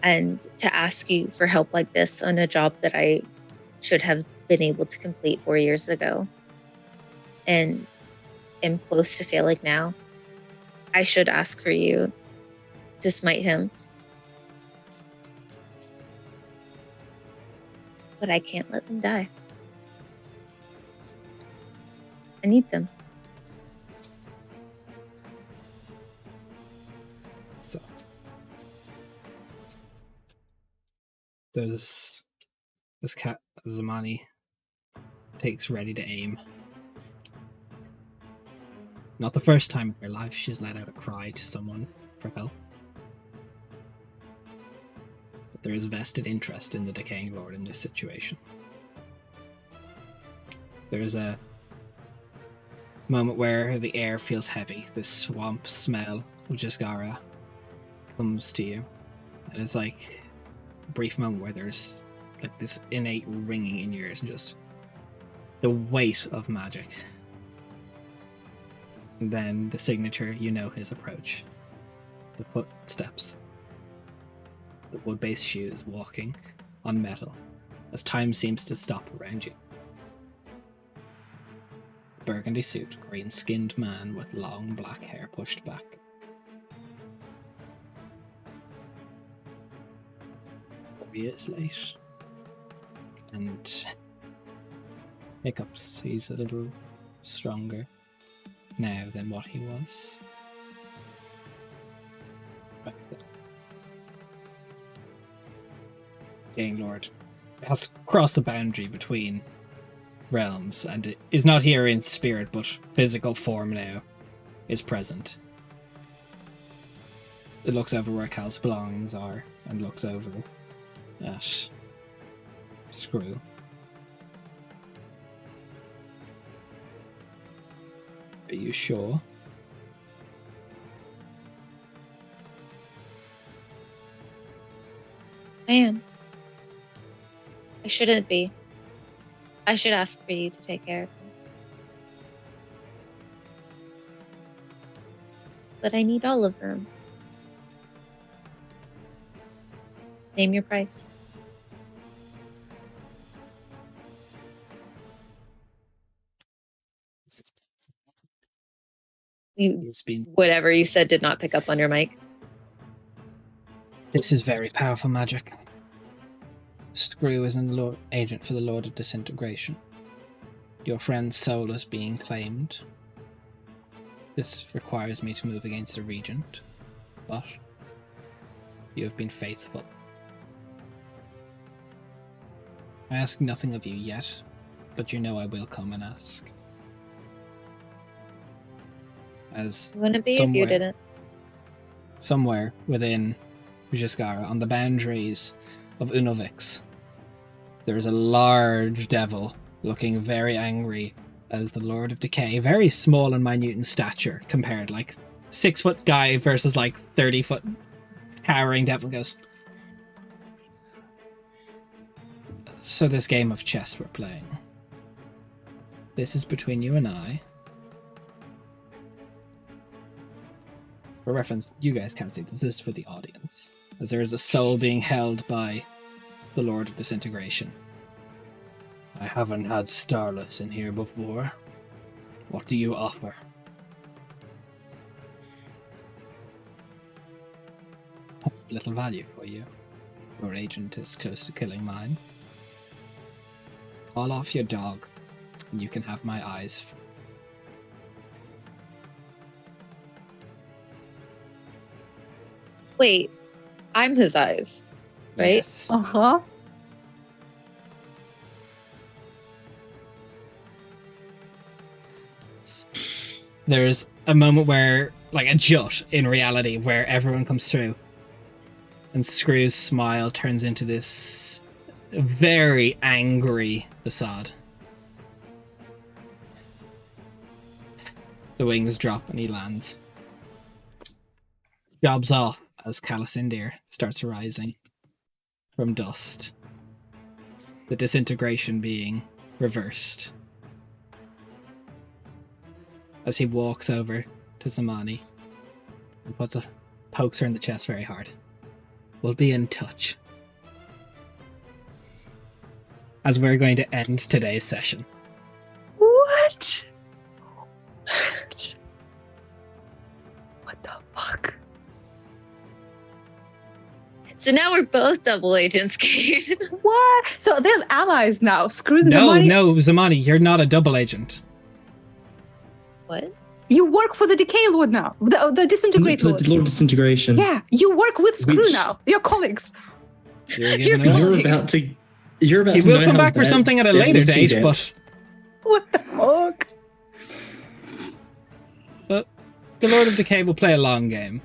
S3: And to ask you for help like this on a job that I should have been able to complete 4 years ago and am close to failing now, I should ask for you to smite him. But I can't let them die. I need them.
S1: So there's this cat Zamani takes ready to aim. Not the first time in her life she's let out a cry to someone for help. But there is vested interest in the Decaying Lord in this situation. There's a moment where the air feels heavy. This swamp smell of Jaskara comes to you. And it's like a brief moment where there's like this innate ringing in your ears and just the weight of magic. And then the signature, you know his approach. The footsteps. The wood-based shoes walking on metal as time seems to stop around you. Burgundy suit, green-skinned man with long black hair pushed back. He is late. And hiccups, he's a little stronger now than what he was back then. Decaying Lord has crossed the boundary between realms and is not here in spirit but physical form now is present. It looks over where Cal's belongings are and looks over at Screw. Are you sure?
S3: I am. I shouldn't be. I should ask for you to take care of me. But I need all of them. Name your price.
S1: It's been.
S3: Whatever you said did not pick up on your mic.
S1: This is very powerful magic. Screw is an agent for the Lord of Disintegration. Your friend's soul is being claimed. This requires me to move against the Regent, but you have been faithful. I ask nothing of you yet, but you know I will come and ask. As
S3: Wouldn't be if you didn't.
S1: Somewhere within Jaskara, on the boundaries of Unovix, there is a large devil looking very angry as the Lord of Decay, very small and minute in stature compared, like 6-foot guy versus like 30-foot towering devil goes. So this game of chess we're playing, this is between you and I. For reference, you guys can't see this is for the audience, as there is a soul being held by the Lord of Disintegration. I haven't had Starless in here before. What do you offer? Little value for you. Your agent is close to killing mine. Call off your dog, and you can have my eyes.
S3: Wait, I'm his eyes, right?
S1: Yes.
S5: Uh-huh.
S1: There's a moment where, like a jut in reality, where everyone comes through, and Screw's smile turns into this very angry facade. The wings drop and he lands. Jobs off as Calicindir starts rising from dust. The disintegration being reversed. As he walks over to Zamani and pokes her in the chest very hard. We'll be in touch. As we're going to end today's session.
S5: What? What the fuck?
S8: So now we're both double agents, Kate.
S5: What? So they're allies now. Screw the
S1: No,
S5: money.
S1: no, Zamani, you're not a double agent.
S8: What?
S5: You work for the Decay Lord now. The Disintegrate
S2: For
S5: Lord.
S2: the Lord of Disintegration.
S5: Yeah, you work with Screw
S2: Which-
S5: now. Your colleagues.
S1: You're
S8: You're
S1: giving up.
S2: You're about to. You're about
S1: He
S2: to
S1: will
S2: know
S1: come
S2: how
S1: back for
S2: bad
S1: something at a
S2: that
S1: later
S2: must be
S1: date,
S2: dead.
S1: but
S5: What the fuck?
S1: the Lord of Decay will play a long game.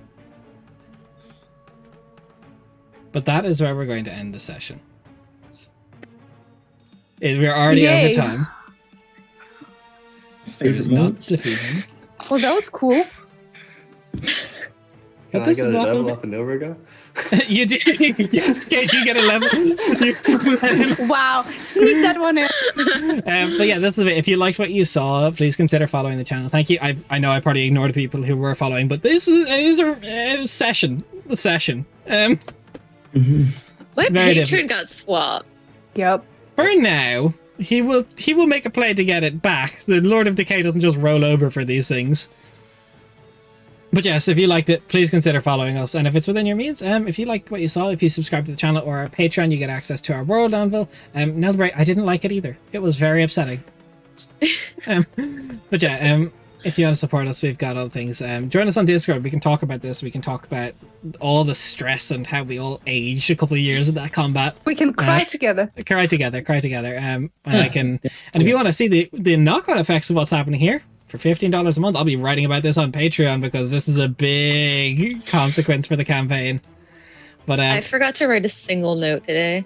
S1: But that is where we're going to end the session. We're already
S5: Yay.
S1: over time. Spirit is
S2: Favorite
S1: not
S2: moments?
S1: defeating.
S5: Well, that was cool.
S6: Can I
S1: this
S6: get a
S1: is not
S6: level
S1: a-
S6: up and over ago?
S1: You do. Yes, Kate, you get a level.
S5: Wow. Sneak that one in.
S1: But yeah, that's the bit. If you liked what you saw, please consider following the channel. Thank you. I know I probably ignored people who were following, but this is a session. The session.
S2: Mhm.
S8: My
S1: Very
S8: patron got swapped.
S5: Yep.
S1: For now, he will make a play to get it back. The Lord of Decay doesn't just roll over for these things. But yes, if you liked it, please consider following us. And if it's within your means, if you liked what you saw, if you subscribe to the channel or our Patreon, you get access to our World Anvil. Nelbright, I didn't like it either. It was very upsetting. But yeah, if you want to support us, we've got other things. Join us on Discord. We can talk about this. We can talk about all the stress and how we all aged a couple of years with that combat.
S5: We can cry together.
S1: Cry together. And I can. And if you want to see the knock-on effects of what's happening here, for $15 a month, I'll be writing about this on Patreon because this is a big consequence for the campaign. But
S8: I forgot to write a single note today.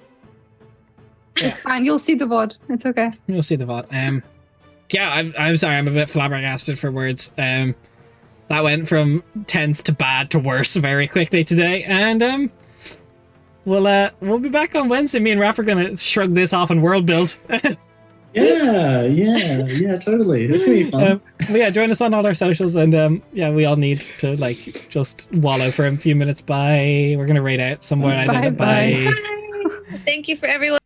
S5: It's fine. You'll see the VOD. It's okay.
S1: you'll see the VOD. Yeah, I'm sorry, I'm a bit flabbergasted for words. That went from tense to bad to worse very quickly today, and we'll be back on Wednesday. Me and Raph are gonna shrug this off and world build.
S2: Yeah, totally. It's gonna be fun.
S1: But yeah, join us on all our socials, and yeah, we all need to like just wallow for a few minutes. Bye. We're gonna raid out somewhere. I don't know.
S5: Bye.
S1: Bye.
S8: Thank you for everyone.